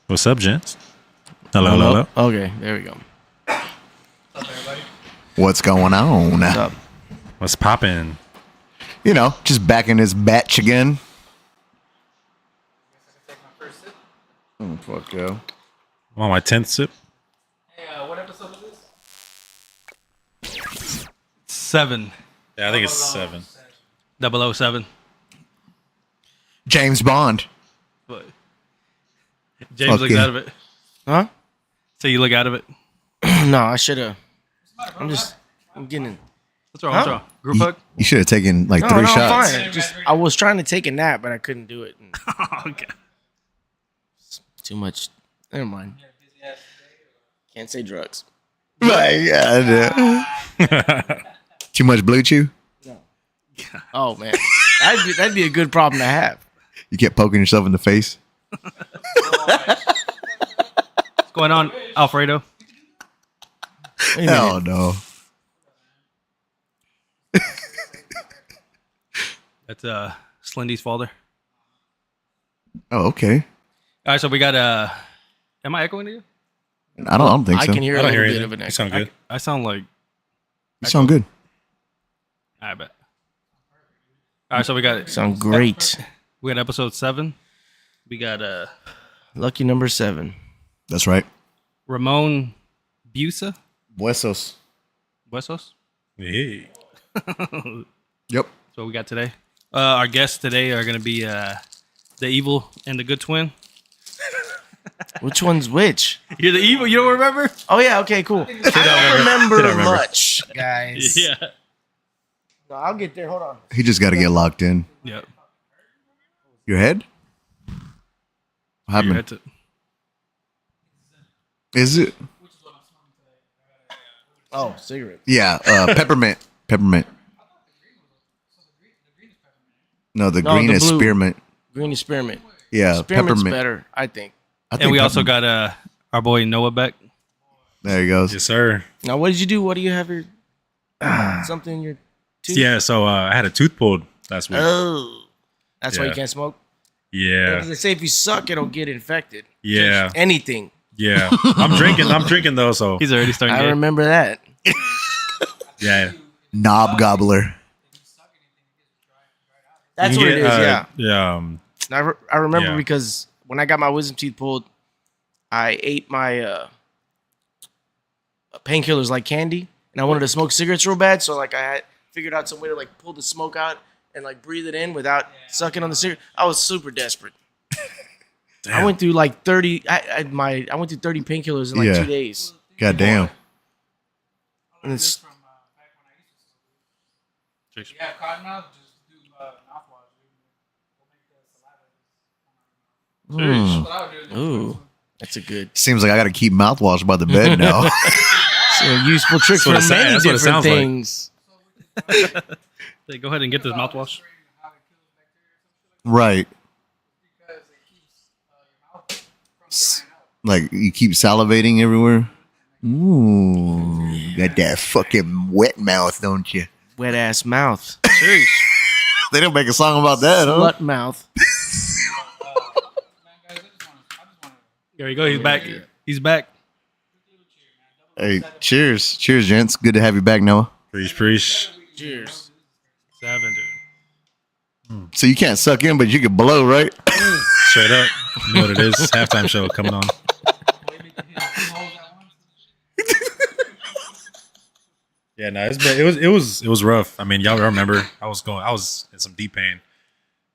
What's up, gents? Hello. Okay, there we go. What's up, everybody? What's going on? What's up? What's poppin'? You know, just back in this batch again. I guess I can take my first sip. Oh, fuck yeah. I'm on my 10th sip. Hey, what episode is this? 7. Yeah, I think it's 7. 007. James Bond. What? James Fuck looks yeah. out of it. Huh? So you look out of it? No, I should have. I'm getting. What's wrong? What's wrong? Group hug? You should have taken like three shots. Fine. I was trying to take a nap, but I couldn't do it. Okay. Too much. Never mind. Can't say drugs. My God. Too much blue chew? Oh man, that'd be a good problem to have. You kept poking yourself in the face? What's going on, Alfredo? Hell no. That's Slendy's father. Oh, okay. All right, so we got am I echoing to you? I don't think so. I can hear I a don't little hear bit anything. of an echo. You sound good. I sound like. You sound good. I bet. All right, so we got sound great. We got episode 7. We got lucky number 7. That's right. Ramon Busa Huesos. Huesos. Hey. Yep. That's what we got today. Our guests today are going to be the evil and the good twin. Which one's which? You're the evil. You don't remember? Oh yeah. Okay. Cool. I don't remember much, guys. Yeah. No, I'll get there. Hold on. He just got to get locked in. Yep. Your head? What happened? Is it? Oh, cigarette. Yeah. Peppermint. Peppermint. No, the green the is blue. spearmint. Green experiment. Yeah, Experiment's peppermint. better, I think. I think And we also peppermint. got our boy Noah Beck. There he goes. Yes, sir. Now, what did you do? What do you have your something in your tooth? Yeah, so I had a tooth pulled last week. Oh, that's why you Yeah. can't smoke. Yeah. Because they say if you suck, it'll get infected. Yeah. Anything. Yeah. I'm drinking though, so He's already starting. I remember that. yeah. Knob gobbler. That's You what can it get, is. Yeah. Yeah. I remember Yeah. because when I got my wisdom teeth pulled, I ate my painkillers like candy, and I wanted to smoke cigarettes real bad. So like I had figured out some way to like pull the smoke out and like breathe it in without sucking on the cigarette. I was super desperate. I went through like 30. I went through 30 painkillers in like 2 days. God damn. And it's You have cotton mouth, just do mouthwash. We'll make the saliva. That's what I would do. ooh, that's a good. Seems like I got to keep mouthwash by the bed now. It's a useful trick for That's what it many sounds- that's what it different sounds like. things. Hey, go ahead and get this mouthwash. How it kills bacteria or something Right. because it keeps your mouth from drying out. Like you keep salivating everywhere. Ooh. Got that fucking wet mouth, don't you? Wet ass mouth. They don't make a song about that, huh? Slut mouth. Man, guys, I just want There you go. He's back. He's back. Hey, cheers. Cheers, gents. Good to have you back, Noah. Preach. Cheers. 7, dude. So you can't suck in, but you can blow, right? Straight up. You know what it is. Halftime show coming on. Yeah, no, it was rough. I mean, y'all remember I was in some deep pain,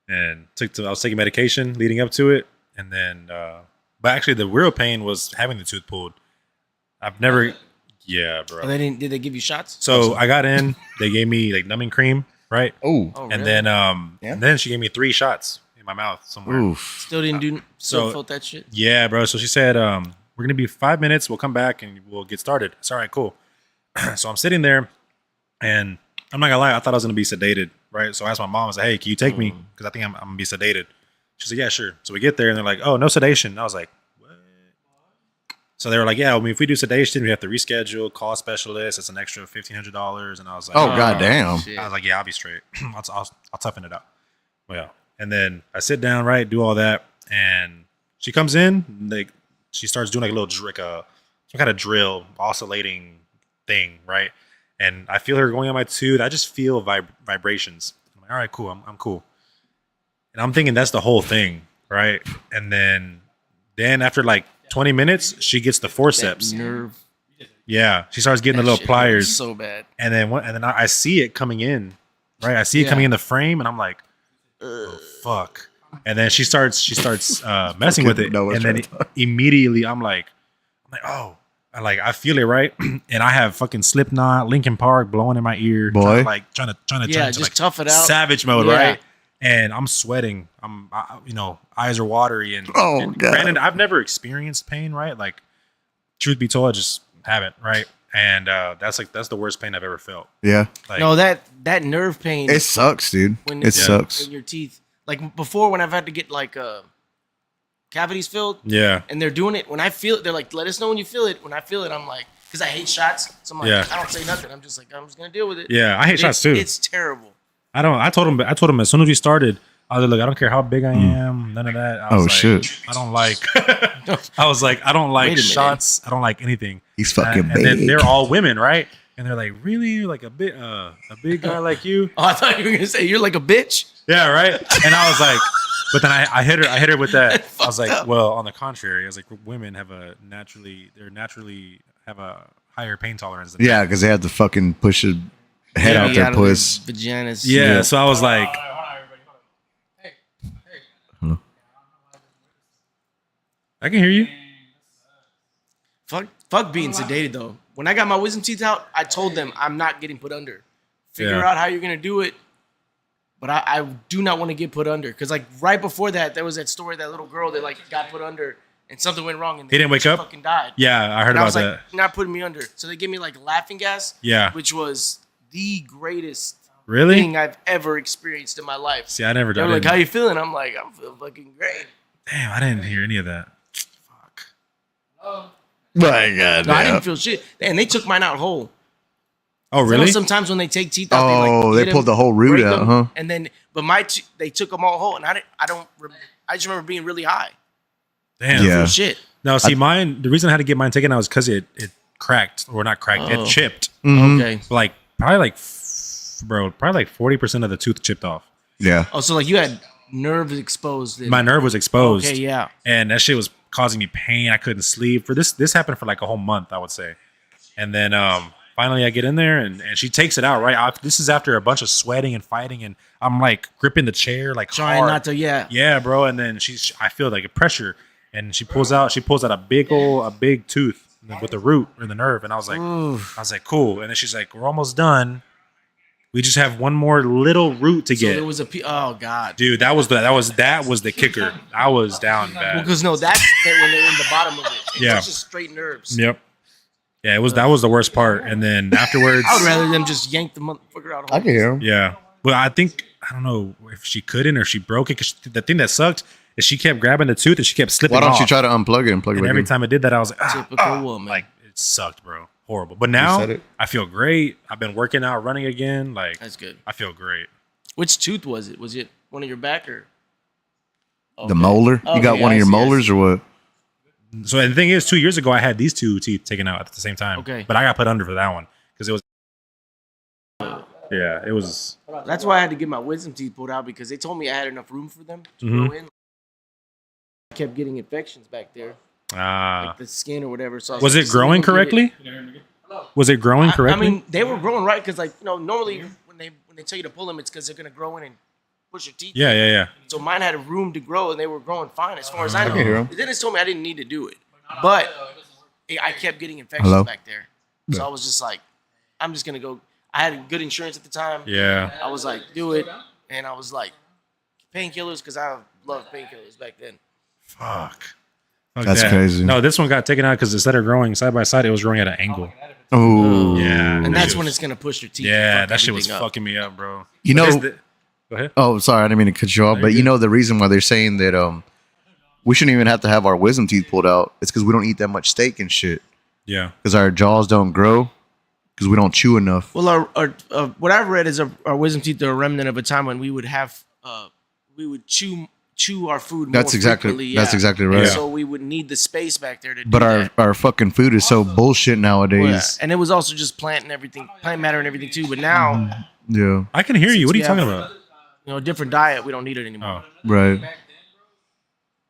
and I was taking medication leading up to it, and then but actually the real pain was having the tooth pulled. I've never, yeah, bro. Oh, did they give you shots? So I got in, they gave me like numbing cream, right? Oh. And then and then she gave me 3 shots in my mouth somewhere. Oof. Still didn't do. Still So- felt that shit. Yeah, bro. So she said, we're gonna be 5 minutes. We'll come back and we'll get started. It's all right, cool. So I'm sitting there, and I'm not gonna lie, I thought I was gonna be sedated, right? So I asked my mom, I was like, "Hey, can you take me? Because I think I'm gonna be sedated." She said, "Yeah, sure." So we get there, and they're like, "Oh, no sedation." And I was like, "What?" So they were like, "Yeah, I mean, if we do sedation, we have to reschedule, call a specialist. It's an extra $1,500." And I was like, Oh, goddamn. shit. I was like, "Yeah, I'll be straight. I'll toughen it out." Well, and then I sit down, right, do all that, and she comes in. she starts doing like a little some kind of drill, oscillating thing, right? And I feel her going on my tooth. I just feel vibrations. I'm like, all right, cool. I'm cool. And I'm thinking that's the whole thing, right? And then after like 20 minutes, she gets the forceps. That nerve. Yeah, she starts getting the little pliers. So bad. And then I see it coming in, right? I see it coming in the frame, and I'm like, oh, fuck. And then she starts messing with it, and then immediately I'm like, oh, I feel it, right? And I have fucking Slipknot, Linkin Park blowing in my ear, boy, trying to turn just like tough it out, savage mode, right? And I'm sweating. Eyes are watery, and God. Granted, I've never experienced pain, right? Like, truth be told, I just haven't, right? And that's the worst pain I've ever felt. Yeah. Like, no, that nerve pain. It sucks, dude. It sucks. In your teeth. Like before, when I've had to get like cavities filled. Yeah. And they're doing it when I feel it. They're like, let us know when you feel it. When I feel it, I'm like, because I hate shots. So I'm like, I don't say nothing. I'm just like, I'm just gonna deal with it. Yeah, I hate shots too. It's terrible. I told him as soon as we started, I was like, look, I don't care how big I am, none of that. I was like, shit. I don't like. I was like, I don't like shots. I don't like anything. He's fucking big. And then they're all women, right? And they're like, really, like a big guy like you? Oh, I thought you were gonna say you're like a bitch. Yeah, right. And I was like, but then I hit her with that. I was like, well, on the contrary, I was like, women naturally have a higher pain tolerance than men. Because they have to fucking push a head out their puss. Vaginas. Yeah, so I was like, hello. I can hear you. Fuck being sedated though. When I got my wisdom teeth out, I told them I'm not getting put under. Figure out how you're gonna do it. But I do not want to get put under. Because like right before that, there was that story, that little girl that like got put under and something went wrong and he didn't wake up. Fucking died. Yeah, I heard about that. Like, not putting me under. So they gave me like laughing gas. Yeah. Which was the greatest thing I've ever experienced in my life. See, I never done. They're like, how you feeling? I'm like, I'm feeling fucking great. Damn, I didn't hear any of that. Fuck. My God. No, I didn't feel shit. And they took mine out whole. Oh, really? So sometimes when they take teeth out, they pulled the whole root out, huh? And then, but they took them all whole, and I just remember being really high. Damn. Yeah. Shit. No, see, mine. The reason I had to get mine taken out was because it cracked, or not cracked. It chipped. Mm-hmm. Okay. Like probably 40% of the tooth chipped off. Yeah. Oh, so like you had nerves exposed. My nerve was exposed. Okay, yeah. And that shit was causing me pain. I couldn't sleep. For this happened for like a whole month, I would say. And then finally I get in there and she takes it out, right? This is after a bunch of sweating and fighting, and I'm like gripping the chair like trying hard. Not to, Yeah, bro. And then I feel like a pressure, and she pulls out a big tooth with the root or the nerve, and I was like, cool. And then she's like, we're almost done. We just have one more little root to get. There was oh god, dude, that was the kicker. I was down bad. Well, because that's when they're in the bottom of it. It's just straight nerves. Yep. Yeah, that was the worst part. And then afterwards, I would rather them just yank the motherfucker out. I can hear him. Yeah, but I don't know if she couldn't or she broke it. Cause the thing that sucked is she kept grabbing the tooth and she kept slipping. Why don't off. you try to unplug it and plug it? And every time I did that, I was like, typical woman. Like it sucked, bro. Horrible. But now I feel great. I've been working out, running again. Like that's good. I feel great. Which tooth was it? Was it one of your back or the molar? You got one of your molars or what? So the thing is, 2 years ago, I had these two teeth taken out at the same time. Okay. But I got put under for that one because it was. Yeah, it was. That's why I had to get my wisdom teeth pulled out, because they told me I had enough room for them to grow in. I kept getting infections back there, like the skin or whatever. So was it growing correctly? Was it growing correctly? I mean, they were growing right, because like normally when they tell you to pull them, it's because they're gonna grow in and push your teeth. Yeah. So mine had room to grow, and they were growing fine as far as I know. can hear 'em. The dentist told me I didn't need to do it, but I kept getting infections back there. So I was just like, I'm just gonna go. I had good insurance at the time. Yeah. I was like, do it, and I was like, painkillers, because I loved painkillers back then. Fuck That's that. crazy. No, this one got taken out because instead of growing side by side, it was growing at an angle. Oh, yeah. And that's when it's gonna push your teeth. Yeah, that shit was fucking me up, bro. You know. Go ahead. Oh, sorry, I didn't mean to cut you off. But you know the reason why they're saying that we shouldn't even have to have our wisdom teeth pulled out. It's because we don't eat that much steak and shit. Yeah. Because our jaws don't grow. Because we don't chew enough. Well, our what I've read is our wisdom teeth are a remnant of a time when we would have we would chew chew our food more That's exactly frequently. that's yeah. exactly And right. so we would need the space back there to do But that. our fucking food is so bullshit Well, yeah. nowadays. And it was also just plant matter and everything too. But now, Yeah. I can hear you. What are you we talking have, about? a different diet. We don't need it anymore. Oh, Right. Back then, bro,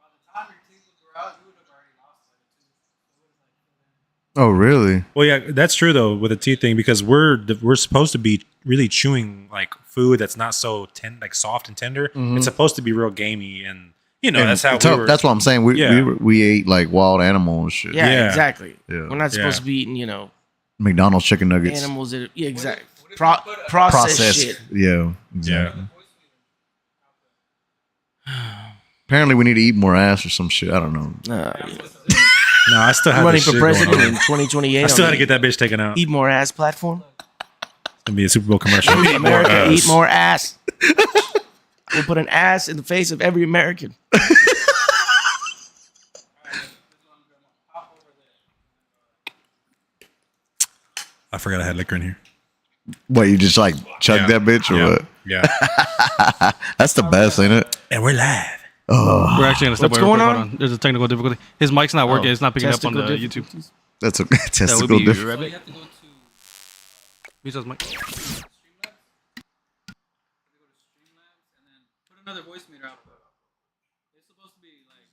by the time your teeth would grow out, you would have already lost like a tooth. Oh, really? well, yeah, that's true though with the teeth thing because we're supposed to be really chewing like food that's not so like soft and tender. It's supposed to be real gamey, and And that's how so we were. that's what I'm saying. We ate like wild animal and shit. Yeah, Yeah. exactly. Yeah. We're not supposed Yeah. to be eating, McDonald's chicken nuggets. animals that exactly. Processed shit. Yeah. Exactly. Apparently, we need to eat more ass or some shit. I don't know. No, I still have Running this for shit going president on. in 2028. I still had to get that bitch taken out. Eat More Ass platform. It's gonna be a Super Bowl commercial. America, eat more ass. We'll put an ass in the face of every American. I forgot I had liquor in here. What, you just like chug Yeah. that bitch or Yeah. what? Yeah. That's the best, ain't it? And we're live. Oh, We're actually gonna step What's away real going quick. on? Hold on. There's a technical difficulty. His mic's not working. Oh, It's not picking up on the testicle YouTube. That's a That would testicle be difference. rabbit. You have to go to Misa's mic. Streamlabs. You have to go to Streamlabs and then put another voice meter output. It's supposed to be like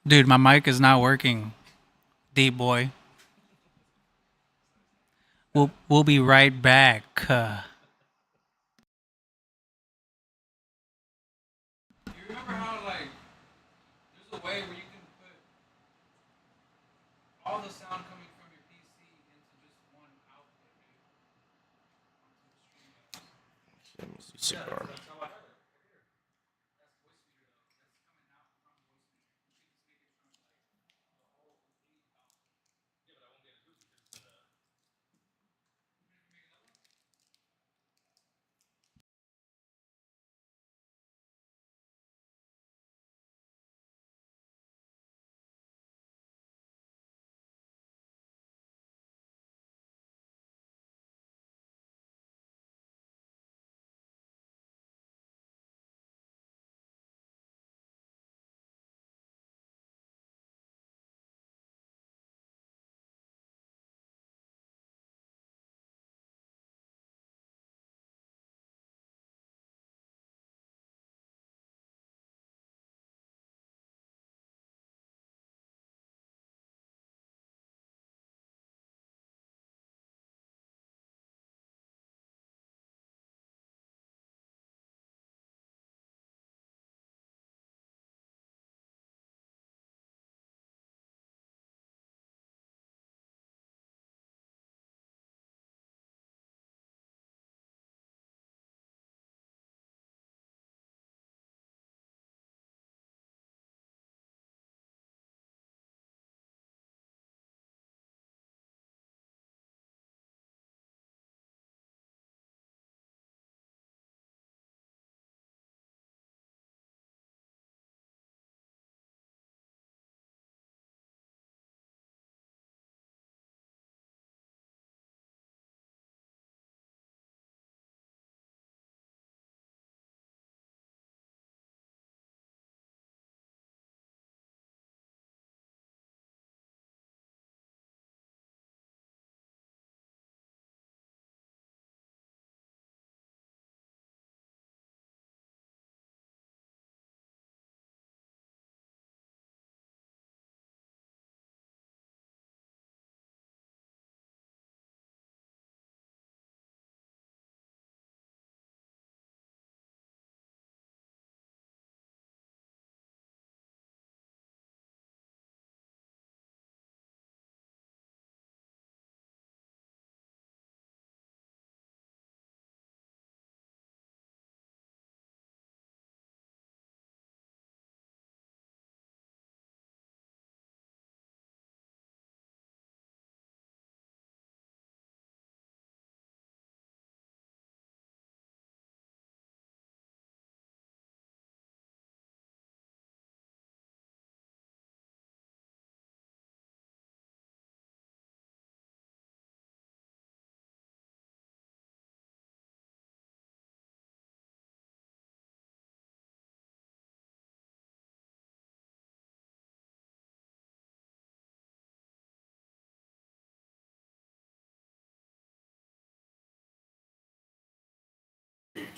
Dude, my mic is not working. D boy. We'll be right back. you remember how like there's a way where you can put all the sound coming from your PC into just one output, dude. Cigar.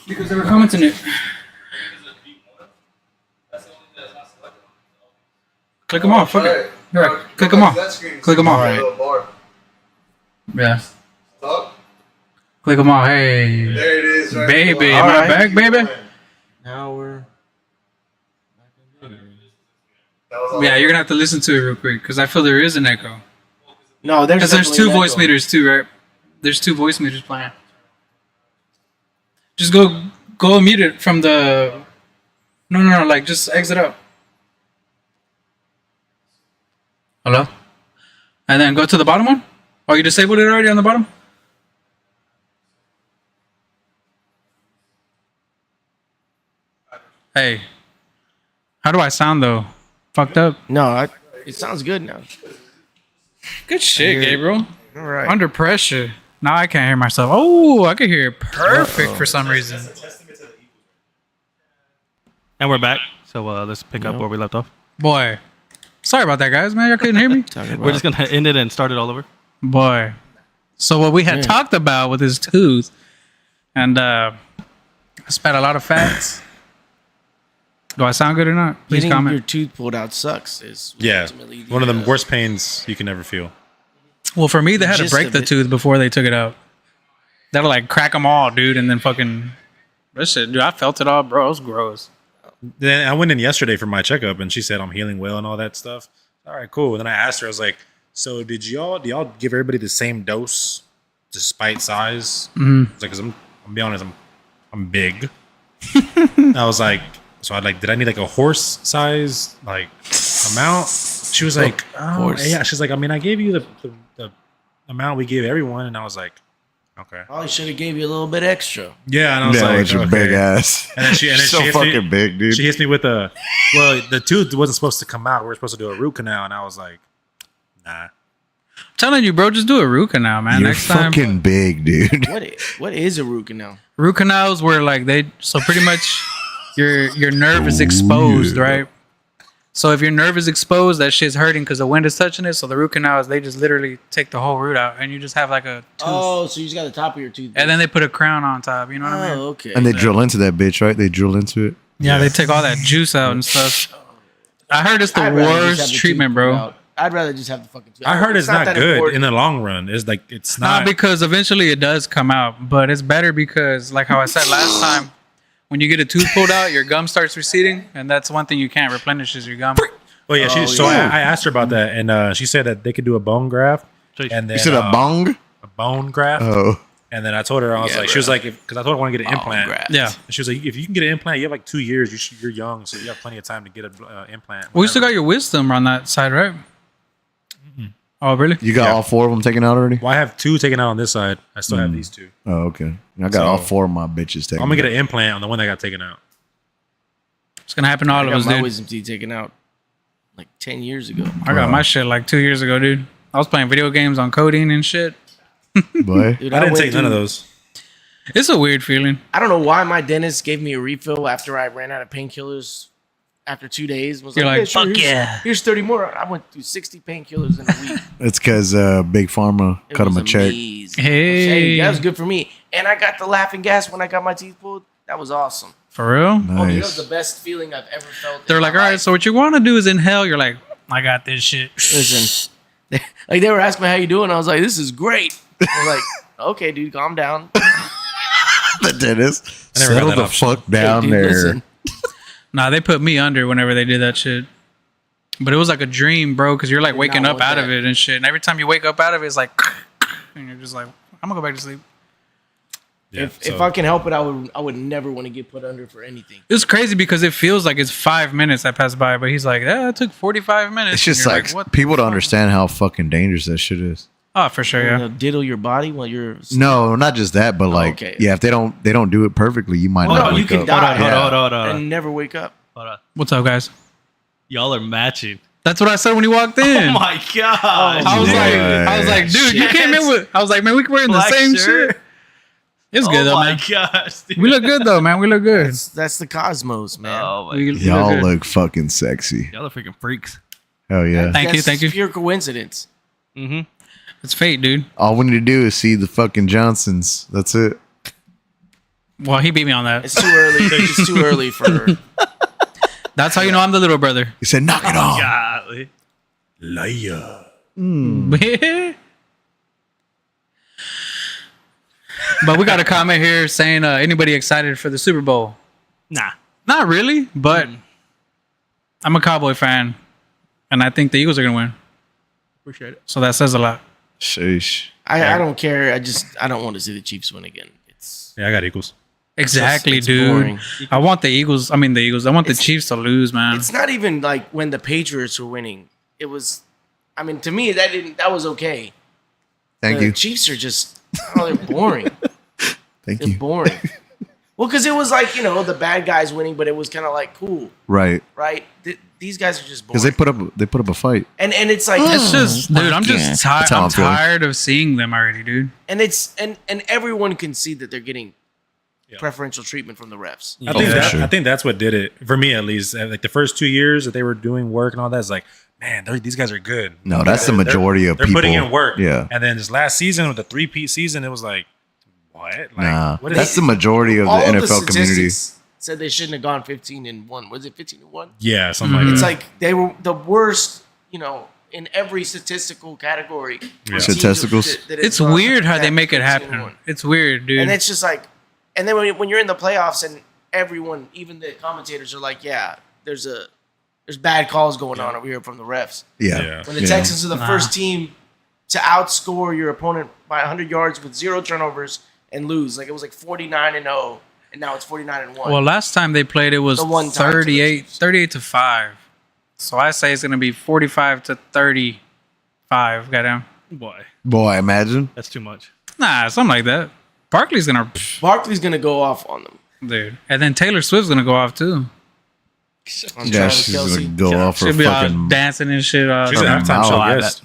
Because they were commenting it. Click them off. Fuck it. Here, click them off. Click them off. Yeah. Click them off. Hey. There it is. Baby. Am I back, baby? Now we're. Yeah, you're going to have to listen to it real quick because I feel there is an echo. No, Because there's two definitely an voice echo. meters too, right? There's two voice meters playing. Just go mute it from the. No. Like just exit out. Hello. And then go to the bottom one. Oh, you disabled it already on the bottom. Hey, how do I sound though? Fucked up. No, it sounds good now. Good shit, Gabriel. All right. Under pressure. Now I can't hear myself. Oh, I can hear it perfect for some reason. And we're back. So let's pick up where we left off. Boy, sorry about that, guys. Man, y'all couldn't hear me. We're just gonna end it and start it all over. Boy. So what we had talked about with his tooth, and I spat a lot of facts. Do I sound good or not? Please Getting comment. your tooth pulled out sucks. Is Yeah, ultimately one of the worst pains you can ever feel. Well, for me, they had to Gist break of the it. tooth before they took it out. They had to like crack them all, dude, and then fucking. That shit, dude, I felt it all, bro. It was gross. Then I went in yesterday for my checkup, and she said I'm healing well and all that stuff. All right, cool. And then I asked her, I was like, "So do y'all give everybody the same dose, despite size?" Mm-hmm. It's like, "Cause I'm be honest, I'm big." I was like, "So did I need like a horse size like amount?" She was like, "Oh, horse. yeah." She's like, "I mean, I gave you the amount we give everyone," and I was like, "Okay." Probably should have gave you a little bit extra. Yeah, and I was Yeah, like, with your okay. big ass. And then she so hits fucking me, big, dude. She hits me with well, the tooth wasn't supposed to come out. We were supposed to do a root canal, and I was like, nah. I'm telling you, bro, just do a root canal, man. You're Next time, fucking big, dude. What is a root canal? root canals where like so pretty much your nerve is exposed, yeah. right? So if your nerve is exposed, that shit's hurting because the wind is touching it. So the root canals, they just literally take the whole root out, and you just have like a tooth. Oh, so you just got the top of your tooth. And then they put a crown on top. You know what I mean? Oh, okay. And they drill into that bitch, right? They drill into it. Yeah, they take all that juice out and stuff. I heard it's the I'd rather just have worst the treatment, tooth bro. pulled out. I'd rather just have the fucking tooth. I heard it's not that good important. in the long run. It's like it's Nah, not. because eventually it does come out, but it's better because, like how I said last time, when you get a tooth pulled out, your gum starts receding, and that's one thing you can't replenish is your gum. Well, yeah. I asked her about that, and she said that they could do a bone graft, and then You said a bong? a bone graft. Oh. And then I told her, I was like, she was like, because I told her I want to get an implant. graft. Yeah. And she was like, if you can get an implant, you have like 2 years. You're young, so you have plenty of time to get an implant. Well, you still got whatever. your wisdom on that side, right? Oh, really? You got Yeah. all 4 of them taken out already? Well, I have 2 taken out on this side. I still have these 2. Oh, okay. I got So- all 4 of my bitches taken I'm gonna get out. an implant on the one that got taken out. It's gonna happen to all I of got us, my dude. wisdom teeth taken out like 10 years ago. I got my shit like 2 years ago, dude. I was playing video games on codeine and shit. Boy. Dude, I didn't went take none of through- those. It's a weird feeling. I don't know why my dentist gave me a refill after I ran out of painkillers after 2 days. Was You're like, sure, fuck here's- yeah. Here's 30 more. I went through 60 painkillers in a week. It's because Big Pharma It cut him was a check. amazing. Hey. That was good for me. And I got the laughing gas when I got my teeth pulled. That was awesome. For real? Oh, dude, that was Nice. the best feeling I've ever felt. They're in like, my all right, life. so what you want to do is inhale. You're like, I got this shit. Listen, like they were asking me how you doing. I was like, this is great. I was like, okay, dude, calm down. The dentist. I never Settle got that the option. fuck down Hey, dude, there. listen. Nah, they put me under whenever they did that shit. But it was like a dream, bro, because you're like Did waking not up want out of that. it and shit. And every time you wake up out of it, it's like, and you're just like, I'm gonna go back to sleep. Yeah, If I can help it, I would never want to get put under for anything. It's crazy because it feels like it's 5 minutes that passed by, but he's like, yeah, it took 45 minutes. It's just And you're like, what the people don't fuck? understand how fucking dangerous that shit is. Oh, for sure, You yeah. know, diddle your body while you're. No, not just that, but like, okay. yeah, if they don't do it perfectly, you might Oh, not no, wake you can up. die. Hold on. And never wake up. Hold on. What's up, guys? Y'all are matching. That's what I said when you walked in. Oh my god. I was like, dude, you Shit. came in with. I was like, man, we're wearing the Black same shirt. shit. It's good oh though, my man. gosh. Dude. We look good though, man. We look good. That's the cosmos, man. Oh my. We Y'all good. look fucking sexy. Y'all are freaking freaks. Hell yeah. Thank you, thank you. Pure coincidence. Mm-hmm. It's fate, dude. All we need to do is see the fucking Johnsons. That's it. Well, he beat me on that. It's too early. It's too early for. That's how you know I'm the little brother. He said, "Knock it off." Golly. Liar. But we got a comment here saying, anybody excited for the Super Bowl? Nah. Not really, but I'm a Cowboy fan, and I think the Eagles are going to win. Appreciate it. So that says a lot. Sheesh. I don't care. I don't want to see the Chiefs win again. It's Yeah, I got Eagles. Exactly, it's dude. boring. I want the Eagles. I mean, the Eagles. I want the Chiefs to lose, man. It's not even like when the Patriots were winning. It was. I mean, to me, that was okay. Thank The you. Chiefs are just. Oh, they're boring. Thank They're you. boring. Well, because it was like the bad guys winning, but it was kind of like cool, Right. right? These guys are just boring. Because they put up a fight. and it's like It's just, dude. I'm yeah. just tired. That's how I'm I'm feeling. tired of seeing them already, dude. and it's and everyone can see that they're getting preferential treatment from the refs. I think for sure. I think that's what did it for me, at least. Like the first 2 years that they were doing work and all that, is like, man, these guys are good. No, that's the majority of They're people. putting in work. Yeah. And then this last season with the 3-peat season, it was like, what? Like, Nah, what is that's the majority of the All of NFL community. statistics said they shouldn't have gone 15-1. Was it 15-1? Yeah, something like It's that. like they were the worst, in every statistical category. Yeah. Statisticals? It's weird how they make it happen. It's weird, dude. And it's just like, and then when you're in the playoffs and everyone, even the commentators are like, yeah, there's bad calls going on over here from the refs. Yeah. Yeah. When the Texans are the first team to outscore your opponent by 100 yards with 0 turnovers and lose, like it was like 49-0, and now it's 49-1. Well, last time they played, it was The one time to the 38 Chiefs. 38-5. So I say it's going to be 45-35. Goddamn. Boy, Imagine. that's too much. Nah, something like that. Barkley's going to, Barkley's gonna go off on them. dude. And then Taylor Swift's going to go off, too. On Yeah, Travis she's Kelce. gonna go off for She'll be all fucking. dancing and shit. She's an Fucking halftime show mouth. guest.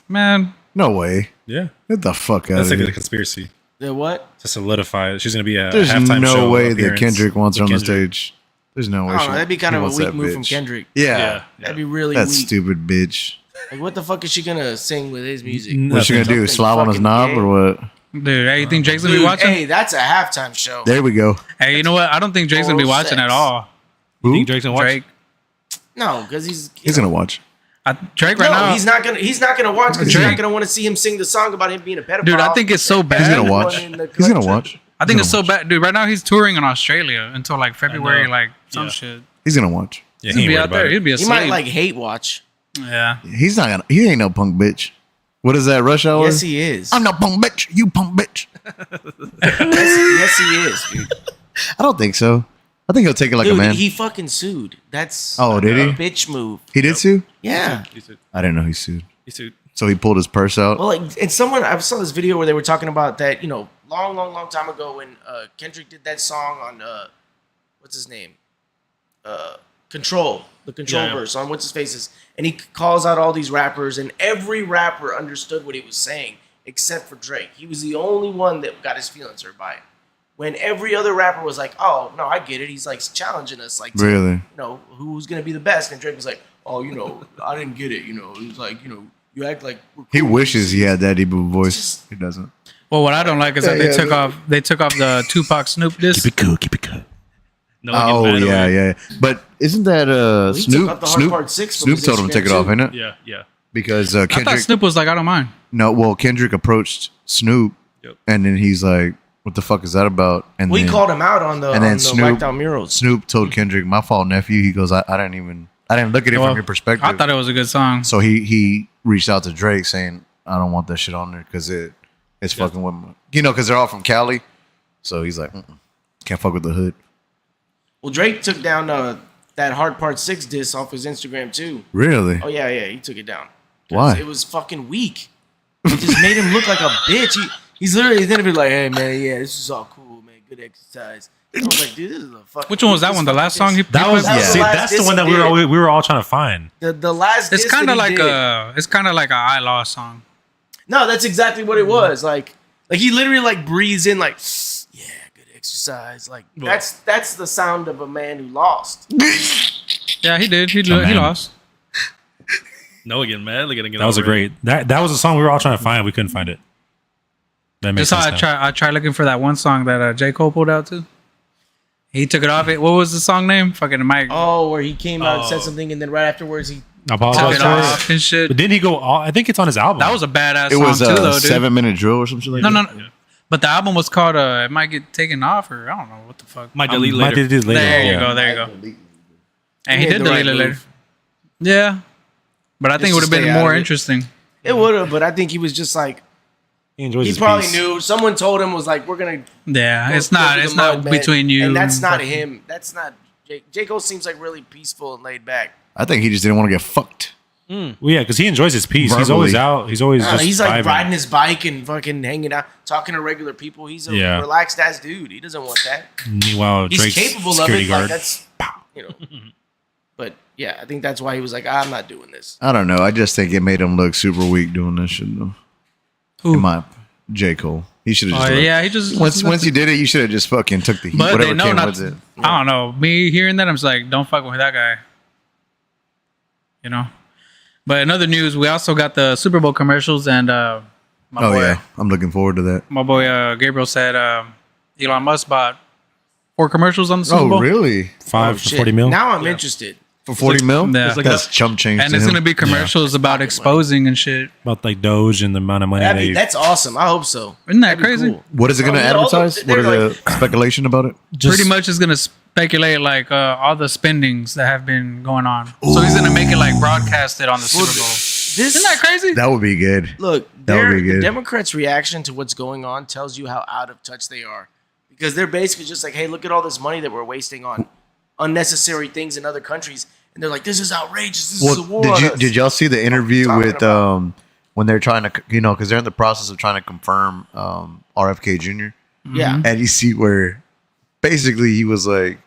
Man, No way. Yeah. Get the fuck out That's of like here. a conspiracy The what? to solidify it. She's going to be a There's halftime no show way that appearance Kendrick wants her on with the Kendrick. stage. There's no way. I don't know. That'd be kind he of a wants weak that move from bitch. Kendrick. Yeah. That'd be really That weak. stupid bitch. Like, what the fuck is she gonna sing with his music? What's she gonna do? Something Slob on his fucking knob gay? or what? dude, hey, you think Jake's going to Dude, be watching? hey, that's a halftime show. There we go. Hey, you know what? I don't think Jake's going to be Oral watching sex. at all. You Who? think Drake's gonna watch? Drake. No, because he's He's gonna watch. Drake right no, now. he's not gonna watch because he's Drake- not gonna want to see him sing the song about him being a pedophile. Dude, I think it's so bad. He's gonna Everyone watch. in the He's gonna country. watch. I think it's He's so gonna bad, dude. Right now he's touring in Australia until like February, know. like some Yeah. shit. He's gonna watch. Yeah, He's he gonna ain't be worried out about there. it. He'd be a He might like hate watch. yeah. He's not gonna. He ain't no punk bitch. What is that? Rush Hour? Yes, he is. I'm no punk bitch. You punk bitch. yes, he is, dude. I don't think so. I think he'll take it like a Dude, man. he fucking sued. That's Oh, did he? a bitch move. He did sue. Yeah. He sued. I didn't know he sued. He sued. So he pulled his purse out. Well, like, and someone I saw this video where they were talking about that. Long time ago when Kendrick did that song on what's his name, Control, the Control Yeah. verse on what's his faces, and he calls out all these rappers, and every rapper understood what he was saying except for Drake. He was the only one that got his feelings hurt by it. When every other rapper was like, "Oh no, I get it," he's like challenging us, like, Really? who's gonna be the best? And Drake was like, "Oh, I didn't get it. He was like, you act like we're He cool." wishes he had that deep of a voice. He doesn't. Well, what I don't like is that Yeah, they took off the Tupac Snoop disc. cool. Keep it cool. No one Oh gets mad over yeah, it. yeah. But isn't that he took Snoop? off the hard part 6 from Snoop his told him to take it Instagram, off, too. ain't it? Yeah, yeah. Because I thought Kendrick. Snoop was like, I don't mind. No, well, Kendrick approached Snoop, Yep. and then he's like, "What the fuck is that about?" And We then called him out on the, and then on the Snoop- whacked out murals. Snoop told Kendrick, "My fault, nephew." He goes, "I didn't look at it Well, from your perspective." I thought it was a good song. So he reached out to Drake saying, "I don't want that shit on there because it's fucking with my, because they're all from Cali." So he's like, "Can't fuck with the hood." Well, Drake took down that hard part 6 diss off his Instagram too. Really? Oh yeah, he took it down. 'Cause Why? It was fucking weak. It just made him look like a bitch. He's literally gonna be like, "Hey man, yeah, this is all cool, man. Good exercise." I was like, "Dude, this is a fucking." Which one was that one? The last song he That was That was see, the last that's the diss one that he we did. were all trying to find. the last. It's diss kind that of he like did. a I Law song. No, that's exactly what it was. Like he literally like breathes in like, "Yeah, good exercise." Like that's the sound of a man who lost. Yeah, he did. He man. lost. Noah getting mad. They're gonna get That was a over it. great. That was a song we were all trying to find. We couldn't find it. That makes That's how sense. I tried looking for that one song that J. Cole pulled out too. He took it off. It. What was the song name? Fucking Mike. Oh, where he came out and said something, and then right afterwards he Took Apologize it for off it. and shit. But didn't he go? I think it's on his album. That was a badass It song was too, though, dude. 7-minute drill or something like No, that. no, no. But the album was called "It Might Get Taken Off" or I don't know what the fuck. Might delete Might later. delete later. There you yeah. go. There you go. And he made did the delete right it later. move. Yeah, but I think it Just would to have been stay out more of it. interesting. It would have, but I think he was just like He enjoys he his probably peace. knew. Someone told him was like, "We're gonna." Yeah, go it's not. through It's the not mud, man. between you. And that's not him. That's not Jake. J. Cole seems like really peaceful and laid back. I think he just didn't want to get fucked. Well, yeah, because he enjoys his peace. He's Verbally. always out. He's always just He's like vibing. riding his bike and fucking hanging out, talking to regular people. He's a Yeah. relaxed ass dude. He doesn't want that. Meanwhile, He's Drake's capable of security it. guard. Like that's you know. But yeah, I think that's why he was like, I'm not doing this. I don't know. I just think it made him look super weak doing this shit though. Who? In my J. Cole. He should have Oh, just let- yeah, he just once you did it, you should have just fucking took the heat. But Whatever they know came not. with it. I don't know. Me hearing that, I'm just like, don't fuck with that guy. You know. But in other news, we also got the Super Bowl commercials, and my Oh boy, yeah. I'm looking forward to that. my boy Gabriel said Elon Musk bought 4 commercials on the Super Bowl. Oh really? 5 Oh, for shit. 40 mil. Now I'm interested. For 40 mil? Yeah. That's chump change. And to it's him. gonna be commercials about exposing and shit. About like Doge and the amount of money they. That's awesome. I hope so. Isn't that That'd be crazy? cool. What is it going to Oh, yeah, all the- advertise? What are they're the speculation about it? just, Pretty much is gonna speculate like all the spendings that have been going on. So he's gonna make it like broadcast it on the Super Bowl. This Isn't that crazy? That would be good. Look, That would be the good. Democrats' reaction to what's going on tells you how out of touch they are, because they're basically just like, "Hey, look at all this money that we're wasting on unnecessary things in other countries," and they're like, "This is outrageous. This is a war." on us." Did y'all see the interview talking with when they're trying to because they're in the process of trying to confirm RFK Jr. Yeah, and you see where basically he was like,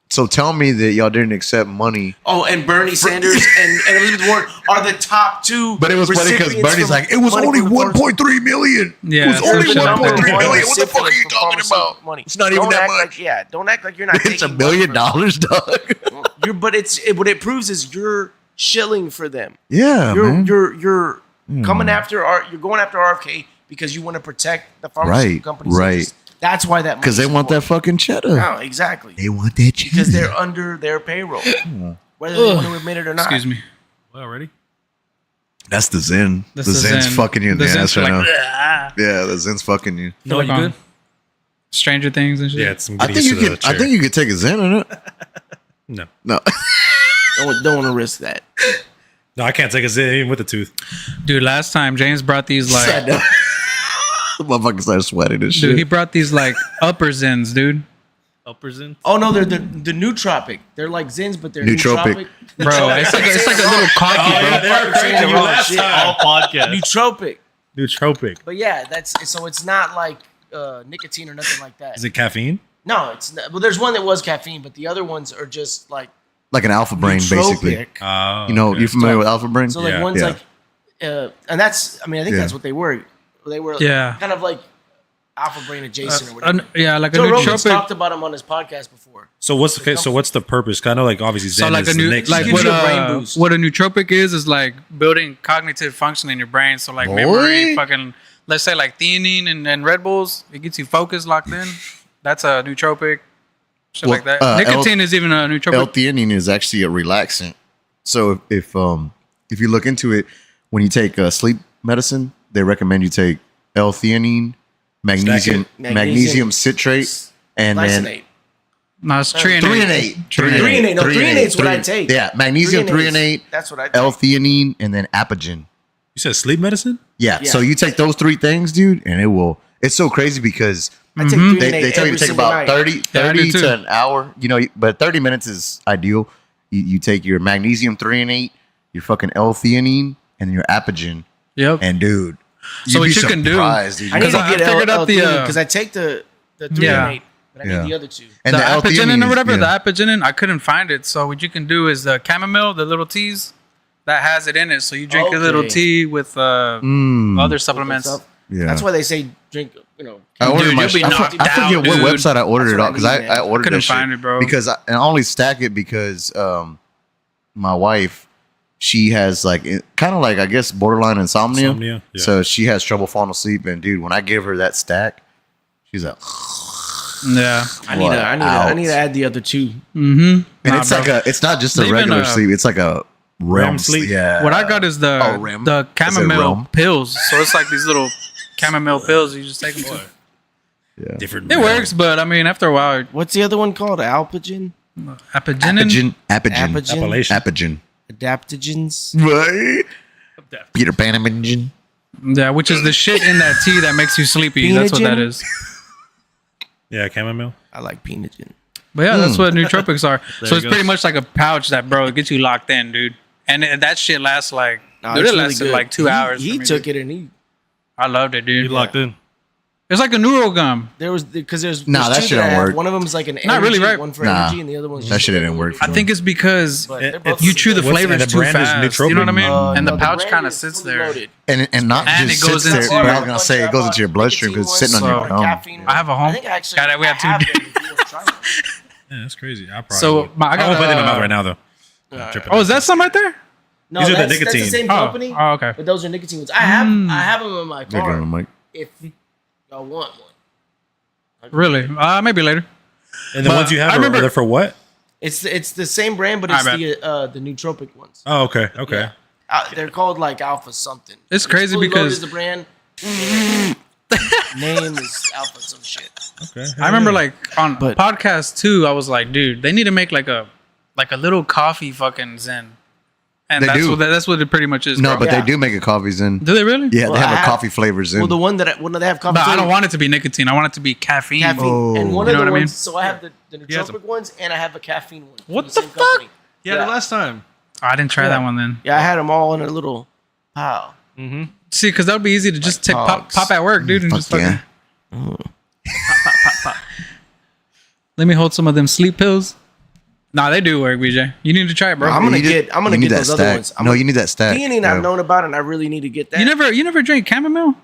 so tell me that y'all didn't accept money. Oh, and Bernie Sanders and Elizabeth Warren are the top two. But it was funny because recipients Bernie's from like, it was money only from the foreign- 1.3 million. Yeah, it was some only shit like 1.3 that. million. What the fuck are you talking about? Money. It's not even Don't that act much. Like, yeah, don't act like you're not. It's taking $1 million, money from dog. But what it proves is you're shilling for them. Yeah, man. You're coming after you're going after RFK because you want to protect the pharmaceutical Right, companies. right. That's why that Because they want that fucking cheddar. No, exactly. They want that cheddar. Because they're under their payroll, whether they want to admit it or not. Excuse me. Well, already. That's the Zen. That's the the Zen's Zen. fucking you in the, The ass Zen's right like, now. Yeah, the Zen's fucking you. No, like you on good? Stranger Things and shit. yeah, it's. I'm I getting think you used to could. the I chair. think you could take a Zen on it. No, No. Don't want to risk that. no, I can't take a zit even with the tooth. Dude, last time James brought these like, The motherfucker started sweating and shit. dude, he brought these like upper Zens, dude. Uppers in. Oh no, they're the nootropic. They're like Zins, but they're Nootropic. nootropic. Bro, it's like a little cocky, Oh, bro. yeah, they were Saying crazy the wrong last shit. time. All podcast. Nootropic. Nootropic. But yeah, so it's not like nicotine or nothing like that. Is it caffeine? No, it's not. Well, there's one that was caffeine, but the other ones are just like Like an alpha brain, basically. nootropic. You know, okay. you familiar with alpha brain? So like Yeah. one's Yeah. like, and that's I think Yeah. that's what they were. They were Yeah. kind of like alpha brain adjacent or whatever. Yeah, like a Joe Rogan's nootropic. talked about him on his podcast before. So what's the purpose? 'Cause I know like obviously So Zen like is a the new, next like gen. gives what you a brain boost. what a nootropic is like building cognitive function in your brain. So like memory, fucking, let's say like theanine and Red Bulls, it gets you focused, locked in. That's a nootropic, shit Well, like that. L- Nicotine is even a nootropic. L-theanine is actually a relaxant. So if you look into it, when you take sleep medicine, they recommend you take L-theanine, magnesium Magnesium citrate, and then Glycinate. No, it's threonate. threonate. Threonate. No, threonate's what I take. Yeah, magnesium threonate, That's what I take. L-theanine, and then apigen. You said sleep medicine? Yeah. Yeah. So you take those 3 things, dude, and it will. It's so crazy because I take Mm-hmm. threonate they tell you every to take single about night. 30 Yeah, I do too. to an hour. You know, but 30 minutes is ideal. You take your magnesium threonate, your fucking L-theanine, and your apigen. Yep. And dude, So you'd what be you can do- surprised, dude. I need to Because I get figured out the, because I take the threonate, but I Yeah. need the other two. and the apigenin or whatever, yeah. the apigenin, I couldn't find it. So what you can do is the chamomile, the little teas, that has it in it. So you drink a little Okay. tea with other supplements. Stuff. Yeah. That's why they say drink. You know, I ordered Dude, my. you'll be I knocked forget out, what dude. website I ordered it That's on because what I need, I man. ordered Couldn't that shit find it, bro. because I only stack it because my wife, she has like kind of like I guess borderline insomnia. Insomnia, yeah. So she has trouble falling asleep, and dude, when I give her that stack, she's like, Yeah. I need to add the other two. Mm-hmm. And it's like it's not just a Even, regular sleep. It's like a REM sleep. Yeah. What I got is the REM? the Is it chamomile REM? pills. So it's like these little chamomile pills. You just take them. To. Yeah. Different. It works, but I mean, after a while, What's the other one called? Alpagen? apigenin. Apigen. Adaptogens? Right. Peter Pan engine. Yeah, which is the shit in that tea that makes you sleepy. That's what that Penogen? is. Yeah, chamomile. I like Penogen. But yeah, that's what nootropics are. So it it's pretty goes. much like a pouch that, bro, it gets you locked in, dude. And that shit lasts like, Nah, dude, it's it really lasted good. like 2 hours. He for me, took dude. it and I loved it, dude. You locked in. It's like a neuro gum. there's Nah, there's that two shit don't I have. work. One of them is like an Not really, energy, right? one for Nah, energy, and the other one's that just shit didn't work. I think it's because But It- they're both it's- you chew the What's- and flavors the too brand is fast. You know what I mean? nootropic. And the no, pouch brand kind of is sits fully there. loaded. And not And just it goes sits there. into But I your- was gonna say it goes into your bloodstream because it's sitting on your tongue. I have a home. I think actually God, we have two I dudes. them if you wanna try them. Yeah, that's crazy. I probably So, would. I I got, won't put it in my mouth right now though. Tripping. Oh, is that some right there? No, These are the that's the nicotine. same Oh, company. oh, okay. But those are nicotine ones. I have them in my They're car. going, Mike. If y'all want one, Really? Maybe later. And the ones you have I are remember- they're for what? it's the same brand, but I it's bet. the nootropic ones. Oh, okay, okay. They're called like Alpha something. It's crazy Fully Loaded because is the brand. Name is Alpha some shit. Okay. I remember like on But- podcast 2, I was like, dude, they need to make like a little coffee fucking zen. And They that's do. that's what it pretty much is. No, bro. but Yeah. they do make a coffees in. Do they really? Yeah, Well, they have I a have- coffee flavors in. Well, the one that they have coffee. But I too, don't want it to be nicotine. I want it to be caffeine. caffeine. Oh. And one You of know the what I ones. mean? So I have the has nootropic ones, and I have a caffeine one. from What the same fuck? company. Yeah, Yeah. the last time. I didn't try that one then. Yeah, I had them all in a little pile. See, because that would be easy to just take hogs. pop at work, dude, and Fuck just fucking yeah. let me hold some of them sleep pills. Nah, they do work, BJ. You need to try it, bro. I'm gonna You need- get you need that those other stack. ones. No, you need that stack. Theanine Yeah. I've known about, and I really need to get that. you never drink chamomile?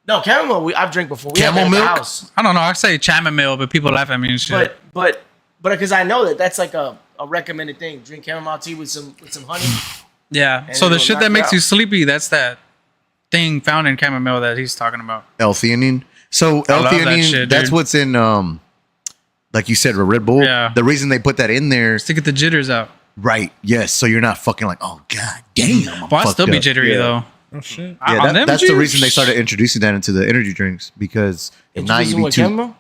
No, chamomile. I've drank before. We have Camel that at the milk? house. I don't know. I say chamomile, but people laugh at me and shit. But because I know that's like a recommended thing. Drink chamomile tea with some honey. yeah. And So the it'll shit knock that you makes out. you sleepy, that's that thing found in chamomile that he's talking about. L-theanine. So I love that L-theanine, shit, that's dude. what's in like you said, Red Bull. Yeah. The reason they put that in there, To get the jitters out. right? Yes. So you're not fucking like, oh god damn. I'm Well, I fucked still be up. jittery though. Oh shit. Yeah, On them that's the juice? reason they started introducing that into the energy drinks because if not Introducing you be what, too. chamomile?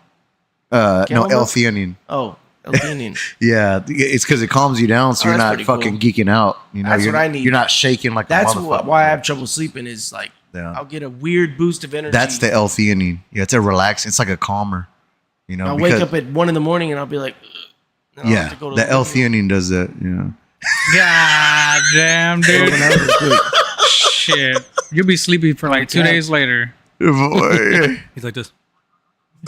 No, chamomile? L-theanine. Oh, L-theanine. Yeah, it's because it calms you down, so Oh, you're that's not pretty fucking cool. geeking out. You know, That's you're, what I need. You're not shaking like That's a motherfucker. why I have trouble sleeping. Is like Yeah. I'll get a weird boost of energy. That's the L-theanine. Yeah, it's a relax. It's like a calmer. You know, I'll wake because- up at 1 a.m. and I'll be like, "Ugh." And I'll have yeah, to go to the the L-theanine does that. Yeah. God damn, dude. Shit. You'll be sleepy for like 2 days later. Boy. He's like this.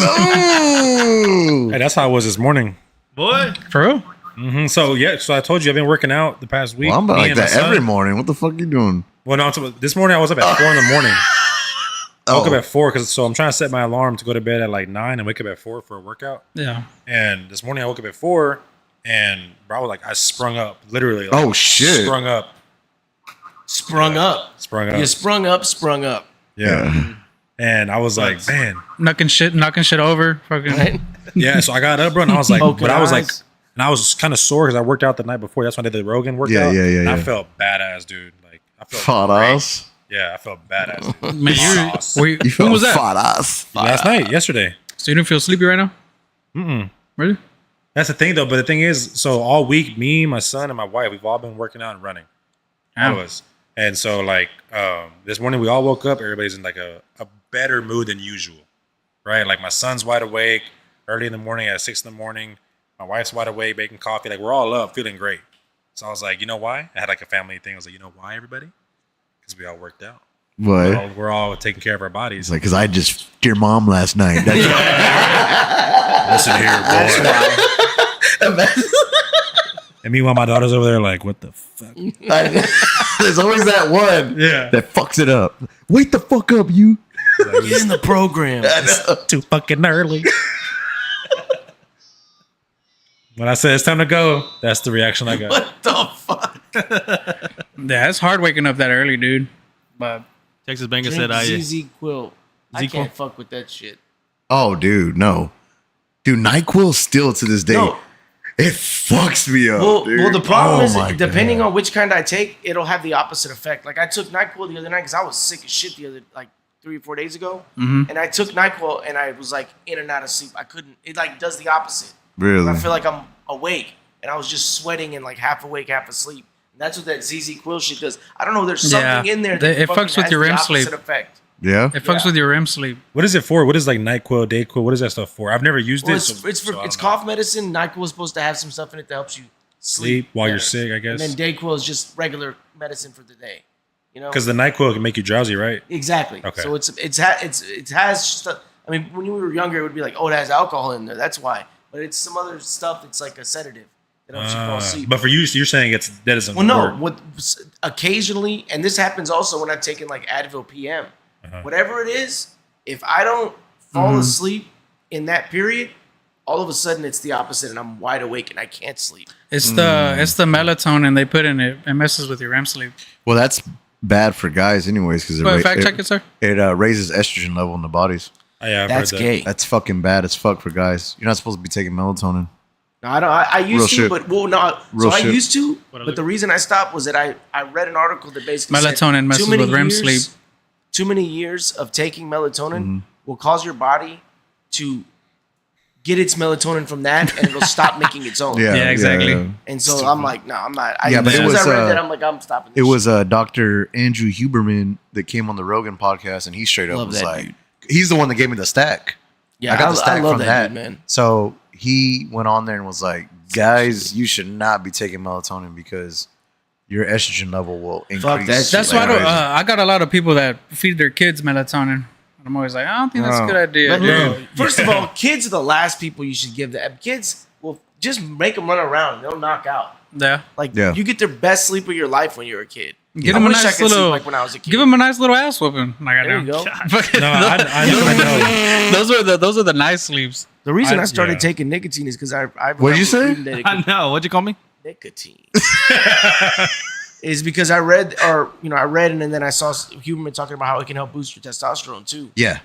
Oh. Hey, that's how I was this morning. Boy. For real? So I told you I've been working out the past week. Well, I'm Me like and my that son. every morning. What the fuck you doing? Well, no, this morning I was up at 4 in the morning. I woke up Oh. at 4 so I'm trying to set my alarm to go to bed at like 9 and wake up at 4 for a workout. Yeah. And this morning I woke up at 4 and bro, I was like, I sprung up, literally. Like, Oh, shit. Sprung up. sprung up. Sprung up. You sprung up. Yeah. And I was like, man. Knocking shit over. Fucking. Right? Yeah. So I got up, bro, and I was like, Poking but I was like, eyes. and I was kind of sore because I worked out the night before. That's when I did the Rogan workout. Yeah. And I Yeah. felt badass, dude. Like, I felt Fat great. ass. Yeah, I felt badass. Dude. Man, Sauce. you You when felt was that? fat ass. Last night, yesterday. So you don't feel sleepy right now? Really? That's the thing, though. But the thing is, so all week, me, my son, and my wife, we've all been working out and running. All of us. And so, like, this morning, we all woke up. Everybody's in, like, a better mood than usual, right? Like, my son's wide awake early in the morning at 6 in the morning. My wife's wide awake, making coffee. Like, we're all up, feeling great. So I was like, you know why? I had, like, a family thing. I was like, you know why, everybody? Because we all worked out. What? We're all taking care of our bodies. It's like, because I just fucked your mom last night. That's Listen here, boy. And meanwhile, my daughter's over there like, what the fuck? There's always that one Yeah. that fucks it up. Wake the fuck up, you. Get in the program. Too fucking early. When I said it's time to go, that's the reaction I got. What the fuck? Yeah, it's hard waking up that early, dude. But Texas Banker Drink said I. ZZ Quilt. I Z-Quilt? can't fuck with that shit. Oh, dude, no. Dude, NyQuil still to this day, No. it fucks me up. Well, dude. the problem Oh is, my depending God. on which kind I take, it'll have the opposite effect. Like I took NyQuil the other night because I was sick as shit the other 3 or 4 days ago, and I took NyQuil and I was like in and out of sleep. I couldn't. It like does the opposite. Really? I feel like I'm awake and I was just sweating and like half awake, half asleep. And that's what that ZZ Quill shit does. I don't know. There's something Yeah. in there that It fucking fucks with has your the REM opposite sleep. effect. Yeah. It fucks Yeah. with your REM sleep. What is it for? What is like NyQuil, Dayquil? What is that stuff for? I've never used Well, it. it's so- it's so I it's don't know. cough medicine. NyQuil is supposed to have some stuff in it that helps you Sleep while you're better. sick, I guess. And then Dayquil is just regular medicine for the day. You know, Because the NyQuil can make you drowsy, right? exactly. Okay. So it has stuff. I mean, when we were younger, it would be like, oh, it has alcohol in there. That's why. But it's some other stuff that's like a sedative that helps you fall asleep. But for you, you're saying that doesn't Well, no. work. Occasionally, and this happens also when I've taken like Advil PM. Whatever it is, if I don't fall asleep in that period, all of a sudden it's the opposite, and I'm wide awake and I can't sleep. It's the melatonin they put in it. It messes with your REM sleep. Well, that's bad for guys, anyways, because But fact check it, sir. it raises estrogen level in the bodies. Oh, yeah, I've That's heard that. gay. That's fucking bad as fuck for guys. You're not supposed to be taking melatonin. No, I don't. I Real used to, shit. but well, no. Real So I shit. used to, What but the reason I stopped was that I read an article that basically Melatonin said messes too many with REM years- sleep. Too many years of taking melatonin will cause your body to get its melatonin from that, and it'll stop making its own. Yeah, exactly. And so I'm like, no, I'm not. Yeah, but as it soon as was, I read that, uh, I'm like, I'm stopping. It This was Dr. Andrew Huberman that came on the Rogan podcast, and he straight up Love was that like, dude. he's the one that gave me the stack. Yeah, I got the stack love from that that. dude, man. So he went on there and was like, guys, you should not be taking melatonin because your estrogen level will increase. Fuck that shit. That's why I got a lot of people that feed their kids melatonin. I'm always like, I don't think that's a good idea. But, first of all, kids are the last people you should give that. Kids will just make them run around. They'll knock out. Yeah. Like Yeah. you get their best sleep of your life when you're a kid. Give I them a wish I nice could sleep little, like when I was a kid. give them a nice little ass whooping. Like I There know. you go. No, I know. those are the nice sleeps. The reason I, I- started yeah. taking nicotine is because I What'd you say? I know. What'd you call me? Nicotine is because I read and then I saw Huberman talking about how it can help boost your testosterone too. Yeah.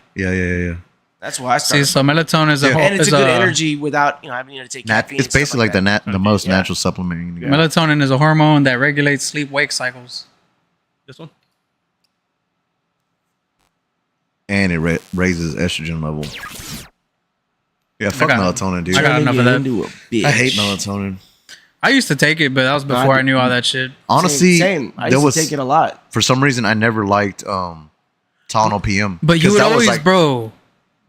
That's why I See, started. so melatonin is a Yeah. whole, And it's a is good energy without having to take caffeine. It's and stuff basically like that. the most Yeah. natural supplement you can get. Melatonin is a hormone that regulates sleep-wake cycles. This one? And it raises estrogen level. Yeah, fuck got- melatonin, dude. I got Turning enough you of that. into a bitch. I hate melatonin. I used to take it, but that was before I knew all that shit. Honestly, Same. I there used was to take it a lot. for some reason I never liked Tylenol PM. But you 'Cause would that was always, like, bro.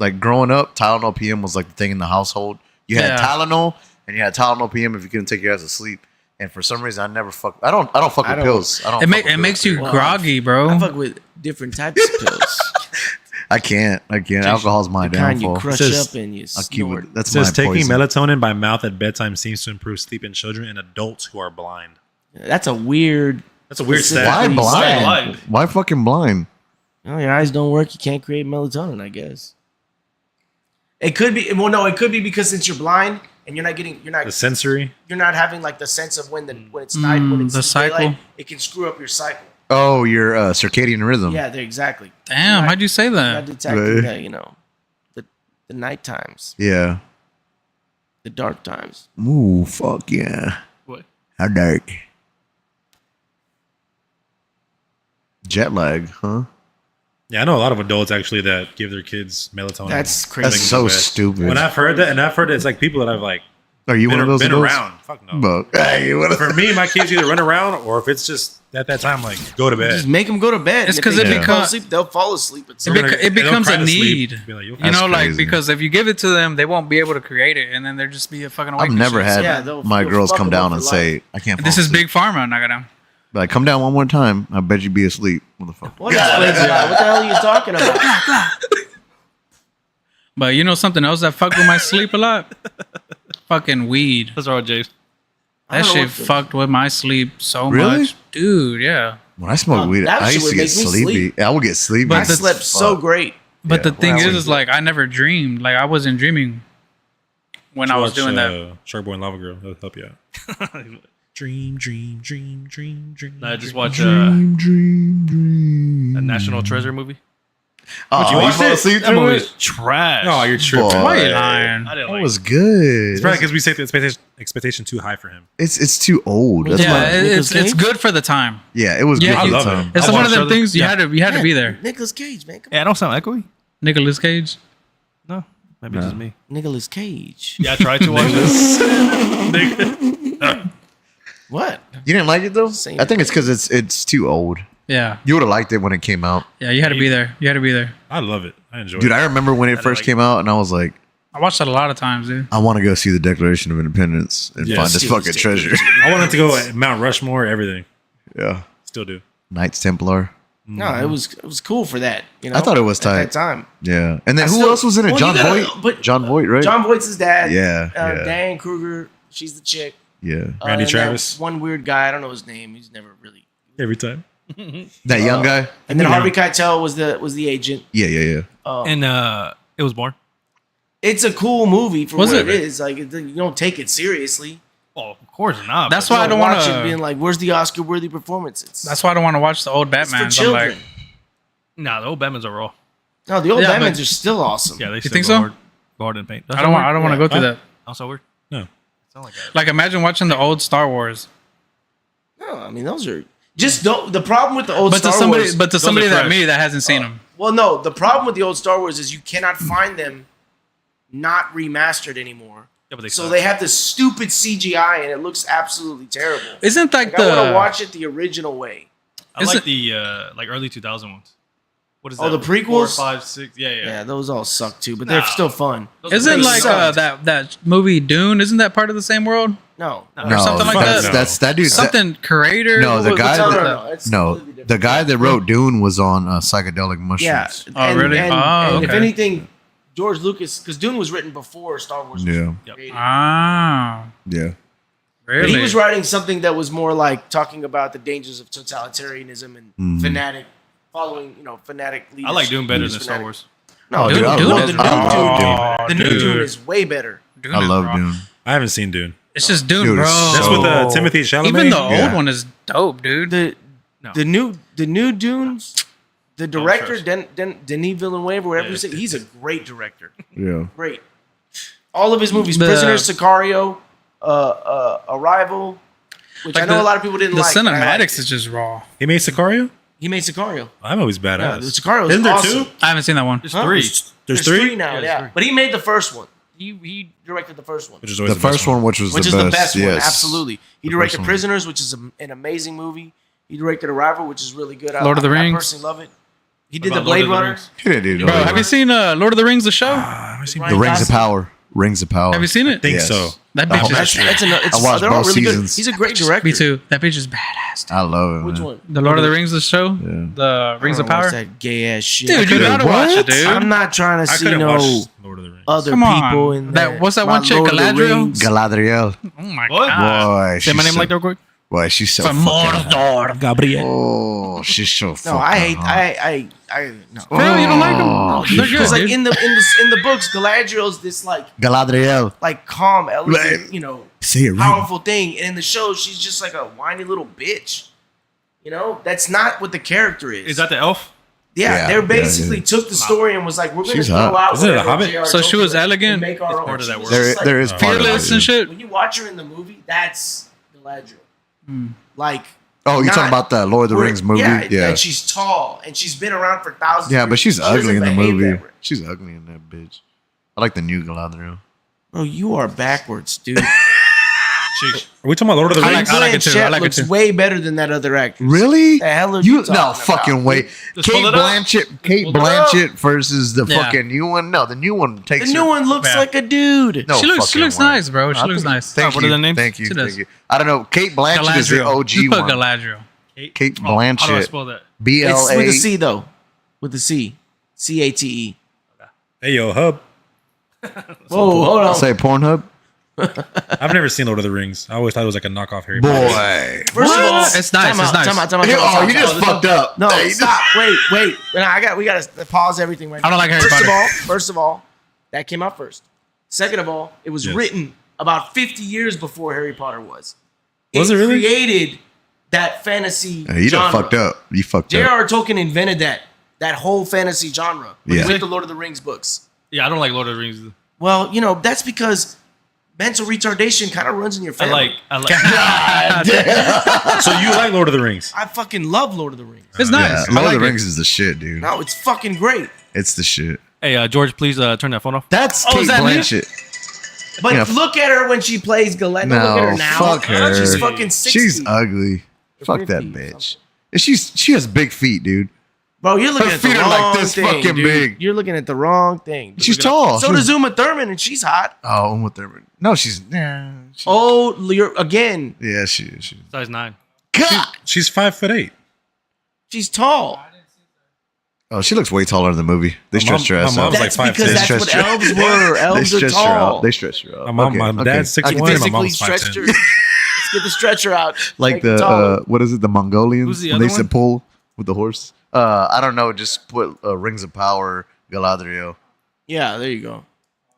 like growing up, Tylenol PM was like the thing in the household. You had Yeah. Tylenol and you had Tylenol PM if you couldn't take your ass to sleep. And for some reason, I never fuck. I don't fuck with don't- pills. I don't. It, fuck with it makes pills, you dude. groggy, bro. I fuck with different types of pills. I can't. Alcohol's my The kind you downfall. crush Says- up and you I'll keep snort. it. That's It says my taking poison. melatonin by mouth at bedtime seems to improve sleep in children and adults who are blind. That's a weird. That's a weird specific stat. Why blind? Blind. Why fucking blind? Oh, your eyes don't work. You can't create melatonin. I guess. It could be. Well, no, it could be because since you're blind and you're The sensory. you're not having like the sense of when it's night, when it's the cycle. daylight, it can screw up your cycle. Oh, your circadian rhythm. Yeah, exactly. Damn, Right. how'd you say Not that? detecting Right. the night times, Yeah. the dark times. Ooh, fuck yeah. What? How dark? Jet lag, huh? Yeah, I know a lot of adults actually that give their kids melatonin. That's crazy. That's so stupid. When I've heard that, and I've heard it's like people that I've like Are you been, one of those been adults? around. Fuck no. But, hey, what a- For me, my kids either run around or if it's just at that time, like go to bed. Just make them go to bed. It's And if 'cause they it can't fall becomes- asleep, they'll fall asleep. At some It, point. beca- it They don't becomes cry a to sleep. need. Be like, you'll You know, That's like crazy. because if you give it to them, they won't be able to create it, and then they'll just be a fucking. awake I've and never shit. had Yeah, they'll my girls fuck come them up down for and life. say, I can't fall This is asleep. big pharma, Nagada. Like, come down one more time. I bet you be asleep, motherfucker. What explains a lot? What the hell are you talking about? But you know something else that fucked with my sleep a lot? Fucking weed. That's all right, James. I That don't know shit what the- fucked with my sleep so Really? much, dude. Yeah. When I smoke weed, that I shit used would to get make me sleepy. sleep. I would get sleepy. But I the- slept so great. But Yeah, the thing when I is, was- like, I never dreamed. Like, I wasn't dreaming when I was Watch, doing that. Shark Boy and Lava Girl. That'll help you out. Dream. No, I just watched dream, dream. a National Treasure movie. Oh, you watched fell it? asleep That through movie it? is trash. No, you're tripping. Boy. Why are you lying? I didn't That like was good. It's probably because we set the expectation too high for him. It's too old. That's Yeah, why. it's good for the time. Yeah, it was good. Yeah, for you- the love it. time. It's I one of watched them other- things you yeah. had to be there. Nicolas Cage, man. Come Yeah, I don't sound echoey. Nicolas Cage. No, maybe just me. on. Nicolas Cage. Yeah, I tried to watch this. What? You didn't like it though? Same I think it's because it's too old. Yeah, You would have liked it when it came out, yeah, you had to be there. You had to be there. I love it. I enjoy dude. it. I remember when it first like came out, and I was like, I watched it a lot of times, dude. I want to go see the Declaration of Independence and Yeah, find this still- fucking still- treasure. I wanted to go at Mount Rushmore, everything. Yeah, Still do. Knights Templar. No, it was cool for that. You know, I thought it was at tight. that time. Yeah, and then I who still- else was in it? well, John you gotta- Voight. but- John Voight, right? John Voight's his dad. Yeah, yeah. Diane Kruger, she's the chick. Yeah, Randy and that Travis. one weird guy. I don't know his name. He's never really. Every time. that young guy. And then Harvey Keitel was the agent. Yeah, yeah, yeah. And it was born. It's a cool movie for Was what it? it is. Like you don't take it seriously. Oh, of course not. That's but- why I don't want watch it being to. like, where's the Oscar-worthy performances? That's why I don't want to watch the old It's for Batman. I'm children. like, Nah, the old Batmans are raw. No, the old Yeah, Batmans but- are still awesome. Yeah, they still think go so? hard, go hard in paint. I don't want to go through that. Also weird. No. Sound like that. Like, imagine watching the old Star Wars. No, I mean those are just the problem with the old But Star to somebody, Wars. but to those somebody are that fresh. me that hasn't seen them. Well, no, the problem with the old Star Wars is you cannot find them not remastered anymore. Yeah, but they So suck. they have this stupid CGI and it looks absolutely terrible. Isn't like Like, I want to the watch it the original way. I Is like it- the like early 2000 ones. What is Oh, that? the prequels? 4, 5, 6. Yeah, yeah. Yeah, those all suck too, but Nah. they're still fun. Those are isn't They like sucked. that movie Dune? Isn't that part of the same world? No, No, something like that's, that? That's that dude. Something creator? No, the What- guy what's that- that? It's No, completely different. the guy that wrote Dune was on psychedelic mushrooms. Yeah. Oh, really? Oh, If okay. anything, George Lucas, because Dune was written before Star Wars. Was Yeah. created. Ah, Yeah. But really? he was writing something that was more like talking about the dangers of totalitarianism and fanatic following, fanatic leaders. I like Doom better leaders than Star fanatic- Wars. No, Dude, dude, I Dune, love the Dune. new I love Dune. The new dude. Dune is way better. Dune I is love raw. Dune. I haven't seen Dune. It's just Dune, Dude, bro. That's with Timothy Chalamet. Even the old Yeah. one is dope, dude. No. The new Dunes, the director sure. Denis Villeneuve, whatever Yeah, you say, he's a great director. Yeah. Great. All of his movies, The- Prisoners, Sicario, Arrival, which Like I know the- a lot of people didn't The like. but I liked cinematics it. is just raw. He made Sicario? He made Sicario. That movie's Yeah, badass. the Sicario is Isn't there awesome. two? I haven't seen that one. There's Huh? 3. There's three three? now, there's yeah. three. But he made the first one. He directed the first one, Which is always The first one, which was which the is best. the best one. Yes. Absolutely. He The directed first one. Prisoners, which is an amazing movie. He directed Arrival, which is really good. Lord of the I Rings? personally love it. He did What the about Lord Blade of the Runner. Rings? He didn't do Bro, no- have you seen Lord of the Rings, the show? I haven't seen Ryan The Rings of Gosling. Power? Rings of Power. Have you seen it? I think Yes. so. That The bitch whole- is. It's I watched they're all both really good. seasons. He's a great director. Me too. That bitch is badass. I love it. Which man. one? The Lord of the Rings, the show, Yeah. the Rings of I don't Power. watch that gay ass shit. Dude, you gotta watch it, dude. I'm not trying to I see couldn't no watch Lord of the Rings. other Come on. people in That- there. what's that My one chick, Lord of the Galadriel? Rings. Galadriel. Oh my What? god. Boy, Say my she's name so, like that real quick. boy, she's so From fucking hot. Mordor. Gabriel. Oh, she's so fucking No, I hate. hot. I no. Bro, you don't like them? Oh, They're good, Because like dude. in the books, Galadriel's this Galadriel. calm, elegant, Right. Say it right. powerful thing, and in the show, she's just like a whiny little bitch. That's not what the character is. Is that the elf? Yeah, Yeah, they basically yeah. took the story and was like, we're going to She's throw hot. out. Isn't it a whatever Hobbit? J.R. So she was Tolkien elegant? and make our It's own. part of She that was word. just like- There is part of Fearless it. and shit. When you watch her in the movie, that's Galadriel. Like, Oh, you're not- talking about the Lord of the Rings movie? Yeah, Yeah. and she's tall and she's been around for thousands. Yeah, of but years. she's She doesn't ugly in the behave movie. that way. She's ugly in that bitch. I like the new Galadriel. Bro, you are backwards, dude. Sheesh. Are we talking about Lord of the I Rings? like it too. I like it looks too. way better than that other actress. Really? The hell are You you no talking fucking about? way. Just Kate pull it up. Blanchett. Kate pull it up. Blanchett versus the Yeah. fucking new one. No, the new one takes. The new her- one looks Yeah. like a dude. No She looks fucking way. nice, bro. She I looks think- nice. Thank What you. are their names? Thank you. She Thank does. you. I don't know. Kate Blanchett is the Galadriel. OG Just put one. Galadriel. Kate Oh, how do I Blanchett. spell that? It's with a BLA. C though. With a C. CATE. Hey, yo, Hub. Whoa, hold on. Say Pornhub. I've never seen Lord of the Rings. I always thought it was like a knockoff Harry Boy. Potter. First of all, It's nice, time out, it's nice. time out, time out, Hey, time out, oh, time you out. just fucked up. No, Hey, stop. Wait. We gotta pause everything right now. I don't like Harry First Potter. First of all, that came out first. Second of all, it was Yes. written about 50 years before Harry Potter was. Was it really? Created that fantasy Hey, you done genre. fucked up. You fucked up. J.R.R. Tolkien invented that. that whole fantasy genre Yeah. with the Lord of the Rings books. Yeah, I don't like Lord of the Rings. Well, you know, that's because mental retardation kind of runs in your I family. like. So you like Lord of the Rings? I fucking love Lord of the Rings. It's Yeah, nice. I Lord like of the it. Rings is the shit, dude. No, it's fucking great. It's the shit. Hey, George, please turn that phone off. That's Oh, Kate is that me? Blanchett. But Yeah. look at her when she plays Galadriel. Look at her No, now. fuck her. She's fucking 60. She's ugly. Fuck that 50 or bitch. And she has big feet, dude. Bro, you're looking Her at the feet are wrong like this thing, fucking dude. big. You're looking at the wrong thing. She's tall. So does Uma Thurman, and she's hot. Oh, Uma Thurman. No, she's Oh, you're again. yeah, she is. Size 9. God. She's 5'8". She's tall. Oh, she looks way taller in the movie. They My mom- stretched her ass my out. mom's That's like 5'10". because that's what Stretched her- elves were. Elves They are stretched her tall. out. They stretched her out. My mom- my dad's 6'1", my Physically mom's stretched 5'10". her. Let's get the stretcher out. Like Make her the taller. what is it? The Mongolians Who's the when they other used to one? pull with the horse. I don't know. Just put Rings of Power, Galadriel. Yeah, there you go.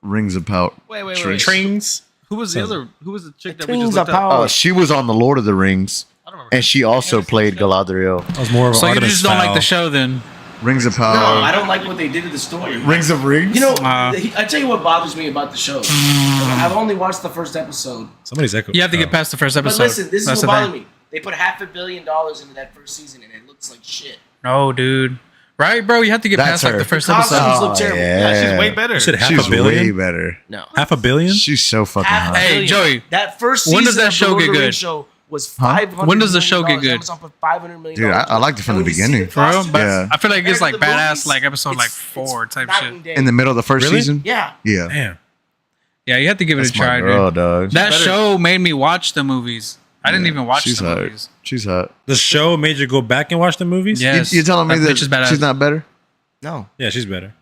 Rings of Power. Wait. Trains. Who was the other? Who was the chick that we Rings just of looked up? power. She was on the Lord of the Rings, I don't remember. and she also played Galadriel. I was more of an So you Artemis just don't like Fowl. the show then? Rings of No, I Power. don't like what they did to the story. Rings of Rings. You know, Uh. I tell you what bothers me about the show. I've only watched the first episode. Somebody's echo. You have to get past the first But episode. listen, this is That's what the bothered thing. me. They put $500 million into that first season, and it looks like shit. No, dude. Right, bro? You have to get That's past like her. the first Costumes episode. look terrible. Yeah, she's way better. You said half She's a billion. way better. No. Half a billion. She's so fucking Half a hot. Hey, billion. Joey, That first season when does that of show the Lord get of the good? Rings show was $500 When does the show million. get good? Amazon put $500 million. Dude, I liked it from And the when you see beginning. For real? costumes, But Yeah. I feel like it's compared like to the badass, movies, like episode like it's 4 type night shit. and day. In the middle of the first Really? season. Yeah. Yeah. Damn. Yeah, you have to give That's it a try, my girl, dude. dog. That show made me watch the movies. I didn't even watch She's the hot. movies. She's hot. The show made you go back and watch the movies. Yes. You telling me That that bitch is badass. she's not better? No. Yeah, she's better.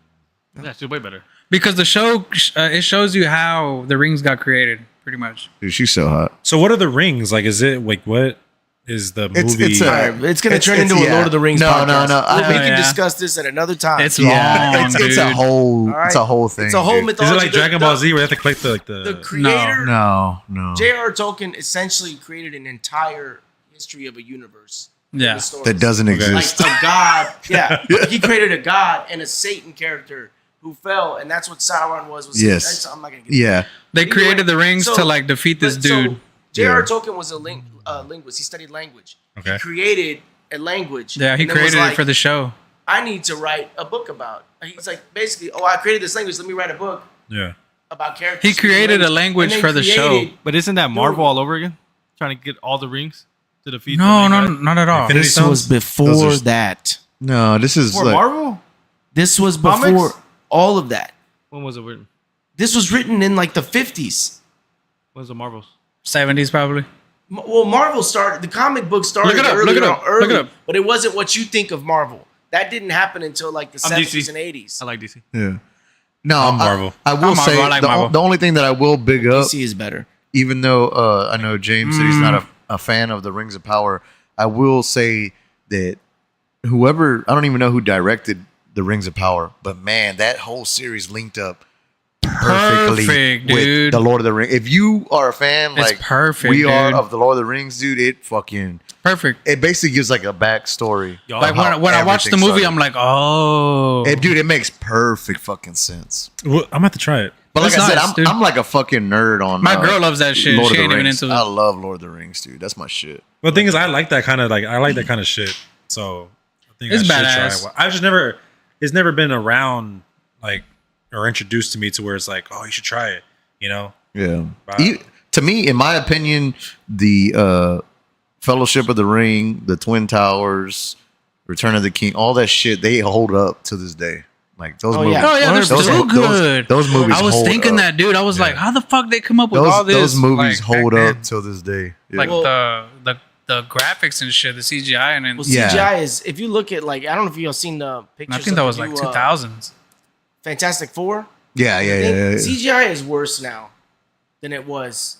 Yeah, she's way better. Because the show, it shows you how the rings got created, pretty much. Dude, she's so hot. So what are the rings? Like, is it like what is the movie? It's a- All right, it's going to turn It's- into a yeah. Lord of the Rings No, podcast. no, no. We Oh, can yeah. discuss this at another time. It's Yeah, long, it's dude. a whole, All right. it's a whole thing. It's a whole dude. is mythology. it like Dragon Ball Z where they have to collect the The creator, No. J.R.R. Tolkien, essentially created an entire history of a universe. Yeah. The stories. That doesn't Okay. Like exist. a god. Yeah. He created a god and a Satan character who fell, and that's what Sauron was. Yes. I'm not going to get Yeah. They Anyway, created the rings so- to like defeat this dude. J.R.R. Yeah. Tolkien was a linguist. He studied language. Okay. He created a language. Yeah, he and then was created like, it for the show. I need to write a book about. He's like, basically, I created this language. Let me write a book Yeah. about characters. He created a language And for then the show. created- But isn't that Marvel all over again? Trying to get all the rings to defeat. No, the no, main guy? not at all. Infinity This was Stones? before Those are- that. No, this is For like, Marvel? This was before Comics? all of that. When was it written? This was written in like the 50s. When was the Marvels? 70s probably. Well, Marvel started. The comic book started Look it up, earlier, look it up, early, look it up. but it wasn't what you think of Marvel. That didn't happen until like the I'm 70s DC. and 80s. I like DC. yeah. No, I'm Marvel. I will I'm Marvel. say I like the, Marvel. the only thing that I will big up, DC is better. even though I know James said he's not a fan of the Rings of Power, I will say that whoever, I don't even know who directed the Rings of Power, but man, that whole series linked up perfectly Perfect, with dude. the Lord of the Rings. If you are a fan, It's like perfect, we are dude. of the Lord of the Rings, dude, Perfect. it basically gives like a backstory. Y'all- Like of how when I watched the everything movie, started. I'm like, oh. Dude, it makes perfect fucking sense. Well, I'm gonna have to try it. But like It's I said, nice, dude. I'm like a fucking nerd on. My girl loves that shit. Lord She of ain't the even Rings. into I it. love Lord of the Rings, dude. That's my shit. But the thing is, I like that kind of shit. So I think It's I should badass. try it. I've just never, it's never been around like or introduced to me to where it's like, oh, you should try it. You know? Yeah. Wow. To me, in my opinion, the Fellowship of the Ring, the Twin Towers, Return of the King, all that shit, they hold up to this day. Like those Oh, movies. yeah. Oh yeah, they're Those- so those- good. those movies I was hold thinking up. that, dude. I was like, how the fuck they come up with Those, all this? those movies like, back hold then? up till this day. Yeah. Like Well- the graphics and shit, the CGI, and then Well, Yeah. CGI is, if you look at like, I don't know if you've seen the pictures. I think that of was the like new, 2000s. Fantastic Four. yeah, I yeah, think yeah. CGI is worse now than it was.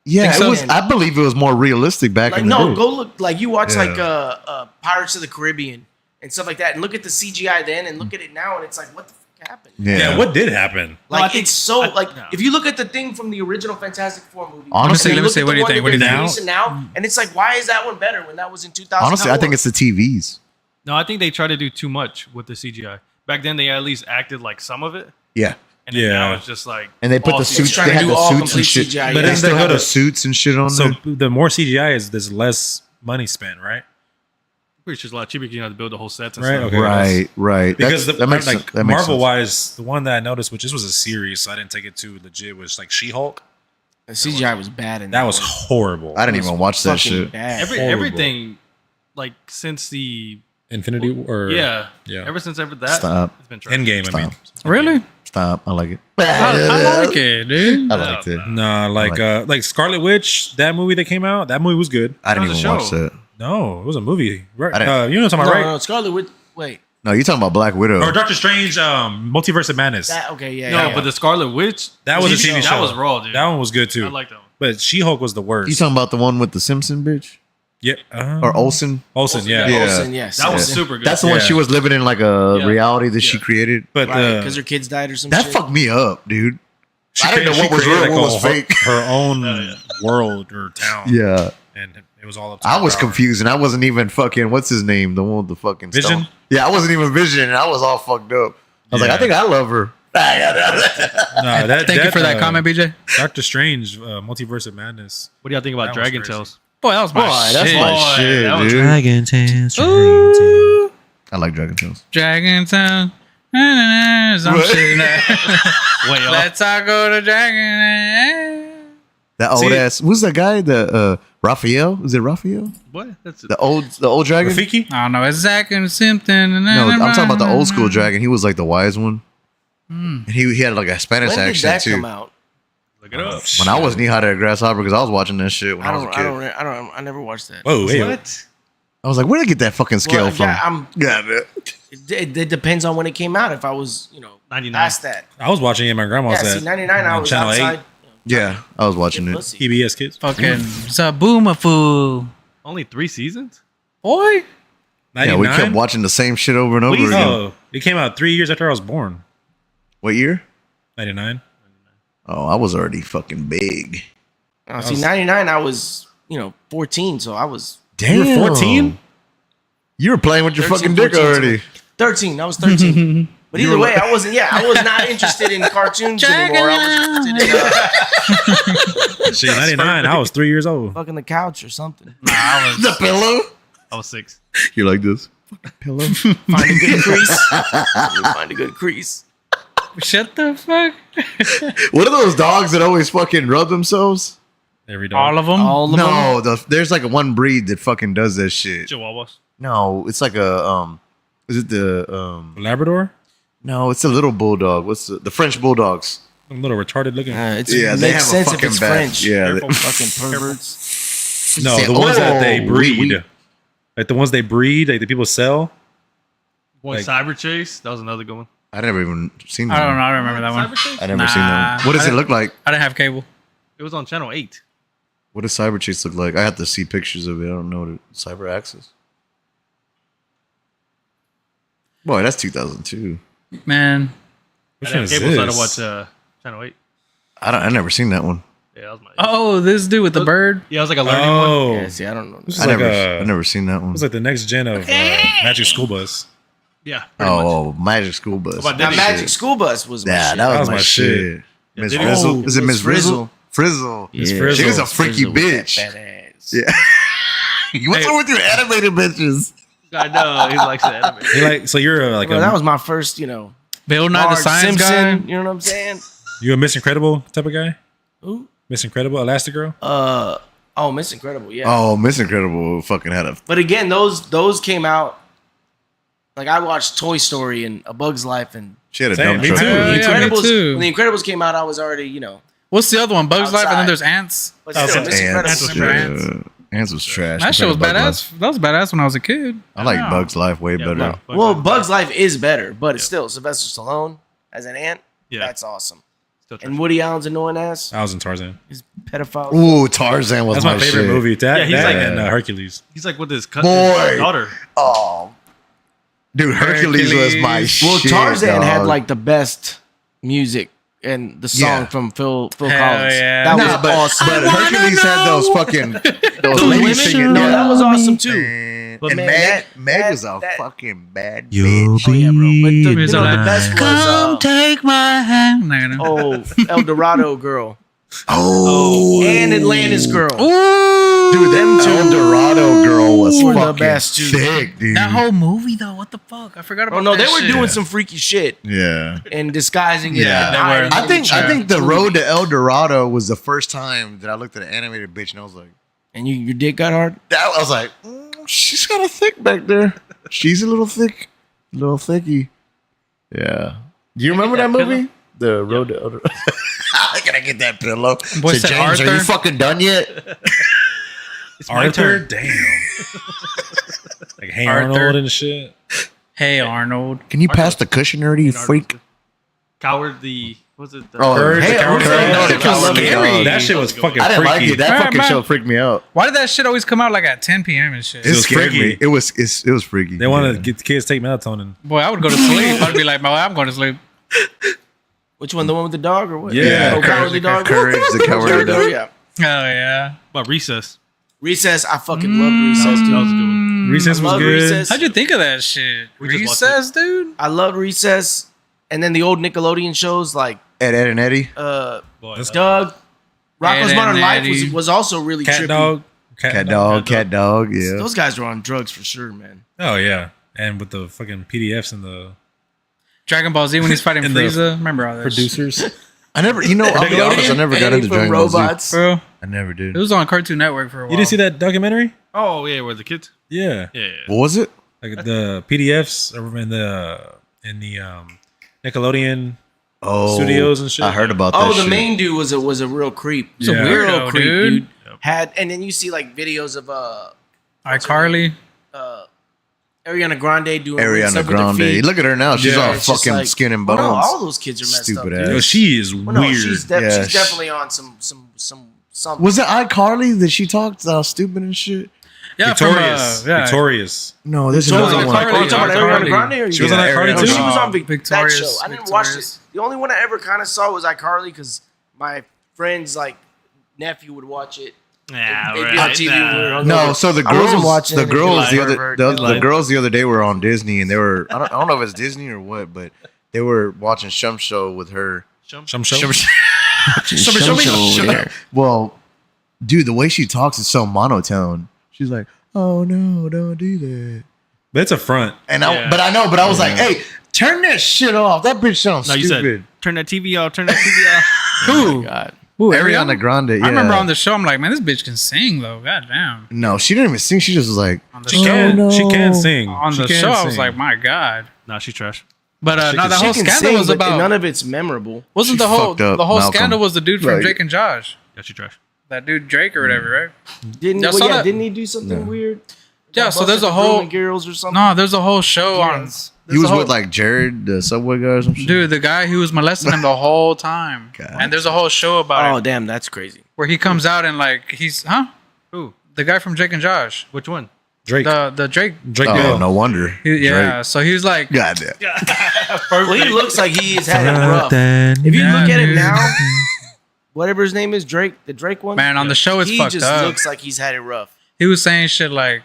Yeah, Think it so? was. I believe it was more realistic back Like in the no, day. go look. Like you watch Yeah. like Pirates of the Caribbean and stuff like that, and look at the CGI then, and look at it now, and it's like, what the fuck happened? Yeah. Yeah. What did happen? Like I think- it's so I- like no. if you look at the thing from the original Fantastic Four movie, Honestly, and you let me look see, at what the do you one think? that What do you they're think? releasing now, and it's like, why is that one better when that was in 2000? Honestly, I think it's the TVs. No, I think they try to do too much with the CGI. Back then, they at least acted like some of it, Yeah. and then now it's just like And they put all the CGI. suits. trying They to had do the all suits complete and shit. CGI, But yeah. they still They have go the to- suits and shit on So there. the more CGI is, there's less money spent, right? Pretty sure it's a lot cheaper. You can have to build the whole sets and Right, stuff. okay. Right. Because that makes like sense. That makes Marvel sense. wise, the one that I noticed, which this was a series, so I didn't take it too legit, was like She-Hulk. The CGI was bad in That was one. horrible. I didn't even watch that Fucking shit. bad. Horrible. Everything, like since the Infinity or yeah, yeah. ever since that, Stop. it's been trash. Endgame. I mean, Really? Stop. I like it. I like it, dude. I liked it. nah, like Scarlet Witch, that movie that came out, that movie was good. I didn't That was even a watch show. that. No, it was a movie. Right? I didn't- You know what I'm talking about, right? No, Scarlet Witch. Wait. No, you're talking about Black Widow. Or Doctor Strange, Multiverse of Madness. That okay? Yeah. No, yeah. but the Scarlet Witch, That was a TV show. That was raw, dude. That one was good too. I like that one. But She-Hulk was the worst. You talking about the one with the Simpson bitch yeah, or Olsen? Olsen, yeah. Yeah. Olsen, yes. That was yes. super good. That's the one Yeah. she was living in like a Yeah. reality that she Yeah. created. But Right, because her kids died or some That shit. fucked me up, dude. she I didn't know what was created, real, what a was whole- fake. Her own world or town. Yeah. And it was all up to I her was power. confused and I wasn't even fucking what's his name? The one with the fucking Vision? stone. Yeah, I wasn't even Vision and I was all fucked up. I was like, Yeah. I think I love her. No, that, Thank you for that comment, BJ. Doctor Strange, Multiverse of Madness. What do y'all think about That was Dragon crazy. Tales? Boy, that was my Boy, shit. that's my shit, that was dude. Dragon Tales. Ooh, I like Dragon Tales. Dragon Town. Some What? shit. Wait, y'all. Let's all go to Dragon. That old See- ass. Who's that guy? The Raphael? Is it Raphael? What? That's The old dragon? Rafiki? I don't know. It's Zack and Simpson. No, I'm talking about the old school dragon. He was like the wise one. And he had like a Spanish When did accent that too. come out? look it up. When I was knee high to a grasshopper because I was watching that shit when I, was a kid. I never watched that. Whoa, hey, What? I was like, where did I get that fucking scale Well, from? yeah, I'm. Yeah, man. It depends on when it came out. If I was, 99. past that. I was watching it at my Yeah, grandma's see, at 99. I on was Channel outside. Yeah, I was watching it. Pussy. PBS Kids. Fucking Saboomafoo. Only 3 seasons? Boy. 99? Yeah, we kept watching the same shit over and over again. Oh, it came out 3 years after I was born. What year? 99. Oh, I was already fucking big. Oh, see, 99. I was, 14, so I was Damn. You were 14? You were playing with your 13, fucking dick 14, already. 13. I was 13. But either way, I wasn't. Yeah, I was not interested in cartoons anymore. I was interested in Shit, 99. I was 3 years old. fucking the couch or something. The pillow? I was 6. You're like this. Pillow? Find a good crease. Find a good crease. Shut the fuck. What are those dogs that always fucking rub themselves? Every dog. All of them. All of them. No, there's like a one breed that fucking does that shit. Chihuahuas. No, it's like a is it the Labrador? no, it's a little bulldog. What's the French bulldogs? A little retarded looking. It makes sense if it's French. Yeah, Careful. Fucking perverts. No, Say, the ones that they oh, breed. Like the ones they breed, like the people sell. Boy, Like- Cyber Chase. That was another good one. I never even seen that. I don't know. one. I don't remember that one. Cyber Chase? I never seen that. One. Nah, What does I it look like? I didn't have cable. It was on Channel 8. What does Cyber Chase look like? I have to see pictures of it. I don't know what it, Cyber Axis. Boy, that's 2002. Man. Which I one had is cable, so I had to this? watch Channel 8. I never seen that one. Yeah, that was my. Oh, this dude with the bird. Yeah, it was like a learning one. Oh, Yeah, see, I don't know. this is I like never, a, never seen that it one. was like the next gen of Magic School Bus. Yeah, pretty much. Oh, Magic School Bus. What about That Diddy? Magic School Bus was my Yeah, shit. that was, was my my shit. shit. Miss Diddy- Frizzle. Oh, Is it Miss Miss Frizzle? Frizzle. Miss Yeah. Frizzle. She was a freaky Frizzle with that bitch. fat ass. Yeah. What's wrong with you animated bitches? I know he likes the anime. You like so you're like Bro, a that was my first, Bill Nye the Marge Science Simpson. Guy. You know what I'm saying? you a Miss Incredible type of guy? Who? Miss Incredible, Elastigirl. Oh, Miss Incredible, yeah. Oh, Miss Incredible fucking had a. But again, those came out. Like I watched Toy Story and A Bug's Life and She had a Same, dump me truck. too. The Yeah, me Incredibles. too. When The Incredibles came out, I was already, What's the other one? Bugs Life, and then Outside. there's Ants. but Oh, still, so Miss Ants. Incredible. Ants. Ants was trash. That shit was compared to Bugs badass. That was badass when I was a kid. Life. I like Bugs Life way better. no. Well, Bug's Life is better, but it's still Sylvester Stallone as an ant. Yeah. That's awesome. Still And Woody Allen's annoying ass. I was in Tarzan. His pedophile. Ooh, Tarzan was That's my favorite shit. movie. That, Yeah, he's that like- and Hercules. He's like with his Boy. daughter. Oh, dude, Hercules was my Well, shit. Tarzan had dog. like the best music and the song Yeah. from Phil Hell Collins. yeah. That Nah, was but, awesome. but Hercules had those fucking those The ladies women? singing. No, yeah. that was awesome too. And man, Meg was a that- fucking bad You'll bitch. Oh yeah, bro. But the, He's the like, best was Come take my hand. El Dorado girl Oh, and Atlantis girl. dude, them El Dorado girl was were the fucking best, too. thick, dude. That whole movie though, what the fuck? I forgot about. Oh no, that they were shit. doing some freaky shit yeah. and disguising it. Yeah. and They were. hiding I it think and I think shit. the road to El Dorado was the first time that I looked at an animated bitch and I was like, And your dick got hard. I was like, she's kind of thick back there. She's a little thick, little thicky. Yeah. Do you remember that movie? The Road to El Dorado. Can I get that pillow? Boy Said, said James, are you Arthur. fucking done yet? Arthur, damn. Like Hey Arthur. Arnold and shit. Hey Arnold. Can you pass the cushioner, you freak? Coward the was it? The, Oh, Courage hey, the Cowardly Courage Dog. the Cowardly Dog. That shit was fucking I didn't freaky. like it. That Right, fucking man. show freaked me out. Why did that shit always come out like at 10 p.m. and shit? It was scared freaky. me. It was freaky. They want to get the kids to take melatonin. Boy, I would go to sleep. I'd be like, "Well, I'm going to sleep." Which one? The one with the dog or what? Yeah. Oh, Cowardly Dog. Courage the Cowardly Dog. Yeah. Oh yeah. about Recess. Recess. I fucking love Recess, That dude. was a good one. Recess I was love good. Recess. How'd you think of that shit? We just watched Recess, dude. I love Recess, and then the old Nickelodeon shows like Ed and Eddie. Boy, Doug. Rocko's Ed Modern and Life Eddie. was also really Cat trippy. dog. Cat dog. Yeah. Those guys were on drugs for sure, man. Oh yeah, and with the fucking PDFs and the Dragon Ball Z when he's fighting And the Frieza. Remember all that producers. I never, I'll be honest, I never got into Eddie from Dragon Ball Z. Robots. shit, bro. I never did. It was on Cartoon Network for a while. You didn't see that documentary? Oh yeah, where the kids? Yeah, Yeah. What was it? like the PDFs in the Nickelodeon Oh, studios and shit. I heard about that. Oh, the shit. main dude was a real creep. He's a Real weirdo, creep, dude. dude. Had and then you see like videos of iCarly. Ariana Grande doing weird Ariana stuff with her Grande. feet. Look at her now. She's Yeah, all It's just fucking like- skin and Well, bones. no, all those kids are messed Stupid up. ass. dude. Yo, she is Well, no, weird. she's Yeah, definitely on some. Was it iCarly that she talked stupid and shit? Yeah, Victorious. from, yeah. Victorious. No, this is Victorious. another one. iCarly. Oh, you talking about Ariana iCarly. Grande? Or She was on Yeah, iCarly Ariana too. She was on that Victorious. show. I didn't watch it. Victorious. The only one I ever kind of saw was iCarly because my friend's like nephew would watch it. Nah, They'd be on TV when we were hungover. No, so the I wasn't girls, watching the it. girls, the Like, other, pervert. the girls the other day were on Disney, and they were I don't know if it's Disney or what, but they were watching Shum Show with her. Some Shum show. Show over there. Well, dude, the way she talks is so monotone. She's like, "Oh no, don't do that." But it's a front. And Yeah. but I was like, "Hey, turn that shit off. That bitch sounds No, you stupid." said turn that TV off. Turn that TV off. Who? God. Who? Ariana Grande. Yeah. I remember on the show, I'm like, man, this bitch can sing though. God damn. No, she didn't even sing. She just was like, On the She show, can. no. She can sing. on She the can show, I was sing. like, my God. Nah, she trash. But She no, can- the she whole She can scandal sing, was but about. none of it's memorable. Wasn't She the whole fucked up the whole Malcolm. scandal was the dude from Like- Drake and Josh, Yeah, she trash. that dude Drake or whatever, right? Didn't Y'all saw that? didn't he do something weird? Yeah, Got so there's busted a for whole- grooming girls or something. No, there's a whole show on. Yes. he was with like Jared, the Subway guy or some shit. Dude, the guy who was molesting him the whole time, God. and there's a whole show about Oh it damn, that's crazy. where he comes out and like he's Who? the guy from Drake and Josh, Which one? Drake. the Drake. Drake Oh, Bell. no wonder. Yeah, Drake. so he was like, Goddamn. Well, he looks like he has had it rough. If you Yeah, look at him dude. now, whatever his name is, Drake, the Drake one. man, on the show it's he fucked just up. looks like he's had it rough. He was saying shit like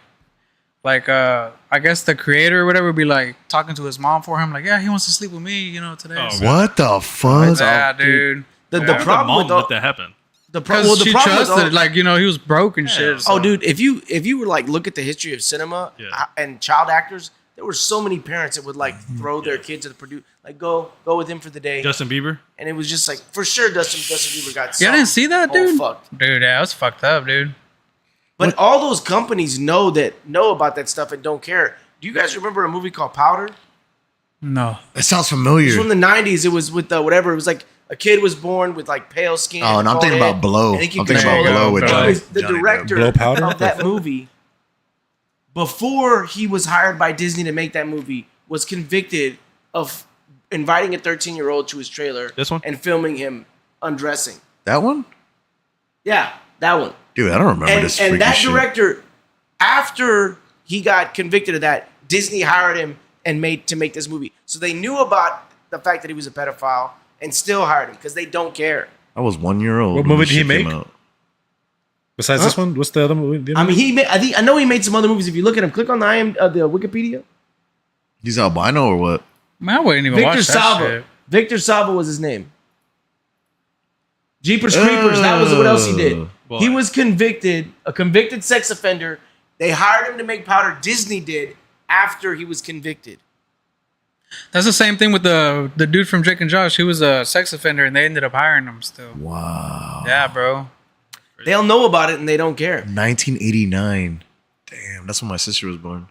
I guess the creator or whatever would be like talking to his mom for him, like, yeah, he wants to sleep with me, you know, today. Oh, So- What the fuck? yeah, dude. The Yeah. The problem mom with all, let that happen. the Because well, the she problem with trusted, all, like, you know, he was broke and shit. so- oh, dude, if you were like look at the history of cinema Yeah. and child actors, there were so many parents that would like throw their kids to the produce, like go with him for the day, Justin Bieber. and it was just like for sure Dustin Bieber got. Yeah, I didn't see that, all dude. fucked. Dude, yeah, it was fucked up, dude. But all those companies know about that stuff and don't care. Do you guys remember a movie called Powder? No. That sounds It was familiar. from the '90s. It was with whatever. It was like a kid was born with like pale skin. Oh, and I'm bald thinking head, about Blow. and he could I'm thinking about control Blow it. with Anyways, Johnny- the Johnny director Blow Powder? of that movie, before he was hired by Disney to make that movie, was convicted of inviting a 13-year-old to his trailer. This one? And filming him undressing. That one? Yeah, that one. Dude, I don't remember this freaky And that shit. director, after he got convicted of that, Disney hired him and made this movie. So they knew about the fact that he was a pedophile and still hired him because they don't care. I was 1 year old. What when movie this did he shit came make? out. Besides this one, what's the other movie? The other I mean, movie? I know he made some other movies. If you look at him, click on the the Wikipedia. He's albino or what? Man, I wouldn't even Victor watch that Saba. shit. Victor Saba was his name. Jeepers Creepers. That was what else he did. Boy. He was convicted, a convicted sex offender. They hired him to make powder. Disney did after he was convicted. That's the same thing with the dude from Drake and Josh. He was a sex offender, and they ended up hiring him still. Wow. Yeah, bro. They'll know about it and they don't care. 1989. Damn, that's when my sister was born.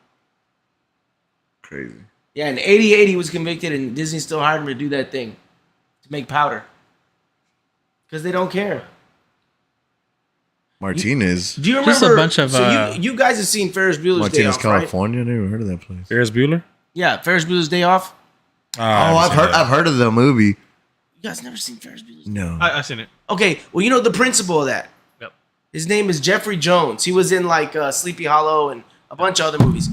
Crazy. Yeah, in '88 he was convicted, and Disney still hired him to do that thing, to make powder, because they don't care. Martinez. Do you remember? Just a bunch of, So you guys have seen Ferris Bueller's Day Martinez, Off, right? California. I never heard of that place. Ferris Bueller. Yeah, Ferris Bueller's Day Off. Oh, I've heard of the movie. You guys never seen Ferris Bueller's Day No. I seen it. Off? Okay, well, you know the principal of that. Yep. His name is Jeffrey Jones. He was in like Sleepy Hollow and a bunch of other movies.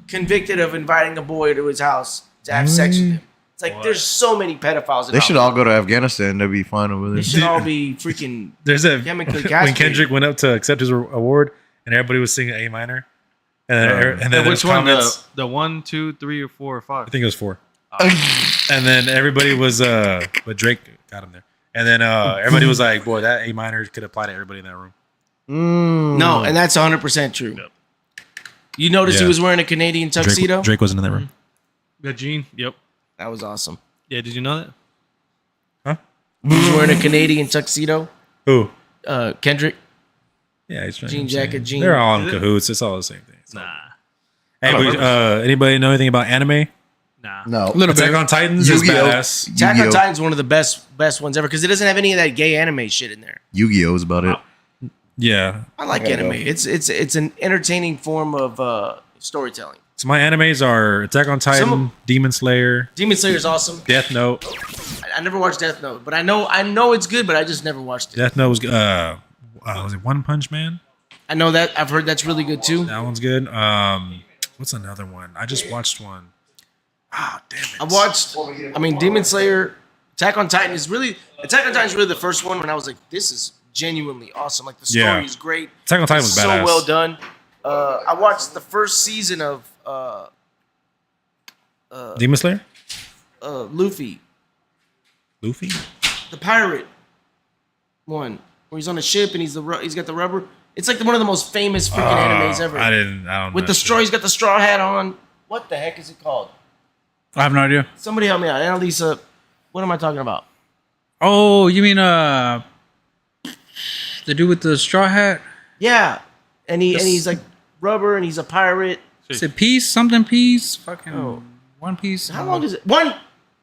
Convicted of inviting a boy to his house to have sex with him. It's like there's so many pedophiles. In They should Hollywood. all go to Afghanistan. They'd be fine over They there. should all be freaking. There's a Chemically when castrated. Kendrick went up to accept his award, and everybody was singing A minor, and then And there's which one? comments. The 1, 2, 3, or 4 or 5? I think it was 4. And then everybody was, but Drake got him there. And then everybody was like, "Boy, that A minor could apply to everybody in that room." No, and that's 100% true. Yep. You noticed he Yeah. was wearing a Canadian tuxedo? Drake wasn't in that room. The Gene. Yep. That was awesome. Yeah. Did you know that? He was wearing a Canadian tuxedo. Who? Kendrick. Yeah, he's trying. Jean jacket, jean. They're all in cahoots. It's all the same thing. Nah. Hey, anybody know anything about anime? Nah. No. Little Attack bit. on Titans is Yu-Gi-Oh. badass. Attack on Yu-Gi-Oh. Titan's one of the best ones ever because it doesn't have any of that gay anime shit in there. Yu-Gi-Oh is about it. Yeah. I like anime. It's an entertaining form of storytelling. So my animes are Attack on Titan, Some- Demon Slayer, Demon Slayer's awesome. Death Note. I never watched Death Note, but I know it's good, but I just never watched it. Death Note was it One Punch Man? I know that I've heard that's really good too. That one's good. What's another one? I just watched one. Ah, damn it. I watched. I mean, Demon Slayer, Attack on Titan is really the first one when I was like, this is genuinely awesome. Like the story Yeah. is great. Attack on Titan was so badass. well done. I watched the first season of Demon Slayer? Luffy, Luffy? the pirate one, where he's on a ship and he's got the rubber. It's like one of the most famous freaking animes ever. I don't know. With the straw, he's got the straw hat on. What the heck is it called? I have no idea. Somebody help me out. Annalisa, what am I talking about? Oh, you mean the dude with the straw hat? Yeah, and he's like rubber, and he's a pirate. Is it Piece? Something Piece? Fucking Oh. One Piece? How long is it?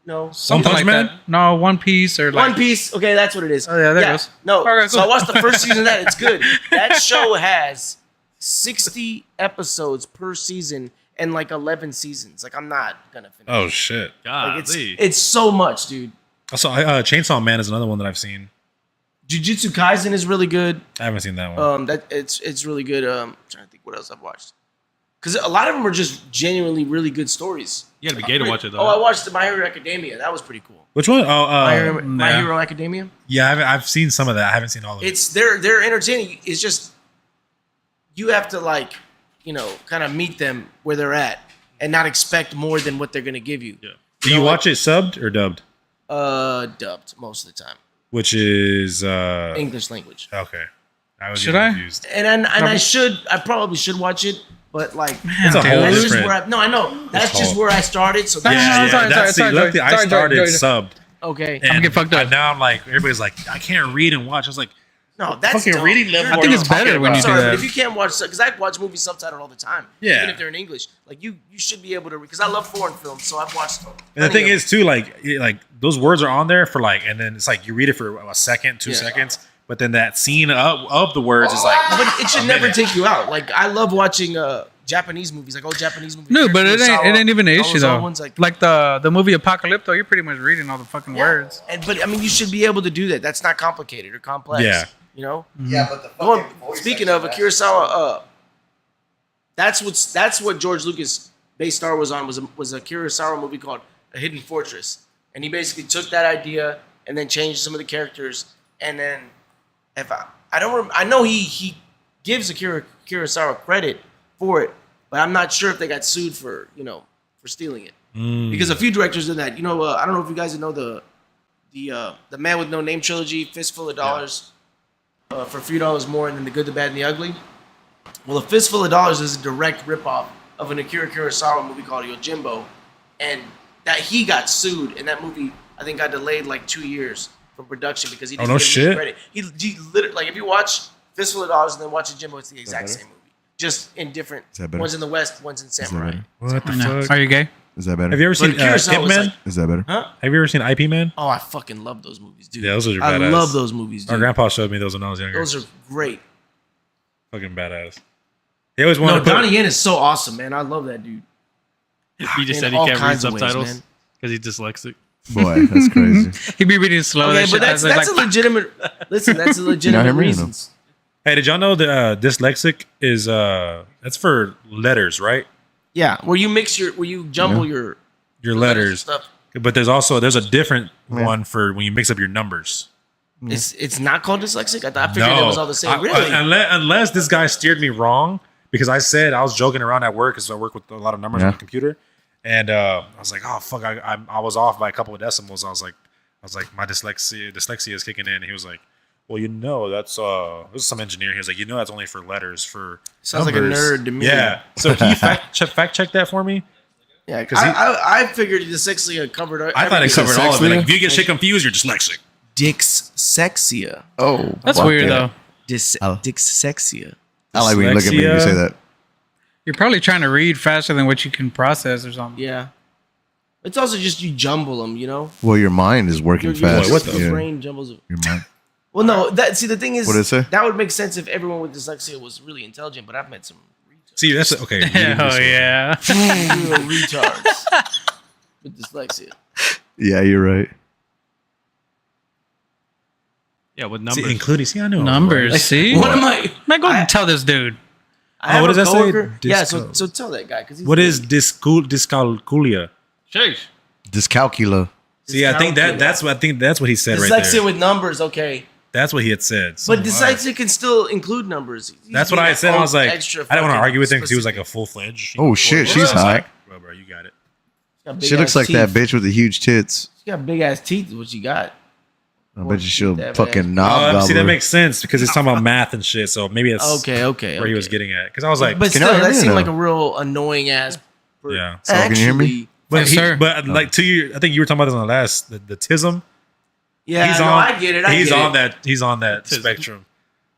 No, Something Punch like Man? that. No, One Piece or like One Piece. Okay, that's what it is. Oh, yeah, there it goes. No, Okay, so I cool. watched the first season of that. It's good. That show has 60 episodes per season and like 11 seasons. Like I'm not gonna finish. Oh, shit. Like, Golly. it's so much, dude. Also, Chainsaw Man is another one that I've seen. Jujutsu Kaisen is really good. I haven't seen that one. That it's really good. I'm trying to think what else I've watched. Because a lot of them are just genuinely really good stories. You gotta be gay to watch it though. Oh, I watched My Hero Academia. That was pretty cool. Which one? Oh, My Hero Academia. yeah, I've seen some of that. I haven't seen all of it. It's they're entertaining. It's just you have to like, kind of meet them where they're at and not expect more than what they're gonna give you. Yeah. Do you watch it subbed or dubbed? Dubbed most of the time. Which is English language. okay. I was Should getting I? confused. And I probably should watch it, but like It's a whole that's just different. where I know. That's just whole- where I started. So Yeah, that's sorry, that's sorry, luckily sorry, I sorry, started sorry. subbed. okay. And get fucked up. Now I'm like, everybody's like, I can't read and watch. I was like, No, that's fucking dumb. reading level. I think it's better when you do Sorry, that. but if you can't watch, because I watch movies subtitled all the time, Yeah. even if they're in English, like you should be able to. Because I love foreign films, so I've watched them. And the thing is too, like those words are on there for like, and then it's like you read it for a second, 2 Yeah. seconds, but then that scene of the words is like, but it should a never minute. take you out. Like I love watching Japanese movies, like old Japanese movies. No, but it Kurosawa, ain't even an all issue those though. old ones, like like the movie Apocalypto, you're pretty much reading all the fucking yeah. words. But I mean, you should be able to do that. That's not complicated or complex. Yeah. You know. Yeah, but the Going, speaking of Kurosawa, that's what George Lucas based Star Wars on was a Kurosawa movie called A Hidden Fortress, and he basically took that idea and then changed some of the characters, and then if I I know he gives Akira Kurosawa credit for it, but I'm not sure if they got sued for stealing it. Because a few directors did that. I don't know if you guys know the Man with No Name trilogy, Fistful of Dollars, for $3 more, and then The Good, the Bad, and the Ugly. Well, A Fistful of Dollars is a direct ripoff of an Akira Kurosawa movie called Yojimbo, and that he got sued, and that movie I think got delayed like 2 years from production because he didn't give him credit. He literally, like, if you watch Fistful of Dollars and then watch Yojimbo, it's the exact same movie, just in different. One's in the West, one's in Samurai. What the fuck? Are you gay? Is that better? Have you ever seen Ip Man? Is that better? Huh? Have you ever seen IP Man? Oh, I fucking love those movies, dude. Yeah, those are badass. I love those movies, dude. Our grandpa showed me those when I was younger. Those are great. Fucking badass. He always wanted to put, Donnie Yen is so awesome, man. I love that dude. He just In said he all can't read kinds of ways, subtitles man. because he's dyslexic. Boy, that's crazy. He'd be reading slow. Okay, that but shit. that's a legitimate. Listen, that's a legitimate hear me or no? reasons. Hey, did y'all know that dyslexic is that's for letters, right? Yeah, where you jumble your Letters. stuff. But there's a different one for when you mix up your numbers. It's not called dyslexic. I figured it was all the same. Really? Unless this guy steered me wrong, because I said I was joking around at work because I work with a lot of numbers on the computer, and I was like, oh fuck, I was off by a couple of decimals. I was like, my dyslexia is kicking in. And he was like, well, that's this is some engineer. He was like, that's only for letters for Sounds numbers. like a nerd to me. Yeah. So can you fact check that for me? Yeah, because I figured dyslexia covered. I thought it covered all of it. Like, if you get shit confused, you're dyslexic. Dyslexia. Oh, That's weird though. Dyslexia. I like when you look at me and you say that. You're probably trying to read faster than what you can process or something. Yeah. It's also just you jumble them, Well, your mind is working fast. what the Your brain jumbles. Your mind. Well, no. The thing is, What did it say? that would make sense if everyone with dyslexia was really intelligent. But I've met some See, that's okay. Oh yeah. real retards with dyslexia. Yeah, you're right. Yeah, with numbers. See, including, I know Numbers. See, What am I? Man, go and tell this dude. I have what does a that say? coworker- Yeah, Disco. so tell that guy because What is dyscalculia? Sheesh. Dyscalculia. See, I think that's what he said right dyslexia there. with numbers. Okay, That's what he had said. but dyslexia can still include numbers. That's what I said. I was like, I extra didn't want to fucking argue with him because he was like specific. a full fledged. Oh shit, she's hot. Well, bro, you got it. Got big She looks ass like that teeth. bitch with the huge tits. She got big ass teeth. Is what she got. I bet you she'll That fucking bad. knob See, that gobbler. makes sense because it's talking about math and shit. So maybe that's Okay. where he was getting at. Because I was like, But Can still, I hear that me or seemed no? like a real annoying ass. Yeah. So can you hear me? Actually, but Yes, sir. like to you, I think you were talking about this on the last the tism. yeah, He's no, on. I get it. He's on that spectrum.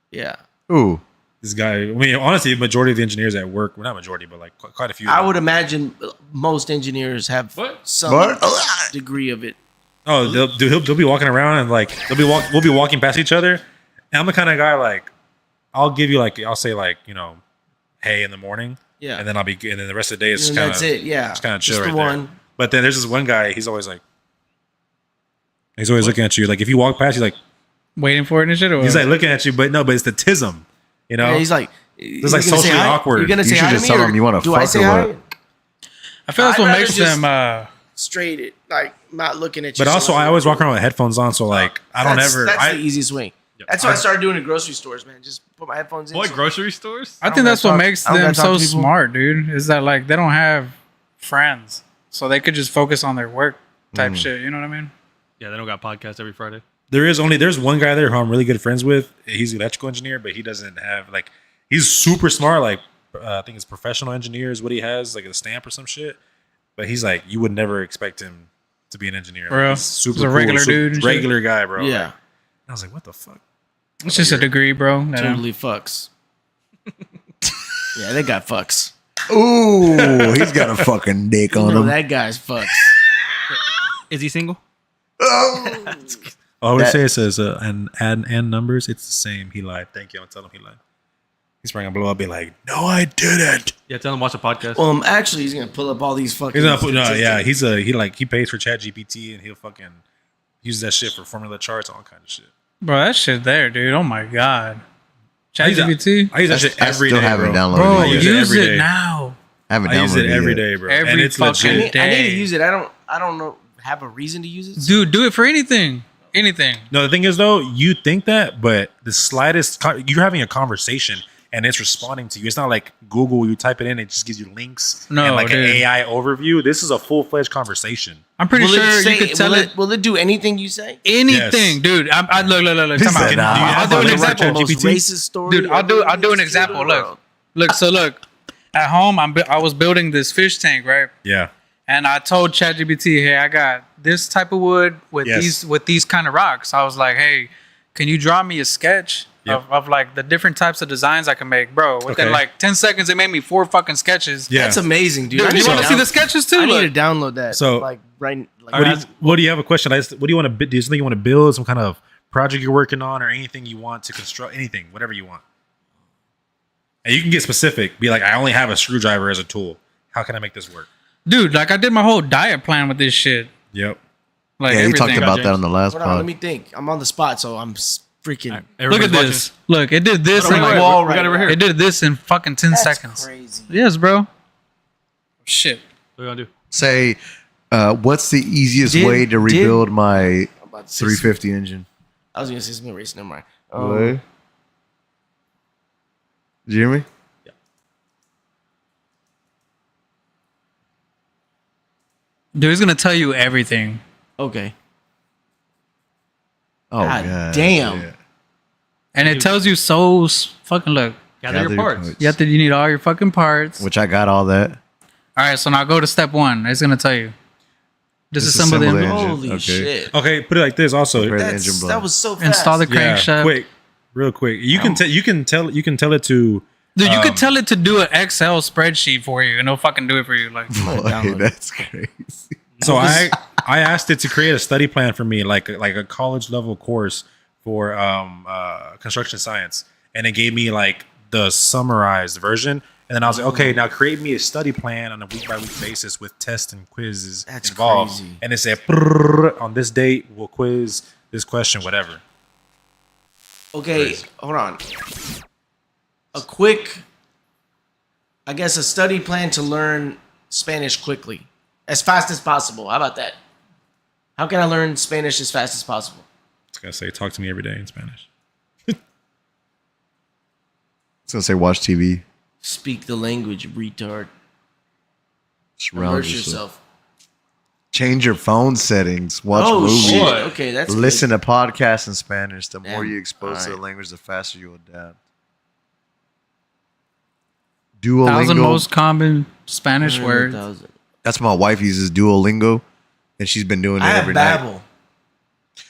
Yeah, Ooh. This guy. I mean, honestly, the majority of the engineers at work, well, not majority, but like quite a few. I would imagine most engineers have some What? degree of it. Oh, they'll be walking around and like we'll be walking past each other. And I'm the kind of guy like I'll give you like I'll say like hey in the morning. Yeah, And then and then the rest of the day it's and kind that's of it. Yeah, it's kind of chill Just right the there. one. But then there's this one guy. He's always looking at you. Like if you walk past, he's like Waiting for it and shit. Or he's like looking at you. But it's the tism. Yeah, he's like, It's like "You gonna say socially hi? awkward. You gonna You say should hi to just me? tell or him you wanna do I fuck say or hi? what? I feel that's I'd what rather makes just- them. Straight it, like not looking at you. But also, I always walk around with headphones on, so like I don't That's ever. the easiest way. That's what I started doing in grocery stores, man. Just put my headphones in. Boy, so- grocery stores? I think don't that's gotta what talk- makes I don't them gotta talk so to people. smart, dude. Is that like they don't have friends, so they could just focus on their work type shit. You know what I mean? Yeah, they don't got podcasts every Friday. There's one guy there who I'm really good friends with. He's an electrical engineer, but he doesn't have like he's super smart. Like I think it's professional engineer is what he has, like a stamp or some shit. But he's like you would never expect him to be an engineer. Bro, Like, he's super he's a regular dude and shit. regular guy, bro. Yeah, Like, I was like, what the fuck? It's just a degree, bro. that- totally fucks. Yeah, they got fucks. Ooh, he's got a fucking dick on No, him. that guy's fucks. Is he single? I always That- say it says and numbers. It's the same. He lied. Thank you. I'm telling him he lied. He's probably gonna blow up. Be like, no, I didn't. Yeah, tell him watch a podcast. Well, actually, he's gonna pull up all these fucking. He's gonna put no, statistics. yeah. He pays for Chat GPT and he'll fucking use that shit for formula charts, all kind of shit. Bro, that shit there, dude. Oh my god. I use that- ChatGPT. I use that shit I every still day, haven't bro. downloaded Bro, it I yet. use it use every it day. now. I haven't I use downloaded it every yet. day, bro. Every And it's fucking legit. day. I need to use it. I don't know. Have a reason to use it. Dude, do it for anything. anything. No, the thing is though, you think that, but the slightest you're having a conversation and it's responding to you. It's not like Google. You type it in, it just gives you links and like an AI overview. This is a full-fledged conversation. I'm pretty sure you could tell it. Will it do anything you say? Anything, Yes. dude. I look. Come out. I'll do an example. Most racist story. Dude, I'll do an example. Look. So look, at home, I was building this fish tank, right? Yeah. And I told ChatGPT, hey, I got this type of wood with these kind of rocks. I was like, hey, can you draw me a sketch of like the different types of designs I can make, bro? Within like 10 seconds, it made me 4 fucking sketches. Yeah. That's amazing, dude. Dude, you want to see the sketches too? I need to download that. So, like right. What do you have a question? What do you want to? Do you think you want to build some kind of project you're working on, or anything you want to construct? Anything, whatever you want. And you can get specific. Be like, I only have a screwdriver as a tool. How can I make this work? Dude, like I did my whole diet plan with this shit. Yep. Like Yeah, you everything. talked about that on the last Hold on, let pod. me think. I'm on the spot, so I'm freaking. Look at this. Look, it did this in like wall right now. it did this in fucking 10 That's seconds. crazy. Yes, bro. Shit. What are you gonna do? Say, what's the easiest way to rebuild my 350 engine? I was gonna say something racist. Never mind. What? Did you hear me? Dude, he's gonna tell you everything. Okay. Oh, God damn. yeah. And it tells you so fucking look. Gather your parts. You need all your fucking parts. Which I got all that. All right, so now go to step 1. It's gonna tell you. Disassemble the Disassemble the engine. engine. Holy Okay. shit. Okay, put it like this. Also, Prepare the engine block. That was so fast. Install the yeah, crankshaft. quick, real quick. You can tell it to. Dude, you could tell it to do an Excel spreadsheet for you, and it'll fucking do it for you. Like, Boy, that's crazy. So I asked it to create a study plan for me, like a college level course for construction science, and it gave me like the summarized version. And then I was like, okay, now create me a study plan on a week by week basis with tests and quizzes involved. crazy. And it said, "Brrr, on this date, we'll quiz this question, whatever." Okay, hold on. A quick, I guess, a study plan to learn Spanish quickly, as fast as possible. How about that? How can I learn Spanish as fast as possible? It's gonna say, "Talk to me every day in Spanish." It's gonna say watch TV. Speak the language, retard. Surround Immerse yourself. yourself. Change your phone settings. Watch Oh movies. shit! Okay, that's Listen to podcasts in Spanish. The more Damn. you expose to the Alright. language, the faster you adapt. 1,000 Duolingo. most common Spanish good. words. 1,000. That's my wife uses Duolingo, and she's been doing it I have every night. Babbel.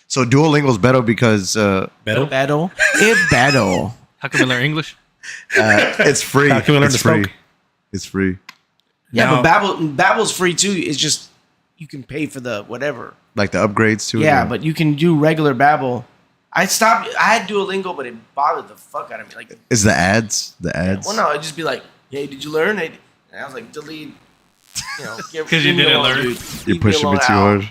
So Duolingo's better because Better. Battle. If battle. How can we learn English? it's free. How can we learn It's to free. smoke? It's free. Yeah, Now- but Babbel's free too. It's just you can pay for the whatever. Like the upgrades to it. Yeah, or- but you can do regular Babbel. I had Duolingo, but it bothered the fuck out of me. Like, It's the ads. The ads. well, no, it'd just be like, "Hey, did you learn it?" And I was like, "Delete." You know, 'Cause you didn't learn. You're pushing me too hard.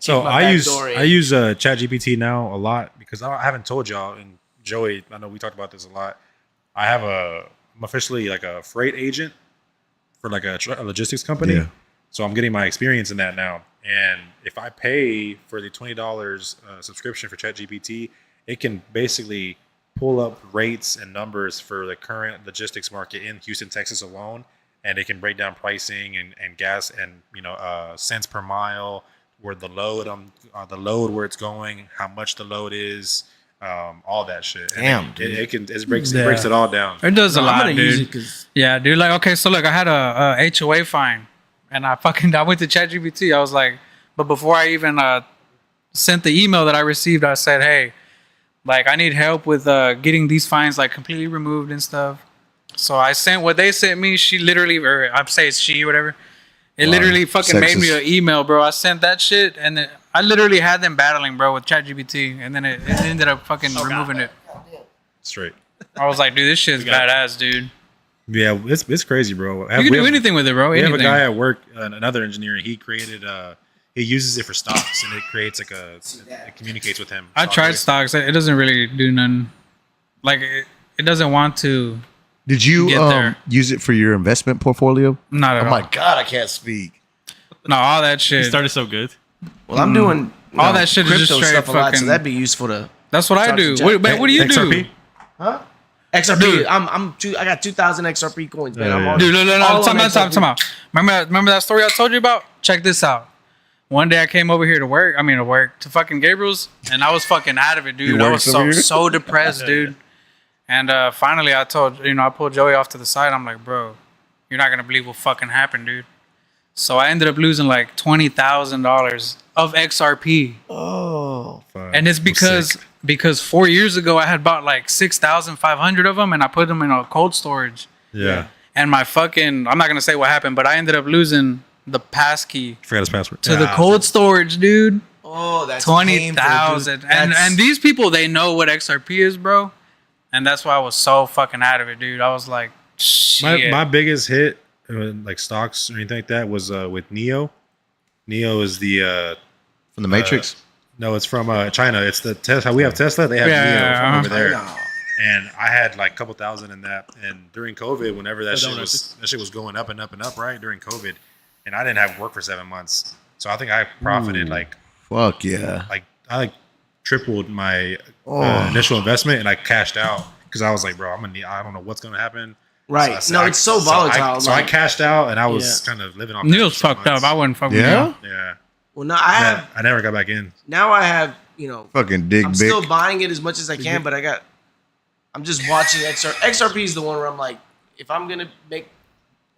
So I use ChatGPT now a lot because I haven't told y'all, and Joey, I know we talked about this a lot. I'm officially like a freight agent for like a logistics company. Yeah. So I'm getting my experience in that now. And if I pay for the $20 subscription for ChatGPT, it can basically pull up rates and numbers for the current logistics market in Houston, Texas alone, and it can break down pricing and gas and cents per mile, where the load where it's going, how much the load is, all that shit. And Damn, it breaks it all down. It does a I'm lot, gonna use it dude. because Yeah, dude. Like, okay, so look, I had a HOA fine, and I went to ChatGPT. I was like, but before I even sent the email that I received, I said, hey, like, I need help with getting these fines like completely removed and stuff. So I sent what they sent me. She literally, or I'm saying it's she or whatever. It literally fucking made me Sexist. an email, bro. I sent that shit, and then I literally had them battling, bro, with ChatGPT, and then it ended up fucking removing it. Straight. I was like, dude, this shit's badass, dude. Yeah, it's crazy, bro. You can do anything with it, bro. We have Anything. a guy at work, another engineer. He created he uses it for stocks, and it creates like it communicates with him. I tried stocks. It doesn't really do none. Like, it doesn't want to. Did you Get there. use it for your investment portfolio? Not at Oh all. my god, I can't speak. No, all that It shit. started so good. well, I'm doing All that shit is just crypto straight stuff a lot, so fucking. that'd be useful to. That's what I Talk do. to What, Jack. what do you XRP? do? Huh? XRP. Dude. I got 2,000 XRP coins, man. I'm on. Dude, no. all Time on out. XRP. Remember that story I told you about? Check this out. One day I came over here to fucking Gabriel's, and I was fucking out of it, dude. I was so depressed, dude. And finally I pulled Joey off to the side. I'm like, bro, you're not gonna believe what fucking happened, dude. So I ended up losing like $20,000 of XRP. Oh. And it's because 4 years ago I had bought like 6,500 of them, and I put them in a cold storage. Yeah. And my fucking, I'm not gonna say what happened, but I ended up losing the passkey Forgot his password. to the cold storage, dude. Oh, that's 20,000. And these people, they know what XRP is, bro. And that's why I was so fucking out of it, dude. I was like, shit. My biggest hit, like stocks or anything like that, was with Neo. Neo is the From the Matrix. no, it's from China. It's the Tesla. We have Tesla. They have Neo from over there. And I had like a couple thousand in that. And during COVID, whenever that shit was going up and up and up, right during COVID, and I didn't have work for 7 months, so I think I profited Fuck yeah. I tripled my initial investment, and I cashed out because I was like, bro, I don't know what's gonna happen. Right. So It's so volatile. So I cashed out, and I was kind of living off. Neil's fucked up. I wouldn't fuck with Yeah? Neil. Yeah. Well, now I never got back in. Fucking dig I'm big. still buying it as much as I can, but I'm just watching XRP is the one where I'm like, if I'm gonna make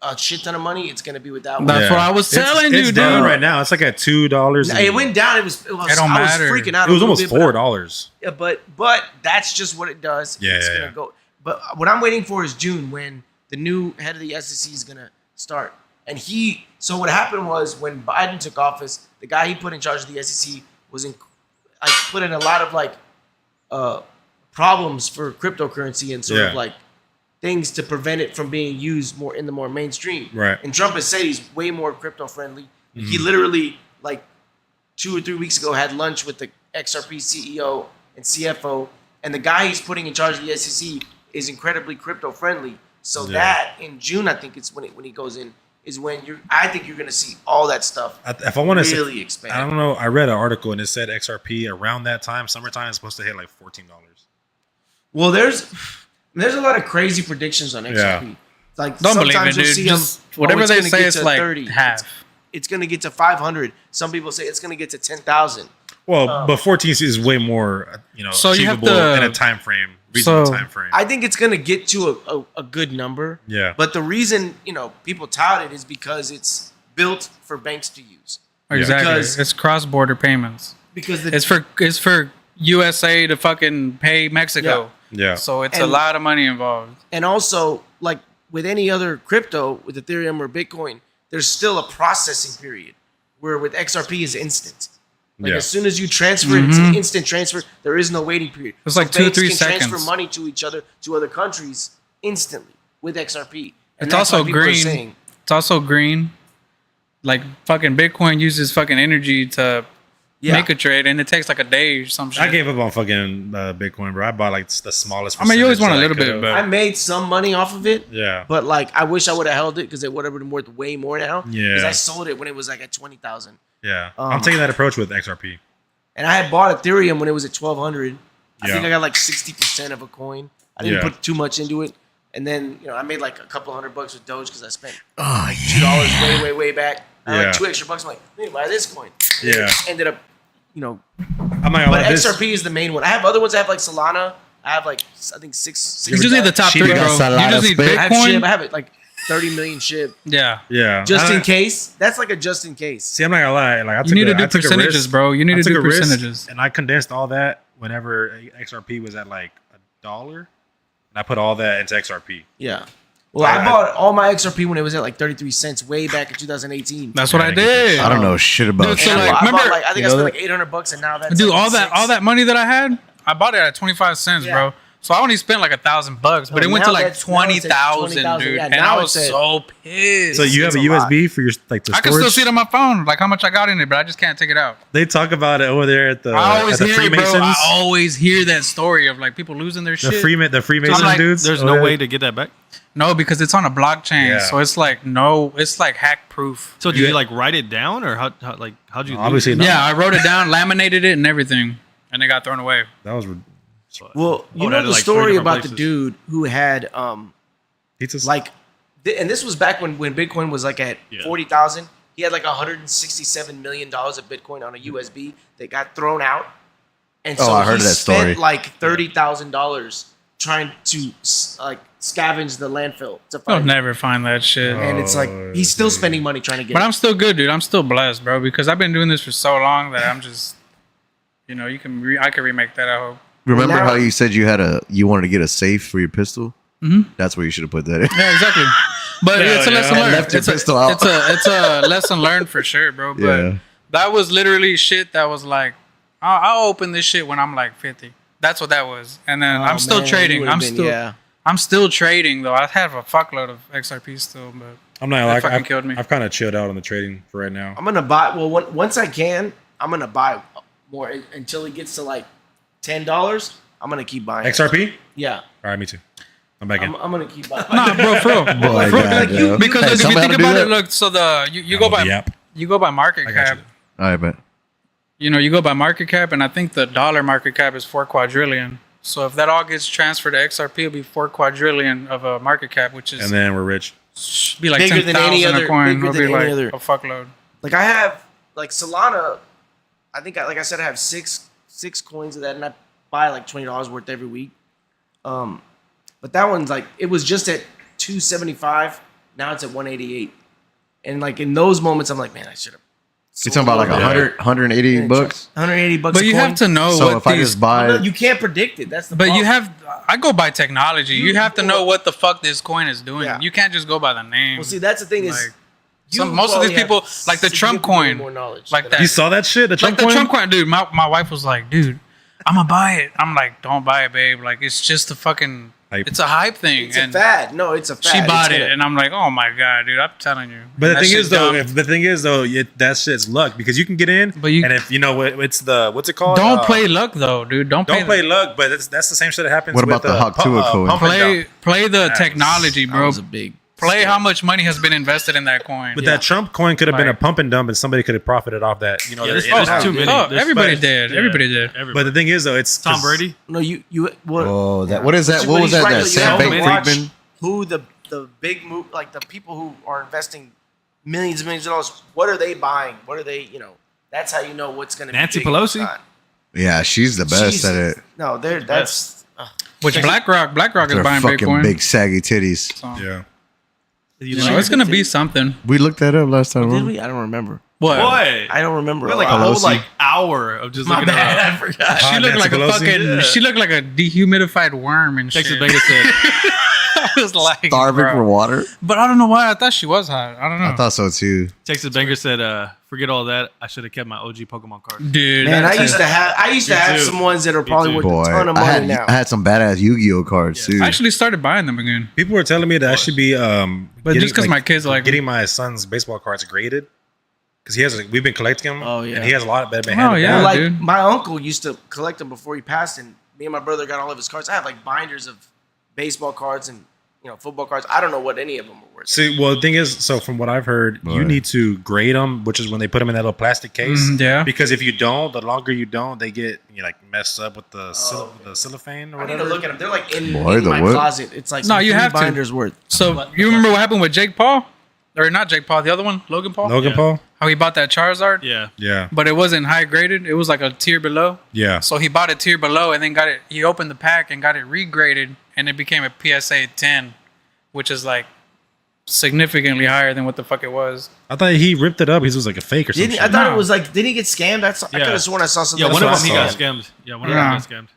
a shit ton of money, it's gonna be with that one. That's what I was telling you, it's dude. down right now. It's like at $2. It went down. It was don't I was matter. freaking out. It was a little almost bit, but $4. Yeah, but that's just what it does. It's gonna go. But what I'm waiting for is June, when the new head of the SEC is gonna start. And so what happened was, when Biden took office, the guy he put in charge of the SEC put in a lot of problems for cryptocurrency and sort of like things to prevent it from being used more in the more mainstream. Right. And Trump has said he's way more crypto friendly. He literally, like 2 or 3 weeks ago, had lunch with the XRP CEO and CFO, and the guy he's putting in charge of the SEC is incredibly crypto friendly. So that in June, I think it's when he goes in, is when I think you're going to see all that stuff. If I want to really expand. I don't know. I read an article and it said XRP around that time, summertime, is supposed to hit like $14. Well, there's a lot of crazy predictions on XRP. Yeah. Like Don't believe sometimes it, you'll dude. see Just them. whatever it's they gonna say, get it's to like 30. half. It's going to get to 500. Some people say it's going to get to 10,000. Well, but 14 is way more, So you have achievable to- in a time frame, reasonable time frame. I think it's going to get to a good number. Yeah. But the reason, people tout it is because it's built for banks to use. Exactly. Because- It's cross-border payments. Because It's for USA to fucking pay Mexico. Yeah. So it's a And- lot of money involved. And also, like with any other crypto, with Ethereum or Bitcoin, there's still a processing period, where with XRP is instant. Like as soon as you transfer it, it's an instant transfer. There is no waiting period. It's like 2 or 3 can seconds. transfer money to each other, to other countries, instantly with XRP. And It's that's also why people are green. saying, It's also green. Like fucking Bitcoin uses fucking energy to make a trade, and it takes like a day or some shit. I gave up on fucking Bitcoin, bro. I bought like the smallest. I mean, you always want a percentage little that I bit, could. but I made some money off of it. Yeah. But like, I wish I would have held it, because it would have been worth way more now. Yeah. Because I sold it when it was like at 20,000. Yeah. I'm taking that approach with XRP. And I had bought Ethereum when it was at 1,200. I Yeah. think I got like 60% of a coin. I didn't Yeah. put too much into it. And then, I made like a couple $100 with Doge, because I spent Oh, $2 way back. I had like Yeah. $2 extra. I'm like, let me buy this coin. Yeah. It ended up, I'm not but gonna lie, this. XRP is the main one. I have other ones. I have like Solana. I have like, I think six. you just need the top Shiba 3, bro. got You Solana just need spit. I have SHIB. I Bitcoin. have it like 30 million SHIB. Yeah. Yeah. Just I- in case. That's like a just in case. See, I'm not gonna lie. Like I took need to do I took a percentages, risk. bro. You need I to took do a risk, percentages. and I condensed all that whenever XRP was at like $1, and I put all that into XRP. Yeah. Well, I bought all my XRP when it was at like 33 cents way back in 2018. That's what I I didn't get did. I don't know shit about Dude, so shit. And like, I bought remember- I think I spent like $800, and now that's Dude, like all that money that I had, I bought it at 25 cents, Yeah. bro. So I only spent like $1,000, but Oh, it went now to like that's- now it's at 20,000, 20,000. dude. Yeah, And now I was it's at- so pissed. So you have a It's a lot. USB for your like the I can storage? still see it on my phone, like how much I got in it, but I just can't take it out. They talk about it over there at the I always at the hear it, bro. Freemasons. I always hear that story of like people losing their The shit. Freemason like, dudes. There's over no there. way to get that back. No, because it's on a blockchain, Yeah. so it's like no, it's like hack proof. So did you like write it down, or how'd you? Obviously lose it? not. Yeah, I wrote it down, laminated it, and everything, and it got thrown away. That was Well, you Oh, know that the is like story 3 about different the dude who had pizzas. like, and this was back when Bitcoin was like at Yeah. 40,000. He had like $167 million of Bitcoin on a USB that got thrown out, and so I heard he that spent story. like $30,000 trying to like scavenge the landfill to I'll find. never find that shit. And it's like he's still spending money trying to get. But it. I'm still good, dude. I'm still blessed, bro, because I've been doing this for so long that I'm just, you know, I can remake that. I hope. Remember Now- how you said you wanted to get a safe for your pistol? Mhm. That's where you should have put that in. Yeah, exactly. But it's a lesson I learned. left your It's a, pistol out. it's a lesson learned for sure, bro. But Yeah. that was literally shit that was like, I'll open this shit when I'm like 50. That's what that was. And then I'm still Oh, man, you trading. would've I'm been- still yeah. I'm still trading though. I have a fuckload of XRP still, but I'm not that like fucking killed me. I've kind of chilled out on the trading for right now. I'm gonna buy. Well, once I can, I'm gonna buy more until it gets to like $10. I'm gonna keep buying. XRP. Yeah, All right, me too. I'm back in. I'm gonna keep buying. Nah, bro, for real. Boy, For- God, like, yo. because Hey, look, if you somebody think do about that? it, look, so you go by Yep. you go by market I got cap. you. All right, bet. You know, you go by market cap, and I think the dollar market cap is 4 quadrillion. So if that all gets transferred to XRP, it'll be 4 quadrillion of a market cap, which is And then we're rich. be like Bigger than any 10,000 other- a coin. bigger It'll than be any like other- a fuckload. Like I have like Solana. I think, like I said, I have six coins of that, and I buy like $20 worth every week. But that one's like it was just at 275. Now it's at 188. And like in those moments, I'm like, man, I should have. You're talking about like 180 bucks. 180 bucks. But a you coin. have to know So what if I these. just buy, You can't predict it. That's the. But you problem. have. I go by technology. You have to know what the fuck this coin is doing. Yeah. You can't just go by the name. Well, see, that's the thing is. Like, you most of these probably have people, like the Trump significantly coin, more knowledge like than that. You saw that shit? The Trump Like the coin? Trump coin, dude. My wife was like, dude, I'm gonna buy it. I'm like, don't buy it, babe. Like it's just a fucking. Hype. It's a hype thing. It's a and fad. No, it's a fad. she It's bought gonna- it, and I'm like, oh my god, dude. I'm telling you. But the That thing shit's is though, dumb. that shit's luck because you can get in, But you- and if you know what it's the what's it called? Don't play luck though, dude. Don't play luck, but that's the same shit that happens. What about with, the Haktua coin? pump and dump. Play the Nice. technology, That bro. was a big. Play how much money has been invested in that coin. But that Trump coin could have been a Like- pump and dump, and somebody could have profited off that. You know, Yeah, there's- there's too many. Oh, There's everybody special- did. yeah, Everybody did. everybody. But the thing is, though, it's Tom 'cause- Brady. No, you. What? oh, that what is that? But What was he's that? right, That though. You Sam have to watch Bankman-Friedman? Who the big move, like the people who are investing millions and millions of dollars. What are they buying? What are they? You know, that's how you know what's going to be. Nancy big and Pelosi? not. Yeah, she's the best She's- at it. No, they're that's. Which BlackRock is They're buying fucking Bitcoin. big saggy titties. So, yeah. you know, it's gonna be something. We looked that up last time. Did remember? we? I don't remember. What? Boy, I don't remember. we had a like a lot. whole Pelosi. like hour of just My looking bad, at I forgot. She Hot looked like Nancy a Pelosi? fucking. Yeah. She looked like a dehumidified worm and Texas shit. Banger said. I was like, Starving bro. for water. But I don't know why. I thought she was hot. I don't know. I thought so too. Texas Banger said, "Forget all that. I should have kept my OG Pokemon card." Dude, Man, I that's used to have. I used to Me have too. some ones that are Me probably too. worth Boy, a ton of I money had now. I had some badass Yu-Gi-Oh cards too. I actually started buying them again. People were telling me that I should be, But just 'cause my kids like getting my son's baseball cards graded because he has. We've been collecting them. Oh, yeah. and he has a lot that have been Oh, handed yeah. down. Well, like dude. my uncle used to collect them before he passed, and me and my brother got all of his cards. I have like binders of baseball cards and football cards. I don't know what any of them were worth. See, well, the thing is, so from what I've heard, you Right. need to grade them, which is when they put them in that little plastic case. Yeah. Because if you don't, the longer you don't, they get like messed up with the the cellophane or I need whatever. to look at them. They're like in Boy, the my what? closet. It's like No, some you 3 have to. binders worth. So you remember what happened with Jake Paul, or not Jake Paul, the other one, Logan Paul? Logan Yeah. Paul. How he bought that Charizard, Yeah, Yeah, but it wasn't high graded. It was like a tier below. yeah. So he bought a tier below and then got it. He opened the pack and got it regraded, and it became a PSA 10, which is like significantly higher than what the fuck it was. I thought he ripped it up. He was like a fake or something. Didn't I thought No. it was like? Did he get scammed? I could Yeah. have sworn I saw something. yeah. One what of I them he got saw. scammed. Yeah, one of them Yeah. got scammed.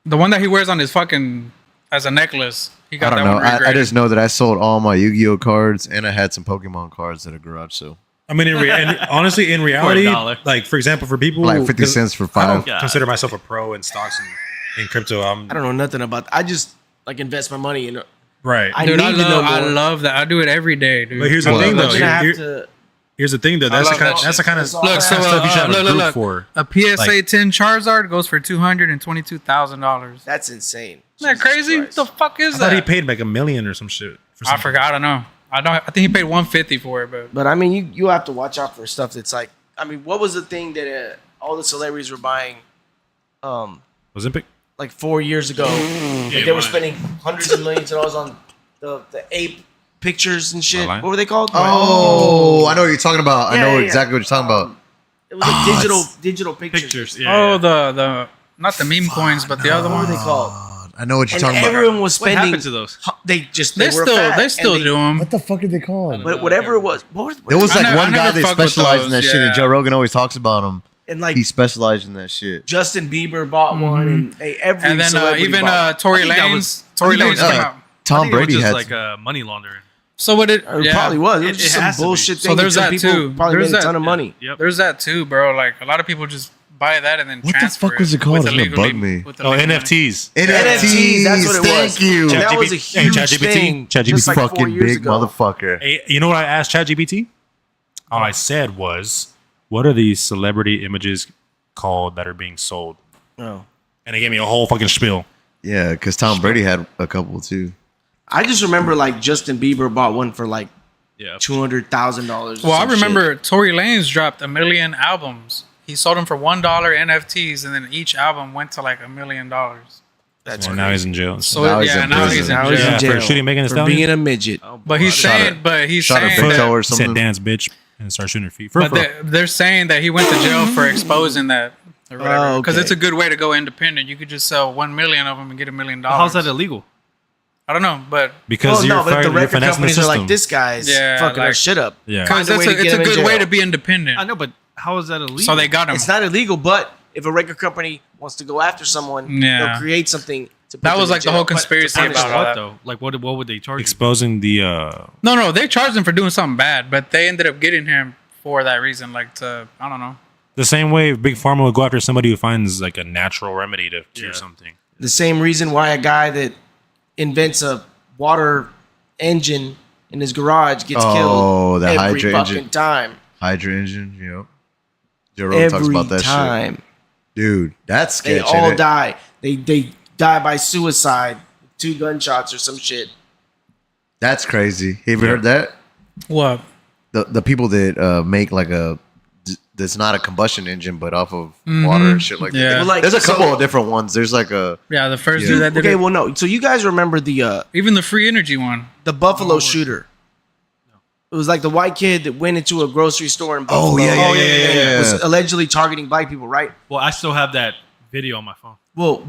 The one that he wears on his fucking as a necklace. He I got don't that know. one I regraded. just know that I sold all my Yu-Gi-Oh cards and I had some Pokemon cards at a garage sale. I mean, and honestly, in reality, $1. like for example, for people Like 50 'cause cents for I five. don't Yeah. consider myself a pro in stocks and in crypto. I don't know nothing about. I just like invest my money in. Right. Dude, I need to know love, I more. love that. I do it every day, dude. But here's the Well, thing, though. I'm gonna have Here- to. here's the thing, though. That's the kind. That's the kind of Look, Look, so stuff you should have a group look. for. A PSA Like- 10 Charizard goes for $222,000. That's insane. Isn't that crazy? Christ. The fuck is I thought he that? paid like $1 million or some shit. For I something. forgot. I don't know. I think he paid 150 for it, but But I mean, you have to watch out for stuff that's like. I mean, what was the thing that all the celebrities were buying? Ozempic. Like 4 years ago, like they were spending hundreds of millions of dollars on the ape pictures and shit. Online? What were they called? Oh, I know what you're talking about. I Yeah, know yeah, exactly what you're talking about. It was like digital pictures. Pictures. Yeah. oh, the not the meme coins, but the other What one. were they called? I know what you're And talking about. everyone was What spending. happened to those? They They were still fat, they and still do them. What the fuck are they called? But whatever it was, There was I like never- one I guy never that fuck with specialized in that those, shit, and yeah. Joe Rogan always talks about him. and like He specialized in that shit. Justin Bieber bought one, and every And then celebrity even bought Tory I think that Lanez. was- Tory I think Lanez that was, came out. Tom I think Brady it was had just like money laundering. So what it? It Yeah. probably was. It It- was just it some has to be. bullshit So thing. there's some that people too. Probably There's made a that- ton of money. Yep. There's that too, bro. Like a lot of people just buy that and then What the transfer fuck was it called? with It's gonna illegally- bug me. with Oh, illegal money. NFTs. NFTs, that's what it was. Thank you. And that was a Hey, huge ChatGPT. thing. ChatGPT. just like 4 fucking years big ago. motherfucker. Hey, you know what I asked ChatGPT? All I said was, "What are these celebrity images called that are being sold?" Oh. And they gave me a whole fucking spiel. Yeah, because Tom Brady had a couple too. I just remember like Justin Bieber bought one for like Yeah. $200,000. Well, I remember Tory Lanez dropped 1 million albums. He sold them for $1 NFTs, and then each album went to like $1 million. That's Well, now he's in jail. So Now he's yeah, in now prison. he's in Now he's jail. in jail for shooting Megan Thee for Stallion? being a midget. But he's Shot saying, her- but he's shot her saying foot that, toe or Said something. dance, bitch, and start shooting her feet. but they're saying that he went to jail for exposing that or whatever. Because okay. it's a good way to go independent. You could just sell 1 million of them and get $1 million. How's that illegal? I don't know, but because Well, you're, no, but the you're record finessing the companies are system. like, this guy's Yeah, fucking our like- shit up. Yeah. because Find a way to it's get a him in good way jail. to be independent. I know, but how is that illegal? So they got him. It's not illegal, but if a record company wants to go after someone, Yeah. they'll create something to put That them was in like the jail. whole But- conspiracy Punish about all what that. though? Like what would they charge? you? Exposing the No, they charged him for doing something bad, but they ended up getting him for that reason. Like to, I don't know. the same way Big Pharma would go after somebody who finds like a natural remedy to cure Yeah. something. The same reason why a guy that invents a water engine in his garage gets Oh, killed the every Hydra fucking engine. time. Hydra engine, yep. Joe Rogan talks Every about that time. shit. Dude, that's They sketch. all ain't it? die. They die by suicide, 2 gunshots or some shit. That's crazy. Have you heard that? What? The people that make like that's not a combustion engine, but off of water and shit like Yeah. that. Well, like, There's a couple so- of different ones. There's like a Yeah, the first Yeah. dude that did Okay, it. well, no. So you guys remember the Even the free energy one. Buffalo shooter? It was like the white kid that went into a grocery store in Buffalo. yeah. Was allegedly targeting black people, right? Well, I still have that video on my phone. Well,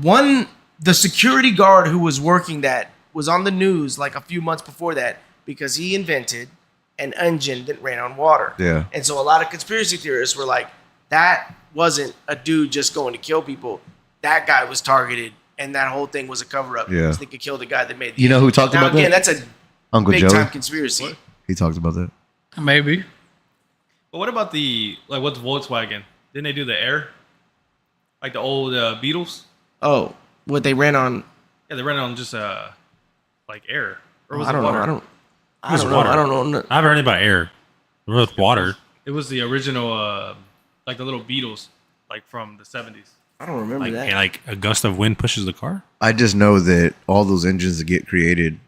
the security guard who was working that was on the news like a few months before that because he invented an engine that ran on water. Yeah. And so a lot of conspiracy theorists were like, that wasn't a dude just going to kill people. That guy was targeted, and that whole thing was a cover up. Yeah. So they could kill the guy that made the You know who engine. talked Now, about again, that? that's a Uncle big Joey. time conspiracy. He talked about that. Maybe. But what about what's Volkswagen? Didn't they do the air? Like the old Beatles? Oh, what they ran on? Yeah, they ran on just like air. Or was I it don't know. water? I don't was know. water. I don't know. I haven't heard about air. With water. It was the original, like the little Beatles, like from the 70s. I don't remember Like, that. and like a gust of wind pushes the car. I just know that all those engines that get created,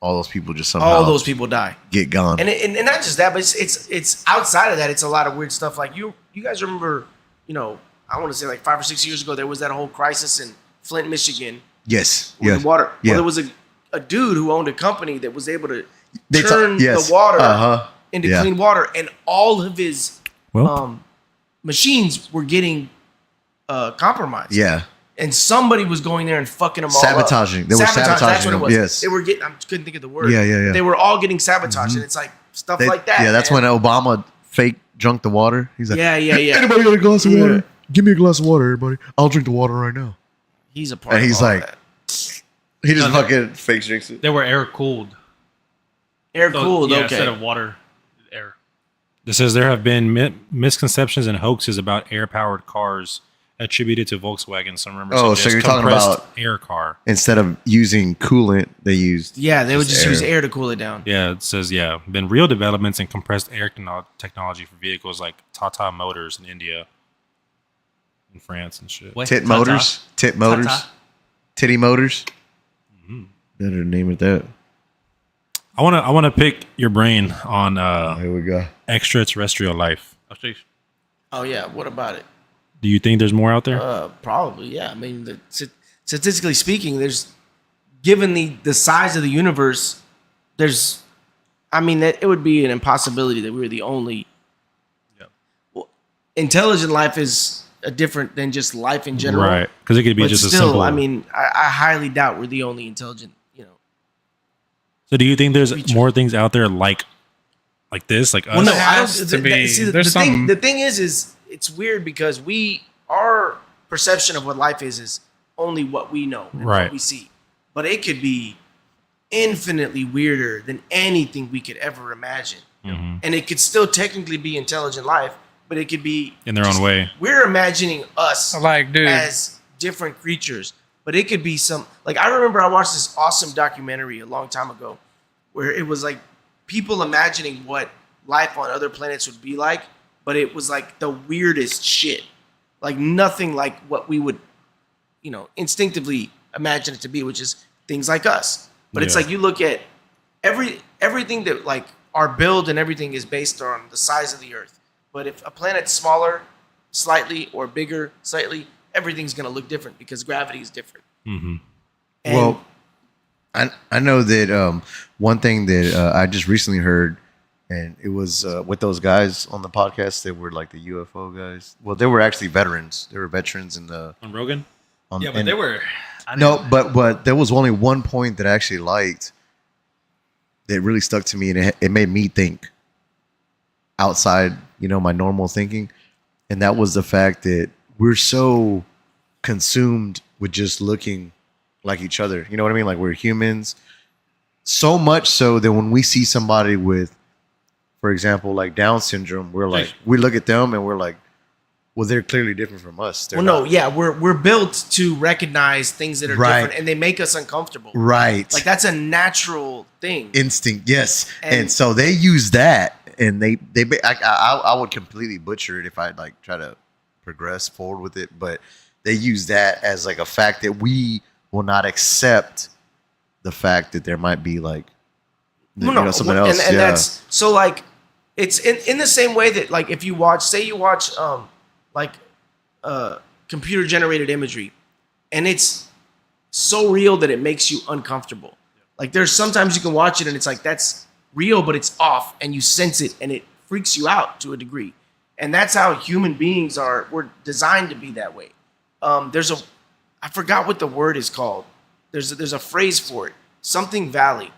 all those people just somehow All those people die. get gone. And not just that, but it's outside of that. It's a lot of weird stuff. Like you guys remember, I want to say like 5 or 6 years ago, there was that whole crisis in Flint, Michigan, yes. with Yes. the water. Yeah. Well, there was a dude who owned a company that was able to They ta- turn yes. the water Uh-huh. into Yeah. clean water, and all of his Well, machines were getting compromised. Yeah. And somebody was going there and fucking them all Sabotaging. up. They were That's sabotaging what it them, was. yes. They were getting. I couldn't think of the word. Yeah, yeah, yeah. They were all getting sabotaged, and it's like stuff They- like that. Yeah, that's man. when Obama fake drunk the water. He's like, Yeah, yeah, yeah. Anybody got a glass of Yeah. water? Give me a glass of water, everybody. I'll drink the water right now. He's a part. And of he's all like, that. he just No, no. fucking fake drinks it. They were air cooled. air cooled. Yeah, Okay. instead of water, air. this says there have been misconceptions and hoaxes about air-powered cars attributed to Volkswagen. So remember, Oh, so you're talking compressed about- air car. Instead of using coolant, they used Yeah, they would just air. use air to cool it down. Yeah, it says been real developments in compressed air technology for vehicles like Tata Motors in India, in France and shit. What? Tit Tata? Motors. Tit Motors. Tata? Titty Motors. Mm-hmm. Better name it that. I wanna pick your brain on Here we go. extraterrestrial life. Oh, sheesh. Oh yeah, what about it? Do you think there's more out there? Probably, yeah. I mean, statistically speaking, there's given the size of the universe, there's, I mean, that it would be an impossibility that we were the only. Yep. Well, intelligent life is different than just life in general, Right, because it could be But just a still, simple. I mean, I highly doubt we're the only intelligent. so do you think there's creature. more things out there like this, like us? Well, no, It I don't. has to be. See, the There's thing, something. the thing is it's weird because our perception of what life is only what we know and Right. what we see, but it could be infinitely weirder than anything we could ever imagine, Mhm. and it could still technically be intelligent life, but it could be In their own just- way. We're imagining us Like, dude, as different creatures, but it could be some, like, I remember I watched this awesome documentary a long time ago where it was like people imagining what life on other planets would be like, but it was like the weirdest shit, like nothing like what we would, instinctively imagine it to be, which is things like us. But it's Yeah. like you look at everything that, like, our build and everything is based on the size of the Earth. But if a planet's smaller slightly or bigger slightly, everything's going to look different because gravity is different. Mm-hmm. And Well, I know that one thing that I just recently heard, and it was with those guys on the podcast. They were like the UFO guys. Well, they were actually veterans. They were veterans in the On Rogan? on. Yeah, but and- they were. No, but there was only one point that I actually liked that really stuck to me, and it made me think outside, my normal thinking, and that was the fact that we're so consumed with just looking like each other. You know what I mean? Like, we're humans, so much so that when we see somebody with, for example, like Down syndrome, we're like, we look at them and we're like, well, they're clearly different from us. They're well, no, not. yeah, we're built to recognize things that are Right. different, and they make us uncomfortable. Right. Like, that's a natural thing. Instinct, yes. And And- so they use that, and I would completely butcher it if I like try to progress forward with it, but they use that as like a fact that we will not accept the fact that there might be like someone else. and that's so, like, it's in the same way that, like, if you watch, say you watch computer generated imagery, and it's so real that it makes you uncomfortable. Like, there's sometimes you can watch it and it's like, that's real, but it's off, and you sense it and it freaks you out to a degree. And that's how human beings are. We're designed to be that way. I forgot what the word is called. There's a phrase for it, something valley.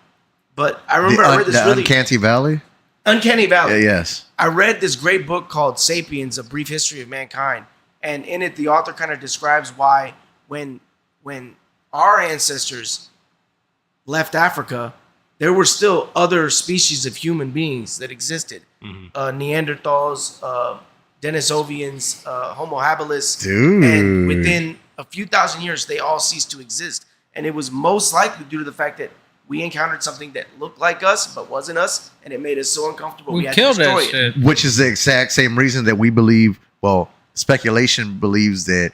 But I remember I read this really Uncanny Valley. Uncanny Valley. Yeah, yes. I read this great book called Sapiens: A Brief History of Mankind, and in it the author kind of describes why when our ancestors left Africa, there were still other species of human beings that existed. Neanderthals, Denisovians, Homo habilis. Dude. And within a few thousand years, they all ceased to exist. And it was most likely due to the fact that we encountered something that looked like us but wasn't us, and it made us so uncomfortable we we had killed to destroy that it. shit. Which is the exact same reason that we believe, well, speculation believes that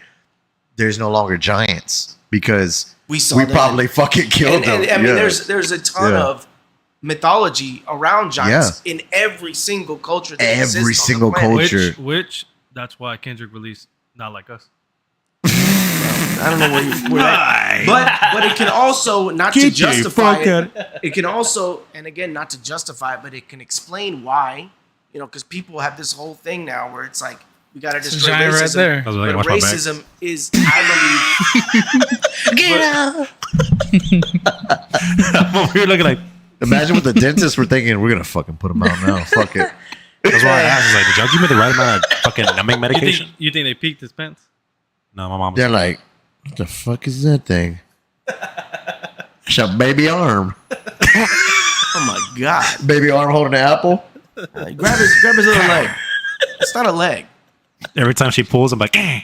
there's no longer giants because We saw we that. probably fucking killed them. And I mean, Yeah. there's a ton Yeah. of mythology around giants in every single culture. That exists Every on the single planet. culture. Which that's why Kendrick released Not Like Us. I don't know where that, but it can also not to justify it. It can also, and again, not to justify it, but it can explain why. Because people have this whole thing now where it's like we got to It's a destroy giant right racism. there. I was like, But watch my back. racism is, I we were looking like. Imagine what the dentists were thinking. We're gonna fucking put them out now. Fuck it. That's why I asked. I was like, did y'all give me the right amount of fucking numbing You medication? think, you think they peaked his pants? No, my mom. They're like, what the fuck is that thing? It's a baby arm. believe. Oh my god! Baby arm holding an apple. Grab his little leg. It's not a leg. Every time she pulls, I'm like, eh.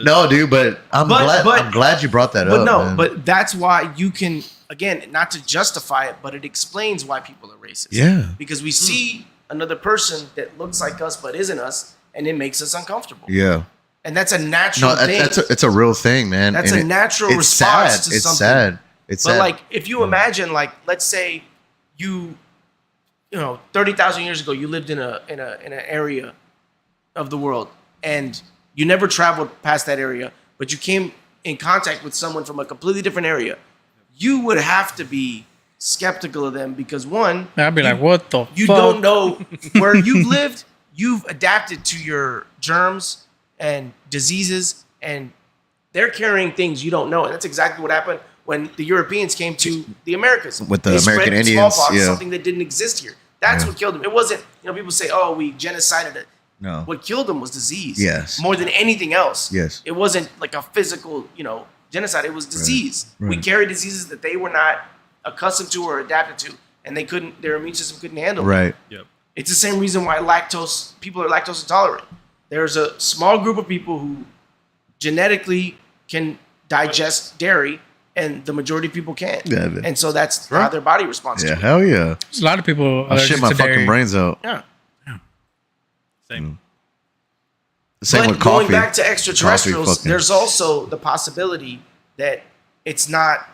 No, dude, but I'm glad you brought that But up. no, man. but that's why you can, again, not to justify it, but it explains why people are racist. Yeah. Because we see another person that looks like us but isn't us, and it makes us uncomfortable. Yeah. And that's a natural No, thing. it's a real thing, man. That's And a natural it's response sad. to It's something. sad. It's But sad. like, if you imagine, like, let's say you 30,000 years ago, you lived in an area of the world, and you never traveled past that area, but you came in contact with someone from a completely different area, you would have to be skeptical of them because one, I'd be like, what the you fuck? don't know where you've lived. You've adapted to your germs and diseases, and they're carrying things you don't know. And that's exactly what happened when the Europeans came to the Americas. With the They American spread Indians, smallpox, yeah. something that didn't exist here. That's what killed them. It wasn't, people say, oh, we genocided it. No. What killed them was disease. Yes. More than anything else. Yes. It wasn't like a physical, genocide. It was disease. Right. We carried diseases that they were not accustomed to or adapted to, and their immune system couldn't handle. Right. Yep. It's the same reason why people are lactose intolerant. There's a small group of people who genetically can digest dairy, and the majority of people can't. Yeah, man. And so that's how their body responds Yeah, to it. hell yeah. There's a lot of people. I'll shit allergic my to fucking dairy. brains out. Yeah. Same. Same But with coffee. going back to extraterrestrials, Coffee fucking- there's also the possibility that it's not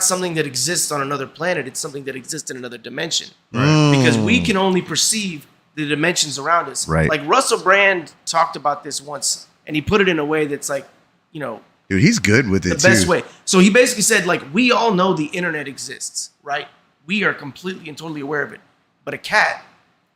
something that exists on another planet. It's something that exists in another dimension. Because we can only perceive the dimensions around us. Right. Like Russell Brand talked about this once, and he put it in a way that's like, Dude, he's good with it the too. best way. So he basically said, like, we all know the internet exists, right? We are completely and totally aware of it. But a cat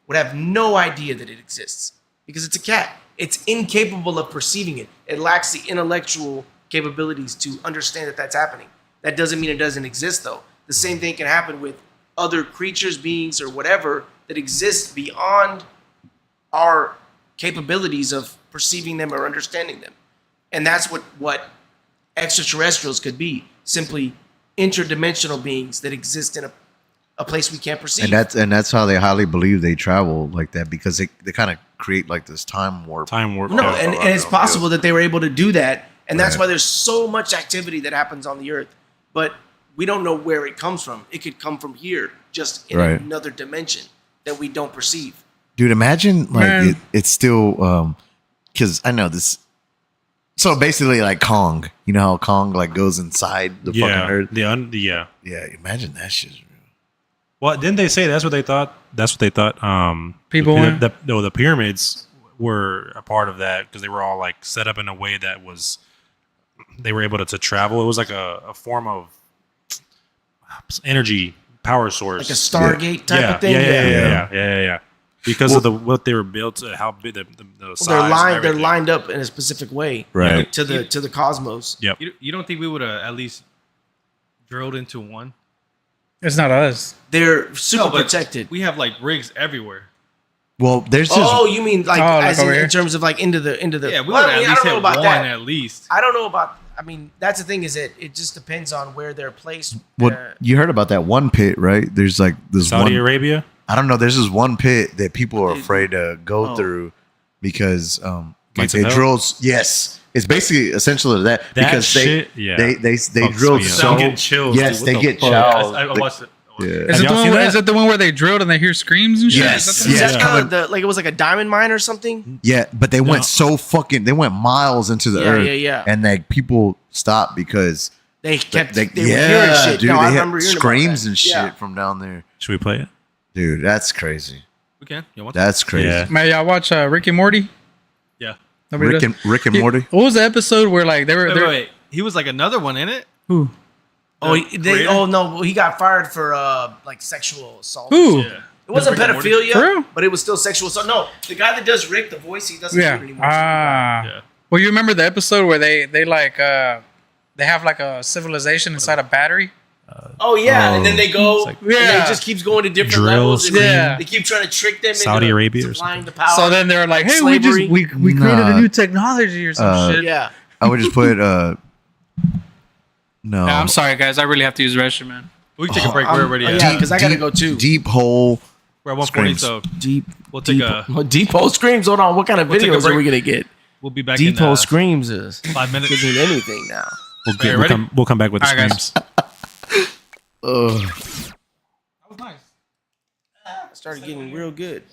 would have no idea that it exists because it's a cat. It's incapable of perceiving it. It lacks the intellectual capabilities to understand that that's happening. That doesn't mean it doesn't exist, though. The same thing can happen with other creatures, beings, or whatever that exist beyond our capabilities of perceiving them or understanding them. And that's what extraterrestrials could be, simply interdimensional beings that exist in a place we can't perceive. And that's how they highly believe they travel like that, because they kind of create like this time warp. Time warp. No, Yeah. and it's possible that they were able to do that, and that's Right. why there's so much activity that happens on the Earth. But we don't know where it comes from. It could come from here, just in Right. another dimension that we don't perceive. Dude, imagine Man. like it's still because I know this. So basically, like Kong, you know how Kong like goes inside the Yeah. fucking earth. Yeah. Yeah, imagine that shit's real. Well, didn't they say that's what they thought? That's what they thought. People went- the pyramids were a part of that because they were all like set up in a way that was they were able to travel. It was like a form of energy power source, Like a Stargate type of thing. Yeah. Because of what they were built, how big the size. Well, and they're everything. lined up in a specific way, Right. to the cosmos. Yep. You don't think we would have at least drilled into one? It's not us. They're super No, but protected. We have like rigs everywhere. Well, there's just Oh, you mean like Oh, like as over in here? terms of like into the Yeah, we Well, would I mean, at I least don't know hit about one that. at least. I don't know about. I mean, that's the thing is that it just depends on where they're placed. what you heard about that one pit, right? There's like this Saudi one. Arabia. I don't know. There's this one pit that people are afraid to go Oh. through because like Gates they of hell? drilled. Yes, it's basically essential to that That because shit, yeah. they Fucks drilled me up. so I'm getting chills, yes dude. they What the get fuck? chills. I watched it. Yeah. Is it, y'all the seen one, that? is it the one where they drilled and they hear screams and shit? Yes, Is that the- yes. Is that coming- like it was like a diamond mine or something? Yeah, but they went so fucking. They went miles into the Yeah, earth. yeah. And like people stopped because They kept they were hearing shit. dude, No, I they remember had hearing about screams that. and shit Yeah. from down there. Should we play it? Dude, that's crazy. We can. You want? That's crazy. Yeah. Man, y'all watch Rick and Morty? Yeah. Nobody does? Rick and Morty. What was the episode where like they were? Wait, they wait, were wait. He was like another one in it. Who? Oh, creator? no, he got fired for like sexual assault. Who? Yeah. It wasn't Rick and Morty? For pedophilia, real? but it was still sexual assault. No, the guy that does Rick, the voice, he doesn't Yeah. do it anymore. Yeah. Well, you remember the episode where they like they have like a civilization inside a battery? Oh yeah, and then they go, like- and it Yeah. just keeps going to different Drill levels. And Yeah. they keep trying to trick them Saudi into Arabia or supplying the power. So then they're like, hey, Slavery. we created Nah. a new technology or some shit. yeah, I would just put no. Yeah, I'm sorry, guys. I really have to use the restroom, man. We can take a break. We're already oh, at. yeah, because I gotta go too. Deep hole We're at 140, Screams. so Deep. we'll take a. Depot Screams. Hold on. What kind of We'll take a videos are break. we gonna get? We'll be back in Depot Screams is 5 minutes. could mean anything now. Alright, ready? We'll come back with the All right, guys. screams. Ugh. That was nice. I started getting real good.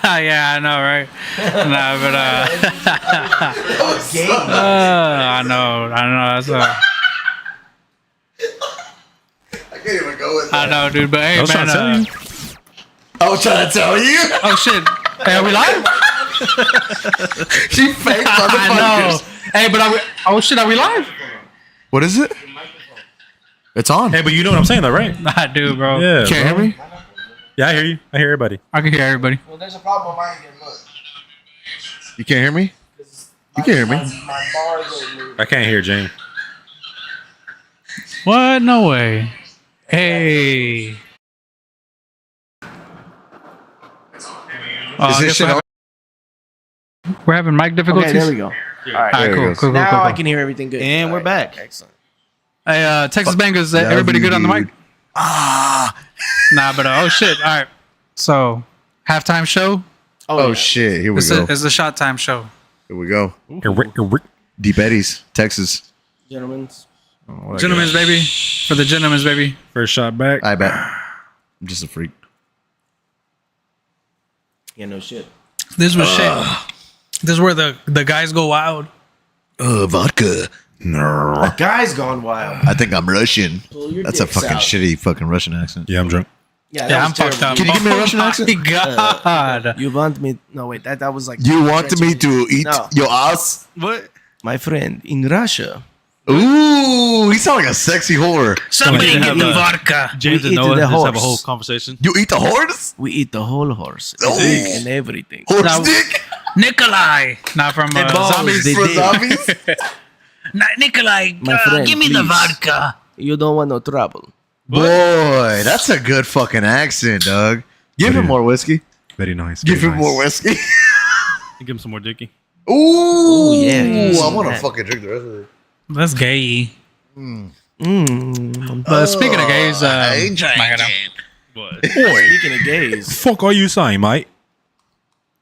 Yeah, I know, right? Nah, but I know. That's I can't even go with I know, dude. But hey, I was trying to tell man. you. I was trying to tell you. Oh shit! Hey, are we live? She fake I know. motherfuckers. Hey, but are we? Oh shit! Are we live? What is it? It's on. Hey, but you know what I'm saying, though, right? I do, bro. Yeah. Can't hear bro. me? Yeah, I hear you. I hear everybody. I can hear everybody. Well, there's a problem with mine again. Look, You can't hear me? You can hear me. my bars are moving. I can't hear Jane. What? No way. Hey. Oh, Is I this guess shit on? we're having mic difficulties. Okay, there we go. All right, All right, There it cool, goes. cool, cool, now cool, I cool. can hear everything good. And All we're right, back. Excellent. Hey, Texas Bangers, Love everybody good on the you, mic? dude. Ah. Nah, but oh shit. All right. So, halftime show. Oh yeah. shit. Here we It's go. a shot time show. Here we go. Gentlemen's Deep Eddies, Texas. Gentlemen's. Gentlemen's baby. For the gentlemen's baby. First shot back. I bet. I'm just a freak. Yeah, no shit. This was shit. This is where the guys go wild. Vodka. No. Guys gone wild. I think I'm Russian. Pull your That's a dicks fucking out. shitty fucking Russian accent. Yeah, I'm drunk. Yeah, Yeah, I'm was fucked up. terrible. Can you give me a Russian accent? My God. You want me? No, wait. That was like. You want me to eat No. your ass? What? My friend in Russia. Ooh, he sound like a sexy whore. Somebody Have get me a- vodka. James We and eat Noah the just have a horse. whole conversation. You eat the horse? We eat the whole horse, Oh. dick and everything. Horse Now- dick? Nikolai. Not from balls, zombies. they For did. zombies? Nikolai, My friend, give me the please. vodka. You don't want no trouble. Boy, that's a good fucking accent, Doug. Give him more whiskey. Very nice. Give very him nice. more whiskey. Give him some more dicky. Ooh, yeah, give me I some want of to that. fucking drink the rest of it. That's gay. Mm. But speaking of gays, I ain't my God, What? Boy, Speaking of gays, Fuck are you saying, mate?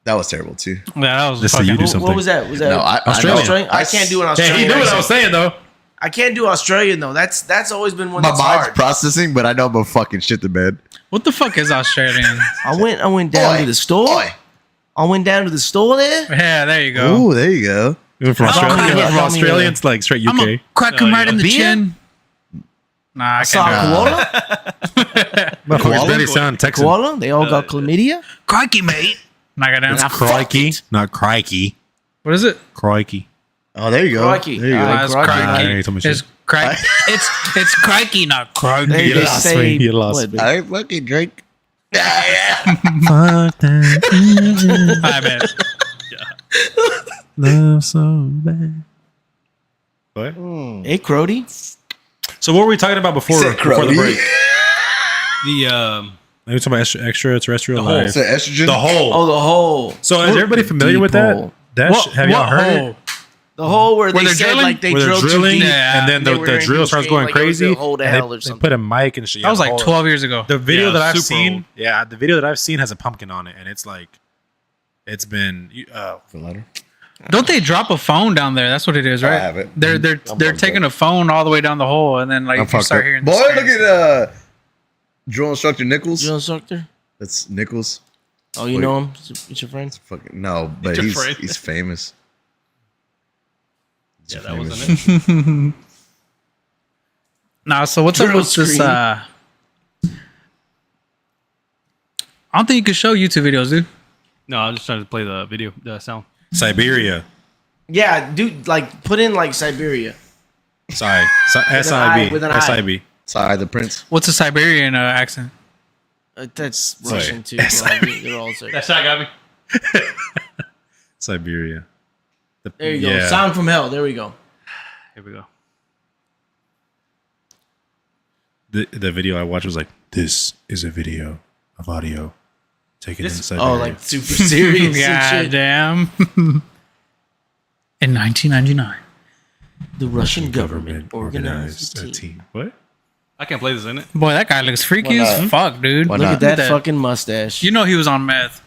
that was terrible too. yeah, that was Just so fucking. you do what, something. what was that? Was that No, I Australian? know. I can't do an Yeah, Australian. he knew what I accent. was saying though. I can't do Australian though. That's always been one My that's mind's hard. processing, but I know I'm gonna fucking shit the bed. What the fuck is Australian? I went down Oi, to the store. oi. I went down to the store there. Yeah, there you go. Ooh, there you go. You went from Oh, Australia, yeah, you went from yeah. Australia to like straight UK. I'm gonna crack him Oh, right yeah. in the Beer? chin. Nah, I Saw a can't do it. koala. Motherfuckers barely sound Texan. Koala. They all got chlamydia. Crikey, mate. Not goddamn. It's crikey, not crikey. What is it? Crikey. Oh, there you go. Crikey. There you go. It's crikey. crikey. you told me It's shit. crikey. it's crikey, not crikey. They, You they lost say me. You lost what, me. I fucking drink. Fuck that. I bet. Love so bad. What? Hey, Crody. So what were we talking about before Said before the Crody. break? The We were talking about extraterrestrial The whole. life. Is that estrogen? The whole. Oh, the hole. So is everybody familiar Deep with that? hole. Have y'all heard it? The hole where they they're said drilling? like they Where they're drilled too drilling, deep. Yeah. and then They the were drill in starts between, going like, it was crazy. a hole to and hell or they something. put a mic and shit. That was like hold 12 years ago. The video Yeah, that I've super seen, old. yeah, the video that I've seen has a pumpkin on it, and it's like, it's been. For letter? Don't they drop a phone down there? That's what it is, I right? have it. They're I'm they're fucked taking up. a phone all the way down the hole, and then like I'm you fucked start up. hearing. Boy, the look screams. at drill instructor Nichols. Drill instructor. That's Nichols. Oh, you Wait. know him? It's your friend. Fucking no, but your he's friend. he's famous. He's Yeah, that famous. wasn't it. Nah, so what's up Drill with this? screen. I don't think you can show YouTube videos, dude. No, I'm just trying to play the video, the sound. Siberia. Yeah, dude. Like put in like Siberia. Sorry, I, SIB. with an I. SIB. Sorry, the prince. What's a Siberian accent? That's Sorry. Russian too. Bro. They're all sick. That shot got me. Siberia. There you go. Sound from hell. There we go. Here we go. The video I watched was like, this is a video of audio taken in Siberia. Oh, like super serious. and God shit. damn. In 1999. The Russian government organized a team. What? I can't play this in it. Boy, that guy looks freaky Why as not? fuck, dude. Why Look not? at that fucking mustache. You know he was on meth.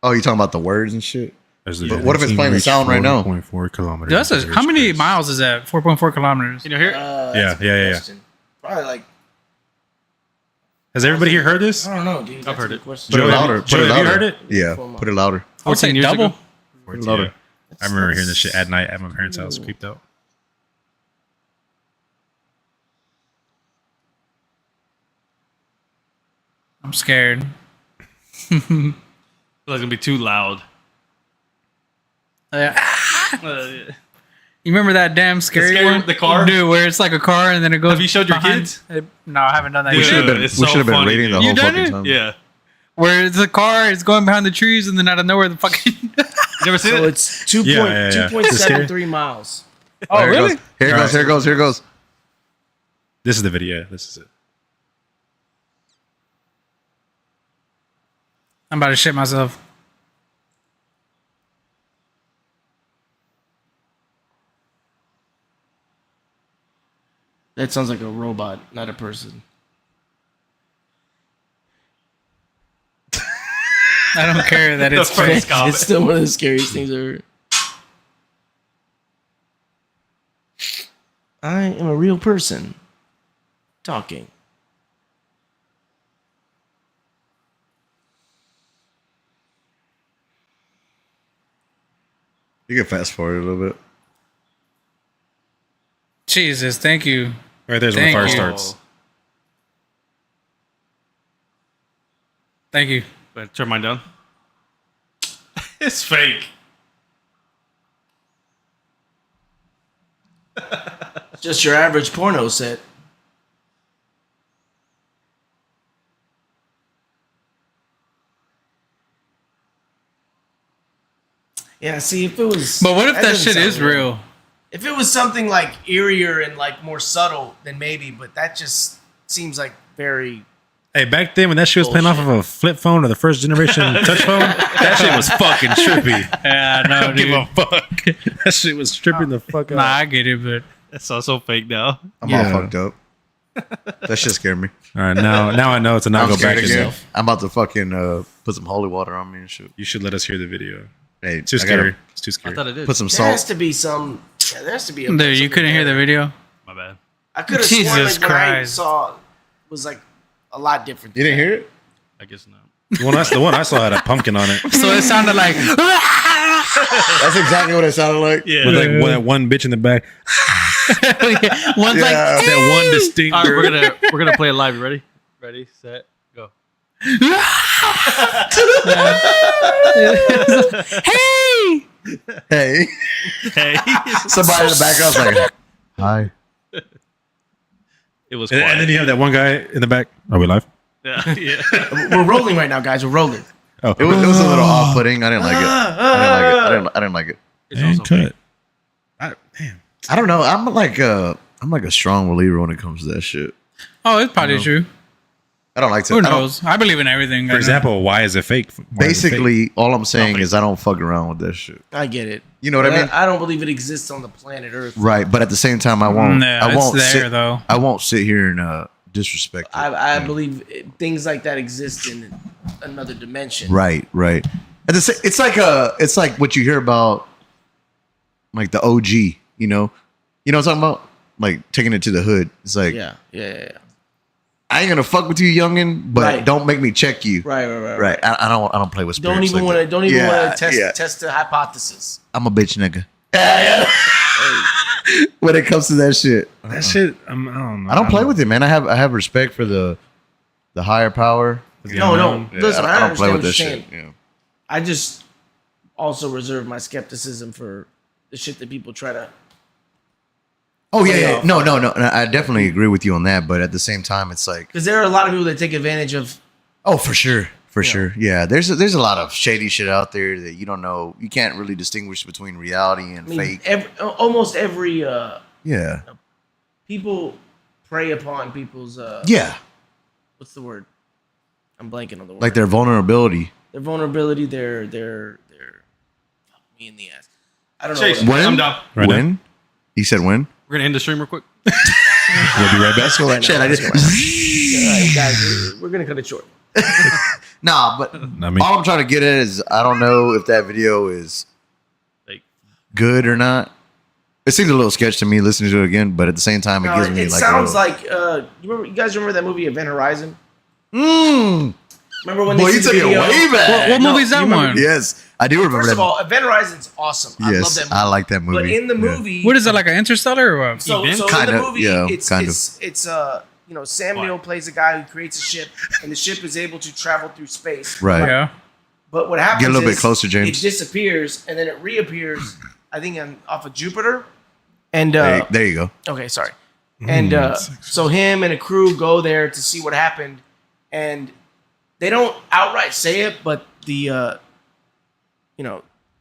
Oh, you talking about the words and shit? As the But what if it's team playing the reached sound right now? 4.4 kilometers. Dude, that's how many miles is that? 4.4 kilometers. You know, here. Yeah, yeah, yeah. Probably like Has everybody here heard this? I don't know, dude. I've heard it. Put it Joe, louder. Joe, Put it have you louder. heard it? Yeah. Put it louder. I would say 14 years double. ago? Yeah. I remember hearing this shit at night at my parents' house, creeped out. I'm scared. It's gonna be too loud. Yeah. Yeah. You remember that damn scary one? The car? Dude, where it's like a car and then it goes. Have you showed your behind kids? No, I haven't done that Dude, yet. it's We so should have been funny, rating the dude. You whole done fucking it? time. Yeah. Where it's a car, it's going behind the trees, and then out of nowhere, the fucking. You never seen So it? it's Yeah. 2.73 miles. Oh, Here it really? goes. Here it goes. Here it goes. Here it goes. This is the video. This is it. I'm about to shit myself. That sounds like a robot, not a person. I don't care that it's The first fake. comment. It's still one of the scariest things ever. I am a real person talking. You can fast forward a little bit. Jesus, thank you. Right there's when the Thank fire you. starts. Thank you. Wait, turn mine down. It's fake. It's just your average porno set. Yeah, see, if it was. But what if that doesn't shit sound is real? If it was something like eerier and like more subtle, then maybe. But that just seems like very. Hey, back then when that shit was playing off of a flip phone or the first generation touch phone, that shit was fucking trippy. Yeah, no, I don't give dude. a fuck. That shit was tripping the fuck out. Nah, I get it, but It's also fake now. I'm all fucked up. That shit scared me. All right, now I know to not I'm go scared back again. again. I'm about to fucking put some holy water on me and shit. You should let us hear the video. Hey, Too I gotta scary. It's too I scary. thought it did. Put some There has salt. to be some. Yeah, there has to be. dude, you something couldn't hear the there. video. My bad. I could have sworn Jesus like, what I Christ. saw was like a lot different. You didn't hear it? I guess not. The one I saw had a pumpkin on it. So it sounded like. That's exactly what it sounded like. Yeah. With like one bitch in the back. One's Yeah. like. That one distinct. All right, we're gonna play it live. You ready? Ready, set, go. Hey! Hey, Hey, somebody in the background's like, hi. it was And quiet. then you have that one guy in the back. Are we live? Yeah, yeah. We're rolling right now, guys. We're rolling. Oh, It was a little off-putting. I didn't like it. I didn't like it. It's also fake. Damn. I don't know. I'm like a strong believer when it comes to that shit. Oh, it's probably true. I don't like to. Who I don't- knows? I believe in everything. For example, why is it fake? Why is it fake? Basically, all I'm saying is I don't fuck around with that shit. I get it. You know what I mean? I don't believe it exists on the planet Earth. Right, but at the same time, I won't. Nah, I won't it's there sit, though. I won't sit here and disrespect it. I believe things like that exist in another dimension. Right, right. At the it's like what you hear about, like the OG. You know what I'm talking about? Like taking it to the hood. It's like, Yeah. I ain't gonna fuck with you, youngin, but Right. don't make me check you. Right. Right. I don't play with spirits. Don't even like want to. that. Don't even Yeah, want to yeah. test the hypothesis. I'm a bitch nigga. When it comes to that shit, That shit. I don't know. I don't play with it, man. I have respect for the higher power. No. Yeah, Listen, I don't play understand with what that you're shit. saying. Yeah. I just also reserve my skepticism for the shit that people try to. Oh yeah, Play yeah. off. No. I definitely agree with you on that. But at the same time, it's like, Because there are a lot of people that take advantage of. oh, for sure. Yeah, there's a lot of shady shit out there that you don't know. You can't really distinguish between reality and I mean, fake. almost every Yeah, people prey upon people's. yeah. What's the word? I'm blanking on the word. Like their vulnerability. Their vulnerability. Their. Fuck me in the ass. I don't know. Chase, what- When? I'm down. Right now. When? He said when? We're gonna end the stream real quick. We'll be right back. Let's go right now. Shit, I Let's just. go right now. All right, guys, we're gonna cut it short. Nah, but I mean, all I'm trying to get at is I don't know if that video is Like, good or not. It seems a little sketch to me listening to it again, but at the same time, it No, gives me it like. sounds a, like you guys remember that movie Event Horizon? Remember when Boy, they you see took the it video? way back. What movie is that you remember- one? Yes, I do remember First that. of all, Event Horizon's awesome. I love Yes, that movie. I like that movie. But in the Yeah. movie, What is it, like an Interstellar or what? so in Kinda, the movie, yeah, it's Sam Neill plays a guy who creates a ship, and the ship is able to travel through space. Right. Yeah. But what happens? Get a little is bit closer, James. It disappears, and then it reappears. I think off of Jupiter. And There you go. okay, sorry. And so him and a crew go there to see what happened, and they don't outright say it, but the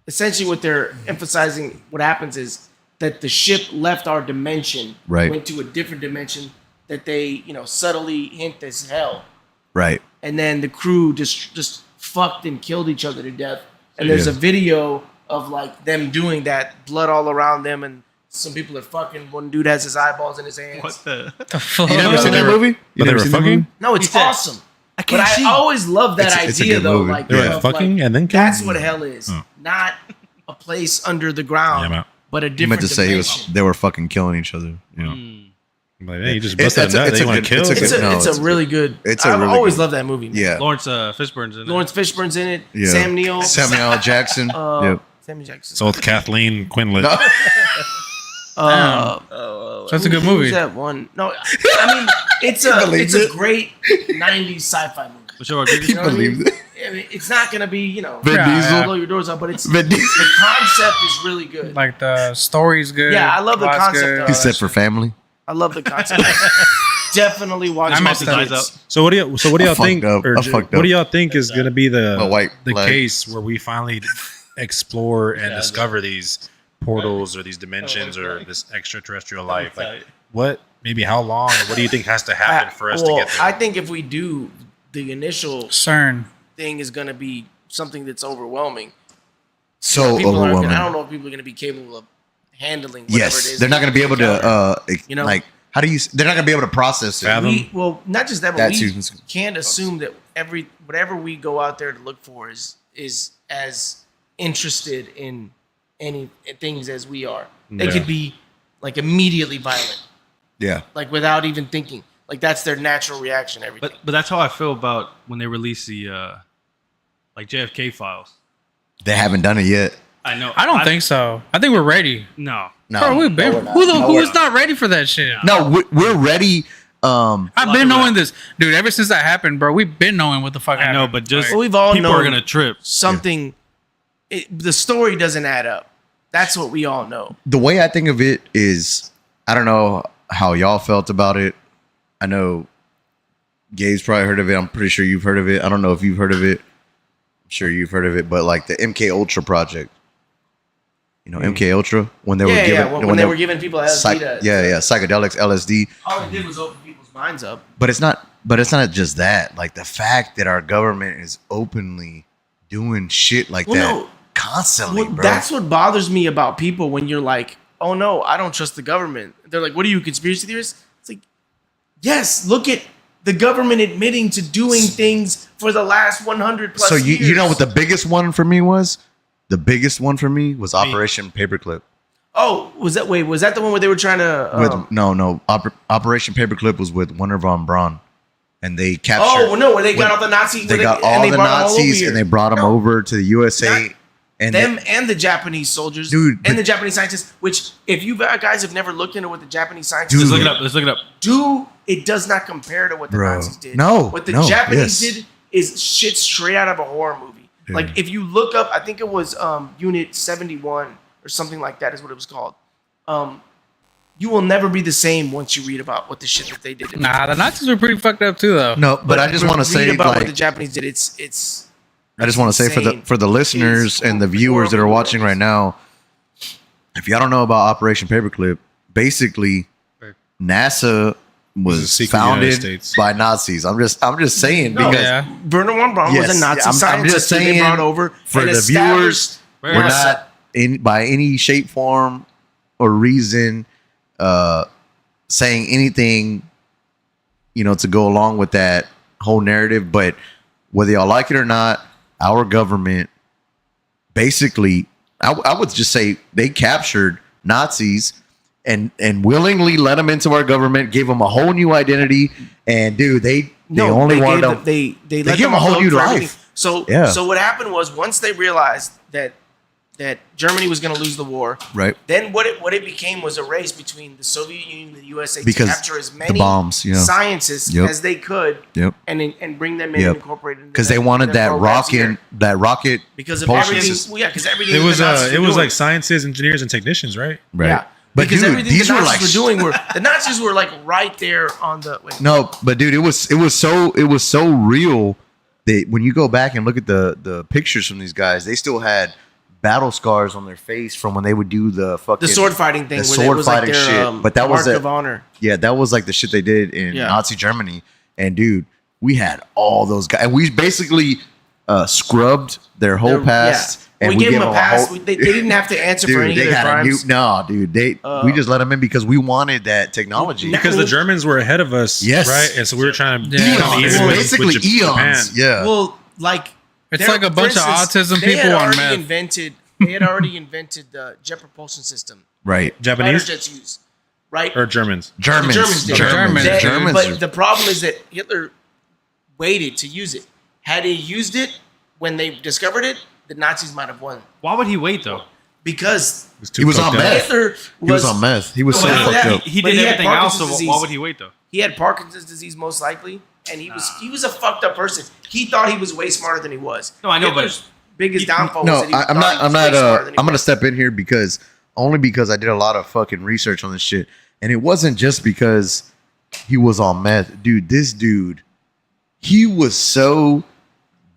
essentially what they're emphasizing what happens is that the ship left our dimension, Right. went to a different dimension that they subtly hint as hell, Right. and then the crew just fucked and killed each other to death. And there's a video of like them doing that, blood all around them, and some people are fucking. One dude has his eyeballs in his hands. What the? You never seen that movie? You But they never were seen that fucking? movie? No, it's awesome. I can't But see. I always love that It's a idea, good though. movie. Like, They were of, fucking like, and then that's killing? what hell is. Oh. Not a place under the ground, Yeah, I'm out. but a You different meant to say dimension. they were fucking killing each other. You know. I'm like, hey, you just It's- bust that it's a- nut. it's They a want good- to kill. it's a It's good- a, no, it's it's a really good. it's a I've really always good- loved that movie. Man. Yeah. Lawrence Fishburne's in it. Lawrence Fishburne's in it. Yeah. Sam Neill. Samuel L. Jackson. Yep. Samuel Jackson. So with Kathleen Quinlan. That's a good movie. Who's that one? No, I mean it's a great '90s sci-fi movie. Michelle Rodriguez. You know what I mean? Believe it. I mean, it's not gonna be Vin Yeah, Diesel. yeah. blow your doors out, but it's Vin Diesel. the concept is really good. Like the story's good. Yeah, I love the plot's concept good. of He it. said for family. I love the concept. Definitely watch. I it. messed his up. eyes out. So what do y'all fucked think? up. Or I fucked what up. do y'all think is going to be My the white flag. case where we finally explore and discover these portals or these dimensions or this extraterrestrial life? Like, what? Maybe how long? Or what do you think has to happen for us to get there? I think if we do, the initial CERN. thing is going to be something that's overwhelming. So People aren't overwhelming. gonna, I don't know if people are going to be capable of handling whatever it Yes, is. they're not going to be able to. You know? like how do you? They're not going to be able to process it. Fathom. Well, not just that, but That's we even- can't assume that whatever we go out there to look for is as interested in any things as we are. They Yeah. could be like immediately violent, Yeah. like without even thinking. Like that's their natural reaction. Everything. But that's how I feel about when they release the like JFK files. They haven't done it yet. I know. I don't think so. I think we're ready. No. No, Bro, we've been. no, we're not. Who No, we're is not ready for that shit? No, we're ready. I've been knowing this, dude. Ever since that happened, bro, we've been knowing what the fuck I happened. know, but just Well, we've all people known are gonna trip. something. The story doesn't add up. That's what we all know. The way I think of it is, I don't know how y'all felt about it. I know Gabe's probably heard of it. I'm pretty sure you've heard of it. I don't know if you've heard of it. I'm sure you've heard of it, but like the MK Ultra project. You know, MK Ultra when they were giving when they were giving people LSD. psychedelics, LSD. All it did was open people's minds up. But it's not just that. Like the fact that our government is openly doing shit like Well, that no. constantly, Well, bro. that's what bothers me about people when you're like, oh no, I don't trust the government. They're like, what are you, a conspiracy theorist? It's like, yes, look at the government admitting to doing things for the last 100 plus so years. you know what the biggest one for me was? The biggest one for me was Operation Paperclip. Oh, was that the one where they were trying to No. Operation Paperclip was with Werner von Braun, and they captured. Oh, well, no, where they got all the Nazis. They got and all they the brought them all over Nazis here. and they brought them No, over to the USA. Not And them and the Japanese soldiers, Dude, and but- the Japanese scientists. Which, if you guys have never looked into what the Japanese scientists Dude. Let's look it up. Let's look it up. it does not compare to what the Bro. Nazis did. No, what the no, Japanese yes. did is shit straight out of a horror movie. Yeah. Like if you look up, I think it was Unit 71 or something like that is what it was called. You will never be the same once you read about what the shit that they did. Nah, the Nazis were pretty fucked up too, though. no, but I just want to say, read about what the like, Japanese did. It's I just want to say insane. for the listeners and the viewers that are watching right now, if y'all don't know about Operation Paperclip, basically NASA It's a was secret United founded States. by Nazis. I'm just saying No, because Yeah. Werner von Braun was Yes, a Nazi I'm scientist just that they saying brought over for and the established- viewers, we're not in by any shape, form, or reason saying anything, to go along with that whole narrative. But whether y'all like it or not, our government basically, I would just say they captured Nazis and willingly let them into our government, gave them a whole new identity. And dude, they They only they wanted gave them. them, they They let give them them a whole upload new for life. everything. So Yeah. so what happened was once they realized that Germany was going to lose the war, Right. then what it became was a race between the Soviet Union and the USA Because to capture as the many bombs, you know. scientists Yep. as they could, Yep. and bring them in Yep. and incorporate it Because they wanted that rocket because of propulsion everything. system. Well, yeah, because everything It was the Nazis it were was doing. like scientists, engineers, and technicians, right? Right. Yeah. But Because dude, everything these the were Nazis like were doing were the Nazis were like right there on the no, but dude, it was so real that when you go back and look at the pictures from these guys, they still had battle scars on their face from when they would do the fucking the sword fighting thing. the where sword it was like fighting their, shit. But that mark was the of honor. yeah, that was like the shit they did in Yeah. Nazi Germany. And dude, we had all those guys, and we basically scrubbed their whole They're- past. yeah. And We gave them a pass. whole, They didn't have to answer for any dude, of they their had a new crimes. no, dude. We just let them in because we wanted that technology. Because the Germans were ahead of us, Yes. right? And so we were trying to Yeah. become Eons. even with Basically Japan. eons. Yeah. Well, like It's they're- like a for bunch of autism they had people on already meth. They had already invented the jet propulsion system. Right. Japanese Fighter jets use, right? or Germans? Germans. The Germans did. Germans. That- Germans. But the problem is that Hitler waited to use it. Had he used it when they discovered it, the Nazis might have won. Why would he wait though? Because too He was coked on up. meth. Hitler He was on meth. He was so Well, fucked yeah, up. He But did he had everything else, so Parkinson's why disease. would he wait though? he had Parkinson's disease most likely, and he was a fucked up person. He thought he was way smarter than he was. No, I know, but- Hitler's biggest downfall was No, that he I'm thought not. he I'm was way not. smarter than he I'm gonna was. step in here because I did a lot of fucking research on this shit, and it wasn't just because he was on meth, dude. This dude, he was so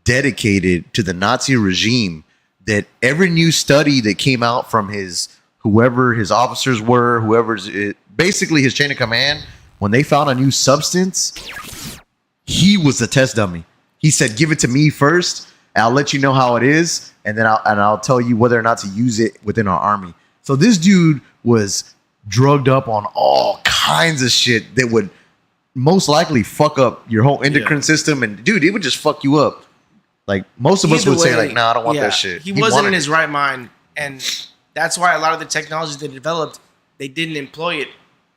dedicated to the Nazi regime that every new study that came out from whoever his officers were, basically his chain of command, when they found a new substance, he was the test dummy. He said, "Give it to me first. I'll let you know how it is, and then I'll tell you whether or not to use it within our army." So this dude was drugged up on all kinds of shit that would most likely fuck up your whole endocrine system, and dude, it would just fuck you up. Like most of us Either would say, way, like, "Nah, I don't want yeah, that shit." He wasn't wanted in it. his right mind, and that's why a lot of the technologies they developed, they didn't employ it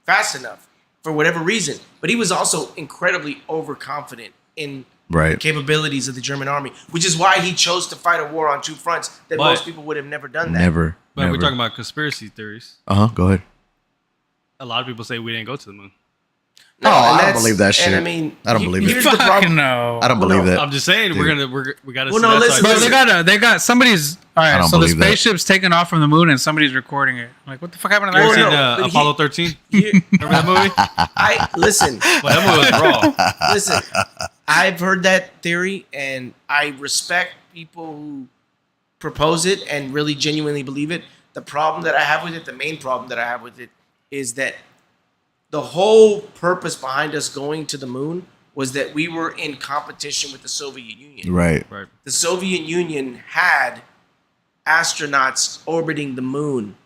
fast enough for whatever reason. But he was also incredibly overconfident in the Right. capabilities of the German army, which is why he chose to fight a war on two fronts that But- most people would have never done that. Never. But we're talking about conspiracy theories. Go ahead. A lot of people say we didn't go to the moon. No, Oh, and I don't that's- believe that shit. And I mean, I don't believe it. here's the Fucking problem. no. I don't Well, believe no, that. I'm just saying Dude. we gotta Well, see no, that listen, side. Bro, listen. they got somebody's. All I right, don't so the believe that. spaceship's taking off from the moon and somebody's recording it. Like, what the fuck happened to You ever that? seen no, but he- Apollo 13? Here- Remember that movie? I listen. Well, that movie was raw. Listen, I've heard that theory, and I respect people who propose it and really genuinely believe it. The problem that I have with it, the main problem that I have with it, is that the whole purpose behind us going to the moon was that we were in competition with the Soviet Union. Right. Right. The Soviet Union had astronauts orbiting the moon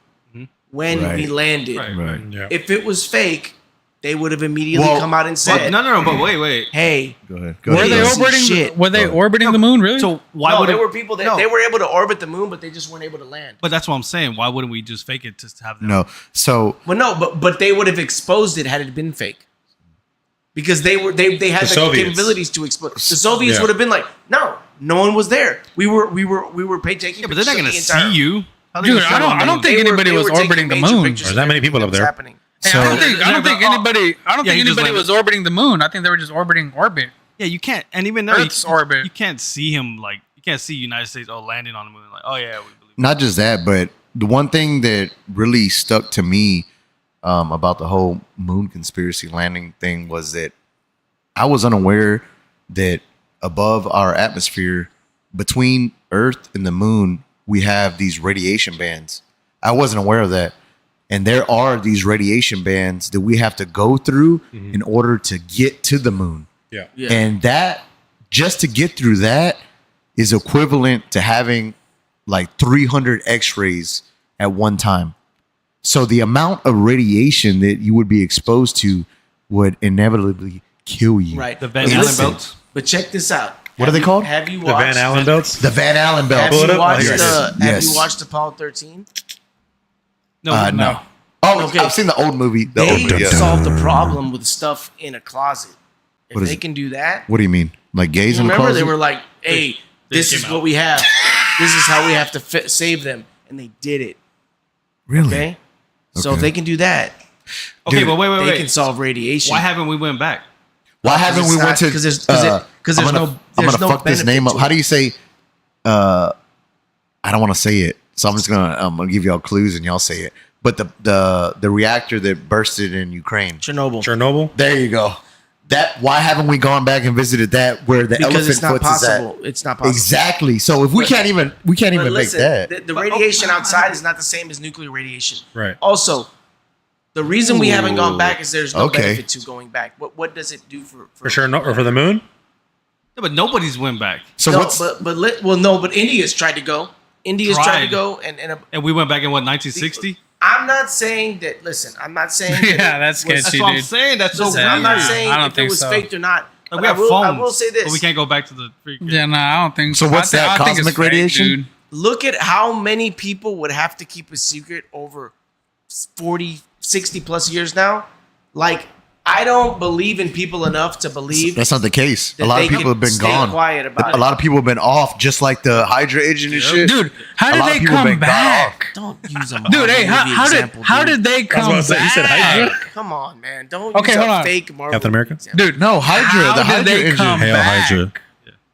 when Right. we landed. Right. Right. Yeah. If it was fake, they would have immediately Well, come out and said, No, but wait. "Hey, Go ahead. Were they Piece of orbiting? shit. Were they Go ahead. orbiting the moon? Really? So why no, would there were people that No. they were able to orbit the moon, but they just weren't able to land. But that's what I'm saying. Why wouldn't we just fake it to have them? No. So Well, no, but they would have exposed it had it been fake, because they had the Soviets. capabilities to expose. The Soviets Yeah. would have been like, no one was there. We were taking. Yeah, but they're not gonna pictures of the entire- see you. How they Dude, gonna show I don't them? think anybody was taking orbiting the major moon. pictures There's that of many everything people that up was there. happening. Hey, So- I don't think anybody. I don't Yeah, think you just anybody landed. was orbiting the moon. I think they were just orbiting orbit. Yeah, you can't. And even though Earth's orbit. you can't see him like you can't see United States landing on the moon. Like, oh yeah, we believe. not just that, but the one thing that really stuck to me about the whole moon conspiracy landing thing was that I was unaware that above our atmosphere, between Earth and the moon, we have these radiation bands. I wasn't aware of that. And there are these radiation bands that we have to go through in order to get to the moon. Yeah. Yeah. And that, just to get through that, is equivalent to having like 300 x-rays at one time. So the amount of radiation that you would be exposed to would inevitably kill you. Right. The Van But Allen listen, belts. But check this out. What are they called? Have you The watched Van Allen belts. The Van Allen belt. Have Pull it you up. watched Yes. Have Yes. you watched Apollo 13? No, No. Oh, Okay. I've seen the old movie. The old They movie. Yeah. solved the problem with stuff in a closet. If What is they it? can do that, What do you mean? Like gays in the remember closet? they were like, "Hey, this is came what out. we have. This is how we have to save them," and they did it. really? Okay, so if Okay. they can do that, Okay, Dude, but wait. they can solve radiation. Why haven't we went back? Why haven't we went to? Because there's I'm there's gonna, no I'm there's gonna no fuck this benefit name up. to How it. do you say? I don't want to say it, so I'm just gonna give y'all clues and y'all say it. But the reactor that bursted in Ukraine. Chernobyl. There you go. That why haven't we gone back and visited that where the Because elephant it's not foots is at? possible. It's not possible. Exactly. So if we can't even But make listen, that. the radiation outside is not the same as nuclear radiation. Right. Also, the reason we haven't gone Ooh. back is there's no Okay. benefit to going back. What does it do for For sure, no, or for the moon. Yeah, but nobody's went back, So no, what's but India's tried to go. India's tried to Tried. go, and we went back in what 1960. I'm not saying that. Listen, I'm not saying. That Yeah, it that's was- That's sketchy, what I'm dude. saying. That's so Listen, weird. I'm not saying I don't if it think was so. faked or not. Like But we have I phones. will say this. but we can't go back to the freaking. Yeah, no, I don't think So so. what's that, I think it's cosmic fake, radiation? dude. Look at how many people would have to keep a secret over 40, 60 plus years now. Like, I don't believe in people enough to believe that's not the case. that A lot they of people can have been stay gone. quiet about A lot of people have been off, just like the Hydra agent and shit. Dude, how A did lot of they people come been got back? Don't use a Dude, hey, Marvel movie how example, did they come about to say, back? you said Hydra? Come on, man. Don't Okay, use hold a on. fake Marvel Captain America? movie example. Dude, No, Hydra. How the did Hydra they engine. come Hail back? Hydra.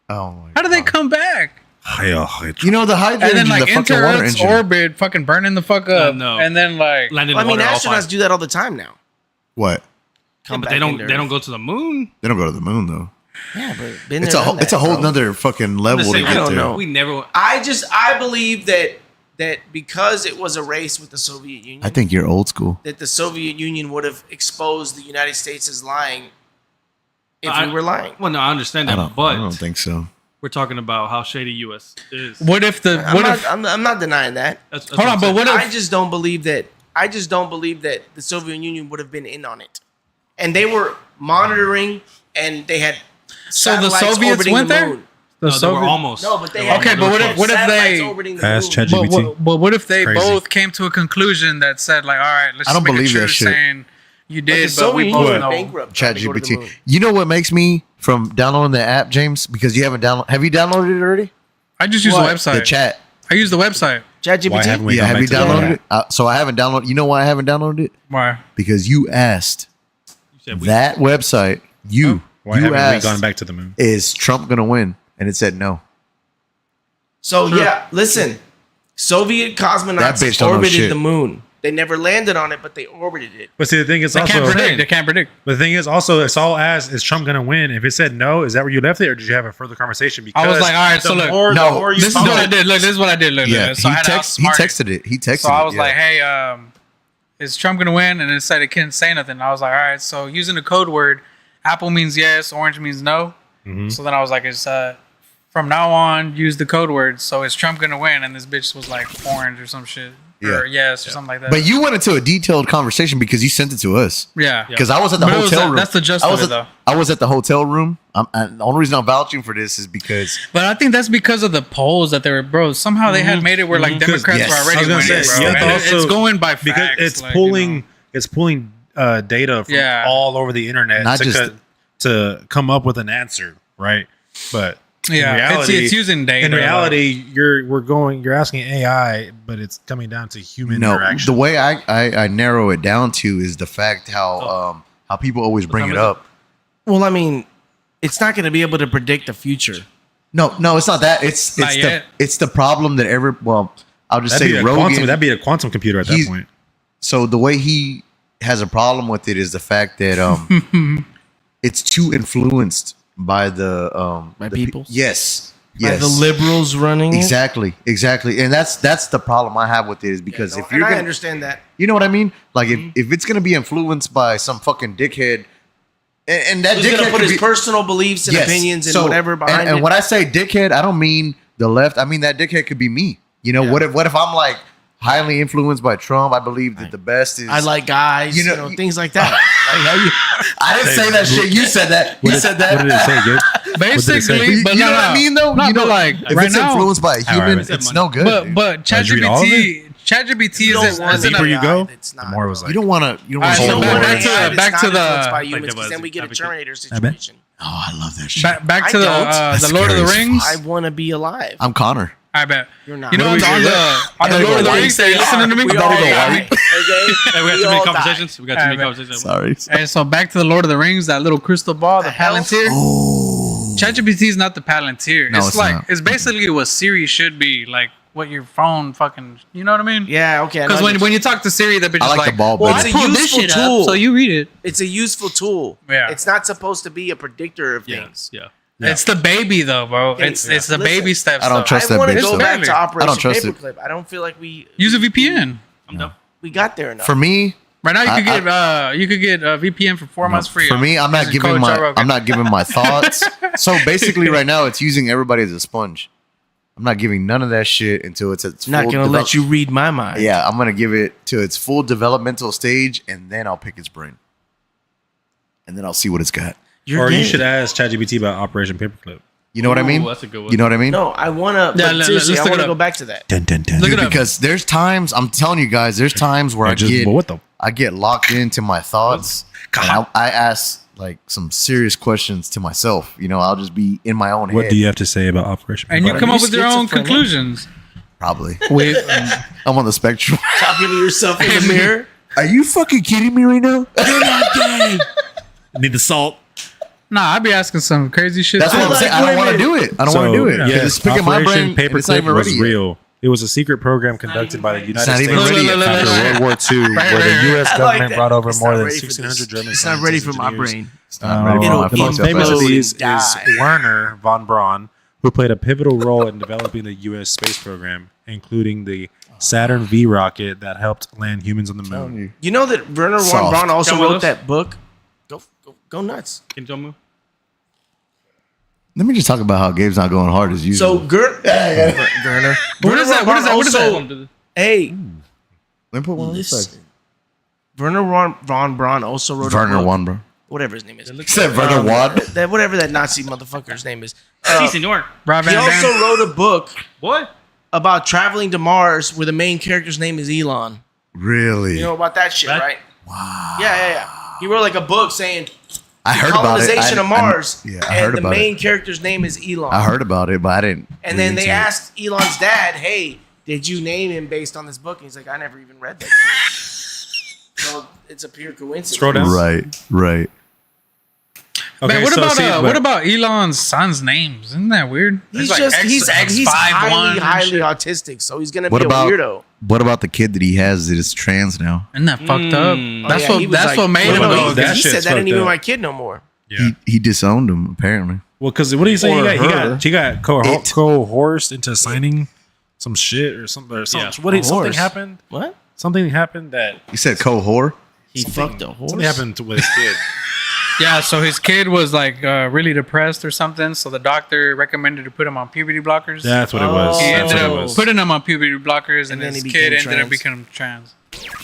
Oh my How did they God. come back? Hail Hydra. You know the Hydra And then engine, like the fucking enter water Earth's engine. orbit, fucking burning the fuck up, no. and then like Landed in Well, I mean, water all astronauts fine. do that all the time now. What? Yeah, Come but back they don't. into They don't Earth. go to the moon. They don't go to the moon though. Yeah, but been It's there, a done it's a that, whole bro. nother fucking I'm level just to saying, get I don't there. know. We never. I believe that because it was a race with the Soviet Union, I think you're old school. that the Soviet Union would have exposed the United States as lying if I- we were lying. Well, no, I understand that, I but don't think so. we're talking about how shady U.S. is. what if the I'm what not, if I'm not denying that. That's hold on, I'm but saying. what I if just don't believe that. I just don't believe that the Soviet Union would have been in on it, and they were monitoring, and they had So the satellites Soviets orbiting went the there? moon. the No, they were Soviet- almost. No, but they were had Okay, but what if satellites they- orbiting the Ask moon. ChatGPT. But what if they Crazy. both came to a conclusion that said like, all right, let's I don't just make believe a that truth shit. saying you But the did, but Soviet we Union both went know. bankrupt trying to go to the ChatGPT. moon. You know what makes me from downloading the app, James? Because you haven't downloaded. Have you downloaded it already? I just use What? the website. The chat. I use the website. Why ChatGPT. haven't we Yeah, gone have back you to the downloaded moon? it? So I haven't downloaded. You know why I haven't downloaded it? Why? Because you asked You said we- that website. You Why you haven't we asked, gone back to the moon? is Trump gonna win? And it said no. So yeah, listen. Soviet That cosmonauts bitch don't know orbited shit. the moon. They never landed on it, but they orbited it. But see, the thing is They also, can't predict. They can't predict. the thing is also, it's all asked: is Trump going to win? If it said no, is that where you left it, or did you have a further conversation? Because I was like, all right, so the look, more, no, the more you This is talk- what I did. Look, this is what I did. Look, Yeah, look. So I had to he outsmart it. texted it. He texted So I it, was yeah. like, hey, is Trump gonna win? And it said it couldn't say nothing. I was like, all right. So using the code word, apple means yes, orange means no. Mhm. So then I was like, it's from now on, use the code word. So is Trump gonna win? And this bitch was like orange or some shit, or yes or something like that. But you went into a detailed conversation because you sent it to us. yeah. Because I was at the But it was hotel that- room. that's the gist I of was it, at, though. I was at the hotel room. And the only reason I'm vouching for this is because But I think that's because of the polls that they were, bro. Somehow they had made it where like Mhm. Democrats Yes. were I already was gonna winning, say, bro. yeah, And also- it's going by because facts. it's like, you pulling, know. it's pulling data from Yeah. all over the internet Not to, just- to come up with an answer, right? But Yeah, in reality, it's using data. in reality, you're asking AI, but it's coming down to human interaction. the way I narrow it down to is the fact how people always bring it up. Well, I mean, it's not going to be able to predict the future. No, it's not that. It's Not the yet. it's the problem that I'll just that'd, say be a Rogan. quantum, that'd be a quantum computer at that He's- point. So the way he has a problem with it is the fact that it's too influenced by the By the pe- people? Yes, By yes, the liberals running it. exactly, and that's the problem I have with it is because No, if and you're I gonna, understand that. you know what I mean, like if it's gonna be influenced by some fucking dickhead, and that He's dickhead going to put could his be- personal beliefs and Yes. opinions and So- whatever behind and it. when I say dickhead, I don't mean the left. I mean that dickhead could be me. You know, what if I'm like highly influenced by Trump? I believe that the best is I like guys, You you know, know, things like that. I didn't say that shit. You said that. You said that. What did it say? Good. Basically, You but know no, what I mean, though? No, you know, but like if right it's now, influenced by a human, right. it's no good. but dude. but Did you read all of ChatGPT You don't is want in deeper a you go, that's the not, more it was bro. like, you don't want to. You don't All want right, to so hold back on. to the- AI that's back to not the- influenced by humans, Like because then we get a advocate. Terminator I bet. situation. Oh, I love that shit. Back to I the Lord of the That's scary as Rings. I want to be alive. I'm Connor. I bet. You're not. You know, on the Lord of the Rings, they listening to me. We all better go die. white. Okay? Hey, we got too all many die. conversations. We got too many Alright, conversations. Sorry. And so back to the Lord of the Rings, that little crystal ball, the hell? Palantir. Oh. ChatGPT is not the Palantir. No, it's it's like not. it's basically what Siri should be, like what your phone fucking. You know what I mean? Yeah, okay. Because when you talk to Siri, the bitch I is like like, the ball Well, better. it's a pulled this useful shit tool. up, so you read it. it's a useful tool. Yeah. It's not supposed to be a predictor of Yeah. things. Yeah. It's the baby though, bro. Hey, It's the listen, baby steps. I don't though. trust I that want to bitch, go though. back to Operation trust it. Paperclip. I don't feel like we Use a VPN. I'm done. we got there enough. For me, Right now, you could get a VPN for 4 months free. for me, I'm not Using giving code Joe Rogan. I'm not giving my thoughts. So basically, right now, it's using everybody as a sponge. I'm not giving none of that shit until it's at its not full gonna let you read my mind. Yeah, I'm gonna give it to its full developmental stage, and then I'll pick its brain, and then I'll see what it's got. Or you should ask ChatGPT about Operation Paperclip. You know what I mean? That's a good one. You know what I mean? No, I want to. Yeah, Seriously, let's I look want it to go up. back to that. Look Dude, it up. because there's times I'm telling you guys, there's times where What the? I get locked into my thoughts, and I ask like some serious questions to myself. You know, I'll just be in my own What head. do you have to say about Operation And you Paperclip? come up with your own schizophrenic? conclusions. Probably. With I'm on the spectrum. Talking to yourself in the mirror. Are you fucking kidding me right now? Need the salt. nah, I'd be asking some crazy shit. That's what I'm like saying. I don't want to women. do it. I don't want to do it. 'Cause it's picking my brain. Operation and it's not even Paperclip was ready yet. real. It was a secret program conducted by the United not States even ready yet. after World War II, Right, where right, the U.S. I like government that. brought over It's more not than ready for this. 1,600 German It's not ready for my engineers. brain. It's not ready for my It'll fucked Most up famous ass. of these is Die. Werner von Braun, who played a pivotal role in developing the U.S. space program, including the Saturn V rocket that helped land humans on the moon. You know that Werner von Soft. Braun also Come with wrote us. that book. Go nuts. Can you tell me? Let me just talk about how Gabe's not going hard as usual. So Gerner. What is that? What is that? What is that? Hey, Let me put one on this listen. side. Werner von Braun also wrote a Werner book. Wan, bro. Whatever his name is. He said Werner Wan. That whatever that Nazi motherfucker's name is. Si, senor. Rob He Van also Dam. wrote a book What? about traveling to Mars where the main character's name is Elon. Really? You know about that shit, That- right? Wow. Yeah. He wrote like a book saying I heard about it. colonization of Mars. I and heard the about main it. character's name is Elon. I heard about it, but I didn't. And read then they into it. asked Elon's dad, "Hey, did you name him based on this book?" And he's like, "I never even read that shit." So it's a pure coincidence. Scroll down. Right. Man, what so about see, but- what about Elon's son's names? Isn't that weird? He's It's like just X- he's X51 highly and highly shit. autistic, so he's gonna What be about a weirdo. what about the kid that he has that is trans now? Isn't that fucked up? Mm. That's Oh, yeah, he what was that's like- what made well, him no, go. he, that he shit's said that ain't fucked even up. my kid no more. Yeah. He disowned him apparently. Well, because what do you say? Or He her. got coerced into signing some shit or something. Or something. Yeah. What? Something Horse. happened. What? Something happened that He said co-whore. He fucked a horse. something happened with his kid. Yeah, so his kid was like really depressed or something. So the doctor recommended to put him on puberty blockers. That's what it was. He That's ended what it up was. putting him on puberty blockers, and, And then his he kid became ended up trans. becoming trans.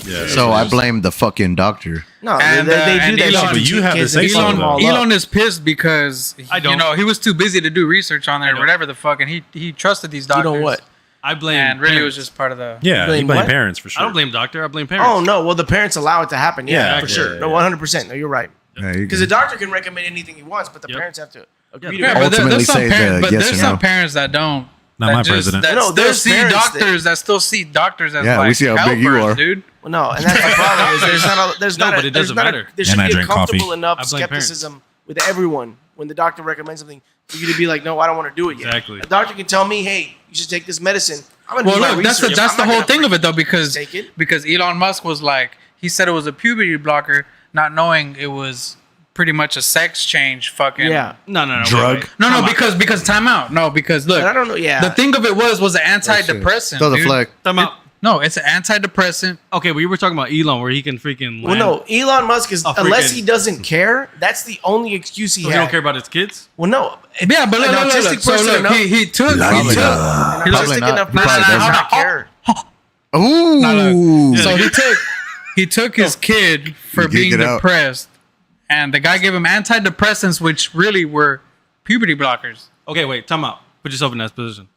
Yeah. So I blame the fucking doctor. No, And, they and do that Elon- shit to But you have kids to say and something, fuck them all though. up. Elon is pissed because I don't. you know he was too busy to do research on there or whatever the fuck, and he trusted these You doctors. know what? I blame. And really, it was parents. just part of the. Yeah, blame you blame what? parents for sure. I don't blame doctor. I blame parents. Oh no! Well, the parents allow it to happen. Yeah, Yeah, for yeah, sure. yeah, No, yeah. 100%. No, you're right. Because the doctor can recommend anything he wants, but the Yep. parents have to agree Yeah, to Yeah, it. but Ultimately there's some say the parents, but yes there's or some no. parents that don't. Not that my just- president. That No, still there's see parents doctors that still see doctors as Yeah, we like see how big you helpers, are. dude. Well, no, and that's the problem. Is there's No, not but a, it there's doesn't not a- matter. there should And I be a drink coffee. comfortable enough I blame parents. skepticism with everyone when the doctor recommends something for you to be like, no, I don't want to do it yet. Exactly. A doctor can tell me, hey, you should take this medicine. I'm gonna Well, do my look, that's the, research. that's I'm the not whole gonna thing of freaking it though, because take it. Elon Musk was like, he said it was a puberty blocker, not knowing it was pretty much a sex change. Fucking Yeah, No. Drug? Wait. No, Time out. because time out. No, because look, but I don't know. Yeah, the thing of it was an antidepressant. Throw the dude. flag. Time out. No, it's an antidepressant. Okay, we were talking about Elon, where he can freaking. Well, land. no, Elon Musk is A unless freaking- he doesn't care. That's the only excuse he So he has. don't care about his kids. Well, no. Yeah, but look, An look, autistic look. So person look, enough- he took Probably not. An Probably autistic not. enough He probably person does doesn't. not care. Ooh. So he took his kid for You being geek it out. depressed, and the guy gave him antidepressants, which really were puberty blockers. Okay, wait. Time out. Put yourself in that position.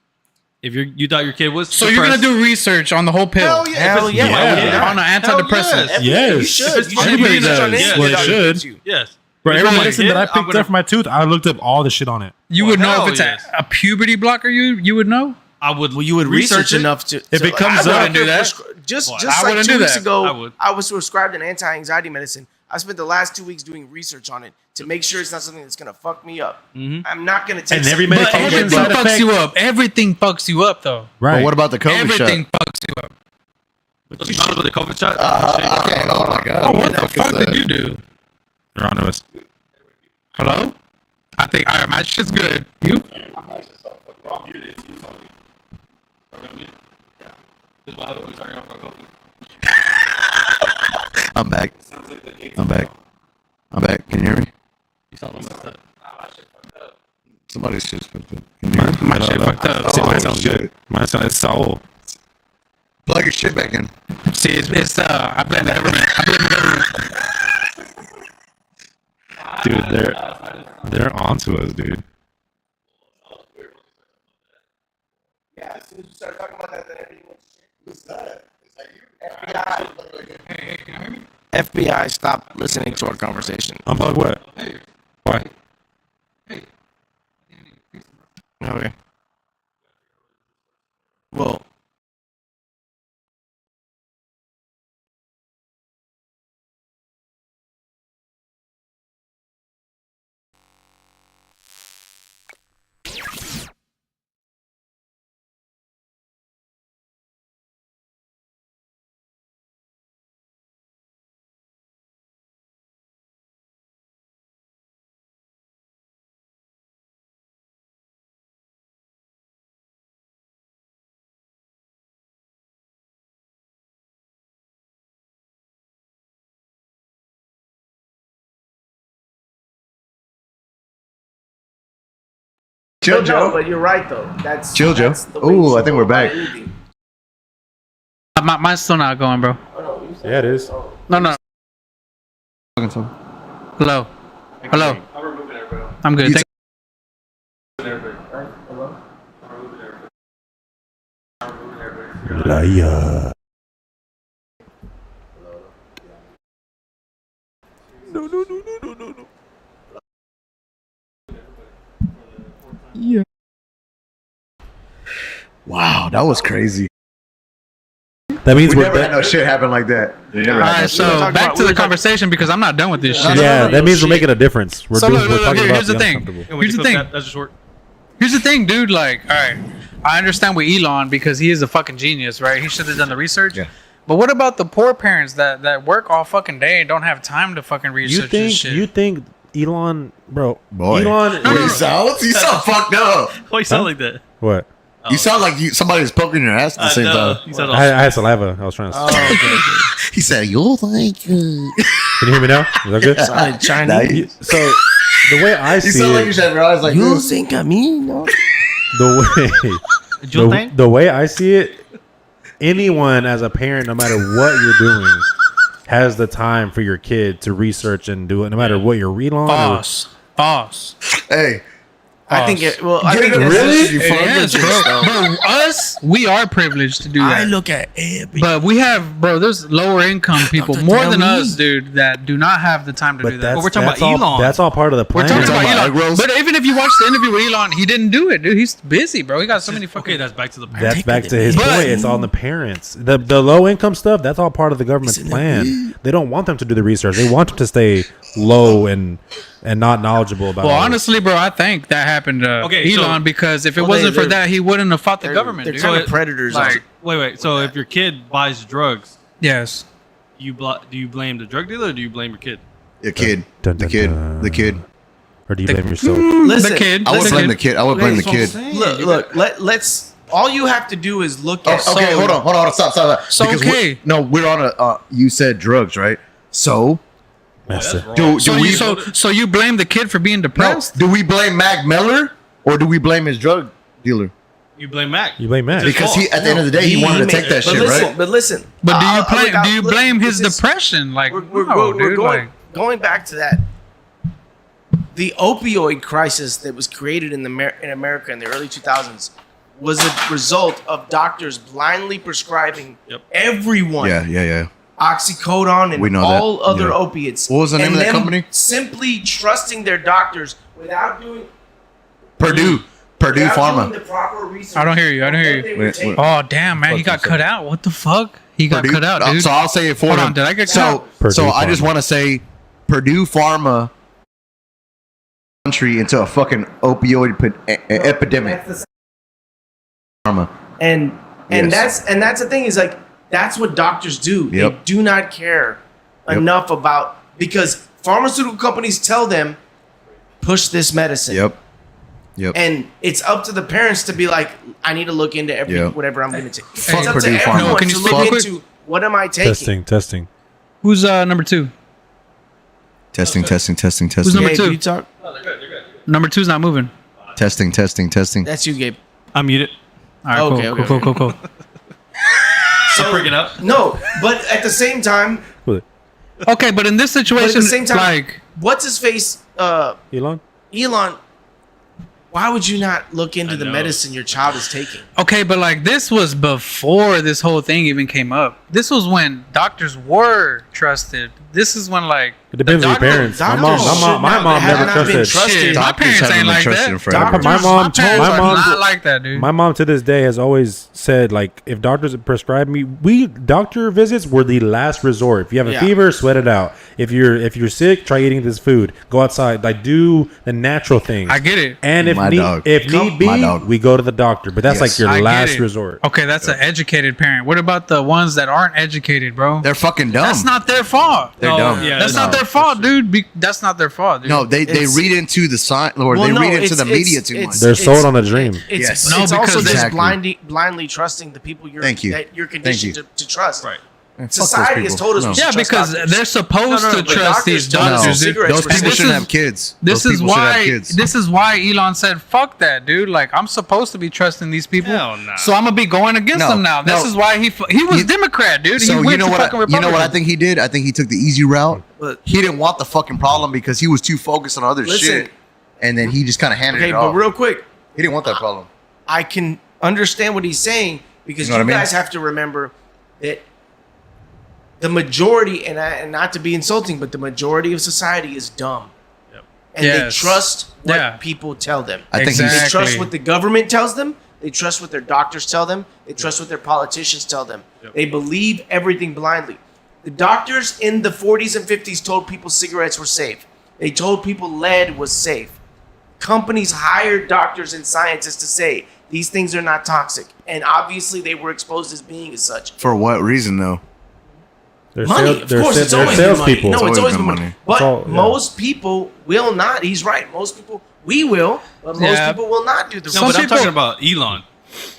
If you thought your kid was So you're gonna do research on the whole pill Hell yeah! Hell yeah! Yeah. Why would you not? on an antidepressant. Yes. You should. You should Everybody do research on does. anything Well, the they doctor should. gives you. Yes. Bro, every Bro, medicine that I I'm picked gonna- up for my tooth, I looked up all the shit on it. You Well, would know hell if it's yes. a puberty blocker. You would know. I would. Well, you would research it. enough to. If to- it comes I up- wouldn't do that. Just What? just I like wouldn't 2 do weeks that. ago, I would. I was prescribed an anti-anxiety medicine. I spent the last 2 weeks doing research on it to make sure it's not something that's gonna fuck me up. I'm not gonna take. And every something- medication- But everything side fucks effect. you up. Everything fucks you up, though. Right. But what about the COVID Everything shot? fucks you up. But you know with the COVID shot. Okay, oh my god. Oh, what the fuck did you do? Geronimo's. Hello? I think my shit's good. You? I'm back. I'm back. I'm back. Can you hear me? Somebody's shit's fucked up. Can you hear me? My shit fucked up. See, mine sounds good. Mine sounds it's so. Plug your shit back in. See, it's I blame the government. Dude, they're onto us, dude. Yeah, as soon as you start talking about that, then everything went to shit. Who's that? Is that you? FBI, stop listening to our conversation. Unplug what? Why? Okay. Well. Chill, No, Joe. but you're right though. That's Chill, Joe. that's the way Ooh, you I should think go we're about back. anything. Mine's still not going, bro. Yeah, it is. No. Hello. Hello. I'm good. You Thank Liar. Wow, that was crazy. That means We we're never had back. no shit happen like that. We never All had no right, shit. so talking back about- to we the were talking- conversation because I'm not done with this shit. Yeah, that means shit. we're making a difference. We're So doing. look, We're look, talking here- about here's the thing. uncomfortable. Here's the thing. That's just short. Here's the thing, dude. Like, all right, I understand with Elon because he is a fucking genius, right? He should have done the research. Yeah. But what about the poor parents that work all fucking day and don't have time to fucking research this shit? You think Elon, bro. Boy. Elon. No, no, You no. sound fucked up. Why you sound like that? What? You sound like somebody's poking your ass at the same time. You sound all I had saliva. I was trying to. He said, "You'll like." Can you hear me now? Is that good? Sounded Chinese. So the way I You see sound like you it, should have your eyes like You this. think of me? No. the way I see it, anyone as a parent, no matter what you're doing, has the time for your kid to research and do it, no matter what you're reading on. Boss. Hey, I think it. Well, I Get think it, that's really? just you It is, privileges, bro. though. Bro, us, we are privileged to do that. I look at every. But we have, bro, there's lower income people, Don't more tell than me. us, dude, that do not have the time to do But that. that's, But we're talking that's about all, Elon. That's all part of the We're plan. talking about about egg Elon. rolls? But even if you watch the interview with Elon, he didn't do it, dude. He's busy, bro. He got so many fucking. Okay, that's back to the That's back to his But- point. It's on the parents. The low income stuff, that's all part of the government's Isn't it plan. They don't want them to do the research. They want them to stay low and not knowledgeable about Well, all this. honestly, bro, I think that happened to Okay, so- Elon because if it Well, wasn't for they're- that, he wouldn't have fought the government, They're dude. kind of predators. Like, Wait. So if your kid buys drugs, yes. do you blame the drug dealer or do you blame your kid? the kid, Dun, the dun, kid, dun. the kid. Or do you blame yourself? Listen, the kid. I would the blame kid. the kid. I would blame the kid. Look. Let's. All you have to do is look at. Okay, hold on, stop. So, Because okay. we're on a. You said drugs, right? So That's it. So you blame the kid for being depressed? do we blame Mac Miller or do we blame his drug dealer? You blame Mac. You blame Matt. It's his Because fault. at the end of the day, he wanted to take that shit, right? But listen. But do you I'll- blame? look, Do you look, blame his this is- depression? Like, We're no, dude. Like, going back to that. The opioid crisis that was created in America in the early 2000s was a result of doctors blindly prescribing Yep. everyone Yeah. oxycodone, and We know all that. other Yeah. opiates. What was the name And of that them company? Simply trusting their doctors without doing Purdue without doing Pharma. the proper research. I don't hear you. I don't hear on what you. they were Wait, taking. Oh damn, man, he got cut out. What the fuck? He got cut out, dude. So I'll say it for Hold him. on, did I get cut so out? Purdue so I just Pharma. want to say Purdue Pharma country into a fucking opioid epidemic. That's the Pharma. and Yes. that's the thing is like that's what doctors do. They Yep. do not care Yep. enough about because pharmaceutical companies tell them push this medicine. Yep. Yep. And it's up to the parents to be like, I need to look into every Yep. whatever I'm going to take. Fuck It's up Purdue to Pharma. everyone Can you to speak look quick? into what am I taking. Testing. Who's number 2? Testing. Who's number Gabe, 2? you talk. Number 2's not moving. Testing. That's you, Gabe. I'm muted. All right, Okay, cool, okay. cool. So, Freaking up. No, but at the same time, Okay, but in this situation, same time- like, what's his face? Elon? Elon. Why would you not look into I the know. medicine your child is taking? okay, but like this was before this whole thing even came up. This was when doctors were trusted. This is when like It depends on your doctor- parents. My doctors mom, should my not- mom have never not been trusted. trusted. shit, my Doctors parents haven't ain't been like trusted that. in forever. Doctors- My mom, parents my are mom, not like that, dude. my mom to this day has always said like if doctors prescribe me, doctor visits were the last resort. If you have a Yeah. fever, sweat it out. If you're sick, try eating this food. Go outside, like do the natural things. I get it. And if My need, dog. if need be, My dog. we go to the doctor. But that's Yes. like your I get last it. resort. Okay, that's an educated parent. What about the ones that aren't educated, bro? They're fucking dumb. That's not their fault. They're No, dumb. yeah, That's no. not their fault, dude. That's not their fault, dude. No, they It's- read into the sign or Well, they no, read into it's- the media too much. it's- They're sold on a dream. It's, Yes. No, it's also because- just Exactly. blindly trusting the people Thank you. that you're Thank conditioned you. to trust. Right. Man, fuck Society those has people. told us No. we should Yeah, trust because doctors. they're supposed No, to but trust doctors these told us No. doctors, dude. cigarettes Those were people this shouldn't is- have kids. This Those is people should have why. kids. This is why Elon said, "Fuck that, dude." Like I'm supposed to be trusting these people, Hell nah. so I'm gonna be going against No, them now. This no. is why he was You- Democrat, dude. So he went you know to what? fucking You know Republican. what I think he did? I think he took the easy route. But- He didn't want the fucking problem because he was too focused on other Listen. shit, and then he just kind of handed Okay, it but off. real quick, He didn't want that problem. I can understand what he's saying because You know you what I mean? guys have to remember that the majority, and not to be insulting, but the majority of society is dumb. And they Yes. trust what Yeah. people tell them. I think Exactly. They trust what the government tells them. They trust what their doctors tell them. They trust what their politicians tell them. They believe everything blindly. The doctors in the 40s and 50s told people cigarettes were safe. They told people lead was safe. Companies hired doctors and scientists to say these things are not toxic. And obviously they were exposed as being as such. For what reason, though? They're Money, of course, it's they're always been money. salespeople. No, It's it's always always been been money. money. But It's all- yeah. most people will not. He's right. Most people, we will, but most Yeah. people will not do the No, Some but I'm people- talking about Elon.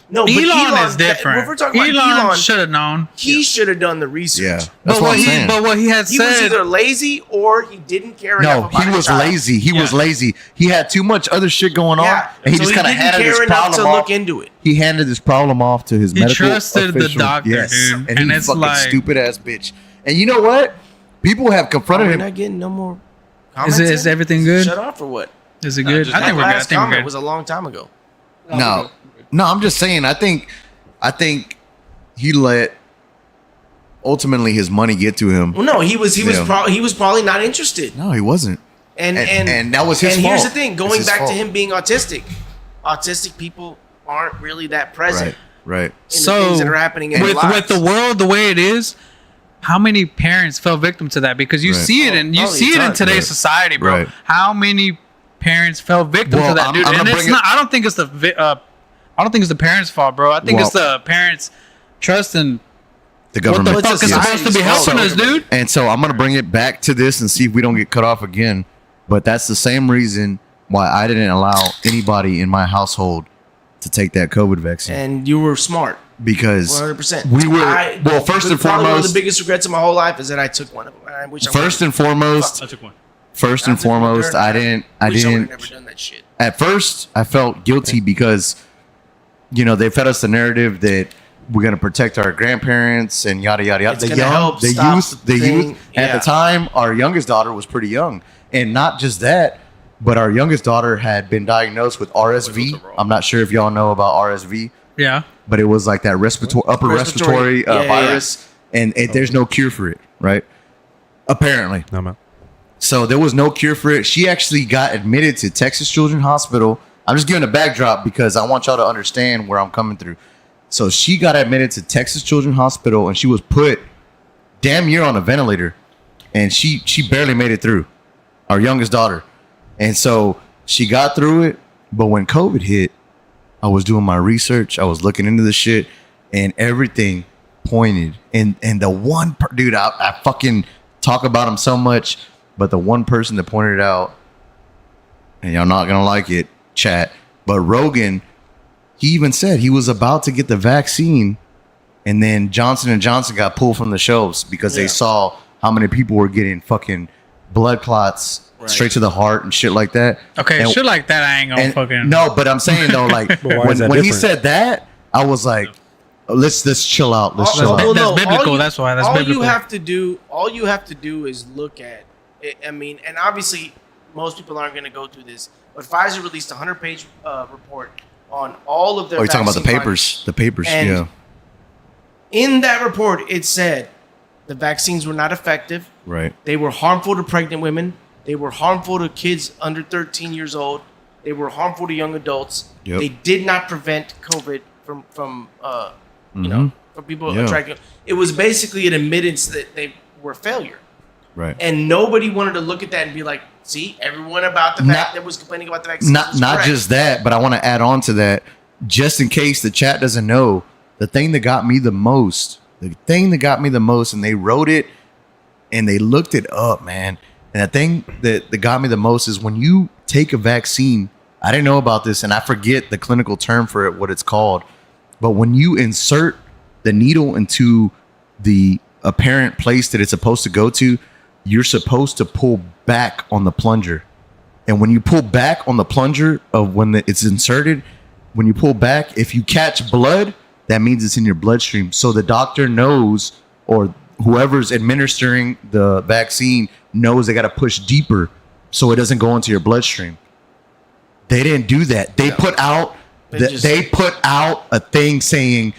No, but Elon is if different. we're talking about Elon Elon, should have known. he should have done the research. Yeah, that's But what what I'm he, saying. but what he had He was said, either lazy or he didn't care enough No, about he his was child. lazy. He was Yeah. lazy. He had too much other shit going on, Yeah, and he so just kind of didn't handed care this enough to problem look off. into it. He handed this problem off to his He medical trusted the official. doctor, yes. dude. And And he it's fucking like- stupid ass bitch. And you know what? People have confronted We're him. not getting no more. is, comments is in? everything good? Shut off or what? Is it No, good? just I think That we're good. I last think we're comment good. was a long time ago. No, I'm just saying. I think he let ultimately his money get to him. Well, no, he was Yeah. he was probably not interested. No, he wasn't. And that was his And here's the fault. thing: It's going his back fault. to him being autistic, autistic people aren't really that present Right. in the things that are happening in their with lives. the world the way it is, how many parents fell victim to that? Because you Right. see it and you Probably see a it in ton. today's Right. society, bro. Right. How many parents fell victim Well, to that, I'm- dude? I'm And gonna it's bring it- not. I don't think it's I don't think it's the parents' fault, bro. I think Well- it's the parents trusting The what government. the fuck is Yes. supposed to be helping us, dude. And so I'm gonna bring it back to this and see if we don't get cut off again. But that's the same reason why I didn't allow anybody in my household to take that COVID vaccine. and you were smart, Because 100%. we were well. First and probably one of the foremost, biggest regrets of my whole life is that I took one of them. I wish I first would've. and foremost, I took one. first and I took one foremost, during I that. didn't. Wish would've didn't. never done that shit. At first, I felt guilty because, they fed us the narrative that we're gonna protect our grandparents and yada yada yada. It's gonna help the stop youth, the the thing. youth. At Yeah. the time, our youngest daughter was pretty young, and not just that, but our youngest daughter had been diagnosed with RSV. I'm not sure if y'all know about RSV, Yeah. but it was like that upper respiratory Yeah, yeah, virus and there's no cure for it, right? Apparently. No, man. So there was no cure for it. She actually got admitted to Texas Children's Hospital. I'm just giving a backdrop because I want y'all to understand where I'm coming through. So she got admitted to Texas Children's Hospital, and she was put damn near on a ventilator, and she barely made it through. Our youngest daughter. And so she got through it, but when COVID hit, I was doing my research, I was looking into the shit, and everything pointed. And the one dude, I fucking talk about him so much, but the one person that pointed it out, and y'all not gonna like it, chat, but Rogan, he even said he was about to get the vaccine, and then Johnson & Johnson got pulled from the shelves because they saw how many people were getting fucking blood clots straight to the heart and shit like that. Okay, and, shit like that I ain't gonna fucking... No, but I'm saying though, like when he said that, I was like, let's chill out. Let's chill out. Well, that's biblical. That's why. That's biblical. All you have to do is look at it. I mean, and obviously most people aren't going to go through this, but Pfizer released a 100-page report on all of their. Oh, you're talking about the papers? findings. The papers, And yeah. In that report, it said the vaccines were not effective. Right. They were harmful to pregnant women. They were harmful to kids under 13 years old. They were harmful to young adults. Yep. They did not prevent COVID from you know, from people attracting. It was basically an admittance that they were a failure. Right. And nobody wanted to look at that and be like, see, everyone about the fact that was complaining about the vaccine. Not just that, but I want to add on to that, just in case the chat doesn't know, the thing that got me the most, and they wrote it and they looked it up, man. And the thing that got me the most is when you take a vaccine, I didn't know about this and I forget the clinical term for it, what it's called. But when you insert the needle into the apparent place that it's supposed to go to, you're supposed to pull back on the plunger. And when you pull back on the plunger of when it's inserted, when you pull back, if you catch blood, that means it's in your bloodstream. So the doctor knows, or whoever's administering the vaccine knows they got to push deeper so it doesn't go into your bloodstream. They didn't do that. They put out a thing saying,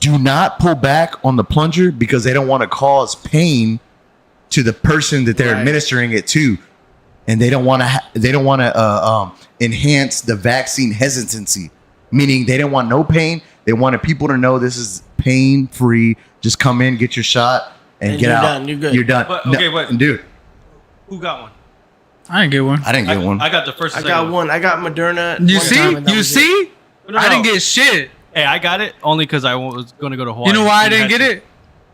do not pull back on the plunger because they don't want to cause pain to the person that they're administering it to, and they don't want to enhance the vaccine hesitancy, meaning they didn't want no pain. They wanted people to know this is pain free. Just come in, get your shot, and get out. Done. You're good. You're done. But, okay, but dude, who got one? I didn't get one. I didn't get one. I got the first. I got one. I got Moderna. You one time, and that see? You was see? it. No, I didn't get shit. Hey, I got it only because I was going to go to Hawaii. You know why I didn't get it?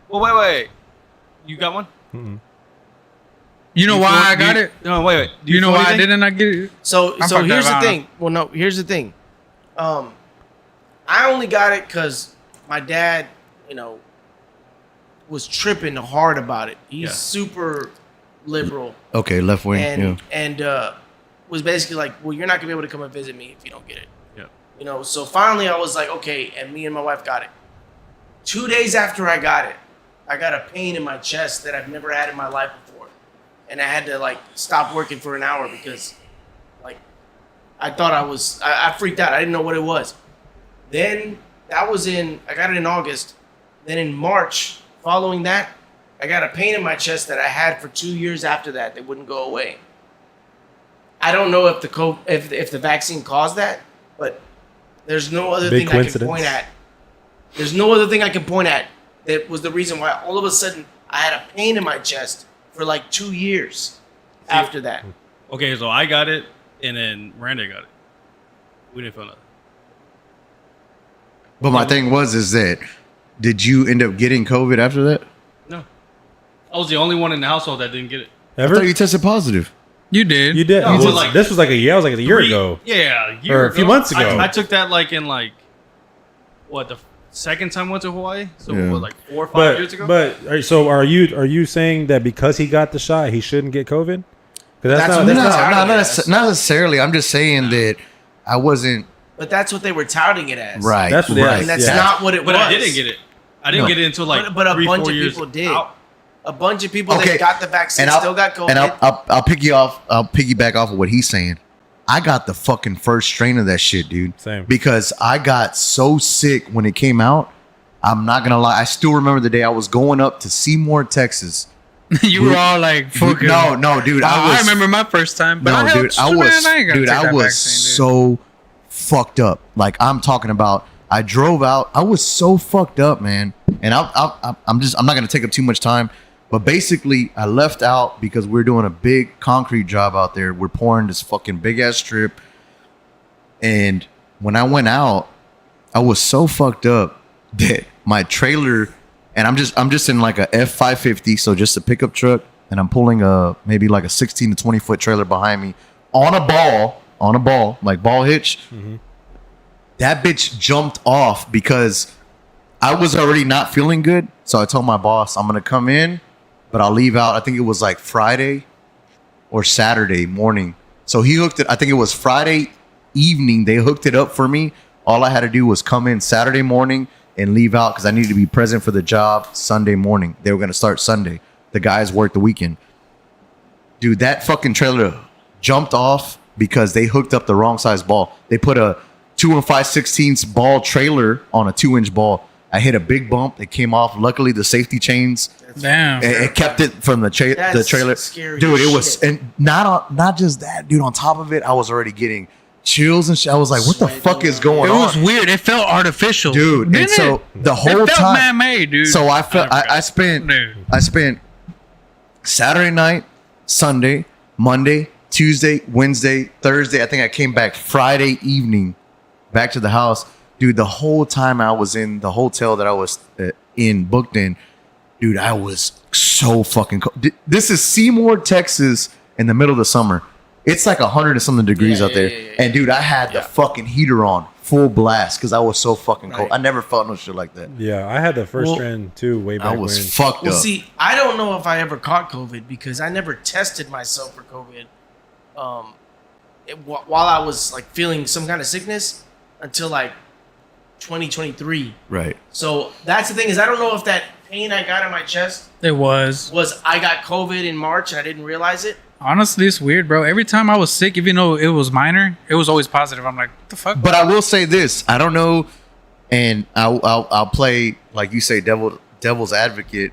Well, wait. You got one? Mm-hmm. You know why I got it? No, wait. Do You know feel why I anything? didn't I get it? So I fucked here's that the up. thing. Well, no, here's the thing. I only got it because my dad, was tripping hard about it. He's super liberal. Okay, left wing. And was basically like, well, you're not gonna be able to come and visit me if you don't get it. Yeah. So finally I was like, okay, and me and my wife got it. 2 days after I got it, I got a pain in my chest that I've never had in my life before. And I had to stop working for an hour because I thought I freaked out. I didn't know what it was. Then I got it in August. Then in March, following that, I got a pain in my chest that I had for 2 years after that. They wouldn't go away. I don't know if the vaccine caused that, but there's no other Big thing I can coincidence. point at. There's no other thing I can point at that was the reason why all of a sudden I had a pain in my chest for 2 years after that. Okay, so I got it, and then Miranda got it. We didn't feel nothing. But my thing is that, did you end up getting COVID after that? No. I was the only one in the household that didn't get it. I Ever? thought you tested positive. You did. You did. No, You but just- this was like a year ago. Yeah, Or a few months ago. I took that what, the second time I went to Hawaii? So Yeah. what, 4 or 5 years ago? So are you saying that because he got the shot, he shouldn't get COVID? Because That's that's what not. they're Not necessarily. I'm just saying that I wasn't But that's what they were touting it as. right. That's- right. And that's Yeah. not what it but was. I didn't get it. I didn't No. get it until But a 3-4 bunch of years people did. out. A bunch of people Okay, that got the vaccine still got COVID. And I'll piggyback off of what he's saying. I got the fucking first strain of that shit, dude. Same. Because I got so sick when it came out. I'm not gonna lie. I still remember the day I was going up to Seymour, Texas. You were all like, fuck it. No, dude. I remember my first time. But No, dude. I was vaccine, so fucked up. Like I'm talking about. I drove out. I was so fucked up, man. And I'm not gonna take up too much time. But basically, I left out because we're doing a big concrete job out there. We're pouring this fucking big ass strip. And when I went out, I was so fucked up that my trailer, and I'm just in like a F550, so just a pickup truck, and I'm pulling maybe like a 16 to 20 foot trailer behind me on a ball, like ball hitch. Mm-hmm. That bitch jumped off because I was already not feeling good. So I told my boss, I'm gonna come in, but I'll leave out. I think it was like Friday or Saturday morning. So he hooked it. I think it was Friday evening. They hooked it up for me. All I had to do was come in Saturday morning and leave out because I needed to be present for the job Sunday morning. They were going to start Sunday. The guys worked the weekend. Dude, that fucking trailer jumped off because they hooked up the wrong size ball. They put a 2 5/16 ball trailer on a 2-inch ball. I hit a big bump. It came off. Luckily, the safety chains. Damn. It kept it from the trailer. Scary Dude, it shit. was, and not just that, dude. On top of it, I was already getting chills and shit. I was like, what the fuck is going It on? was weird. It felt artificial, Dude. And so the whole it felt time, man-made, dude. so I spent Saturday night, Sunday, Monday, Tuesday, Wednesday, Thursday. I think I came back Friday evening, back to the house. Dude, the whole time I was in the hotel that I was booked in, dude, I was so fucking cold. This is Seymour, Texas, in the middle of the summer. It's like 100 and something degrees out there. Yeah. And dude, I had the fucking heater on full blast because I was so fucking cold. I never felt no shit like that. Yeah, I had the first strand too way back I was when. fucked up. Well, see, I don't know if I ever caught COVID because I never tested myself for COVID while I was like feeling some kind of sickness until like 2023. Right. So that's the thing is I don't know if that pain I got in my chest It was I got COVID in March and I didn't realize it. honestly, it's weird, bro. Every time I was sick, even though it was minor, it was always positive. I'm like, what the fuck? But I will say this: I don't know, and I'll play like you say, devil's advocate.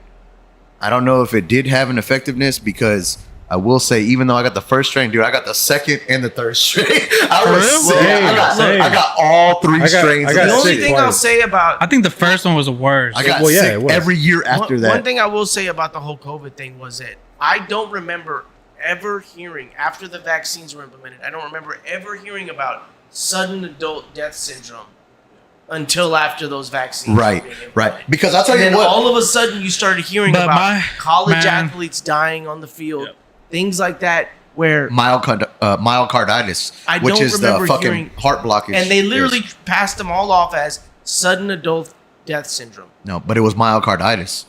I don't know if it did have an effectiveness because I will say, even though I got the first strain, dude, I got the second and the third strain. I got all three strains. I got the only sick thing twice. I'll say about I think the first one was the worst. I got Well, yeah, sick it was. every year after that. One thing I will say about the whole COVID thing was that I don't remember ever hearing after the vaccines were implemented. I don't remember ever hearing about sudden adult death syndrome until after those vaccines. Right. Because I'll tell And you then what. all of a sudden you started hearing But about college man. athletes dying on the field, things like that, where myocarditis, I which don't is the remember fucking hearing- heart blockage. and they literally Yes. passed them all off as sudden adult death syndrome. No, but it was myocarditis.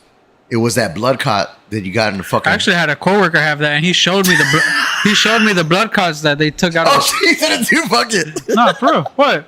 It was that blood clot that you got in the fucking. I actually had a coworker have that, and he showed me the blood clots that they took out. Oh, of she didn't do fuck it. No, bro, what?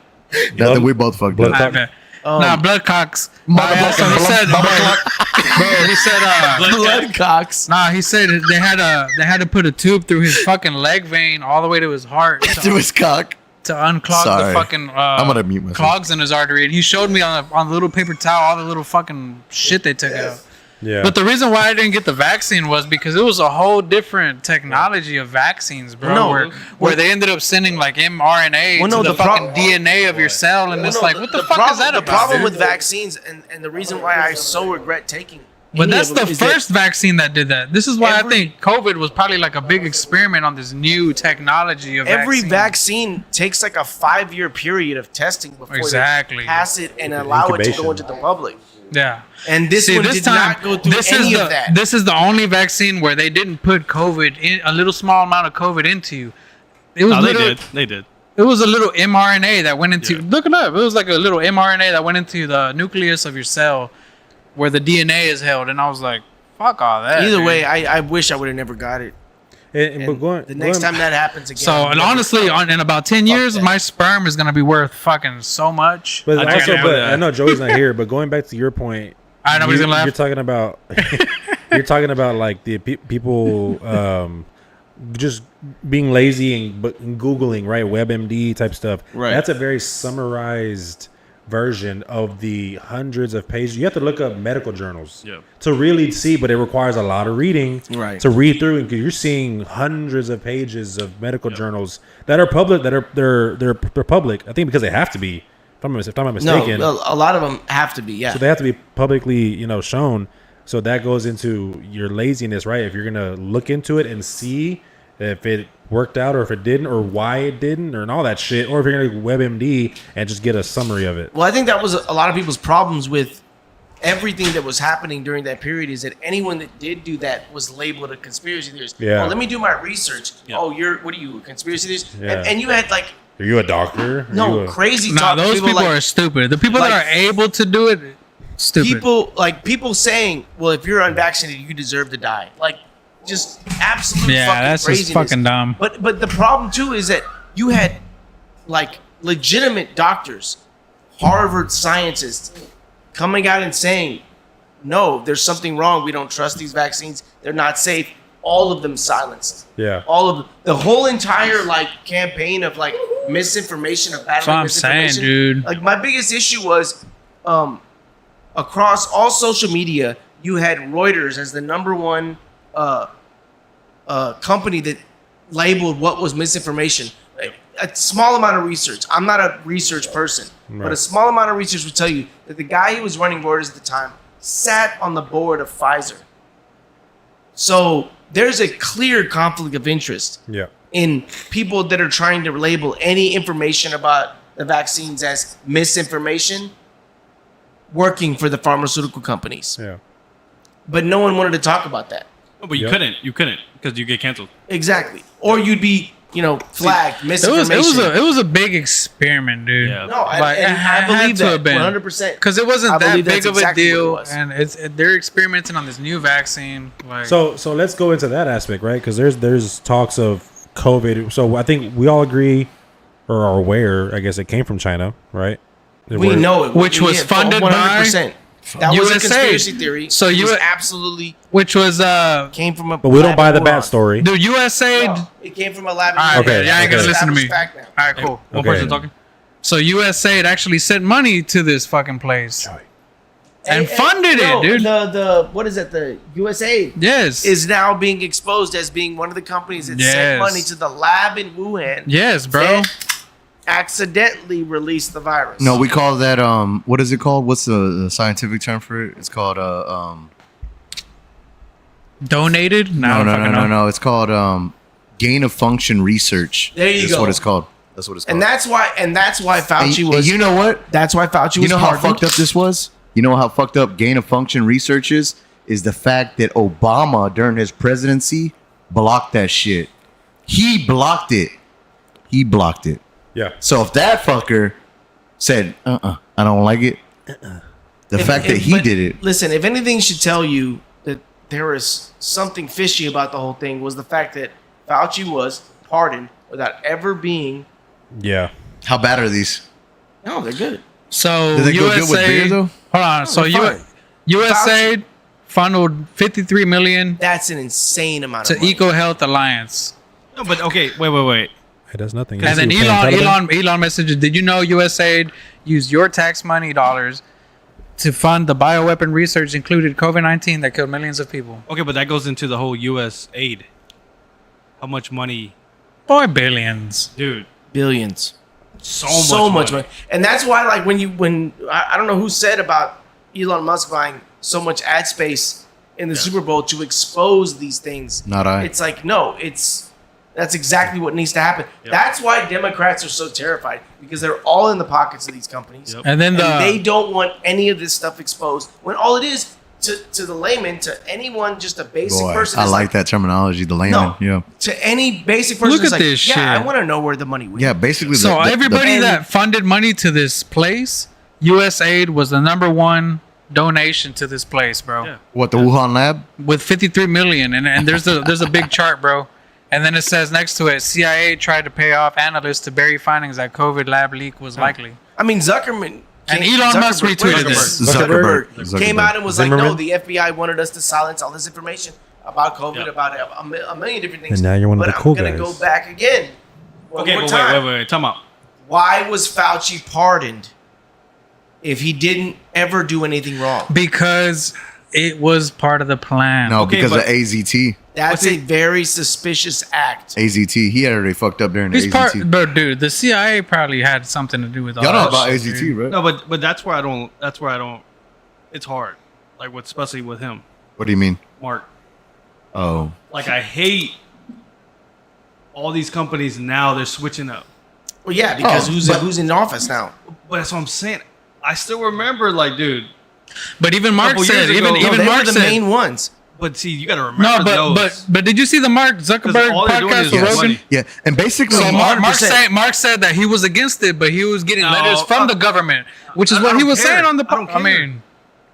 Nothing. We both fucked Blood up. clot. Nah, blood cocks. Motherfucking He said, bro, he said, Blood cocks. nah, he said they had to put a tube through his fucking leg vein all the way to his heart Through his cock. to unclog Sorry. the fucking I'm gonna mute myself. clogs in his artery, and he showed me on the little paper towel all the little fucking shit they took out. Yeah. But the reason why I didn't get the vaccine was because it was a whole different technology of vaccines, bro. No, where they ended up sending like mRNA Well, no, to the the fucking DNA of your cell, and it's like, what the fuck is that The about? problem dude? with vaccines, and the reason why I so regret taking. But any that's of them the is that first vaccine that did that. This is why I Every- think COVID was probably like a big experiment on this new technology of Every vaccine. vaccine takes like a 5-year period of testing before Exactly. they pass it and allow it to go Incubation. into the public. Yeah. And this one did not go through any of that. This is the only vaccine where they didn't put COVID in a little small amount of COVID into you. It was No, they literally- did. They did. It was a little mRNA that went into. Yeah. Look it up. It was like a little mRNA that went into the nucleus of your cell, where the DNA is held. And I was like, "Fuck all that." Either dude. way, I wish I would have never got it. But And the next time that happens again. So, and honestly, in about 10 years, that. my sperm is gonna be worth fucking so much. But I also, think I but know that. I know Joey's not here. But going back to your point, I know he's gonna laugh. You're talking about you're talking about like the people just being lazy and googling, right, WebMD type stuff. Right. That's a very summarized version of the hundreds of pages. You have to look up medical journals Yeah. to really see, but it requires a lot of reading Right. to read through, because you're seeing hundreds of pages of medical journals that are public, that are they're public. I think because they have to be. If I'm not mistaken, No, a lot of them have to be. Yeah. so they have to be publicly, shown. So that goes into your laziness, right? If you're gonna look into it and see if it worked out or if it didn't or why it didn't or and all that shit, or if you're gonna WebMD and just get a summary of it. Well, I think that was a lot of people's problems with everything that was happening during that period, is that anyone that did do that was labeled a conspiracy theorist. Yeah. Oh, let me do my research. Yeah. Oh, what are you, a conspiracy theorist? Yeah. And you had like, Are you a doctor? Are you no, a- crazy Nah, talk. those people like, are stupid. The people like- that are able to do it, stupid. people saying, well, if you're unvaccinated, you deserve to die. Like, just absolute Yeah, fucking that's just craziness. fucking dumb. But the problem too is that you had like legitimate doctors, Harvard scientists, coming out and saying, no, there's something wrong. We don't trust these vaccines. They're not safe. All of them silenced. Yeah. All of the whole entire like campaign of like misinformation, of That's what I'm saying, dude. Like my biggest issue was across all social media, you had Reuters as the number one company that labeled what was misinformation. A small amount of research. I'm not a research person, but Right. a small amount of research would tell you that the guy who was running Reuters at the time sat on the board of Pfizer. So there's a clear conflict of interest Yeah. in people that are trying to label any information about the vaccines as misinformation, working for the pharmaceutical companies. Yeah. But no one wanted to talk about that. Oh, but you Yep. couldn't. You couldn't because you get canceled. Exactly. Or you'd be, flagged, It was misinformation. it was a big experiment, dude. Yeah. No, I had believe to that have been. 100%. Because it wasn't I that believe big that's of exactly a what it deal, was. and they're experimenting on this new vaccine. Like, So let's go into that aspect, right? Because there's talks of COVID. So I think we all agree or are aware. I guess it came from China, right? We know it. Which was funded by 100%. That was a USA. conspiracy theory. So it was you- absolutely which was came from a. But we don't lab buy in the bat Wuhan. story. the USA. No, it came from a lab. in All right, Wuhan. okay, yeah, I ain't gonna okay. listen to me. Established fact now. All right, cool. One Okay. person talking. So USA had actually sent money to this fucking place and funded no, it, dude. The what is it? The USA Yes, is now being exposed as being one of the companies that Yes. sent money to the lab in Wuhan. yes, bro. that accidentally released the virus. No, we call that what is it called? What's the scientific term for it? It's called Donated? no. It's called gain of function research. There you That's go. what it's called. That's what it's called. and that's why Fauci And was. you know what? That's why Fauci You was know how pardoned. fucked up this was? You know how fucked up gain of function research is? Is the fact that Obama during his presidency blocked that shit. He blocked it. He blocked it. Yeah. So if that fucker said, I don't like it, the fact that he but did it. Listen, if anything should tell you that there is something fishy about the whole thing, was the fact that Fauci was pardoned without ever being. Yeah. How bad are these? No, they're good. So Do they go USA, good with beer though? hold on. So they're fine. USA funneled 53 million That's an insane amount to of money. EcoHealth Alliance. No, but okay. Wait. It does nothing. And then You see what Payne Elon messages, did you know USAID used your tax money dollars to fund the bioweapon research included COVID-19 that killed millions of people? Okay, but that goes into the whole U.S. aid. How much money, Boy, billions. dude? Billions. So much money. And that's why, like, when I don't know who said about Elon Musk buying so much ad space in the Super Bowl to expose these things. Not I. It's like, no, that's exactly what needs to happen. Yep. That's why Democrats are so terrified, because they're all in the pockets of these companies. Yep. And then And they don't want any of this stuff exposed, when all it is to the layman, to anyone, just a basic Boy, person. I is like that terminology, the layman. No. Yeah. To any basic person, Look is at like, this yeah, shit. I want to know where the money went. Yeah, basically. So everybody and- that funded money to this place, USAID was the number one donation to this place, bro. Yeah. What, the Wuhan lab? With 53 million, and there's a big chart, bro. And then it says next to it, CIA tried to pay off analysts to bury findings that COVID lab leak was likely. I mean, Zuckerman. And Elon Musk retweeted this. Zuckerberg. Came out and was like, no, Zimmerman? the FBI wanted us to silence all this information about COVID, Yep. about a million different things. And now you're one of but the cool I'm going to guys. go back again. One Okay, more but time. wait. Time out. Why was Fauci pardoned if he didn't ever do anything wrong? Because it was part of the plan. No, Okay, because of but- AZT. That's a very suspicious act. AZT. He had already fucked up during the He's part, AZT. but dude, the CIA probably had something to do with all Y'all know that about shit, AZT, dude. right? No, but that's where I don't. That's where I don't. It's hard, like with especially with him, What do you mean? Mark. Oh, Like I hate all these companies now. They're switching up. Well, yeah, because Oh, who's in office now? But that's what I'm saying. I still remember, like, dude. But even Mark Couple said, years ago- even No, No, even they Mark were the said, main ones. But see, you got to no, remember those. but did you see the Mark 'Cause Zuckerberg all they're doing podcast is with yes. Rogan? money. yeah. And basically, So Mark- Mark said that he was against it, but he was getting No, letters from the government, which is I what he don't was care. saying on the. I don't I care. mean,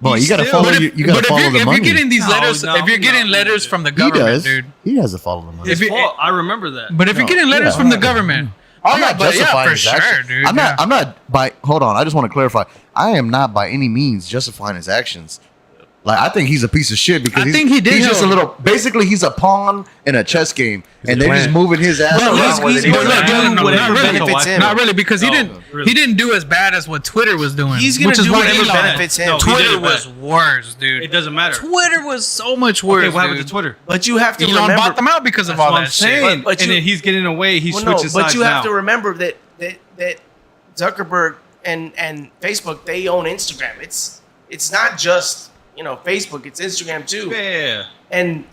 boy, you gotta still- follow. but You gotta if follow you're, the if money. you're getting these No, letters, no, if you're getting no, letters dude. from the He government, does. dude. He has to follow the money. His if you- fault. I remember that. But if you're No, getting letters yeah. from the government, I'm not but justifying for his sure, actions. dude. I'm yeah. not by. Hold on. I just want to clarify. I am not by any means justifying his actions. Like I think he's a piece of shit because I think he did He's just a help. little. Basically, he's a pawn in a chess game, and they're just plant. moving his ass Well, around. he's where they gonna don't look, have- do no, whatever not really. benefits him. Not really, because he No, didn't. really. He didn't do as bad as what Twitter was doing. He's gonna which is do what whatever Elon- benefits him. No, he Twitter did it was bad. worse, dude. It doesn't matter. Twitter was so much worse. Okay, what happened dude. to Twitter? But you have to Elon remember. bought them out because of That's all what I'm that saying. shit. But and you- then he's getting away. He's Well, no, switching but sides you have now. to remember that Zuckerberg and Facebook, they own Instagram. It's not just Facebook. It's Instagram too. Yeah. And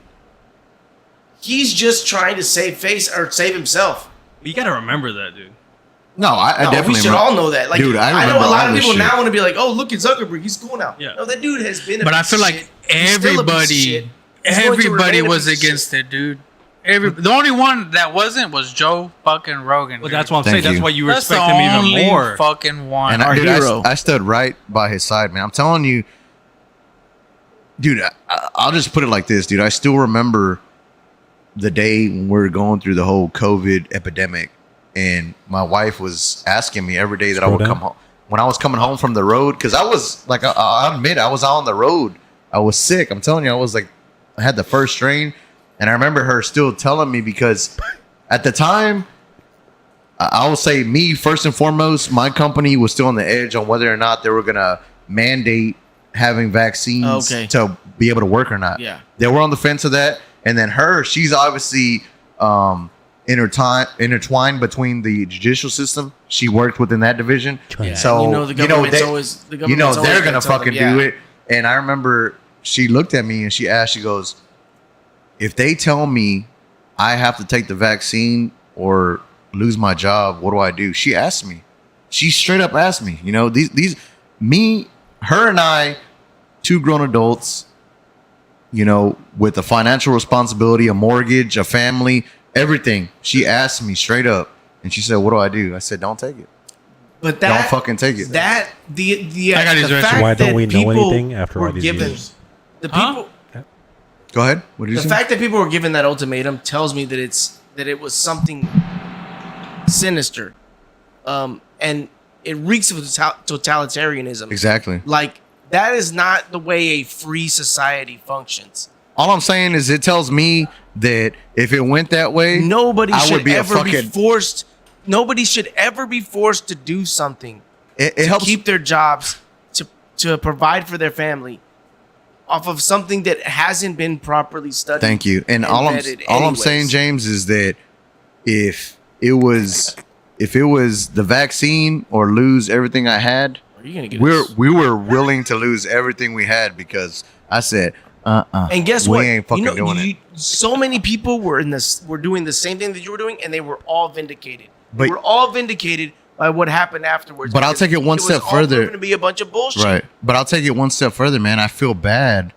he's just trying to save himself. But you got to remember that, dude. No, I No, definitely. we should all know that. Like, Dude, I I know remember a lot all of this people shit. now want to be like, "Oh, look at Zuckerberg, he's cool now." Yeah. No, that dude has been. But I feel like everybody was against it, dude. The only one that wasn't was Joe fucking Rogan. Well, dude. that's what I'm Thank saying. That's you. why you That's respect the him only even more. fucking one. And Our dude, hero. I stood right by his side, man. I'm telling you, dude. I'll just put it like this, dude. I still remember the day when we were going through the whole COVID epidemic, and my wife was asking me every day that I Scroll would down. come home when I was coming home from the road, because I was like, I admit, I was on the road. I was sick. I'm telling you, I was like, I had the first strain, and I remember her still telling me because at the time. I will say me first and foremost, my company was still on the edge on whether or not they were going to mandate having vaccines Okay. to be able to work or not. Yeah. They were on the fence of that. And then she's obviously intertwined between the judicial system. She worked within that division. Yeah. So, the government's always the government's always they're going to tell them, fucking yeah. do it. And I remember she looked at me and she asked, she goes, if they tell me I have to take the vaccine or lose my job, what do I do? She asked me. She straight up asked me. Her and I, two grown adults, with a financial responsibility, a mortgage, a family, everything. She asked me straight up, and she said, "What do I do?" I said, "Don't take it. But Don't fucking take it." That the I got his the rest. fact Why don't that we know people anything after all were these given years? the people. Go ahead. What did you The say? fact that people were given that ultimatum tells me that it was something sinister, and it reeks of totalitarianism. Exactly. Like that is not the way a free society functions. All I'm saying is it tells me that if it went that way, Nobody I should would be a ever be fucking- forced. Nobody should ever be forced to do something it to helps. keep their jobs, to provide for their family, off of something that hasn't been properly studied. Thank you. And all I'm anyways. saying, James, is that if it was the vaccine or lose everything I had, Are you gonna get we were willing to lose everything we had because I said, And guess we what? ain't fucking doing it. So many people were doing the same thing that you were doing, and they were all vindicated. But- They were all vindicated by what happened afterwards. But I'll because take it one was step all further. proven to be a bunch of bullshit. Right. But I'll take it one step further, man. I feel bad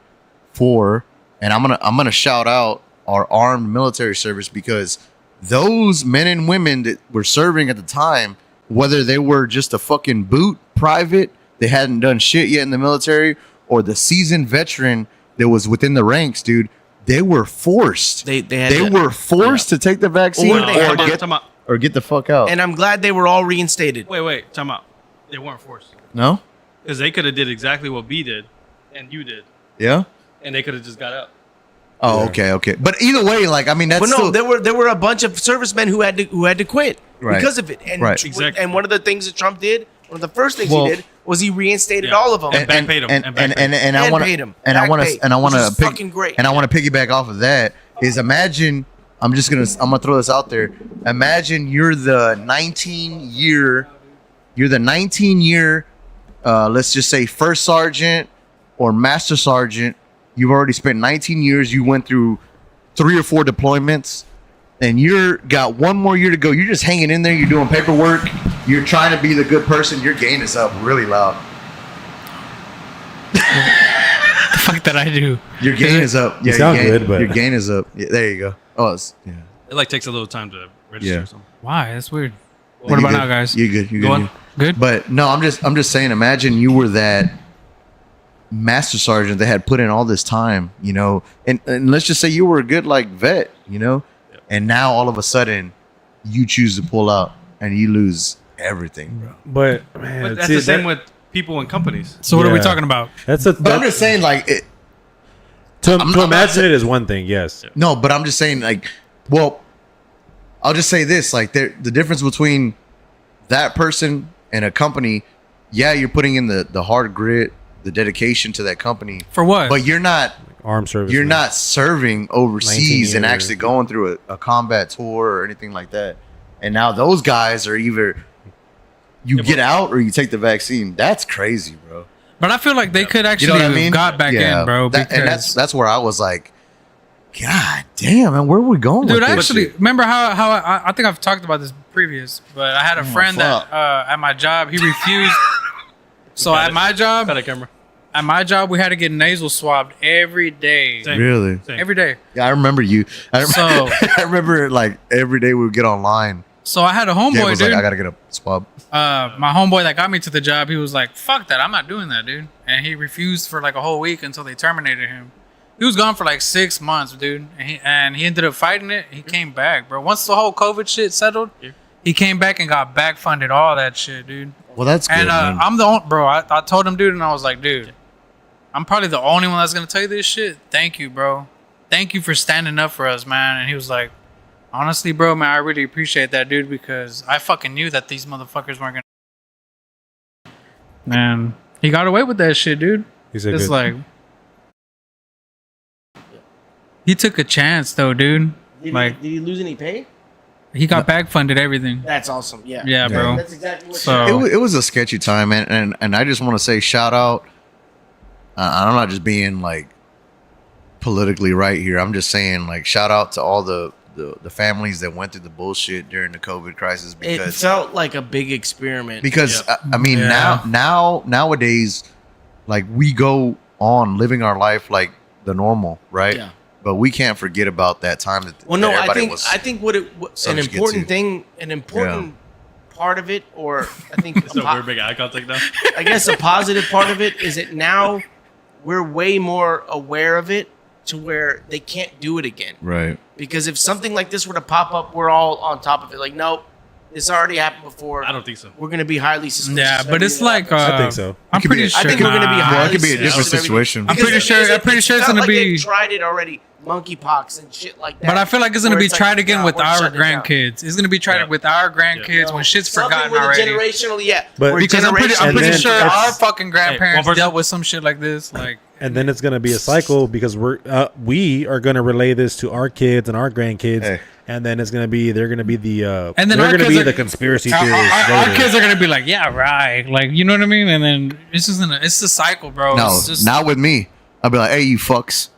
and I'm gonna shout out our armed military service because those men and women that were serving at the time, whether they were just a fucking boot private, they hadn't done shit yet in the military, or the seasoned veteran that was within the ranks, dude, they were forced. They Were forced to take the vaccine Or they had to- or get the fuck out. and I'm glad they were all reinstated. Wait, time out. They weren't forced No? because they could have did exactly what B did, and you did, Yeah? and they could have just got out. Oh, okay. But either way, like, I mean, that's But no, still, there were a bunch of servicemen who had to quit Right. because of it. And Right. Exactly. And one of the things that Trump did, one of the first things Well- he did, was he reinstated all of them. And back paid him. And I And want paid him. and I Back want paid, to and I want which to is fucking great. and I want to piggyback off of that. Is imagine I'm gonna throw this out there. Imagine you're the 19 year, let's just say first sergeant or master sergeant. You've already spent 19 years. You went through 3 or 4 deployments, and you're got 1 more year to go. You're just hanging in there. You're doing paperwork. You're trying to be the good person. Your gain is up really loud. The fuck did I do? Your gain is up. Yeah, sound your gain, good, but- your gain is up. Yeah, there you go. Oh, yeah. It like takes a little time to register Yeah. or something. Why? That's weird. You What about good. now, guys? You good? You Go good? on. You- Good. But no, I'm just saying. Imagine you were that master sergeant that had put in all this time, you know, and let's just say you were a good like vet, you know, and now all of a sudden you choose to pull out and you lose everything, bro. But man, But that's see, the same that- with people in companies. So what are we Yeah. talking about? That's a. But I'm just saying, like, to I'm not imagine saying- it is one thing. Yes. no, but I'm just saying, like, well, I'll just say this, like, the difference between that person and a company, yeah, you're putting in the hard grit, the dedication to that company, For what? but you're not. Armed service. You're not serving overseas 19 and years. actually going through a combat tour or anything like that. And now those guys are either you get out or you take the vaccine. That's crazy, bro. But I feel like they could You actually know what I have mean? got back in, bro. That- and because that's where I was like, God damn, man, where are we going dude, with I this actually shit? remember how I think I've talked about this previous, but I had a friend that at my job he refused. So at my job, Got a camera. we had to get nasal swabbed every day. Same. Really? Same. Every day. Yeah, I remember you. So- I remember like every day we would get online. So I had a Gabe homeboy, was dude. like, I gotta get a swab. My homeboy that got me to the job, he was like, "Fuck that, I'm not doing that, dude." And he refused for like a whole week until they terminated him. He was gone for like 6 months, dude, and he ended up fighting it. He came back, bro. Once the whole COVID shit settled, he came back and got back funded, all that shit, dude. Well, that's good. And man. I'm the only, bro. I told him, dude, and I was like, dude, I'm probably the only one that's gonna tell you this shit. Thank you, bro. Thank you for standing up for us, man. And he was like, honestly, bro, man, I really appreciate that, dude, because I fucking knew that these motherfuckers weren't gonna. Man, he got away with that shit, dude. He's a It's good. like he took a chance, though, dude. Like Did he lose any pay? he got back funded everything. That's awesome. Yeah. Yeah, bro. That's exactly what. So- It was a sketchy time, and I just want to say shout out. I'm not just being like politically right here. I'm just saying like shout out to all the families that went through the bullshit during the COVID crisis it because felt like a big experiment. I mean Yeah. nowadays like we go on living our life like the normal, right? Yeah. But we can't forget about that time that Well, no, that I everybody think was. I think what an subject to. important thing, an important part of it, or I think So we're big eye contact now. I guess a positive part of it is that now we're way more aware of it to where they can't do it again. Right. Because if something like this were to pop up, we're all on top of it. Like, nope, this already happened before. I don't think so. We're gonna be highly suspicious. Yeah, of but it's everything that like happens. I think so. I'm It could be pretty a- sure. I think we're gonna be nah. highly Well, it could be a different suspicious of everything. situation. I'm pretty sure. I'm pretty sure it's not gonna like be. they've tried it already, monkeypox and shit like that. But I feel like it's gonna where be like, tried again nah, with we're our shutting it down. grandkids. It's gonna be tried Yeah. with our grandkids when shit's Something forgotten with a already. generational, yeah. But- where Because I'm pretty And sure then our it's- fucking grandparents person- dealt with some shit like this. Like, And then it's gonna be a cycle because we are gonna relay this to our kids and our grandkids, Hey. and then it's gonna be they're gonna be the and then they're our gonna kids be are- the conspiracy our, theorists. our later. kids are gonna be like, yeah, right. Like, you know what I mean? And then it's just it's a cycle, bro. No, It's just, not with me. I'll be like, hey, you fucks.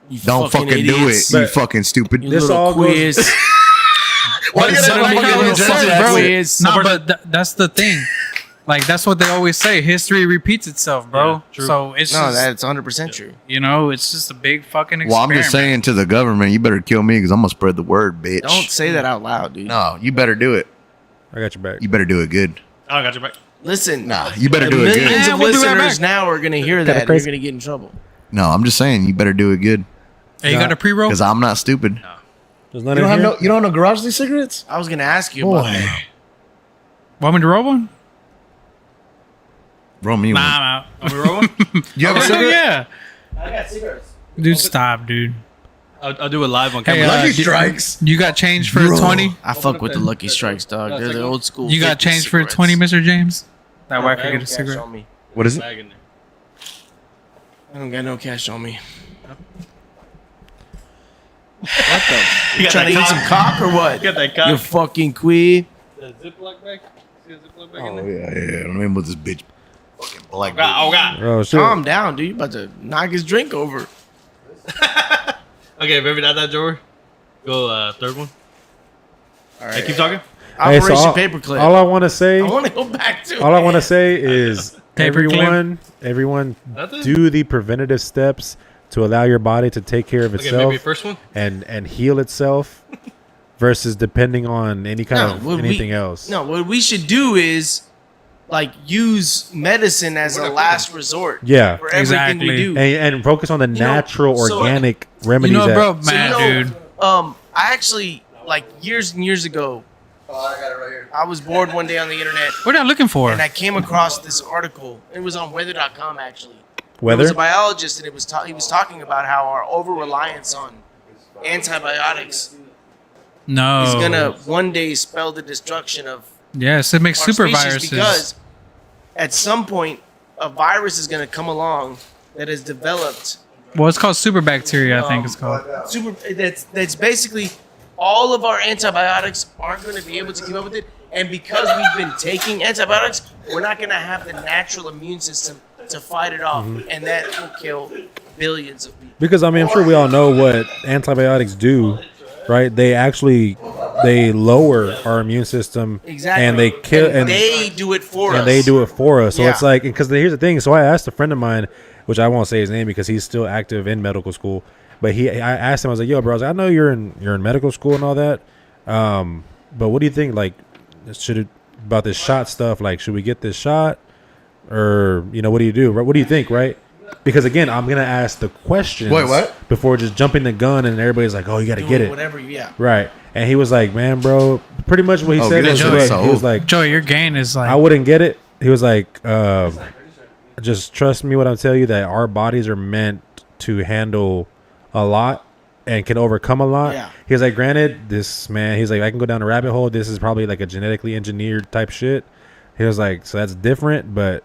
You Don't fucking do it, idiots. you But- fucking stupid. You This little all goes- quiz. Why you It's gotta like make how it a it little says, Jesse bro. quiz. No, but that's the thing. Like, that's what they always say. History repeats itself, bro. Yeah, true. So it's No, just, that's 100% true. you know, it's just a big fucking experiment. Well, I'm just saying to the government, you better kill me because I'm gonna spread the word, bitch. Don't say that out loud, dude. No, you better do it. I got your back. You better do it good. I got your back. Listen, Nah, you better the do it good. millions Yeah, of we'll be right listeners back. now are going to hear Kinda that and you're crazy. going to get in trouble. No, I'm just saying you better do it good Hey, you got a pre-roll? because I'm not stupid. There's none in here. you don't have no garage leaf cigarettes? I was going to ask you about that. Want me to roll one? Bro, me Nah, one. I'm out. Are we rolling? You have a Oh, cigarette? yeah. I got cigarettes. Dude, stop, dude. I'll do it live on Hey, camera. Lucky did- Strikes. You got change for Bro. 20? I fuck with the Lucky Strikes, dog. They're the old school. You got 50 change for cigarettes. 20, Mr. James? That way I I could don't get a cash cigarette. on me. What is it? Bag in there. I don't got no cash on me. You Trying to eat some cock or what? You got that You cock. fucking queer. The Ziploc bag. See the Ziploc bag in Oh there? yeah. Let me put this bitch. Fucking black. Oh god. Oh shit. Calm down, dude. You about to knock his drink over. Okay, maybe not that drawer. Go third one. All Hey, right. keep talking. Hey, so Operation Paperclip. all I want to say, I want to go back to all I want to say is Paperclip. everyone, That's it? do the preventative steps to allow your body to take care of Okay, itself maybe first one. and heal itself, versus depending on any kind of what anything else. No, what we should do is like use medicine as a last resort. Yeah. For everything Exactly. we do. And focus on the know, natural, so- organic You remedies. know, bro, that, man, dude. I actually like years and years ago. I got it right here. I was bored one day on the internet What are you looking for? and I came across this article. It was on weather.com actually. It weather. was a biologist and he was talking about how our over reliance on antibiotics No. is gonna one day spell the destruction of Yes, it makes our super species viruses. because at some point a virus is gonna come along that has developed Well, it's called super bacteria, I think it's called. that's basically all of our antibiotics aren't going to be able to keep up with it, and because we've been taking antibiotics, we're not going to have the natural immune system to fight it off, and that will kill billions of people. Because I mean, I'm sure we all know what antibiotics do, right? They lower our immune system, Exactly, and they kill, and they do it for us. and they do it for us. So Yeah. it's like, because here's the thing. So I asked a friend of mine, which I won't say his name because he's still active in medical school. But I asked him, I was like, "Yo, bro, I know you're in medical school and all that. But what do you think? Like, about this shot stuff? Like, should we get this shot, or what do you do? What do you think? Right? Because again, I'm gonna ask the questions. Wait, what? Before just jumping the gun, and everybody's like, "Oh, you got to Doing get it." whatever. Yeah. Right? And he was like, "Man, bro, pretty much what he said get was, it, like, Joey. he was like, Joey, your gain is like I wouldn't get it." He was like, just trust me when I tell you that our bodies are meant to handle a lot and can overcome a lot. Yeah. He was like, granted, he's like, I can go down a rabbit hole. This is probably like a genetically engineered type shit. He was like, so that's different, but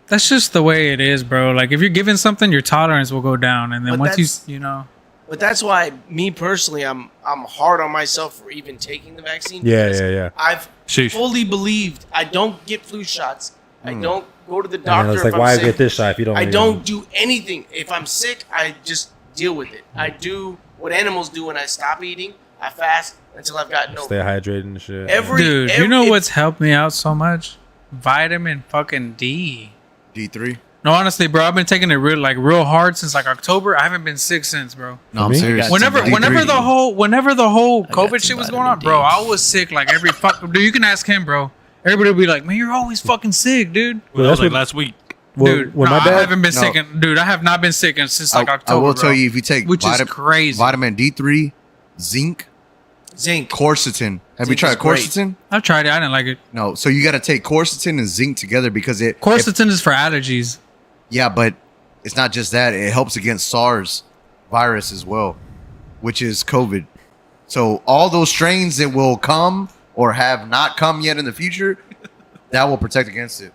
that's just the way it is, bro. Like if you're given something, your tolerance will go down, and then But once that's- you know, But that's why, me personally, I'm hard on myself for even taking the vaccine. yeah, because yeah, yeah. I've Sheesh. fully believed I don't get flu shots. I don't go to the And doctor. then it's if like, I'm why sick. get this shot if you don't? I even- don't do anything. If I'm sick, I just deal with it. I do what animals do when I stop eating. I fast until I've got no. stay hydrated and shit. dude, you know what's helped me out so much? Vitamin fucking D. D3. No, honestly, bro, I've been taking it real hard since like October. I haven't been sick since, bro. No, I'm me? serious. Whenever D3. the whole got COVID some shit was going on, vitamin bro, D. I was sick like every fuck. Dude, you can ask him, bro. Everybody will be like, man, you're always fucking sick, dude. Well, That was that's like what- last week. Well, Dude, when no, my dad, I haven't been No. sick. Dude, I have not been sick since like October. I will bro. tell you, if you take Which is crazy. vitamin D3, zinc, zinc. quercetin. Have you Zinc tried is great. quercetin? I've tried it. I didn't like it. No. So you got to take quercetin and zinc together because Quercetin is for allergies. Yeah, but it's not just that. It helps against SARS virus as well, which is COVID. So all those strains that will come or have not come yet in the future, that will protect against it.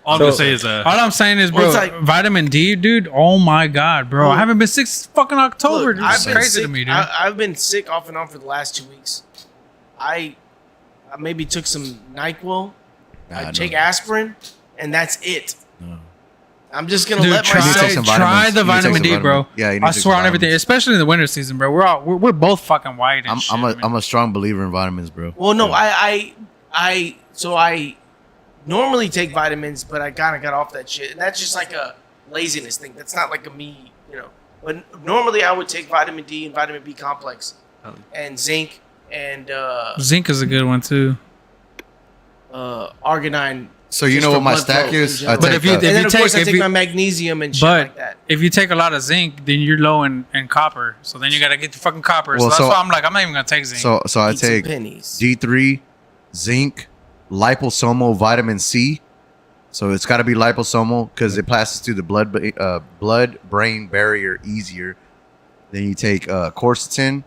All I'm So- gonna say is All I'm saying is, bro, Well, it's like- vitamin D, dude. Oh my god, bro. I haven't been sick since fucking October. Look, dude. I've It's been crazy sick, to me, dude. I've been sick off and on for the last 2 weeks. I maybe took some NyQuil. I take aspirin, and that's it. I'm just gonna Dude, let try, myself. some try vitamins. the You need to take vitamin some D, bro. vitamins. Yeah, you need I to take swear some on everything, vitamins. especially in the winter season, bro. We're both fucking white and shit. I'm a strong believer in vitamins, bro. Well, no, I normally take vitamins, but I kind of got off that shit, and that's just like a laziness thing. That's not like a me, But normally I would take vitamin D and vitamin B complex, and zinc and Zinc is a good one too. arginine. So you Just know for what my blood stack flow is? in I general. But take if you- that. And then of take- course I if take you- my magnesium and shit But like that. if you take a lot of zinc, then you're low in copper. So then you gotta get the fucking copper. Well, so that's so- why I'm like, I'm not even gonna take zinc. so I Eat some take pennies. D3, zinc, liposomal vitamin C. So it's got to be liposomal because it passes through the blood-brain barrier easier. Then you take quercetin,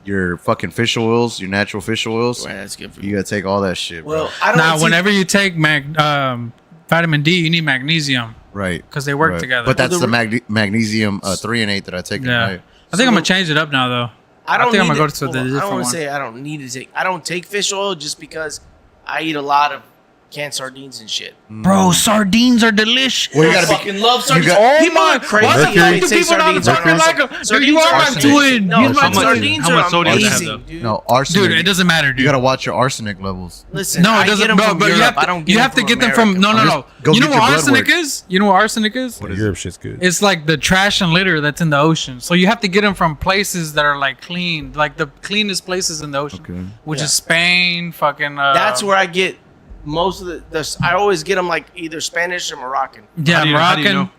your fucking fish oils, your natural fish oils. Right, that's good for You you. gotta take all that shit, bro. Well, I don't Now, see- whenever you take vitamin D, you need magnesium. Right. 'Cause they work Right. together. But that's Well, the the- magnesium 3 and 8 that I take. Yeah. At night. I think I'm gonna change it up now, though. I don't think I'm need gonna go it- to hold the on, I different don't want one. to say I don't need to take. I don't take fish oil just because I eat a lot of canned sardines and shit. Bro, sardines are delicious. Well, you I gotta be. fucking love sardines. got- People are crazy. Why the if fuck they do say people not sardines are fucking awesome. like 'em? Dude, Sardines you are are my awesome. twin. No, You're my sardines how are much sodium does it have, amazing, though? dude. No, arsenic. Dude, it doesn't matter, dude. You gotta watch your arsenic levels. Listen, No, I it get doesn't. them No, from but you Europe. have to. I don't get You have to get them from. No, no, no. Go You know get what your blood arsenic work. is? You know what arsenic is? What is Europe shit's good. It's like the trash and litter that's in the ocean. So you have to get them from places that are like clean, like the cleanest places in the ocean, Okay. which is Spain. Fucking. That's where I get most of the. I always get them like either Spanish or Moroccan. Yeah, How do you Moroccan. know?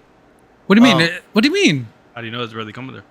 What do you mean? Oh. What do you mean? How do you know it's really coming there?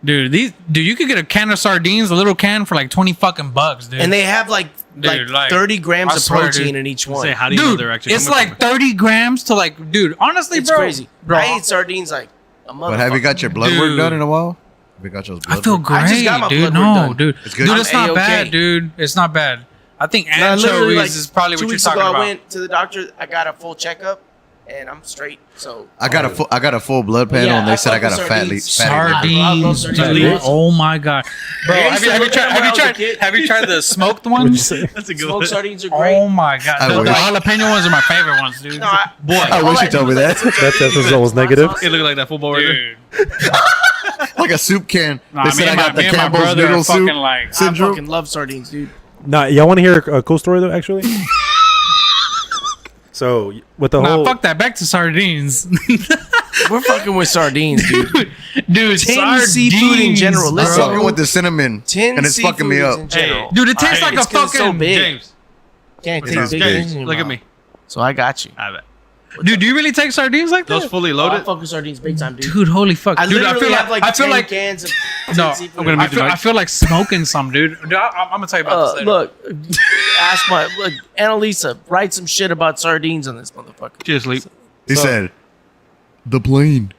Dude, you could get a can of sardines, a little can for like 20 fucking bucks, dude. And they have like Dude, like, 30 grams I of swear, protein dude. in each Say, one. how do you know dude, they're actually it's coming like 30 grams to like, dude, honestly, It's bro. crazy. Bro, I eat sardines like a motherfucker. But have you got your blood work Dude. done in a while? Have you got your blood I feel work? great, I just got my dude. blood work No, done. dude. It's good? Dude, I'm it's not A-okay. bad, dude. It's not bad. I think And I literally, anchovies is probably what 2 you're weeks talking ago, about. I went to the doctor. I got a full checkup, and I'm straight. So I got a full blood panel, Yeah, and I they said I fuck got a with fatty. sardines. fatty I love Sardines, sardines. dude. Oh my god, bro! I Have you used to tried? look at them when I was a kid. Have you tried the smoked ones? That's a good smoked one. sardines are great. Oh my god, I the wish. jalapeno ones are my favorite ones, dude. No, I, Boy, I all wish you did told me was, like, that. That test result was negative. it looked like that football right there. Dude, Like a soup can. nah, They me said I and my, got the me and my Campbell's brother noodle are soup fucking like. I syndrome. fucking love sardines, dude. Nah, y'all want to hear a cool story though? Actually, so with the Nah, whole fuck that. Back to sardines, We're fucking with sardines, dude. dude. Tin seafood in general. I'm Listen, fucking with the cinnamon, tin and it's fucking me seafoods up. in general. Dude, it tastes Hey, like a it's 'cause it's so fucking. big. James, Can't It's take not big big. things in your look at mouth. me. So I got you. I bet. Dude, do you really take sardines like Those that? fully I loaded. fuck with sardines big time, dude. Dude, holy fuck, I dude! literally I feel have like like I feel 10 like cans of no. seafood. I'm gonna I meet feel, tonight. I feel like smoking some, dude. Dude, I'm gonna tell you about this later. Look, ask my look, Annalisa, write some shit about sardines on this motherfucker. Cheers, sleep. He said, "The plane."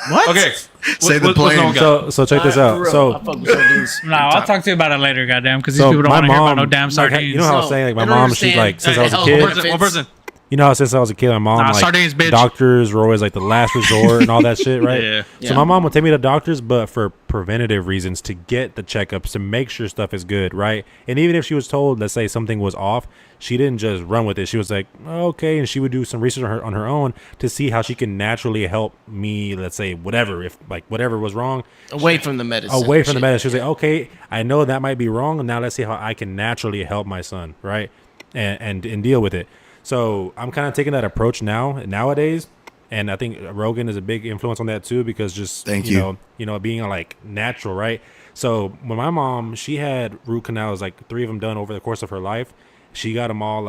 What? Okay. Say the what's plane. wrong, guy? so check this For out. real, I So fuck with sardines. No, I'll talk to you about it later, goddamn, because these so people don't my want to hear about mom, no damn like, sardines. you know how I was No, saying like my they don't mom, she's understand. like since I was a Hey, kid. One person. One person. You know how since I was a kid, my mom Nah, like sardines, bitch. doctors were always like the last resort and all that shit, right? Yeah. So Yeah. my mom would take me to doctors, but for preventative reasons, to get the checkups, to make sure stuff is good, right? And even if she was told, let's say something was off, she didn't just run with it. She was like, okay, and she would do some research on her own to see how she can naturally help me. Let's say whatever, if like whatever was wrong, Away from the medicine. away from the shit. medicine. She was like, okay, I know that might be wrong. Now let's see how I can naturally help my son, right? And deal with it. So I'm kind of taking that approach nowadays. And I think Rogan is a big influence on that too, because just, Thank you know, being like natural, right? So when my mom, she had root canals, like 3 of them done over the course of her life. She got them all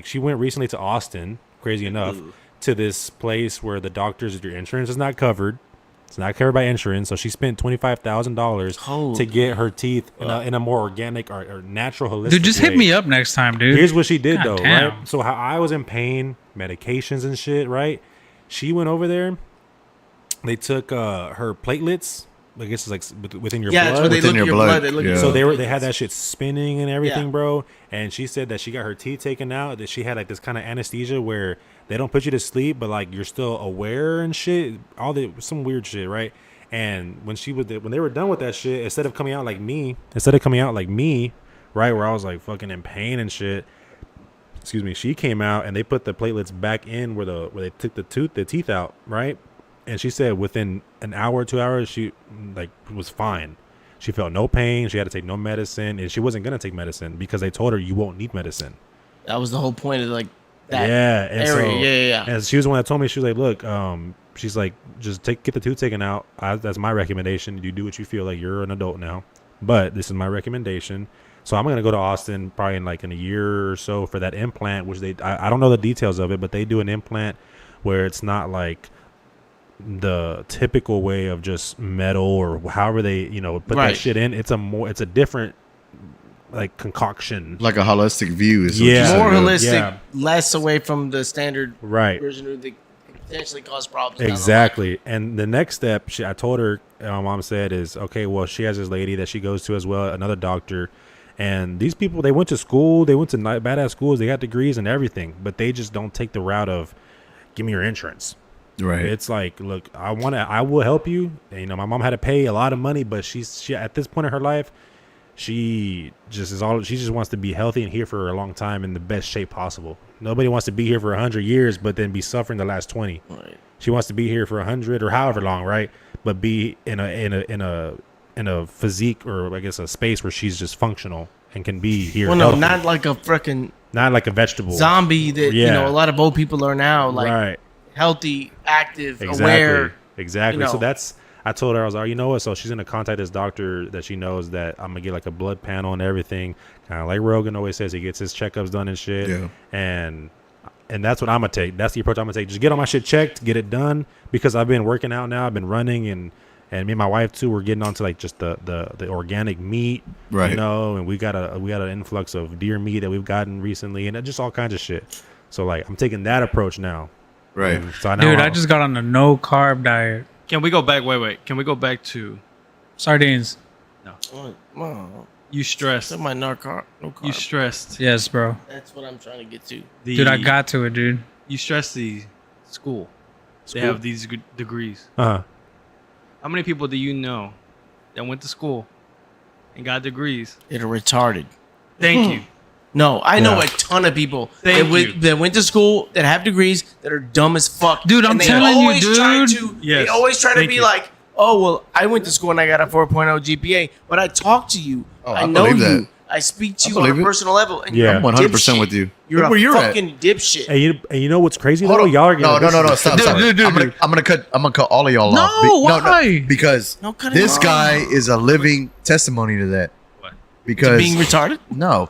she went recently to Austin, crazy enough, to this place where the doctors, your insurance is not covered. It's not covered by insurance, so she spent $25,000 Holy to get her teeth in a more organic or natural, holistic Dude, just hit way. me up next time, dude. Here's what she did God though, damn. right? So how I was in pain, medications and shit, right? She went over there. They took her platelets. I guess it's like within your Yeah, blood. that's where they Within look at your your blood. blood. They look Yeah. at So your they had that shit spinning and everything, Yeah. bro. And she said that she got her teeth taken out. That she had like this kind of anesthesia where they don't put you to sleep, but like you're still aware and shit. Some weird shit, right? And when they were done with that shit, instead of coming out like me, right, where I was like fucking in pain and shit. Excuse me. She came out and they put the platelets back in where they took the teeth out, right? And she said within an hour, 2 hours, she like was fine. She felt no pain. She had to take no medicine, and she wasn't gonna take medicine because they told her you won't need medicine. That was the whole point of like that Yeah, and area. so Yeah. and she was the one that told me. She was like, "Look, she's like, just get the tooth taken out. That's my recommendation. You do what you feel like. You're an adult now, but this is my recommendation." So I'm gonna go to Austin probably in a year or so for that implant, which I don't know the details of it, but they do an implant where it's not like the typical way of just metal or however they put Right. that shit in. It's a different like concoction. Like a holistic view is what Yeah. you said, More yeah. holistic, Yeah. less away from the standard Right. version of the potentially cause problems. down the line. Exactly. And the next step, I told her, my mom said is, okay, well, she has this lady that she goes to as well, another doctor. And these people, they went to school, they went to badass schools, they got degrees and everything, but they just don't take the route of, give me your insurance. Right. It's like, look, I will help you. And, you know, my mom had to pay a lot of money, but she at this point in her life, she just wants to be healthy and here for a long time in the best shape possible. Nobody wants to be here for 100 years, but then be suffering the last 20. Right. She wants to be here for 100 or however long, right? But be in a physique, or I guess a space where she's just functional and can be here. Well, no, healthy. not like a freaking Not like a vegetable zombie that you know a lot of old people are now, like right. healthy, active, Exactly. aware. Exactly. You know. So that's, I told her, I was like, you know what? So she's gonna contact this doctor that she knows that I'm gonna get like a blood panel and everything, kind of like Rogan always says, he gets his checkups done and shit. Yeah. And that's what I'm gonna take. That's the approach I'm gonna take. Just get all my shit checked, get it done, because I've been working out now. I've been running, and me and my wife too. We're getting onto like just the organic meat, Right. You know, and we got an influx of deer meat that we've gotten recently, and just all kinds of shit. So like I'm taking that approach now. Right. And so Dude, I just got on a no carb diet. Can we go back? Wait. Can we go back to Sardines. Well, you stressed? my no carb. You stressed Yes, bro. That's what I'm trying to get to. the. Dude, I got to it, dude. You stressed the school. They have these degrees. Uh-huh. How many people do you know that went to school and got degrees? That are retarded. Thank you. No, I know Yeah. a ton of people Thank you. that went to school that have degrees that are dumb as fuck. Dude, I'm And they telling you, always try dude. to- Yes. They always try to Thank be you. like, oh, well, I went to school and I got a 4.0 GPA, but I talk to you. Oh, I I know believe you. that. I speak to I you on a believe it. personal level. And Yeah. you're a I'm 100% dipshit. with you. You're Look a where you're at. fucking dipshit. And you know what's crazy Hold though? on. Y'all are No, stop. Dude, Stop. dude, dude. I'm gonna cut all of y'all No, off. why? Because No, cut it this off. guy is a living testimony to that. What? Because Being retarded? no,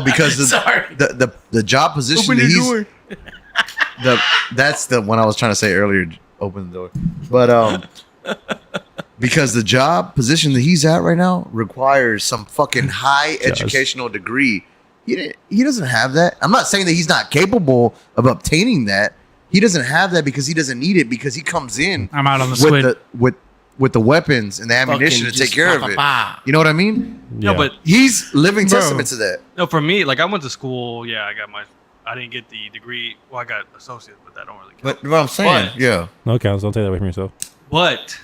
because Sorry. the job position that he's that's the one I was trying to say earlier. Open the door, but because the job position that he's at right now requires some fucking high educational degree. He doesn't have that. I'm not saying that he's not capable of obtaining that. He doesn't have that because he doesn't need it, because he comes in I'm out on the with squid. with the weapons and the ammunition to Fucking take care just of it. bah. You know what I mean? No, but He's living Bro. testament to that. no, for me, like I went to school. Yeah, I didn't get the degree. Well, I got associate, but that don't really count. But what I'm saying, But- yeah. Okay, don't take that away from yourself. But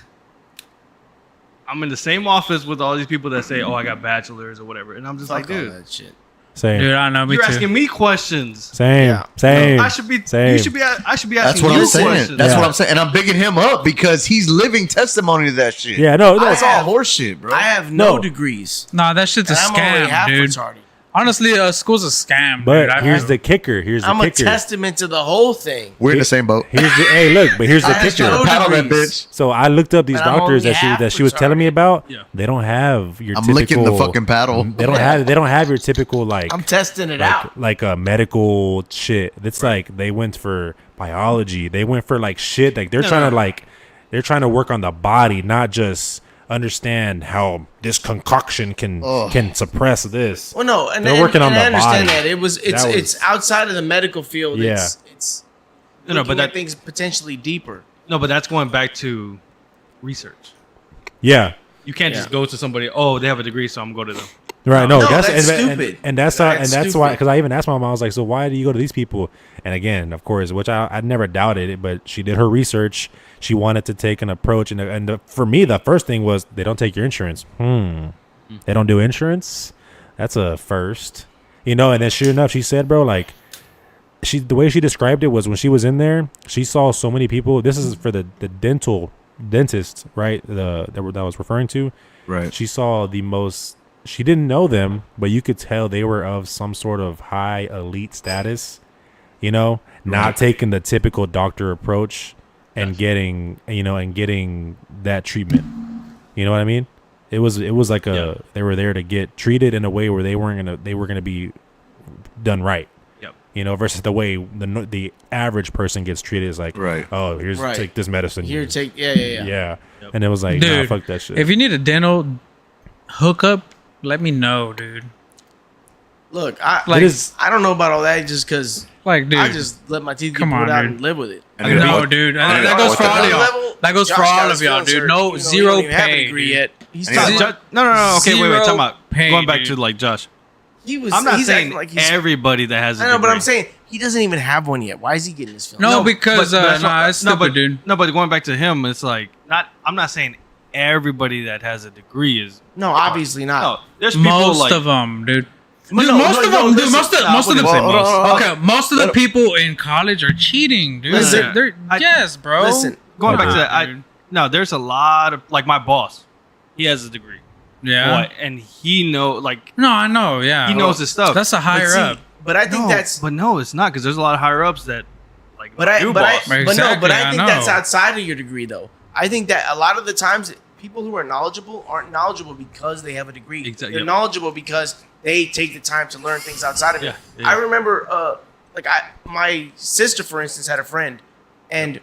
I'm in the same office with all these people that say, "Oh, I got bachelors or whatever," and I'm just Fuck like, all dude, that shit. Same. Dude, I know, me you're too. asking me questions. Same. Yeah. Same. I should be. Same. You should be. I should be That's asking what you I'm saying. questions. That's Yeah. what I'm saying. And I'm bigging him up because he's living testimony to that shit. Yeah, no, That's I have- all horseshit, bro. I have no No. degrees. Nah, that shit's a And I'm already scam, half dude. retarded. Honestly, school's a scam, But dude. here's the kicker. Here's the I'm a kicker. testament to the whole thing. We're in the same boat. Here's the hey, look, but here's the I have kicker. no Paddle that degrees. bitch. So I looked up these But I'm doctors only that half she was telling me retarded. about. Yeah. They don't have your I'm typical. licking the fucking paddle. They don't have your typical like I'm testing it out. like a medical shit. It's like they went for biology. They went for like shit. Like they're trying to work on the body, not just understand how this concoction can suppress this. Well, no, and They're working on I the understand body. that it's That was- it's outside of the medical field. Yeah. It's No, no, looking but at that- things potentially deeper. No, but that's going back to research. Yeah. You can't just go to somebody. Oh, they have a degree, so I'm going to go to them. Right, no, No, that's that's and, stupid. and that's That's why stupid. because I even asked my mom, I was like, so why do you go to these people? And again, of course, which I never doubted it, but she did her research. She wanted to take an approach, and for me, the first thing was they don't take your insurance. They don't do insurance. That's a first, And then sure enough, she said, bro, like the way she described it was when she was in there, she saw so many people. This is for the dentist, right? That I was referring to. Right. She saw the most. She didn't know them, but you could tell they were of some sort of high elite status. Not taking the typical doctor approach and getting that treatment. You know what I mean? It was like they were there to get treated in a way where they were gonna be done right. Yep. Versus the way the average person gets treated is like, Right. oh, here's Right. take this medicine. Here, take yeah. Yeah. And it was like, nah, Dude, fuck that shit. If you need a dental hookup, let me know, dude. Look, Like- I don't know about all that just because Like, dude, I just let my teeth get come pulled on, out dude. and live with it. And no, then- dude. and That then goes for all of orthodontic. y'all. That goes for Josh all got of his y'all, feelings dude. hurt, No, even though he zero don't even have a pay, degree dude. yet. He's And talking he's- about No. Okay, wait. Zero Time out. pay, Going back dude. to like Josh. he was. I'm not he's saying acting like he's. everybody that has. A I know, but degree. I'm saying he doesn't even have one yet. Why is he getting his film? No, because that's nah, what- it's stupid, dude. No, but going back to him, it's like not. I'm not saying everybody that has a degree is. No, obviously not. No, there's people Most like of them, dude. But Dude, no, most no, of no, them, dude. listen, Most of I the wouldn't say most. okay, most of the people in college are cheating, dude. Listen, They're yes, bro. Listen, going back to Nah, that. dude. No, there's a lot of like my boss. He has a degree. Yeah. Boy, and he know like No, I know. Yeah. he knows his stuff. That's a higher but see, up. But I think No, that's. but no, it's not because there's a lot of higher ups that like. But I, new but I, boss. Right. but no, but Exactly, I I think that's know. outside of your degree, though. I think that a lot of the times people who are knowledgeable aren't knowledgeable because they have a degree. Exactly, They're yep. knowledgeable because they take the time to learn things outside of it. Yeah. I remember, my sister, for instance, had a friend, and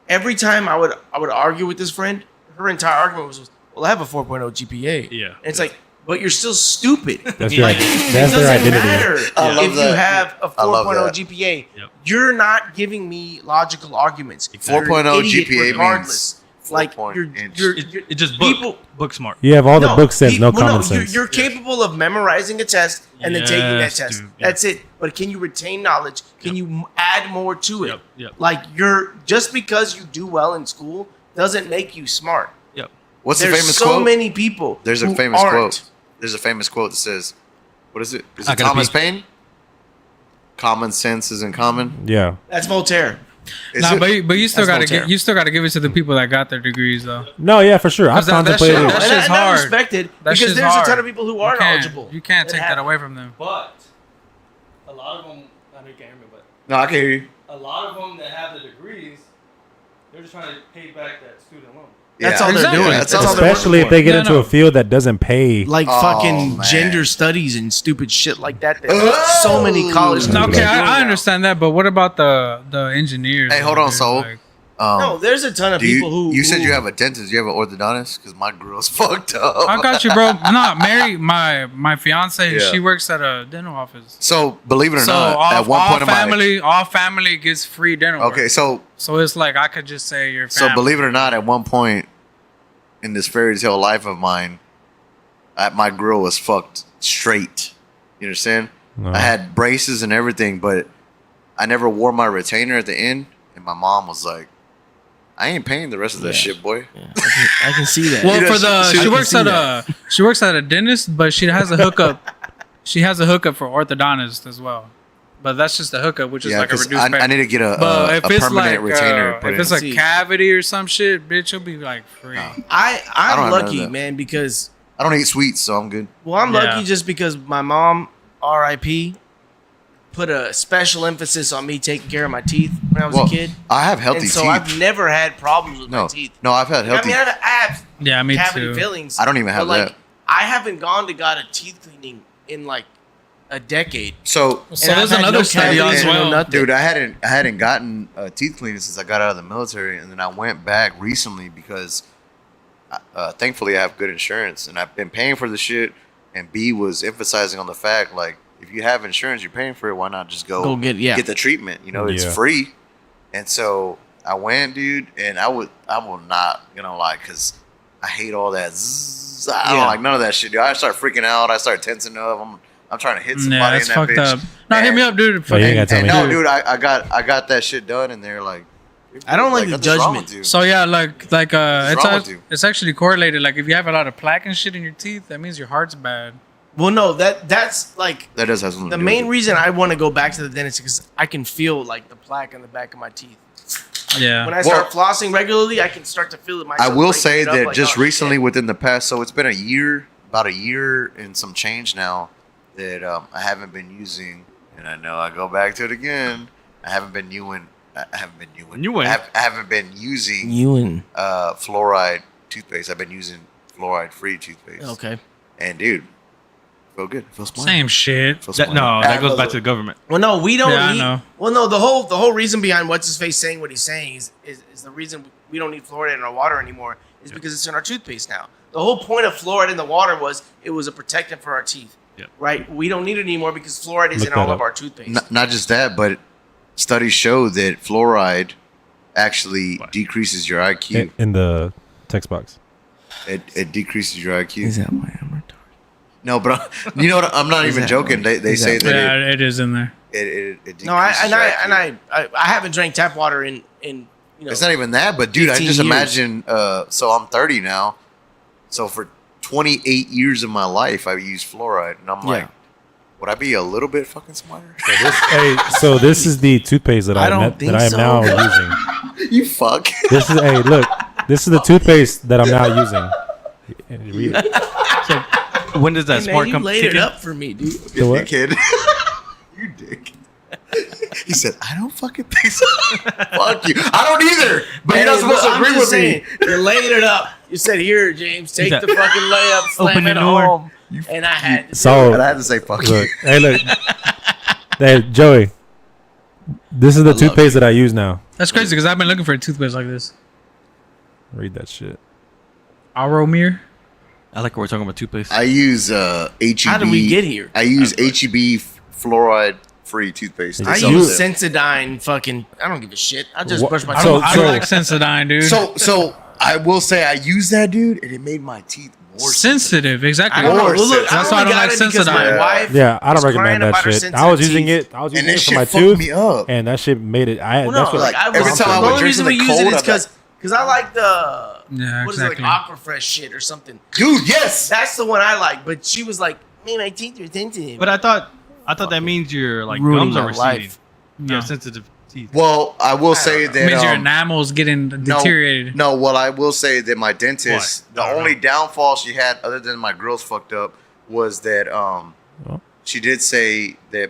every time I would argue with this friend, her entire argument was, "Well, I have a 4.0 GPA." Yeah. And it's like, but you're still stupid. That's Yeah. right. It That's their doesn't identity. matter I love if you that. have a I love 4.0 that. GPA. Yep. You're not giving me logical arguments. You're an 4.0 idiot GPA regardless. means Like 4 you're, inch. you're, It just people. book smart. You have all the No, book sense, no well, common sense. You're capable of memorizing a test and then taking that Yes, test. dude, yeah. That's it. But can you retain knowledge? Can you add more to it? Yep, yep. Like you're just because you do well in school doesn't make you smart. Yep. What's the There's famous so quote? many people. There's a who famous aren't. quote. There's a famous quote that says, "What is it? Is I it gotta Thomas pee. Paine? Common sense isn't common." Yeah. That's Voltaire. Is Nah, it? but you still That's gotta Voltaire. give it to the people that got their degrees though. No, yeah, for sure. I've 'Cause that contemplated. shit- No, that and shit's I hard. respect it That because shit's there's a hard. ton of people who are knowledgeable. You can't that take have- that away from them. But a lot of them, I know you can't hear me, but No, I can hear you. a lot of them that have the degrees, they're just trying to pay back that student loan. That's Yeah. all they're Exactly. doing. That's That's all they're Especially working if they for. get No, into no. a field that doesn't pay. Like Oh, fucking man. gender studies and stupid shit like that. That so many college No, students Okay, are doing I now. understand that, but what about the engineers? Hey, hold though, on, dude? Soul. Like, No, there's a ton of Do people you, who. you said who- you have a dentist. You have an orthodontist? Because my girl's fucked up. I got you, bro. No, Mary, my fiance, Yeah. she works at a dental office. So believe it or So not, at one point in my all family gets free dental. work. okay, so So it's like I could just say your family. so believe it or not, at one point in this fairy tale life of mine, my girl was fucked straight. You understand? No. I had braces and everything, but I never wore my retainer at the end. And my mom was like, "I ain't paying the rest of that shit, boy." I can see that. Well, You know, for the she- she I works can at see she works at a dentist, but she has a hookup. She has a hookup for orthodontist as well, but that's just a hookup, which is Yeah, like a because reduced pay. I need to get But a if it's permanent like retainer. put if it's in. a See. cavity or some shit, bitch, you'll be like free. No. don't I'm have none of lucky, that. man, because I don't eat sweets, so I'm good. well, I'm Yeah. lucky just because my mom, R.I.P., put a special emphasis on me taking care of my teeth when I was Well, a kid, I have healthy and so teeth. I've never had problems with my no, teeth. no, I've had I healthy. mean, I have Yeah, me cavity too. fillings. I don't even have but, like, that. I haven't gone to got a teeth cleaning in like a decade. So, So And there's I've had another no study cavities as and no well. nothing. dude, I hadn't gotten teeth cleaning since I got out of the military, and then I went back recently because, thankfully, I have good insurance, and I've been paying for the shit. And B was emphasizing on the fact like, if you have insurance, you're paying for it. Why not just Go get get the treatment? You know, it's Yeah. free. And so I went, dude, and I will not lie because I hate all that. Zzz, I don't Yeah. like none of that shit, dude. I start freaking out. I start tensing up. I'm trying to hit somebody Yeah, in that's that fucked bitch. up. No, hit And- me up, dude. Oh, you Fucking- ain't gotta tell and me. no, dude, I got that shit done, and they're like, I don't like the nothing's wrong judgment. with you. So yeah, like What's wrong with you? it's actually correlated. Like if you have a lot of plaque and shit in your teeth, that means your heart's bad. Well, no, that's like That does have something the to do main with it. reason I want to go back to the dentist because I can feel like the plaque on the back of my teeth. Yeah. When I start flossing regularly, I can start to feel it I myself. will breaking say it up, that like, just oh, recently, shit. within the past, so it's been about a year and some change now that I haven't been using, and I know I go back to it again. I haven't been using. I haven't been using Ewan. fluoride toothpaste. I've been using fluoride-free toothpaste. Okay. And dude, feel good. Feel smart. Same shit. Feel That, smart. no, that goes those back are- to the government. Well, no, we don't Yeah, I need. know. Well, no, the whole reason behind what's his face saying what he's saying is the reason we don't need fluoride in our water anymore is because it's in our toothpaste now. The whole point of fluoride in the water was it was a protectant for our teeth. right? We don't need it anymore because fluoride is Look in that all up. of our toothpaste. Not just that, but studies show that fluoride actually decreases your IQ. In the text box. It decreases your IQ. Is that why I'm retarded? No, but you know what? I'm not even joking. They say that Yeah, it is in there. it decreases No, your IQ. I haven't drank tap water in It's not even that, but dude, I 15 just years. imagine. So I'm 30 now. So for 28 years of my life, I've used fluoride, and I'm like, would I be a little bit fucking smarter? So this is the toothpaste that I I don't am think that I am so. now using. You fuck. This is look. This is the toothpaste that I'm now using. Read it. When does that Hey, man, smart you come laid kick it in? up for me, dude. The what? Kid. You dick. He said, I don't fucking think so. Fuck you. I don't either. But you're not Hey, supposed to I'm agree just with saying, me. You laid it up. You said, "Here, James, take Yeah. the fucking layup, slam Open it the door. home." And I had to. So And I had to say, fuck look, you. look. Hey, Joey. This is the toothpaste that I use now. That's crazy because I've been looking for a toothpaste like this. Read that shit. Aromir. I like what we're talking about toothpaste. I use HEB. How did we get here? I use HEB fluoride-free toothpaste. I So- use Sensodyne. Fucking, I don't give a shit. I just What- brush my I teeth. don't, So- I don't like Sensodyne, dude. So I will say I use that, dude, and it made my teeth more sensitive, exactly. I don't know. More Well, look, sensitive. That's why I only don't got like it because my Sensodyne. wife Yeah, I don't was recommend crying that about her shit. sensitive I was using teeth. it. I was And using that it for shit my fucked tooth, me up. and that shit made it. Well, That's no, what. like I every was, time I the would only drink reason we something use it cold, is I'd be like, because I like the Yeah, what is exactly. it, like Aquafresh shit or something. Dude, yes. That's the one I like. But she was like, "Man, my teeth are sensitive." But I thought that means your like Ruining gums are my receding. life. You No. have sensitive teeth. Well, I will say It that means your enamel's getting deteriorated. No, well, I will say that my dentist, What? the I don't only know. downfall she had, other than my grills fucked up, was that she did say that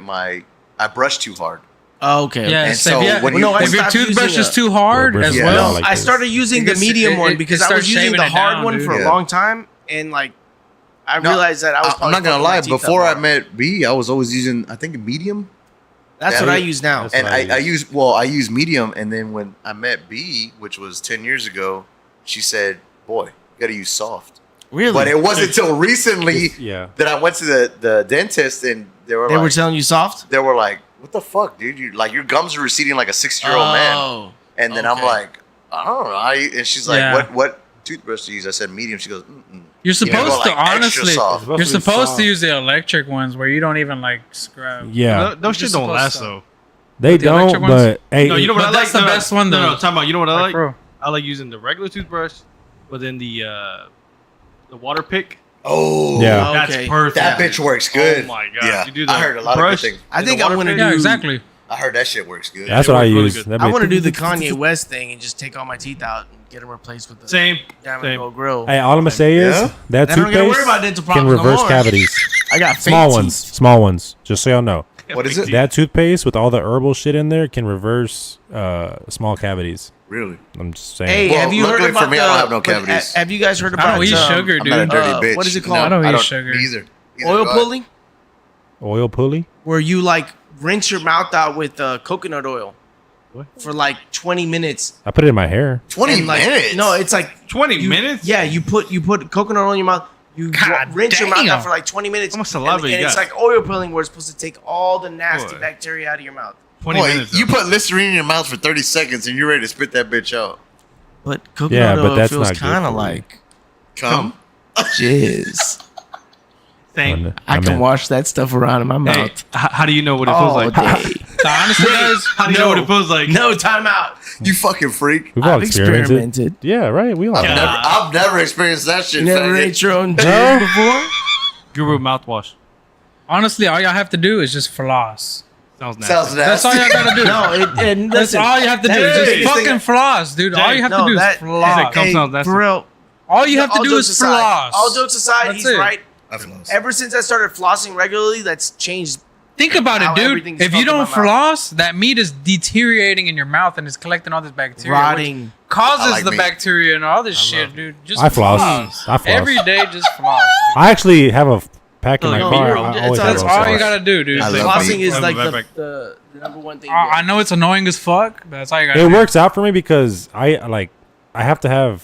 I brushed too hard. Oh, okay. Yeah, And so so if, when you, you- no, I if your stopped toothbrush using is too hard Yeah, as yeah. well, like I this. started using the Because medium it- one it because I starts was using shaving the it hard down, one dude. for a Yeah. long time, and like I No, realized that I was. I'm not gonna probably lie. fucking my teeth Before up I more. met B, I was always using, I think, a medium, That's Yeah. what I use now. That's and what I I use medium. And then when I met B, which was 10 years ago, she said, "Boy, you gotta use soft." Really? But it wasn't until recently Yeah. that I went to the dentist, and they were they like, were telling you soft. they were like, "What the fuck, dude? You like your gums are receding like a 60-year-old man." Oh. And then I'm okay. like, I don't know. And she's like, Yeah. what toothbrush to use? I said medium. She goes, mm-mm. you're You know, supposed to like extra honestly. soft. You're supposed to use the electric ones where you don't even like scrub. Yeah, Those shit just don't supposed last to. though. they the electric don't. ones? But hey, No, you know what But I that's like? the best one, No, though. no, time out. You know what I Like, like? bro. I like using the regular toothbrush, but then the water pick. Oh, Yeah. That's Okay. perfect. that bitch works good. Oh my god! Yeah, You do the I heard a lot of brush, good things. I and think the I'm water gonna pick. do. Yeah, exactly. I heard that shit works good. that's it what I worked really use. good. That'd I be- want to do the Kanye West thing and just take all my teeth out and get them replaced with the Same. Diamond Same. Gold Grill. Hey, all I'm gonna say is Yeah? that Then I don't gotta worry about toothpaste dental can problems no reverse more. cavities. I got fake Small teeth. ones, small ones. Just so y'all know, What is it? that toothpaste with all the herbal shit in there can reverse small cavities. Really? I'm just saying. Hey, Well, have you heard luckily about for me, the? I don't have no but, cavities. Have you guys heard I about? don't eat sugar, I'm not a dude. dirty bitch. What is it No, called? I don't eat don't sugar. Either. Oil Go ahead. pulling, Oil pulley. where you like rinse your mouth out with coconut oil What? for like 20 minutes. I put it in my hair. 20 And, like, minutes? No, it's like 20 you- minutes? Yeah, you put coconut oil in your mouth. You God rinse your mouth damn. out for like 20 minutes. How much saliva and you it's got? like oil pulling, where it's supposed to take all the nasty Boy. bacteria out of your mouth. 20 Boy, minutes. you though. put Listerine in your mouth for 30 seconds and you're ready to spit that bitch out. But coconut Yeah, but oil that's feels not good kind of for you. like Come. jizz. Same. I can wash that stuff around in my Hey, mouth how do you know what it feels all like? day. So honestly, guys, How do you know what it feels like? No, time out. You fucking freak. We've all I've experimented. experimented. Yeah, right. We all. I've have. never, I've never experienced that shit. You never faggot. ate your own jizz before? Guru mouthwash. honestly, all y'all have to do is just floss. Sounds nasty. Sounds That's all nasty. y'all gotta do. No, and That's listen, all you have to do. that's Is the just biggest thing fucking floss, dude. All you have to do is He said floss. come sounds nasty. for real. All you have to all do jokes is aside, floss. All jokes aside, That's he's it. right. I've lost. Ever since I started flossing regularly, that's changed. Think about how it, dude. everything's If you fucking don't my mouth. floss, that meat is deteriorating in your mouth and it's collecting all this bacteria. which Rotting. causes I like the meat. bacteria and all this shit, dude. Just I floss. I floss. Every day, just floss. I actually have a pack in my No, car. you're- I it's always all- have That's a all floss. you gotta do, dude. I Like, love Flossing meat. is like Back. the number one thing. I know it's annoying as fuck, but that's all you gotta It do. works out for me because I have to have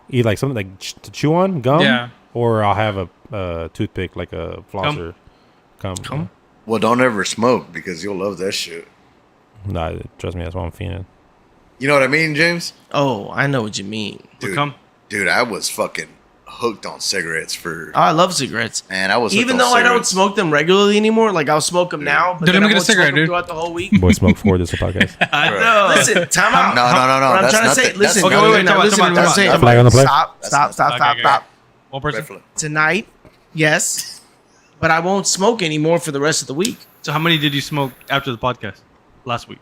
either like something like to chew on gum, Yeah. or I'll have a toothpick like a flosser. Come. Well, don't ever smoke because you'll love that shit. Nah, trust me, that's why I'm fiending. You know what I mean, James? Oh, I know what you mean. Dude, I was fucking hooked on cigarettes for. Oh, I love cigarettes. Man, I was even hooked on though I don't cigarettes. smoke them regularly anymore. Like I'll smoke them now, but Dude, then let me I get a won't cigarette, smoke them dude. throughout the whole week. Boy, smoke 4 this podcast. I know. Listen, time out. No. What I'm That's trying to say, nothing. listen. That's Okay, wait, now, come on, listen come on, to what I'm come on. saying. Flag on the play? Stop. One person. Definitely. Tonight, yes, but I won't smoke anymore for the rest of the week. So how many did you smoke after the podcast last week?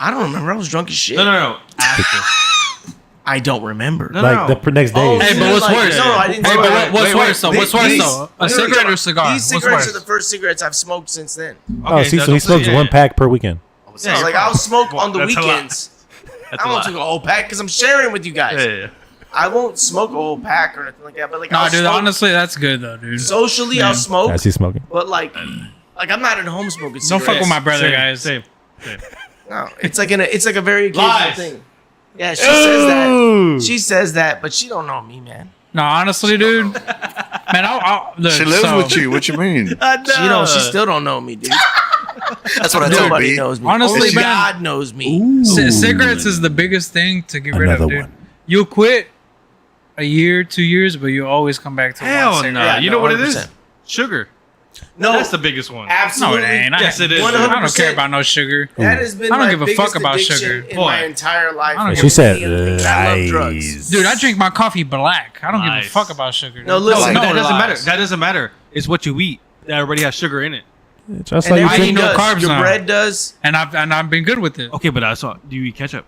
I don't remember. I was drunk as shit. No. After. I don't remember. No, Like the next day. Hey, but what's worse? No, I didn't. Hey, say but that. what's worse though? What's worse These- though? A cigarette or cigar? These What's cigarettes worse? are the first cigarettes I've smoked since then. Oh, see, so he smokes 1 pack per weekend. So like I'll smoke on the That's a lot. weekends. That's I a won't lot. take a whole pack because I'm sharing with you guys. Yeah. I won't smoke a whole pack or anything like that. But like, Nah, I'll dude. smoke. Honestly, that's good though, dude. Socially, I'll smoke. As he's smoking. But like I'm not at home smoking Don't cigarettes. fuck with my brother, Same, guys. Same. No, it's like a very occasional Lies. thing. Yeah, she says that. She says that, but she don't know me, man. No, honestly, dude. Man, look, She lives so, with you. What you mean? She still don't know me, dude. That's what I told Nobody B. knows me. Honestly, Only man. God knows me. Cigarettes is the biggest thing to get rid of, Another dude. one. You'll quit a year, 2 years, but you'll always come back to Hell one no. cigarette. Yeah, You no, know what it is? 100%. Sugar. No, That's the biggest one. No, absolutely. it ain't. Yes, it is. 100%. I don't care about no sugar. That has been I don't my give a biggest fuck about addiction sugar. in Boy. my entire life. I don't And give she a said I love drugs. lies. Dude, I drink my coffee black. I don't give a Lies. fuck about sugar. No, dude. listen, No, that doesn't lies. matter. That doesn't matter. It's what you eat that already has sugar in it. Just And like you everything drink. no does. carbs Your now. bread does. And I've been good with it. Okay, but I saw. Do you eat ketchup?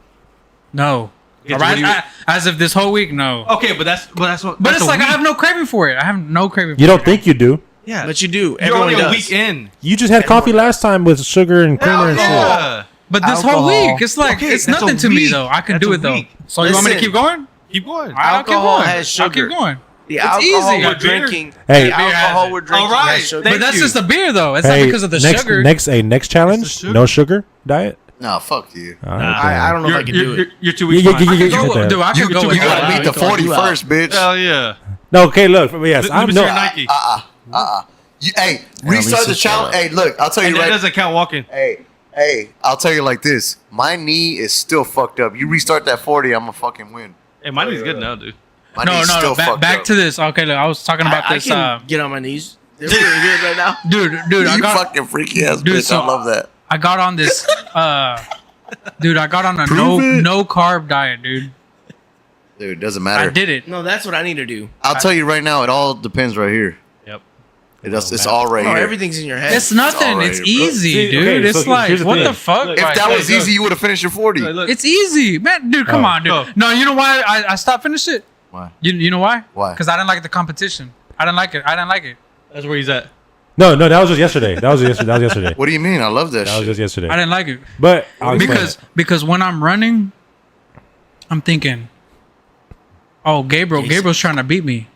No. Okay, so Right, what do you- as of this whole week, no. Okay, but that's what. But that's it's a like I week. have no craving for it. I have no craving for You it. don't think you do. Yeah, But you do. you're Everyone only a does. week in. You just had coffee last time with sugar and creamer and shit. Yeah. But this Alcohol. whole week, it's like, Okay, it's that's a nothing to me, week. though. I can That's do a it, though. week. So you want me to Listen. keep going? Keep going. All right, I'll keep Alcohol going. has I'll sugar. keep going. The It's alcohol easy. we're Beer? drinking. Hey. The alcohol we're drinking All right. has sugar. Thank But that's you. just the beer, though. It's Hey, not because of the next, sugar. Next challenge, sugar? no sugar diet. Nah, fuck you. All right, I don't know if I can do it. You're 2 Yeah, weeks yeah, behind. yeah, yeah, Go- yeah. dude, I You- could go you with You gotta that. meet the 40 you out. first, bitch. Hell yeah. No, okay, look, yes, Let I'm me see no. your Nike. Hey, restart the Reese's challenge. shut Hey, look, I'll tell you And that right. doesn't count walking. Hey, I'll tell you like this. My knee is still fucked up. You restart that 40, I'm gonna fucking win. Hey, mine is good now, dude. My No, knee's no, still no. fucked Back up. to this. Okay, look, I was talking about I this. can get on my knees. They're really good right now. Dude, I You got, fucking freaky ass Dude, bitch. so- I love that. I got on this. Dude, I got on a Prove it. no carb diet, dude. Dude, it doesn't I matter. did it. No, that's what I need to do. I'll tell you right now, it all depends right here. Yep. It's all right No, here. everything's in your head. It's nothing. alright, It's bro. easy, See, dude. okay, It's so like, here's the what thing. the fuck? Look, If Like, that hey, was look. easy, you would have finished your 40. Look, it's easy, man. Dude, come Oh. on, dude. Go. No, you know why I stopped finishing it? Why? You know why? Why? Because I didn't like the competition. I didn't like it. That's where he's at. No, that was just yesterday. That was yesterday. What do you mean? I love that That was shit. just yesterday. I didn't like it. But I'll explain Because when I'm running, I'm thinking, oh, Gabriel's trying to beat me.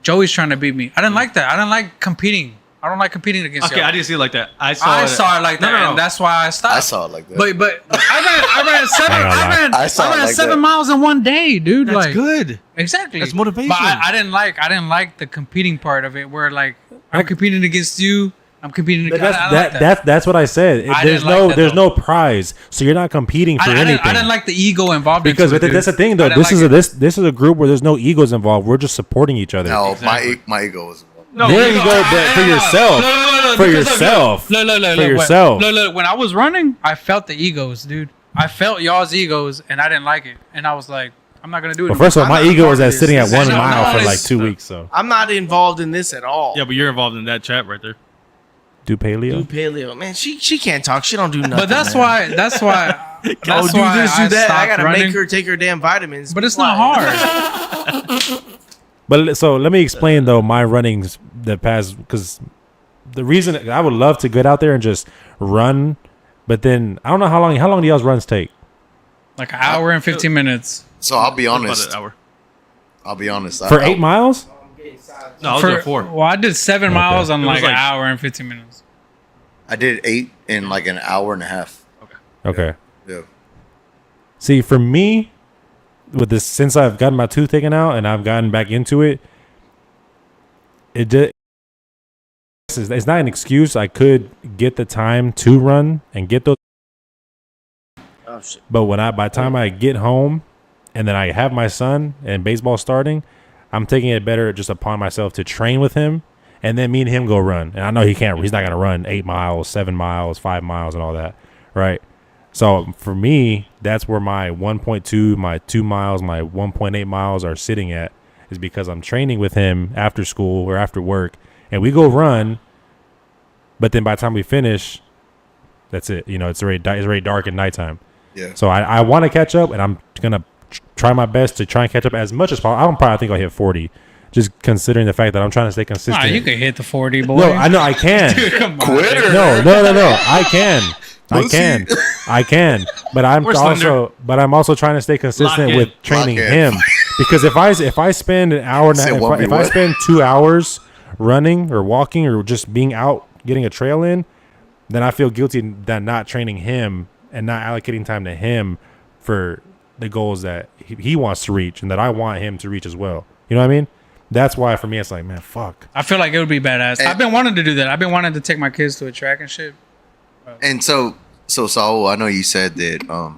Joey's trying to beat me. I didn't like that. I didn't like competing. I don't like competing against Okay, y'all. I didn't see it like that. I saw I it. saw it like that, No. and that's why I stopped. I saw it like that. But I ran seven. I ain't gonna lie. I saw it I ran like 7 that. miles in one day, dude. That's like good. exactly. That's motivation. But I didn't like the competing part of it, where like I'm competing against you. I'm competing But against. I like that. that's what I said. I There's didn't like that, there's though. no prize, so you're not competing for I anything. didn't like the ego involved. because into it, that's the dude. thing, though. I didn't This like is it. this is a group where there's no egos involved. We're just supporting each other. No, Exactly. my ego is. No, There you you go, but for yourself. No, For because yourself. Look, For yourself. Look, when I was running, I felt the egos, dude. I felt y'all's egos, and I didn't like it. And I was like, I'm not gonna do it. Well, first of all, my I'm not ego part is of at this. sitting at This 1 is not mile for like honest. 2 weeks. So I'm not involved in this at all. Yeah, but you're involved in that chat right there. do paleo. Do paleo, man. She can't talk. She don't do nothing. But that's man. why. That's why. Oh, That's do why this, do I that. I stopped gotta running. make her take her damn vitamins. But it's Why? not hard. But so let me explain though my runnings the past, because the reason I would love to get out there and just run, but then I don't know how long do y'all's runs take? Like an hour and 15 minutes. So I'll be About honest. an hour. I'll be honest. For 8 miles? No, I was at 4. Well, I did 7 miles on It was like, like- an hour and 15 minutes. I did 8 in like an hour and a half. Okay. Yeah. See, for me, with this, since I've gotten my tooth taken out and I've gotten back into it, it did it's not an excuse. I could get the time to run and get those. Oh shit. But by the time I get home and then I have my son and baseball starting, I'm taking it better just upon myself to train with him and then me and him go run. And I know he's not going to run 8 miles, 7 miles, 5 miles and all that. Right. So for me, that's where my 1.2, my 2 miles, my 1.8 miles are sitting at, is because I'm training with him after school or after work and we go run. But then by the time we finish, that's it. It's already dark at nighttime. Yeah. So I want to catch up and I'm going to try my best to try and catch up as much as possible. I think I'll hit 40, just considering the fact that I'm trying to stay consistent. Nah, you can hit the 40, boy. No, I know I can. Dude, come on. Quitter. No. I can. But I'm also trying to stay consistent Lock with in. training Lock in. him because if I spend an hour and a Say half, what if we I what? spend 2 hours running or walking or just being out getting a trail in, then I feel guilty that not training him and not allocating time to him for the goals that he wants to reach and that I want him to reach as well. You know what I mean? That's why for me it's like, man, fuck. I feel like it would be badass. And- I've been wanting to do that. I've been wanting to take my kids to a track and shit. And so Saul, I know you said that.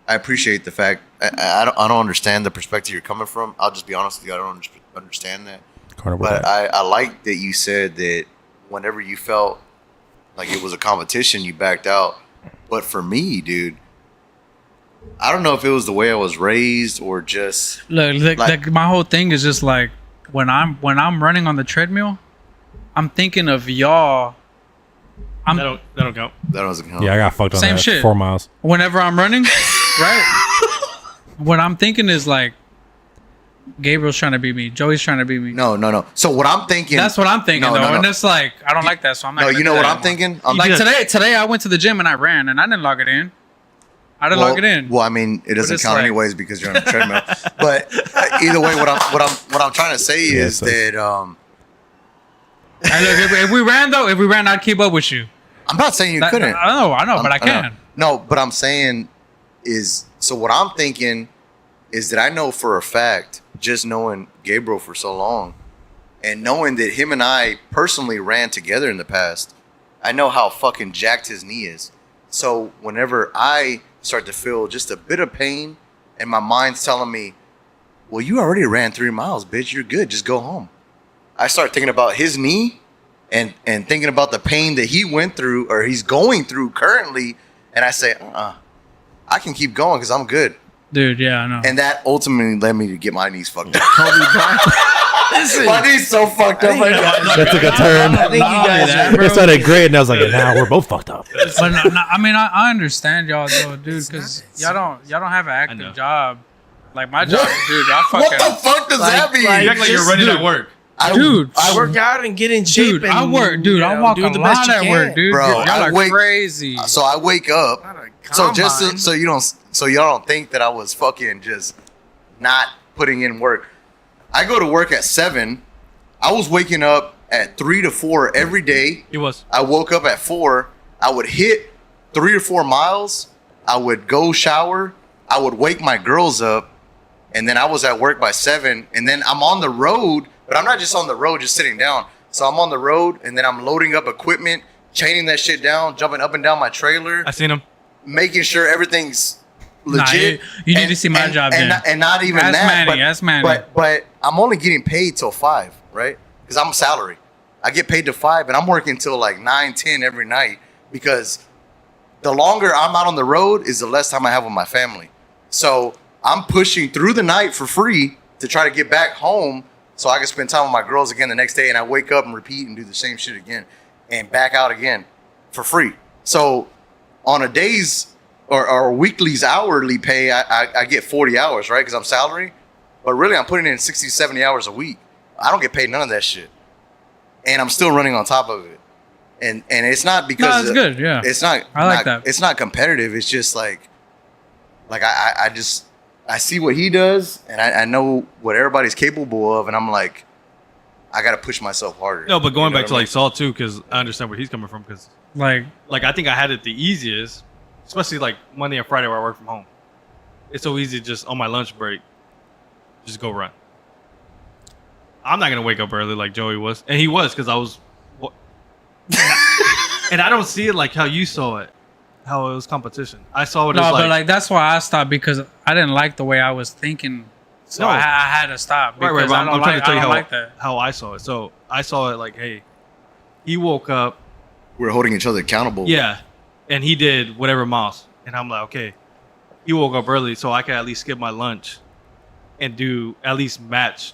I appreciate the fact. I don't understand the perspective you're coming from. I'll just be honest with you. I don't understand that. But I like that you said that whenever you felt like it was a competition, you backed out. But for me, dude, I don't know if it was the way I was raised or just Look, like my whole thing is just like when I'm running on the treadmill, I'm thinking of y'all. That don't count. that doesn't count. Yeah, I got fucked on Same that. shit. 4 miles. Whenever I'm running, right? What I'm thinking is like Gabriel's trying to beat me, Joey's trying to beat me. No. So what I'm thinking. That's what I'm thinking, No, though, no, no. and it's like I don't like that, so I'm not. No, gonna you know do what that I'm anymore. thinking. I'm Like today I went to the gym and I ran, and I didn't log it in. I didn't log it in. Well, I mean, it doesn't it's count like- anyways because you're on a treadmill. But either way, what I'm trying to say is so- that Hey, look, if we ran, I'd keep up with you. I'm not saying you couldn't. I know, but I know. can. No, but I'm saying is so what I'm thinking is that I know for a fact, just knowing Gabriel for so long and knowing that him and I personally ran together in the past, I know how fucking jacked his knee is. So whenever I start to feel just a bit of pain and my mind's telling me, well, you already ran 3 miles, bitch, you're good, just go home. I start thinking about his knee and thinking about the pain that he went through or he's going through currently, and I say, I can keep going because I'm good. Dude, yeah, I know. And that ultimately led me to get my knees fucked up. My knees so fucked up right now. That took a turn. I think you guys are. It started great, and I was like, "Nah, we're both fucked up." But no, I mean, I understand y'all though, dude, because y'all don't have an know. active job. Like my job, dude. I fucking What the fuck does that mean? like- You act like you're running at work. dude. I work out and get in shape. Dude, I and, work, dude. you I know, walk do a the best lot you at can. work, dude. Bro, Y'all I are wake- crazy. So I wake up. Not a So just combine. so y'all don't think that I was fucking just not putting in work. I go to work at 7. I was waking up at 3 to 4 every day. He was. I woke up at 4. I would hit 3 or 4 miles. I would go shower. I would wake my girls up, and then I was at work by 7. And then I'm on the road, but I'm not just on the road, just sitting down. So I'm on the road, and then I'm loading up equipment, chaining that shit down, jumping up and down my trailer, I seen him. making sure everything's Nah, legit. you need to see my job and then. not even Ask that. Manny, ask Manny. But I'm only getting paid till 5, right? Because I'm a salary. I get paid till 5, and I'm working till like 9, 10 every night because the longer I'm out on the road is the less time I have with my family. So I'm pushing through the night for free to try to get back home so I can spend time with my girls again the next day, and I wake up and repeat and do the same shit again and back out again for free. So on a day's or weekly's hourly pay, I get 40 hours, right? Because I'm salary. But really, I'm putting in 60, 70 hours a week. I don't get paid none of that shit. And I'm still running on top of it. And it's not because... No, it's good, yeah. It's not... I like that. It's not competitive. It's just like I see what he does, and I know what everybody's capable of, and I'm like, I got to push myself harder. No, but going You know back to what I like Saul too, because I understand where he's coming from. Because like, I think I had it the easiest, especially like Monday and Friday where I work from home. It's so easy just on my lunch break, just go run. I'm not gonna wake up early like Joey was, and he was because I was And I don't see it like how you saw it, how it was competition. I saw it as No, like, but like that's why I stopped because I didn't like the way I was thinking. So No. I had to stop right, because but I don't I'm trying like, to tell you I don't how, like that. how I saw it. So I saw it like, hey, he woke up, We're holding each other accountable. yeah, and he did whatever miles. And I'm like, okay, he woke up early, so I can at least skip my lunch and do at least match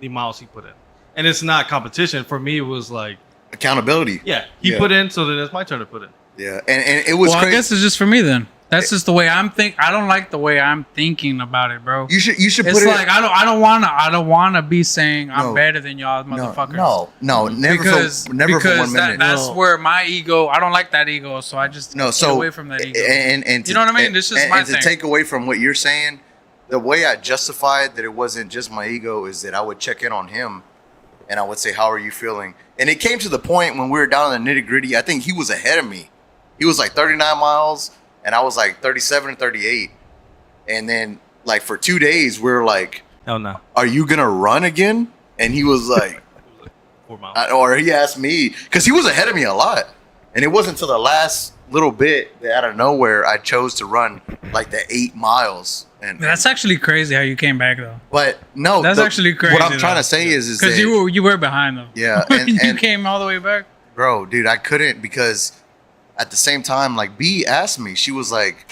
the miles he put in. And it's not competition. For me, it was like, Accountability. yeah, he Yeah. put in, so then it's my turn to put in. Yeah. And it was Well, I crazy. guess it's just for me then. That's just the way I'm think. I don't like the way I'm thinking about it, bro. You should put It's it like I don't wanna be saying I'm No. better than y'all motherfuckers. No, never because for, never because for 1 minute. that's where my ego. I don't like that ego, so I just No, get so away from that ego. And You know what I mean? This is my and thing. to take away from what you're saying, the way I justified that it wasn't just my ego is that I would check in on him, and I would say, "How are you feeling?" And it came to the point when we were down in the nitty gritty. I think he was ahead of me. He was like 39 miles, and I was like 37 and 38. And then like for 2 days, we were like, Hell no. "Are you gonna run again?" And he was like. 4 miles. Or he asked me because he was ahead of me a lot, and it wasn't until the last little bit that out of nowhere I chose to run like the 8 miles. And That's actually crazy how you came back though. but no, That's actually crazy, What I'm trying though. to say is Because that, you were behind them. Yeah, you and- came all the way back. bro, dude, I couldn't because at the same time, like B asked me, she was like,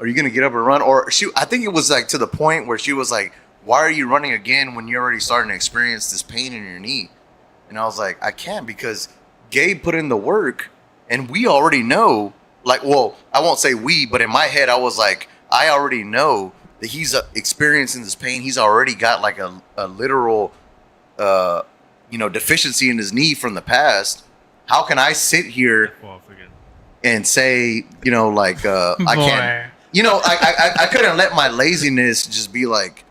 "Are you gonna get up and run?" Or I think it was like to the point where she was like, "Why are you running again when you're already starting to experience this pain in your knee?" And I was like, "I can't because Gabe put in the work, and we already know." Like, well, I won't say we, but in my head, I was like, I already know that he's experiencing this pain. He's already got like a literal, deficiency in his knee from the past. How can I sit here and say, I can't, I couldn't let my laziness just be like,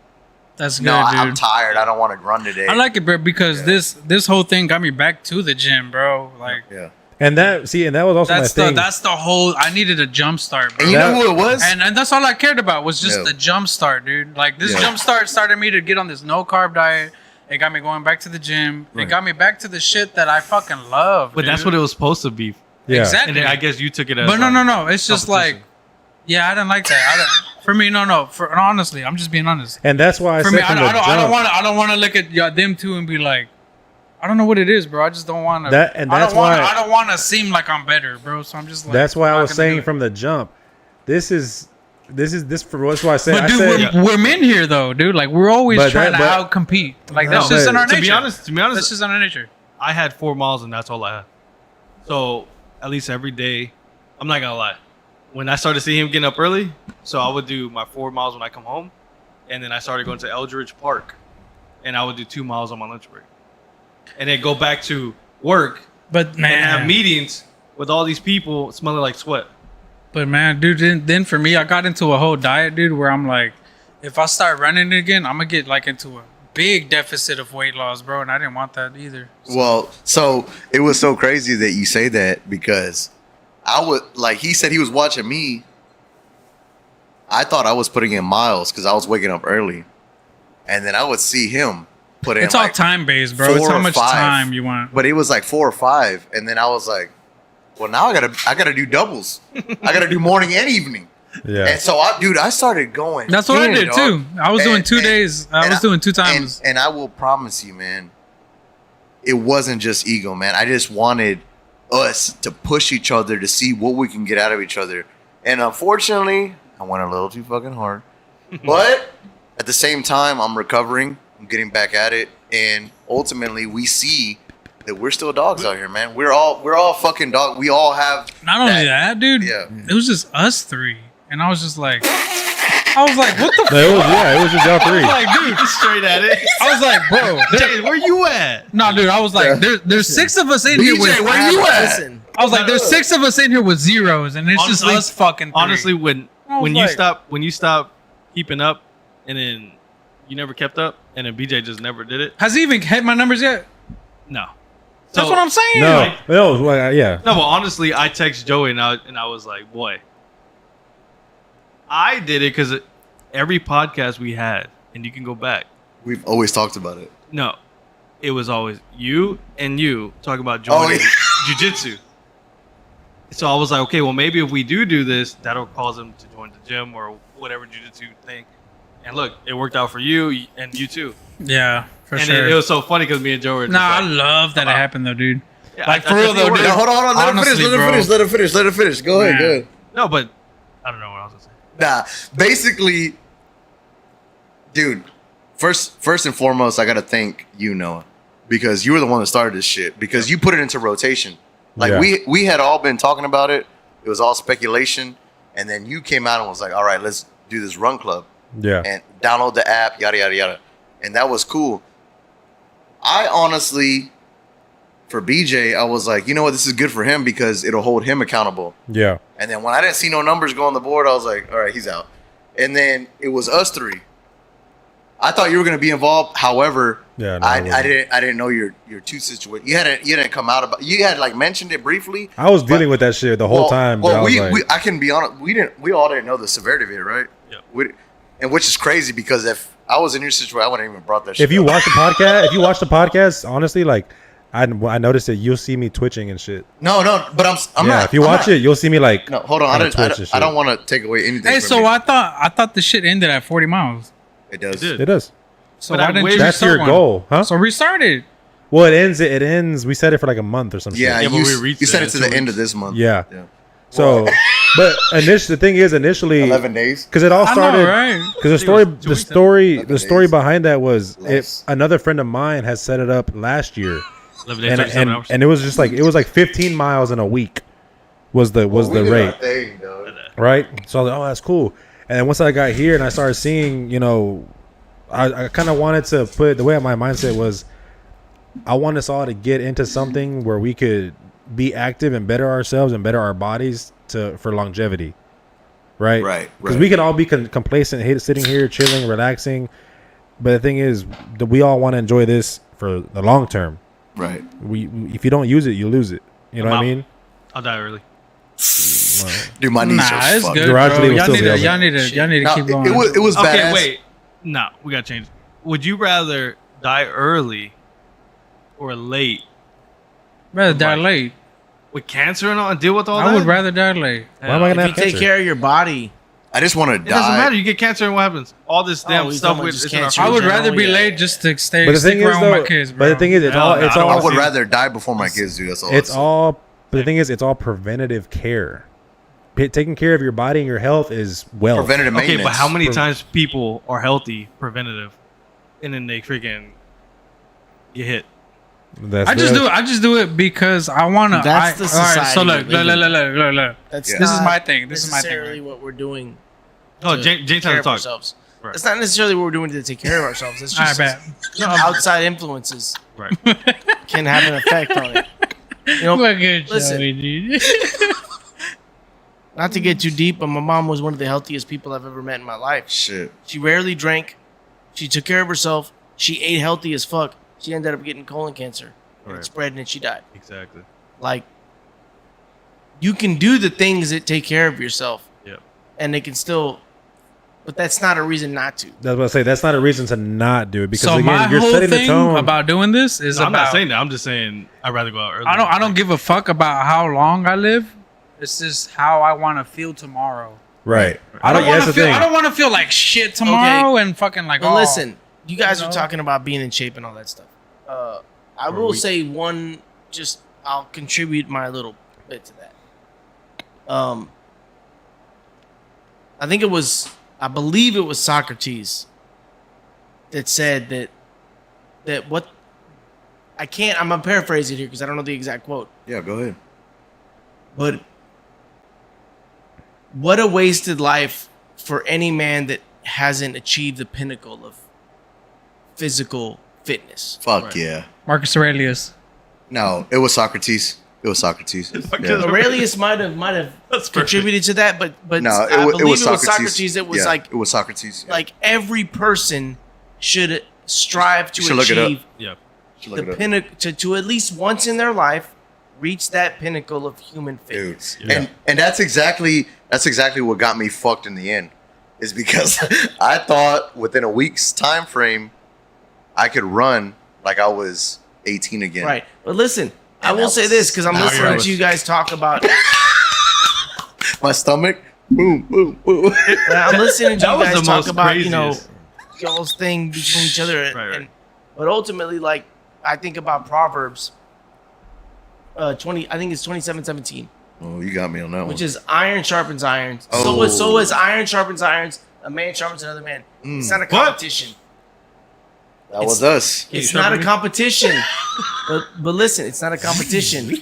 That's good, no, dude. I'm tired. I don't want to run today. I like it, bro, because this whole thing got me back to the gym, bro. Like Yeah. And that was also that's my thing. that's the whole. I needed a jump start, bro. And you know who it was? And that's all I cared about was just Yeah. the jump start, dude. Like this Yeah. jump start started me to get on this no carb diet. It got me going back to the gym. Right. It got me back to the shit that I fucking love. But that's what it was supposed to be. Yeah. Exactly. And then I guess you took it as But no. It's just like, competition. yeah, I didn't like that. For me, no. Honestly, I'm just being honest. And that's why I For said me, from the jump. I don't want to look at them two and be like, I don't know what it is, bro. I just don't want to. That- and that's why- I don't want to seem like I'm better, bro. So I'm just like. That's why I'm I not was gonna do saying it. from the jump. This is for that's why I said. But I dude, said, we're men here though, dude. Like we're always But trying that- to but- out compete. Like No, that's just in but our nature. To be honest, that's just in our nature. I had 4 miles and that's all I had. So at least every day, I'm not gonna lie. When I started seeing him getting up early, so I would do my 4 miles when I come home, and then I started going to Eldridge Park, and I would do 2 miles on my lunch break, and then go back to work But and have man, meetings with all these people smelling like sweat. dude, then for me, I got into a whole diet, dude, where I'm like, if I start running again, I'm gonna get like into a big deficit of weight loss, bro, and I didn't want that either. Well, so it was so crazy that you say that because I would like he said he was watching me. I thought I was putting in miles because I was waking up early, and then I would see him put in. It's all like time based, bro. It's 4 how or much 5. time you want. But it was like 4 or 5, and then I was like, "Well, now I gotta do doubles. I gotta do morning and evening." yeah. And so I started going. That's what I in, did dog. too. I was doing 2 And- days. I and was doing 2 times. And I will promise you, man, it wasn't just ego, man. I just wanted us to push each other to see what we can get out of each other. And unfortunately, I went a little too fucking hard. But at the same time, I'm recovering. I'm getting back at it. And ultimately, we see that we're still dogs out here, man. We're all fucking dogs. We all have. Not only that, dude. Yeah. It was just us 3, and I was just like, what the? No, it was just y'all three. Like, dude, Straight at it. I was like, bro. Jay, where you at? No, dude, I was like, there's 6 of us in here with. BJ, where you at? Listen, I was like, there's 6 of us in here with zeros, and it's Honestly- just us fucking. 3. Honestly, when I was you stop keeping up, and then you never kept up, and then BJ just never did it. has he even hit my numbers yet? No. That's what I'm saying. No, like, yeah. No, but honestly, I text Joey and I was like, boy, I did it because every podcast we had, and you can go back. We've always talked about it. No, it was always you and you talking about joining. jujitsu. So I was like, okay, well, maybe if we do this, that'll cause him to join the gym or whatever jujitsu thing. And look, it worked out for you and you too. Yeah, for And sure. it was so funny because me and Joe were just I like, love that it happened though, dude. yeah, Like I for real think it though, worked. dude. Hold on. Let Honestly, him finish. Let him finish. Go ahead. Man. Go ahead. No, but I don't know what I was going to say. Nah, basically, dude. First and foremost, I gotta thank you, Noah, because you were the one that started this shit. Because you put it into rotation. Like Yeah. we had all been talking about it. It was all speculation, and then you came out and was like, "All right, let's do this run club Yeah. and download the app, yada yada yada," and that was cool. I honestly, for BJ, I was like, you know what, this is good for him because it'll hold him accountable. Yeah. And then when I didn't see no numbers go on the board, I was like, all right, he's out. And then it was us three. I thought you were going to be involved. However, Yeah, no, I wasn't. didn't know your two situations. You didn't come out about. You had like mentioned it briefly. I was dealing with that shit the whole time. But I Well, was like, I can be honest. We all didn't know the severity of it, right? Yeah. And which is crazy because if I was in your situation, I wouldn't even brought that shit. if you up. watch the podcast, honestly, like I noticed that you'll see me twitching and shit. No, but I'm yeah, not. if you I'm watch not- it, you'll see me like. No, hold on. kinda I twitch and shit. don't want to take away anything. Hey, from so you. I thought the shit ended at 40 miles. It does. It did. It does. So But why I didn't wish- you That's restart your one? goal, huh? So restart it. Well, it ends. It ends. We set it for like a month or some Yeah, shit. but you, we reached you set it it to in the 2 end weeks. of this month. Yeah. Yeah. So, but the thing is, initially, 11 days. because it all I started. know, right? Because the I think it story, was 2 the weeks, story, 11 the story days. behind that was Less. another friend of mine had set it up last year, 11 days, and 37 and, hours. and it was just like it was like 15 miles in a week was the We did rate, our thing, dog. right? So I was like, oh, that's cool. And then once I got here and I started seeing, I kind of wanted to put the way my mindset was, I want us all to get into something where we could be active and better ourselves and better our bodies for longevity, right? Right, Because right. we can all be complacent, sitting here, chilling, relaxing. But the thing is, that we all want to enjoy this for the long term. Right. If you don't use it, you lose it. You know I'm what I out. mean? I'll die early. Dude, my knees Nah, are it's fucked. good, Garage bro. League was Y'all still need the to, y'all need to Now, keep going. it was Okay, badass. wait. No, we got to change. Would you rather die early or late rather die like- late. with cancer and all and deal with all that? I would rather die late. Why am I If gonna you have take cancer? care of your body, I just want to It doesn't die. matter. You get cancer and what happens? All this damn he's stuff talking about with just it's in our cancer. I would general, rather be yeah. late just to stay But the stick thing is, around with though, my kids, bro. but the thing is, it's Hell all no, it's I don't all I would see- rather die before my kids do. That's all. it's all. But the thing is, it's all preventative care. Taking care of your body and your health is wealth. preventative Okay, maintenance. but how many times people are healthy, preventative, and then they freaking get hit? That's I just do it because I wanna. That's the all right, so society look, we live in. look. that's Yeah. This is not my thing. This is my necessarily thing. what we're doing. Oh, to James take care had to of talk. ourselves. Right. That's not necessarily what we're doing to take care of ourselves. It's I just bet. outside influences Right. can have an effect on it. You know, What good listen. Joey, dude. not to get too deep, but my mom was one of the healthiest people I've ever met in my life. Shit. She rarely drank. She took care of herself. She ate healthy as fuck. She ended up getting colon cancer. And Right. it spread and she died. Exactly. Like, you can do the things that take care of yourself. Yep. And they can still, but that's not a reason not to. That's what I say. That's not a reason to not do it because So again, my you're whole setting the thing tone. about doing this is No, I'm about. not saying that. I'm just saying I'd rather go out early. I don't give a fuck about how long I live. It's just how I want to feel tomorrow. right. I don't yeah, want that's to the feel. thing. I don't want to feel like shit tomorrow and fucking like. But oh, listen, you guys you are know? talking about being in shape and all that stuff. I will say one, just I'll contribute my little bit to that. I believe it was Socrates that said that what I'm gonna paraphrase it here because I don't know the exact quote. Yeah, go ahead. But what a wasted life for any man that hasn't achieved the pinnacle of physical fitness. Fuck yeah. Marcus Aurelius. No, it was Socrates. It was Socrates. Yeah. Aurelius might have contributed to that, but No, I believe it was Socrates. that was Yeah, like it was Socrates. Yeah. like every person should strive to You should look it up. achieve Yeah. Should look the it up. pinnacle to at least once in their life reach that pinnacle of human Dude. fitness. And that's exactly what got me fucked in the end. Is because I thought within a week's time frame I could run like I was 18 again. Right. But listen, I will say this because I'm Now listening you're to you guys talk about. My stomach. Boom, boom, boom. I'm listening to That you was guys the talk most about craziest. y'all's thing between each other, Right. but ultimately, like I think about Proverbs. 20. I think it's 27:17, Oh, you got me on that one. which is iron sharpens iron. Oh. So is iron sharpens irons. A man sharpens another man. It's not a competition. That was us. It's not a competition. but listen, it's not a competition.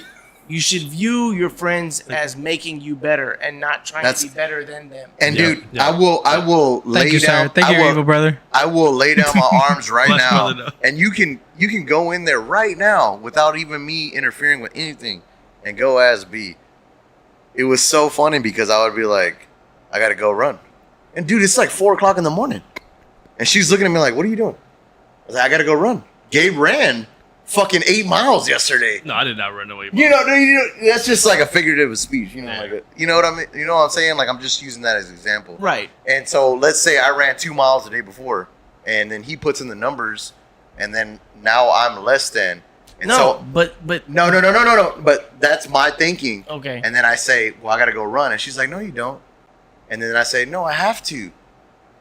You should view your friends as making you better and not trying to be better than them. And dude, I will lay Thank you, down. sir. Thank you, evil brother. I will lay down my arms right Bless now, brother, and you can go in there right now without even me interfering with anything, and go as B. It was so funny because I would be like, I gotta go run, and dude, it's like 4:00 in the morning, and she's looking at me like, what are you doing? I was like, I gotta go run. Gabe ran fucking 8 miles yesterday. No, I did not run away. You know, that's just like a figurative speech. You know, you know what I mean? You know what I'm saying? Like I'm just using that as an example. Right. And so let's say I ran 2 miles the day before, and then he puts in the numbers, and then now I'm less than. And No, so, but no. But that's my thinking. Okay. And then I say, well, I got to go run, and she's like, no, you don't. And then I say, no, I have to,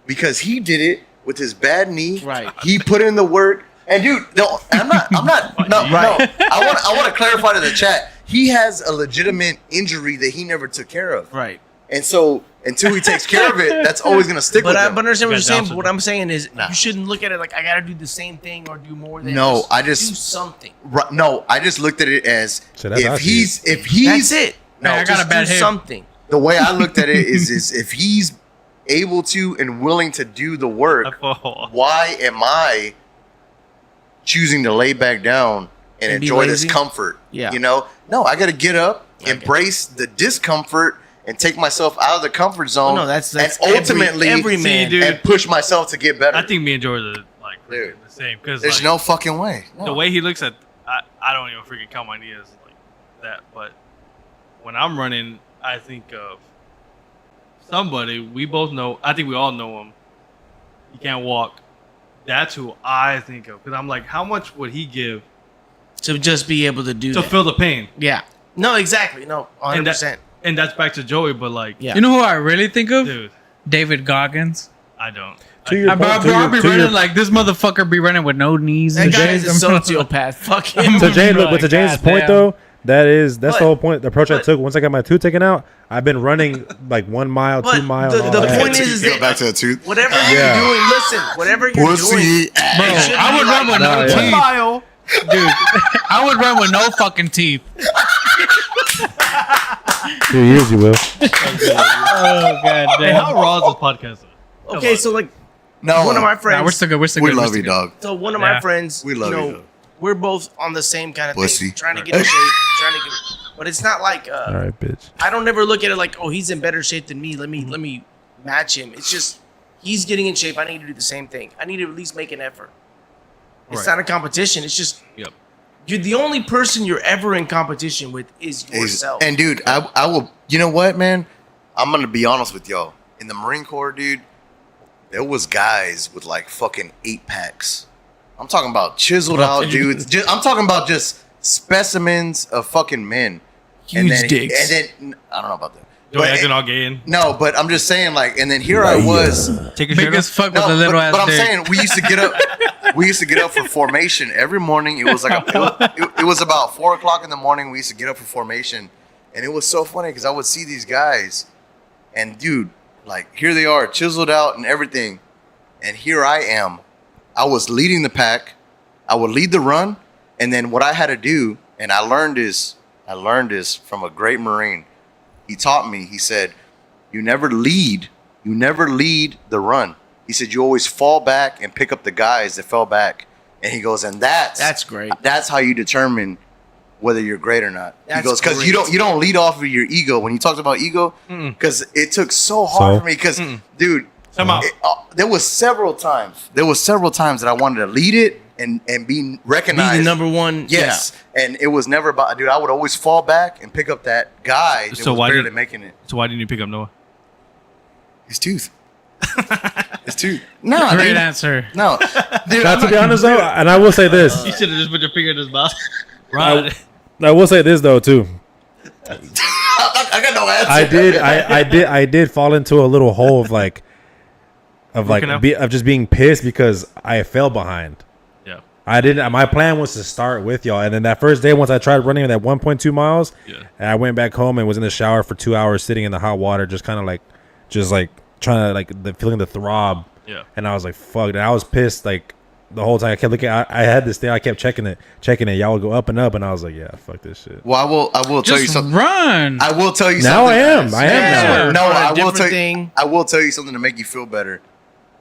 because he did it with his bad knee. Right. He put in the work. And dude, no, I'm not. No. I want to clarify to the chat. He has a legitimate injury that he never took care of. Right. And so until he takes care of it, that's always gonna stick But with I him. understand what you're got saying. Down But what I'm saying is, you shouldn't look at it like I got to do the same thing or do more than. No, just I just- do something. No, I just looked at it as So that's how I if see he's That's it. No, I got Just a bad do hip. something. the way I looked at it is if he's able to and willing to do the work, why am I choosing to lay back down and And be enjoy this lazy? comfort? Yeah. You know, no, I got to get up, embrace the discomfort, and take myself out of the comfort zone. No, that's and ultimately every man. dude. and push myself to get better. I think me and George are like Dude. freaking the same because There's like, no fucking way. No. the way he looks at I don't even freaking count my knees like that. But when I'm running, I think of somebody we both know. I think we all know him. He can't walk. That's who I think of because I'm like, how much would he give To just be able to do to that. feel the pain? Yeah. No, exactly. No, 100%. And that's back to Joey, but like, Yeah. You know who I really think of? dude, David Goggins. I don't. To your Bro, point- bro, I'll be to your- running like this motherfucker be running with no knees. That and guy shit. is a sociopath. Fuck him. To James, Like, but to James' goddamn. point though, that's But- the whole point. The approach I but- took once I got my tooth taken out. I've been running like 1 mile, But 2 miles. the all point that. is Go that back to the tooth. whatever Yeah. you're doing, listen, whatever you're doing, Pussy. Bro, it shouldn't I be would run like with no Nah, yeah. teeth. Mile. Dude, I would run with no fucking teeth. 2 years, you will. Oh, god Hey, how raw is this podcast? okay, so like No, one of my friends, Nah, we're still good. We're still we good. love we're you, still dog. so one of Yeah. my friends, We love you know, you, though. we're both on the same kind of Pussy. thing, trying to get in shape, trying to get, but it's not like All right, bitch. I don't ever look at it like, oh, he's in better shape than me. Let me match him. It's just he's getting in shape. I need to do the same thing. I need to at least make an effort. It's Right. not a competition. It's just Yep. you're the only person you're ever in competition with is yourself. And dude, I will. You know what, man? I'm gonna be honest with y'all. In the Marine Corps, dude, there was guys with like fucking 8-packs. I'm talking about chiseled out dudes. I'm talking about just specimens of fucking men. Huge dicks. And then I don't know about that. Joey But- acting all gay and no, but I'm just saying, like, and then here I was. take a Big shirt as off. fuck No, with a little but, ass but I'm dick. saying we used to get up. We used to get up for formation every morning. It was like it was about 4:00 in the morning. We used to get up for formation, and it was so funny because I would see these guys, and dude, like here they are, chiseled out and everything, and here I am. I was leading the pack. I would lead the run, and then what I had to do, and I learned this from a great Marine. He taught me. He said, "You never lead the run." He said, "You always fall back and pick up the guys that fell back." And he goes, "And That's great. That's how you determine whether you're great or not." He That's goes, "Because great. you don't lead off of your ego." When he talks about ego, because it took so hard So? for me. Because dude, Come on. there was several times that I wanted to lead it and be Be recognized. the number one. Yes, and it was never about. Dude, I would always fall back and pick up that guy that So was why barely did- making it. So why didn't you pick up Noah? His tooth. His tooth. No, Great dude. answer. No, dude. Now, I'm to be not- honest though, and I will say this, You should have just put your finger in his mouth. Right. I will say this though too. I got no answer. I did fall into a little hole of like of just being pissed because I fell behind. Yeah. I didn't. My plan was to start with y'all, and then that first day, once I tried running that 1.2 miles, and I went back home and was in the shower for 2 hours, sitting in the hot water, just kind of like trying to feeling the throb. Yeah. And I was like, fuck. And I was pissed like the whole time. I kept looking. I had this thing. I kept checking it. Y'all would go up and up, and I was like, yeah, fuck this shit. Well, I will tell you Just something. run. I will tell you Now something. I am now. No, I will different tell you. thing. I will tell you something to make you feel better.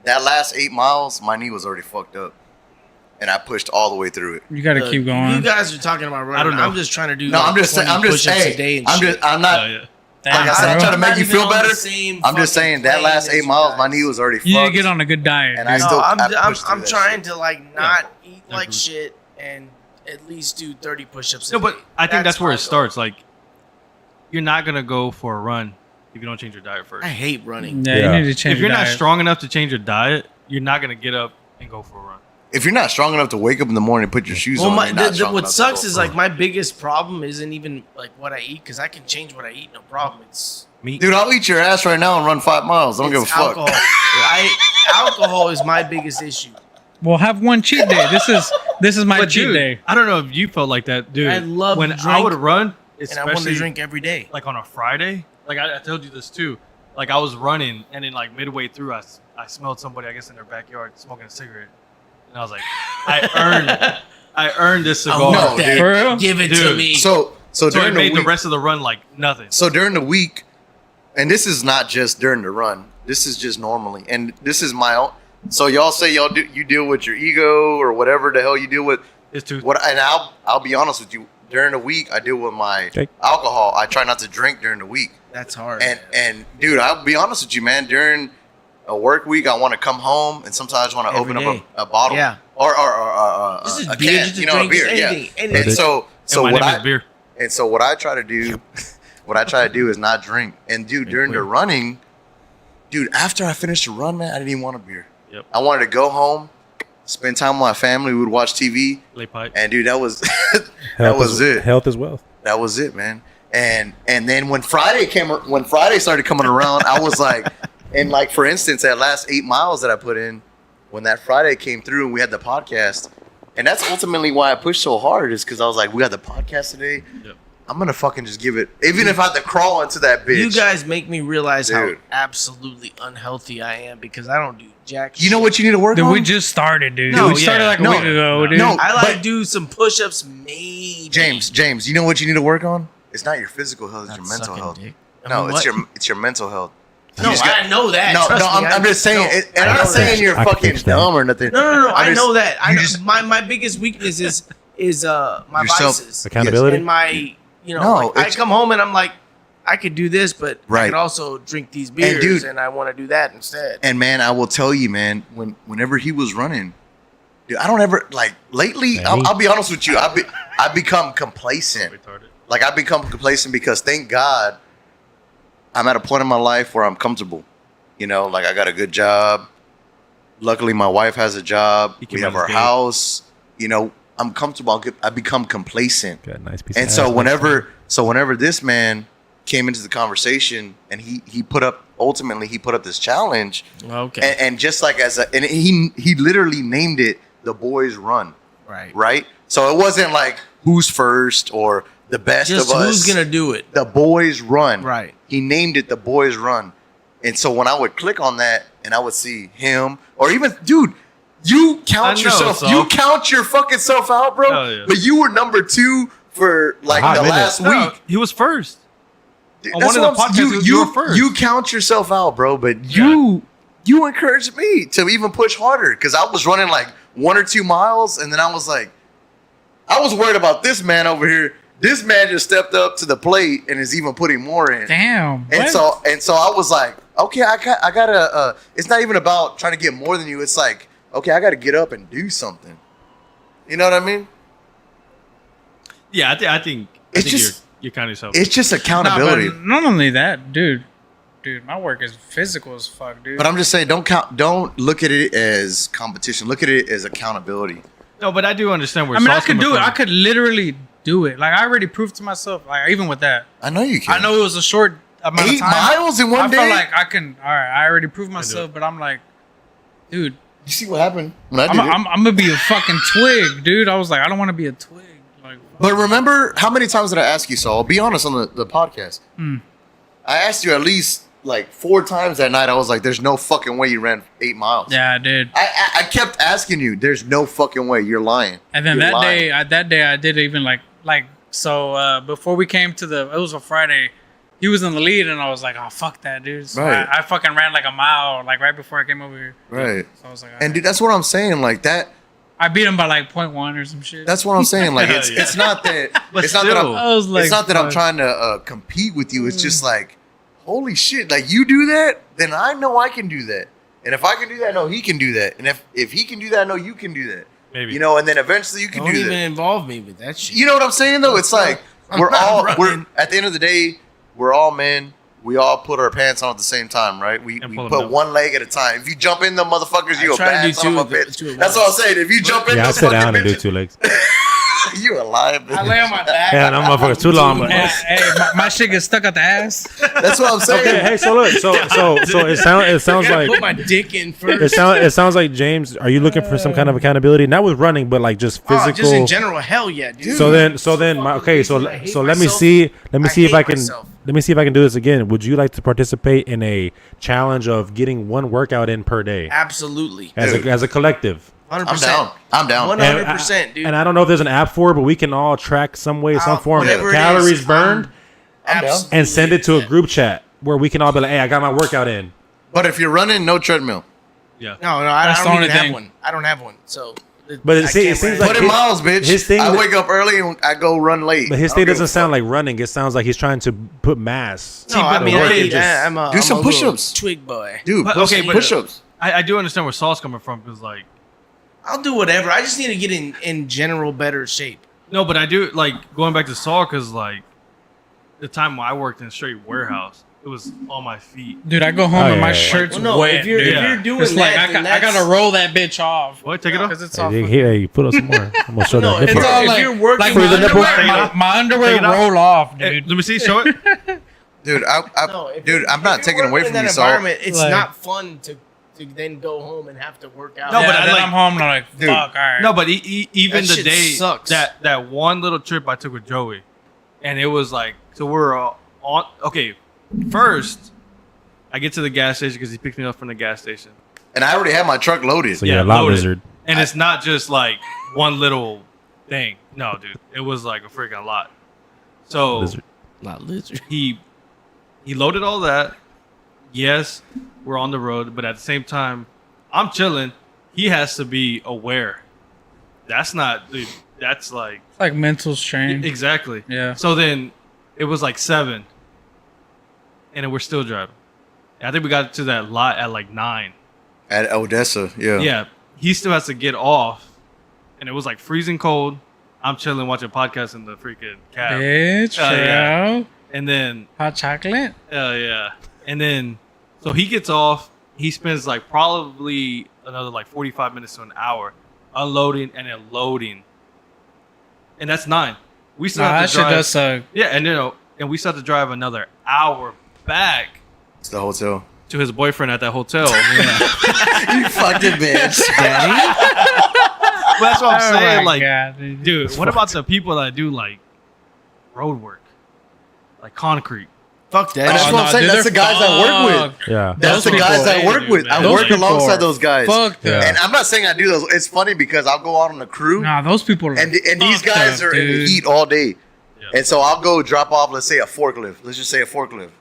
That last 8 miles, my knee was already fucked up, and I pushed all the way through it. You got to keep going. You guys are talking about running. I don't know. I'm just trying to do. No, like I'm just saying. 20 I'm just push-ups saying. a day and I'm shit. just. I'm not. Yeah. Like I said, I'm trying to make you not feel even on better. the same I'm just saying that fucking last plane 8 as miles, you my guys. knee was already fucked. You need to get on a good diet. And dude. I still. I'm pushed through I'm that trying shit. to like not eat like shit and at least do 30 push-ups. No, a but day. I think that's where my it goal. starts. Like, you're not gonna go for a run if you don't change your diet first. I hate running. Yeah, Yeah. you need to change If you're your not diet. strong enough to change your diet, you're not gonna get up and go for a run. If you're not strong enough to wake up in the morning and put your shoes Well, on, you're not strong what enough to sucks go is for like it. my biggest problem isn't even like what I eat because I can change what I eat, no problem. It's Dude, I'll eat your ass right now and run 5 miles. I don't give a it's fuck. alcohol. Alcohol is my biggest issue. Well, have one cheat day. This is my But cheat dude, day. I don't know if you felt like that, dude. I love when to I drink, would run, And I want to especially drink every day. like on a Friday. Like I told you this too. Like I was running, and then like midway through, I smelled somebody, I guess, in their backyard smoking a cigarette, and I was like, I earned this cigar. No, dude. For real? Give it to Dude. me. So So during it made the the week, rest of the run like nothing. so during the week, and this is not just during the run. This is just normally, and this is my own. So y'all say you deal with your ego or whatever the hell you deal with. It's too. What? And I'll be honest with you. During the week, I deal with my Okay. alcohol. I try not to drink during the week. That's hard. And dude, I'll be honest with you, man. During a work week, I want to come home and sometimes I just want to Every open up day. a bottle. Yeah. Or This is a beer, can, just a you know, drink, a beer. just Yeah. anything, anything. And so And my what name I is beer. and so what I try to do, is not drink. And dude, during the running, dude, after I finished the run, man, I didn't even want a beer. Yep. I wanted to go home, spend time with my family. We would watch TV, Lay pipe. and dude, that was that Health was is, it. Health is wealth. That was it, man. And then when Friday started coming around, I was like, and like for instance, that last 8 miles that I put in, when that Friday came through and we had the podcast, and that's ultimately why I pushed so hard is because I was like, we got the podcast today. Yep. I'm gonna fucking just give it, even if I have to crawl into that bitch. You guys make me realize how Dude. absolutely unhealthy I am because I don't do jack. You know what you need to work Dude, on? we just started, dude. No, we started yeah. like a No. week ago, dude. No. I like but- to do some push-ups, maybe. James, you know what you need to work on? It's not your physical health, it's Not your mental sucking health. dick. No, I mean, it's what? it's your mental health. You No, just got- I know that. No, Trust no, me, I'm just saying, and I I'm know not saying that. you're I can fucking fix that. dumb or nothing. No. I just- know that. I you know just- my biggest weakness is my Yourself. vices Accountability. and my No, like, I it's- come home and I'm like I could do this, but I Right. could also drink these beers, dude- and I want to do that instead. And man, I will tell you, man, whenever he was running, dude, I don't ever like lately. Hey. I'll be honest with you, I become complacent. Retarded. Like I become complacent because thank God, I'm at a point in my life where I'm comfortable. You know, like I got a good job. Luckily, my wife has a job. He came We out have as our gay. house. You know, I'm comfortable. I become complacent. Got a nice piece. And of so ass. whenever this man came into the conversation and he put up this challenge, Okay, and just like and he literally named it the boys run, right. right? So it wasn't like who's first or the best Just of us. who's gonna do it? The boys run, Right. He named it the boys run, and so when I would click on that and I would see him or even dude. You count I know, yourself. so. You count your fucking self out, bro. Hell yeah. But you were number 2 for like hot the minute. last No, week. he was first. On That's one of the what I'm saying. podcasts, you were first. You count yourself out, bro. But you encouraged me to even push harder because I was running like 1 or 2 miles, and then I was like, I was worried about this man over here. This man just stepped up to the plate and is even putting more in. Damn. And what? so I was like, okay, I gotta. It's not even about trying to get more than you. It's like, okay, I gotta get up and do something. You know what I mean? Yeah, I think It's just- you're kind of yourself. It's just Nah, but accountability. not only that, dude, my work is physical as fuck, dude. But I'm just saying, don't look at it as competition. Look at it as accountability. No, but I do understand where I mean, I Saul's could coming do it. from. I could literally do it. Like I already proved to myself. Like even with that, I know you can. I know it was a short amount 8 of time. miles in one I day. felt like I can. All right, I already proved myself, but I'm like, dude, You see what happened when I did it? I'm gonna be a fucking twig, dude. I was like, I don't want to be a twig. Like, But remember, how many times did I ask you, Saul? Be honest on the podcast. I asked you at least like 4 times that night. I was like, "There's no fucking way you ran 8 miles." yeah, I did. I kept asking you. There's no fucking way. You're lying. And then You're that lying. day, I did even so before we came to it was a Friday. He was in the lead, and I was like, "Oh fuck that, dude!" So Right. I fucking ran like a mile, like right before I came over here. Right. So I was like, And dude, that's what I'm saying. Like that. I beat him by like 0.1 or some shit. That's what I'm saying. Like it's not that. But it's not that. still. I was like, It's not that I'm fuck. trying to compete with you. It's just like, holy shit! Like you do that, then I know I can do that. And if I can do that, I know he can do that. And if he can do that, I know you can do that. Maybe. You know, and then eventually you can Don't do even that. involve me with that shit. You know what I'm saying though? It's like I'm we're not all running. at the end of the day, we're all men. We all put our pants on at the same time, right? We And pull 'em put down. one leg at a time. If you jump in, the motherfuckers, you a try to bad do son of a two bitch. at That's what I'm once. saying. If you jump in, Yeah, I those sit fucking down and do bitches, 2 legs. you a liar, bitch. I lay on my back. Yeah, them motherfuckers too long. But Hey, my shit gets stuck at the ass. That's what I'm saying. okay, hey, so look, so it sounds I gotta like put my dick in first. it sounds like James. Are you looking for some kind of accountability, not with running, but like just physical? Just in general, hell yeah, dude. So then, okay. So I hate let me myself. see if hate I can myself. let me see if I can do this again. Would you like to participate in a challenge of getting one workout in per day Absolutely, as a collective? 100%. I'm down. I'm down. 100%, dude. And I don't know if there's an app for it, but we can all track some way, some form, whatever it calories is, burned, Absolutely. and send it to a group chat where we can all be like, "Hey, I got my workout in." But if you're running, no treadmill. Yeah. No, I That's the don't only even have thing. one. I don't have one. So, But I it can't seems run. like Put in miles, bitch. his thing- I wake up early and I go run late. But his I thing don't give doesn't a sound fuck. like running. It sounds like he's trying to put mass. No, I mean, work hey, it just- I'm a, do I'm some a little push-ups. twig boy. Dude, But- push, okay, but- push-ups. I do understand where Saul's coming from because like I'll do whatever. I just need to get in general better shape. no, but I do like going back to Saul because like the time when I worked in a straight warehouse, it was on my feet. Dude, I go home Oh, and yeah, my yeah. shirt's Well, no, wet. if you're dude. if you're doing It's like that, I then gotta that's- roll that bitch off. What? Take it off. Because it's all. Here, you put up some more. I'm gonna show No, that it's nipple. all If like, you're working like For my the nipple? underwear, my underwear Take it off. roll off, Hey, dude. let me see. Show it. Dude, No, if dude, you're- I'm if not you're taking away working from in you, that Saul. environment. It's Like- not fun to then go home and have to work out. No, Yeah, but I then like- I'm home and I'm like, Dude. fuck, all right. No, but even That the shit day sucks. that one little trip I took with Joey, and it was like so we're on. Okay, first I get to the gas station because he picked me up from the gas station. And I already had my truck loaded. So you're a lot loaded. lizard. And it's not just like one little thing. No, dude, it was like a freaking lot. So Lizard. Not lizard. he loaded all that. Yes, we're on the road, but at the same time, I'm chilling. He has to be aware. That's not, dude. That's like It's like mental strain. exactly. Yeah. So then it was like 7, and then we're still driving. And I think we got to that lot at like 9. At Odessa, yeah. Yeah, he still has to get off, and it was like freezing cold. I'm chilling watching podcasts in the freaking cab, Bitch, yeah. yeah. and then Hot chocolate. yeah, and then so he gets off. He spends like probably another like 45 minutes to an hour unloading and then loading, and that's 9. We still Nah, have that to shit drive. does suck. Yeah, and and we still have to drive another hour back It's the hotel. to his boyfriend at that hotel. You fucking bitch. But that's what I'm Oh saying. my Like, God, dude, what about the people that do like road work, like concrete? Fuck that. That's shit. what I'm saying. dude, That's the they're guys I work with. fucked. Yeah. That's the Those guys people- I work with. I Those work people alongside are those guys. Fuck them. Yeah. And I'm not saying I do those. It's funny because I'll go out on a crew Nah, those people are and these fucked guys up, are in the dude. heat all day. Yeah. And so I'll go drop off, let's say a forklift. Let's just say a forklift.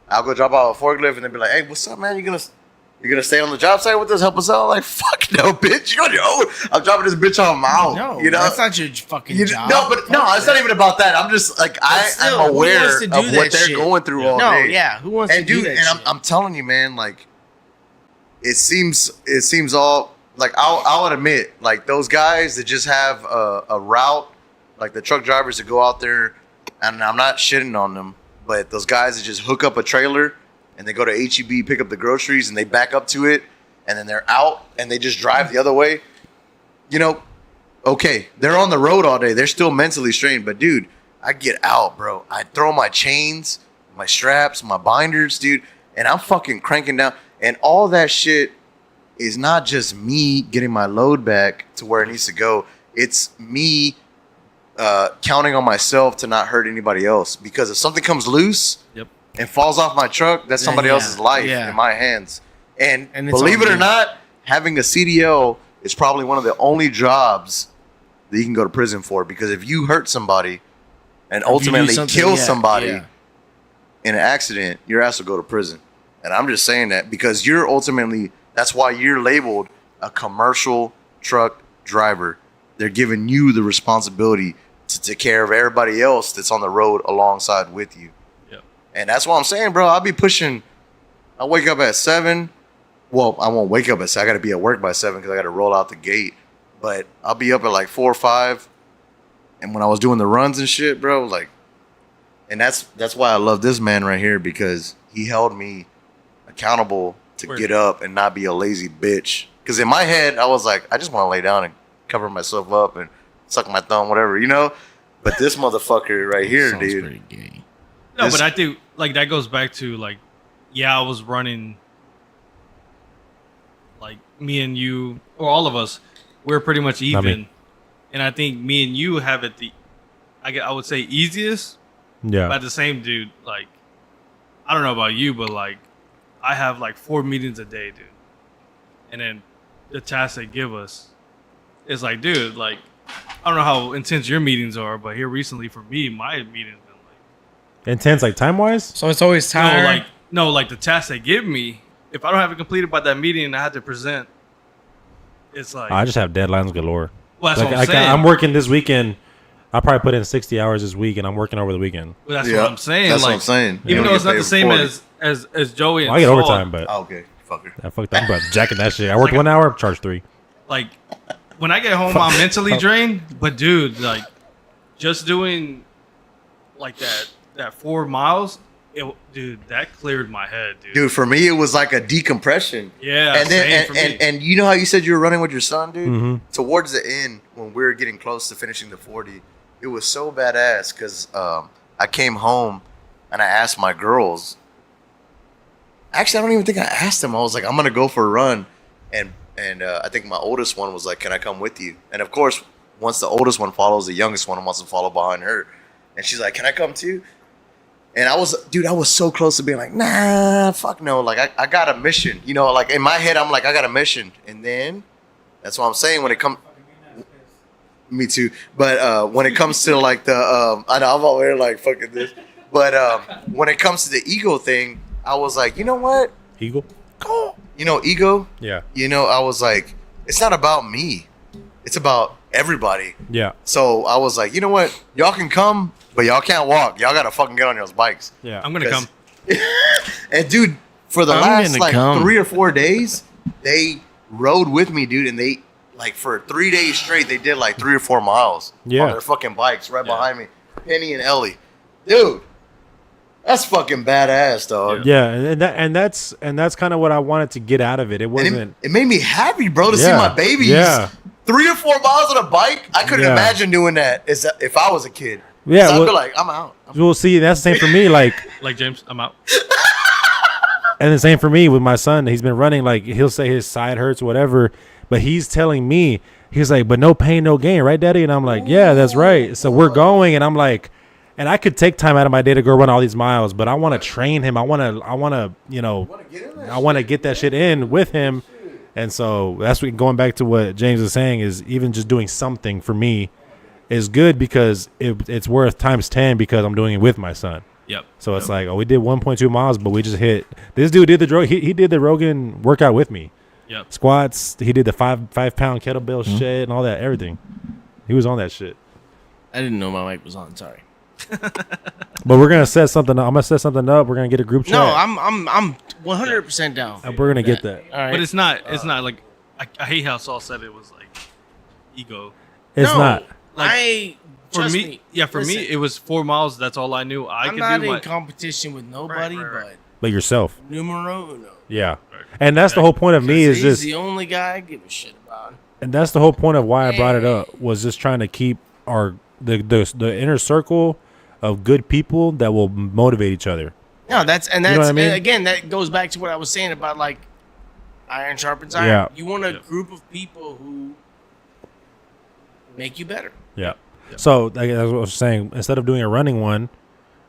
I'll go drop off a forklift and they'll be like, "Hey, what's up, man? You gonna stay on the job site with us? Help us out?" I'm like, fuck no, bitch. You on your own. I'm dropping this bitch on my own. No, you know? that's not your fucking job. No, but no, it's not even about that. I'm just like still, I'm who aware wants to of do what that they're shit? going through all No, day. yeah. Who wants And to dude, do that and shit? I'm telling you, man, like it seems all like I'll admit, like those guys that just have a route, like the truck drivers that go out there, and I'm not shitting on them, but those guys that just hook up a trailer and they go to HEB, pick up the groceries, and they back up to it, and then they're out and they just drive the other way. You know, okay, they're on the road all day. They're still mentally strained. But, dude, I get out, bro. I throw my chains, my straps, my binders, dude, and I'm fucking cranking down. And all that shit is not just me getting my load back to where it needs to go. It's me counting on myself to not hurt anybody else. Because if something comes loose and falls off my truck, that's somebody else's life in my hands. And believe it or not, having a CDL is probably one of the only jobs that you can go to prison for. Because if you hurt somebody and ultimately kill somebody in an accident, your ass will go to prison. And I'm just saying that because you're ultimately, that's why you're labeled a commercial truck driver. They're giving you the responsibility to take care of everybody else that's on the road alongside with you. Yep. And that's what I'm saying, bro. I'll be pushing. I wake up at 7. Well, I won't wake up at 7. I got to be at work by 7 because I got to roll out the gate. But I'll be up at like 4 or 5. And when I was doing the runs and shit, bro, like, and that's why I love this man right here, because he held me accountable to get up and not be a lazy bitch. Because in my head, I was like, I just want to lay down and cover myself up and suck my thumb, whatever, you know? But this motherfucker right here, dude. Pretty gay. No, but I think, like, that goes back to, like, I was running, like, me and you, or all of us, we're pretty much even. And I think me and you have it I would say easiest. Yeah. But at the same, dude, like, I don't know about you, but, like, I have, like, 4 meetings a day, dude. And then the tasks they give us, it's like, dude, like, I don't know how intense your meetings are, but here recently for me, my meetings been, like... Intense, like, time-wise? So it's always tiring? No, like, the tasks they give me, if I don't have it completed by that meeting and I have to present, it's like... I just have deadlines galore. Well, that's what I'm saying. I'm working this weekend. I probably put in 60 hours this week, and I'm working over the weekend. Well, that's what I'm saying. That's what I'm saying. Even though it's not the same as Joey and I get overtime, but... Oh, okay, fucker. I fucked up. I'm about jacking that shit. I worked 1 hour, charge 3. Like, when I get home, I'm mentally drained. But, dude, like, just doing, like, that 4 miles... dude, that cleared my head, dude. Dude, for me, it was like a decompression. Yeah, and then and you know how you said you were running with your son, dude? Mm-hmm. Towards the end, when we were getting close to finishing the 40, it was so badass because I came home and I asked my girls. Actually, I don't even think I asked them. I was like, I'm gonna go for a run, and I think my oldest one was like, "Can I come with you?" And of course, once the oldest one follows, the youngest one wants to follow behind her, and she's like, "Can I come too?" And I was so close to being like, nah, fuck no. Like, I got a mission. You know, like, in my head, I'm like, I got a mission. And then, that's what I'm saying when it comes... Me too. But when it comes to, like, the... I know, I'm over here, like, fucking this. But when it comes to the ego thing, I was like, you know what? Ego? You know, ego? Yeah. You know, I was like, it's not about me. It's about everybody. Yeah. So I was like, you know what? Y'all can come... But y'all can't walk. Y'all gotta fucking get on y'all's bikes. Yeah, I'm gonna come. And dude, for the last like 3 or 4 days, they rode with me, dude, and they like for 3 days straight, they did like 3 or 4 miles on their fucking bikes right behind me. Penny and Ellie, dude, that's fucking badass, dog. Yeah, and that's kind of what I wanted to get out of it. It wasn't. It made me happy, bro, to see my babies. Yeah. 3 or 4 miles on a bike. I couldn't imagine doing that if I was a kid. Yeah, so I feel like I'm out. We'll see. That's the same for me. Like James, I'm out. And the same for me with my son. He's been running. Like he'll say his side hurts, whatever, but he's telling me he's like, "But no pain, no gain, right, Daddy?" And I'm like, "Yeah, that's right." So we're going, and I'm like, and I could take time out of my day to go run all these miles, but I want to train him. I want to, you know, I want to get that shit in with him, and so that's what going back to what James is saying is even just doing something for me is good because it's worth times 10 because I'm doing it with my son. Yep. So it's like, oh, we did 1.2 miles, but we just hit. This dude did he did the Rogan workout with me. Yep. Squats. He did the 5-pound kettlebell shit and all that, everything. He was on that shit. I didn't know my mic was on. Sorry. But we're gonna set something up. I'm gonna set something up. We're gonna get a group chat. No, I'm 100% down. We're gonna get that. All right. But it's not like I hate how Saul said it was like ego. It's not. Like, for me, it was 4 miles. That's all I knew. I'm not in competition with nobody, but yourself. Numero uno. Yeah, and that's the whole point of me is he's just the only guy I give a shit about. And that's the whole point of why I brought it up, was just trying to keep the inner circle of good people that will motivate each other. No, that's know what I mean? and again, that goes back to what I was saying about like iron sharpens iron. Yeah. You want a group of people who make you better. Yeah. So like, as I was saying, instead of doing a running one,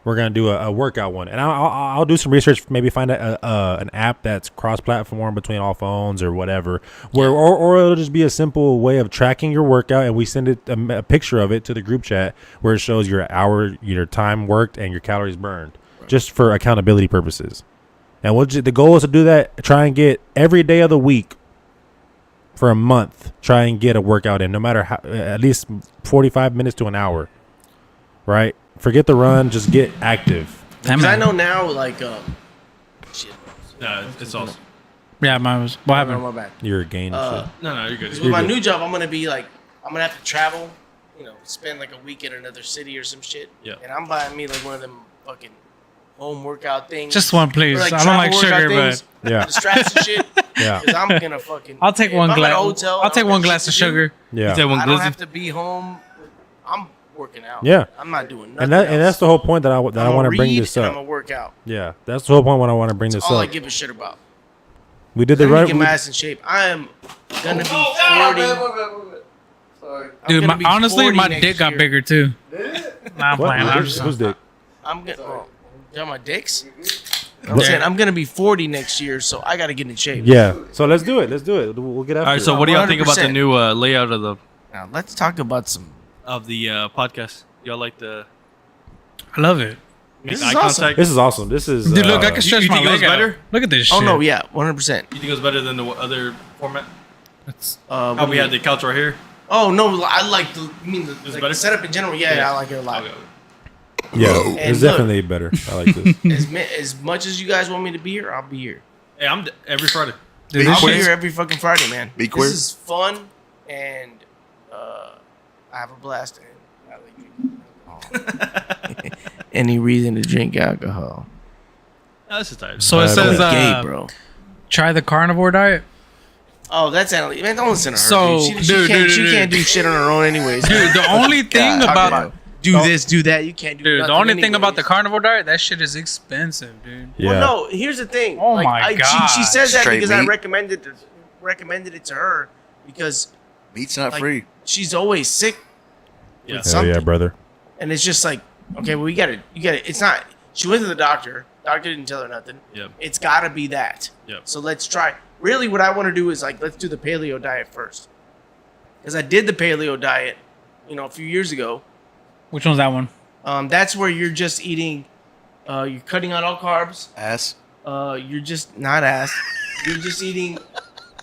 we're gonna do a workout one, and I'll do some research. Maybe find an app that's cross-platform between all phones or whatever, where or it'll just be a simple way of tracking your workout, and we send it a picture of it to the group chat where it shows your hour, your time worked, and your calories burned, just for accountability purposes. And the goal is to do that. Try and get every day of the week for a month. Try and get a workout in, no matter how, at least 45 minutes to an hour. Right. Forget the run, just get active. Because I know now, like, shit. No, it's awesome. Yeah, mine was. What happened? My bad. You're a gain. No, you're good. With my new job, I'm gonna be like, I'm gonna have to travel. You know, spend like a week in another city or some shit. Yeah. And I'm buying me like one of them fucking home workout things. Just one, please. Or, I don't like travel sugar, workout things, but Yeah. the straps and shit. Yeah. Because I'm gonna fucking. I'll take if one I'm at a glass. hotel, I'll take one got glass of shit to do, sugar. Yeah. You take one I don't glizzy? have to be home. I'm working out. Yeah. I'm not doing nothing. And that's the whole point that I want to bring this I'm up. gonna work out. Yeah, that's the whole point when I want to bring this All I up. give a shit about. We did the I need to right. get my ass in shape. I am gonna be 40. Sorry. I'm Dude, gonna be honestly, 40 my next dick got year. bigger too. Nah, I'm What? playing. I'm just, Who's dick? I'm gonna. Oh, you talking about dicks? I'm saying I'm gonna be 40 next year, so I gotta get in shape. Yeah. So let's do it. We'll get after All right. it. So, what do y'all think about the 100%. new layout of the Now let's talk about some. podcast? Y'all like the I love it. This eye is awesome. contact? This is awesome. This is. Dude, look, I can stretch you my think it was leg out. better? Look at this shit. Oh no, yeah, 100%. You think it was better than the other format? It's, How What we do had you- the couch right here. Oh no, I like the. I mean, the better? the setup in general. Yeah, I like it a lot. Okay. Yeah, And it's look- definitely better. I like this. As much as you guys want me to be here, I'll be here. Hey, every Friday. dude, Be this I'll be shit, here every fucking Friday, man. Be queer. This is fun, and I have a blast. And I like drinking alcohol. Any reason to drink alcohol? No, this is tired. so it says, Gay, bro. try the carnivore diet. Oh, that's Annalise. Man, don't listen to her. So, dude. She dude, can't, dude, she dude. can't do shit on her own, anyways. Dude, the only thing God, about do this, do that. You can't do. dude, the nothing only thing about the anyways. carnivore diet, that shit is expensive, dude. Yeah. Well, no. Here's the thing. Oh my God. She says that Straight because I meat. recommended it to her because Meat's not like, free. she's always sick Yeah. with Hell something, yeah, brother. and it's just like, okay, well, you got to. It's not. She went to the doctor. Doctor didn't tell her nothing. Yep. It's got to be that. Yep. So let's try. Really, what I want to do is like, let's do the paleo diet first, because I did the paleo diet, a few years ago. Which one's that one? That's where you're just eating, you're cutting out all carbs. Ass. You're just not ass. You're just eating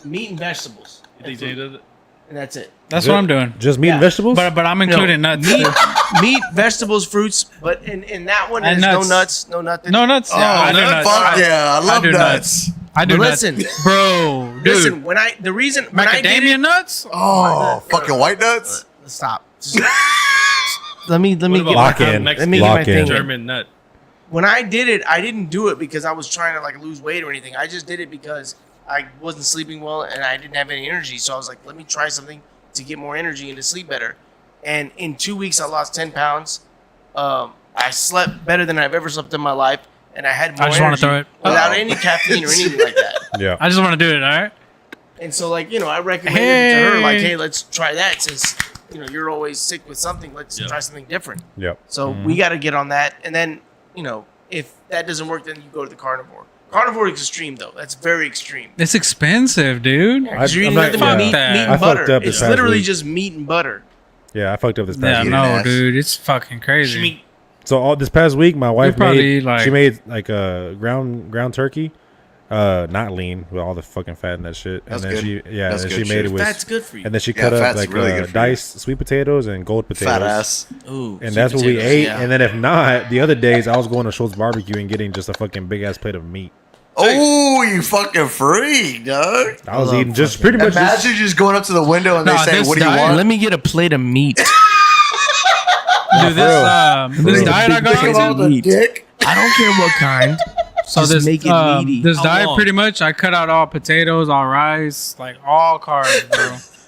meat and vegetables, You think Jay does it? and that's it. That's what I'm doing. Just meat and Yeah. vegetables. But I'm including nuts. Meat, too. meat, vegetables, fruits. But in that one, And there's nuts. no nuts, no nothing. No nuts. Yeah, I do nuts. Fuck yeah, I love do nuts. I do But nuts. listen, Bro, dude. listen. When I did Macadamia it, nuts? Oh, fucking white nuts. stop. Just- let me What get about my Lock in. let me get Lock my in. thing. in. German nut. When I did it, I didn't do it because I was trying to like lose weight or anything. I just did it because I wasn't sleeping well and I didn't have any energy. So I was like, let me try something to get more energy and to sleep better. And in 2 weeks, I lost 10 pounds. I slept better than I've ever slept in my life, and I had more I just wanna energy throw it. without any caffeine or anything like that. Yeah. I just want to do it, all right? And so, like, I recommended it to her, like, Hey. hey, let's try that since, you're always sick with something. Let's Yeah. try something different. Yep. So we got to get on that. And then, if that doesn't work, then you go to the carnivore. Carnivore is extreme, though. That's very extreme. It's expensive, dude. Because you're I'm eating not- nothing but yeah. meat, Fuck meat that. I and fucked butter. up this It's past literally week. just meat and butter. Yeah, I fucked up this Yeah, past week. no, ass. dude. It's fucking crazy. Shmeat. So all this past week, my wife probably, made like- she made like a ground turkey, not lean with all the fucking fat and that shit. That's and then good. she That's then good she shit. made it with That's good for you. and then she Yeah, cut up fat's like really good for you. diced sweet potatoes and gold potatoes. Fat ass. Ooh, And sweet that's what we potatoes, ate. yeah. And then if not, the other days I was going to Schultz Barbecue and getting just a fucking big ass plate of meat. Oh, you fucking freak, dog. I was eating just pretty much. Just, Imagine just going up to the window and they Nah, say, this "What do you diet- want?" Let me get a plate of meat. Dude, this diet I got Think about onto, the dick. I don't care what kind. so Just this make it meaty. this How diet long? pretty much I cut out all potatoes, all rice, like all carbs,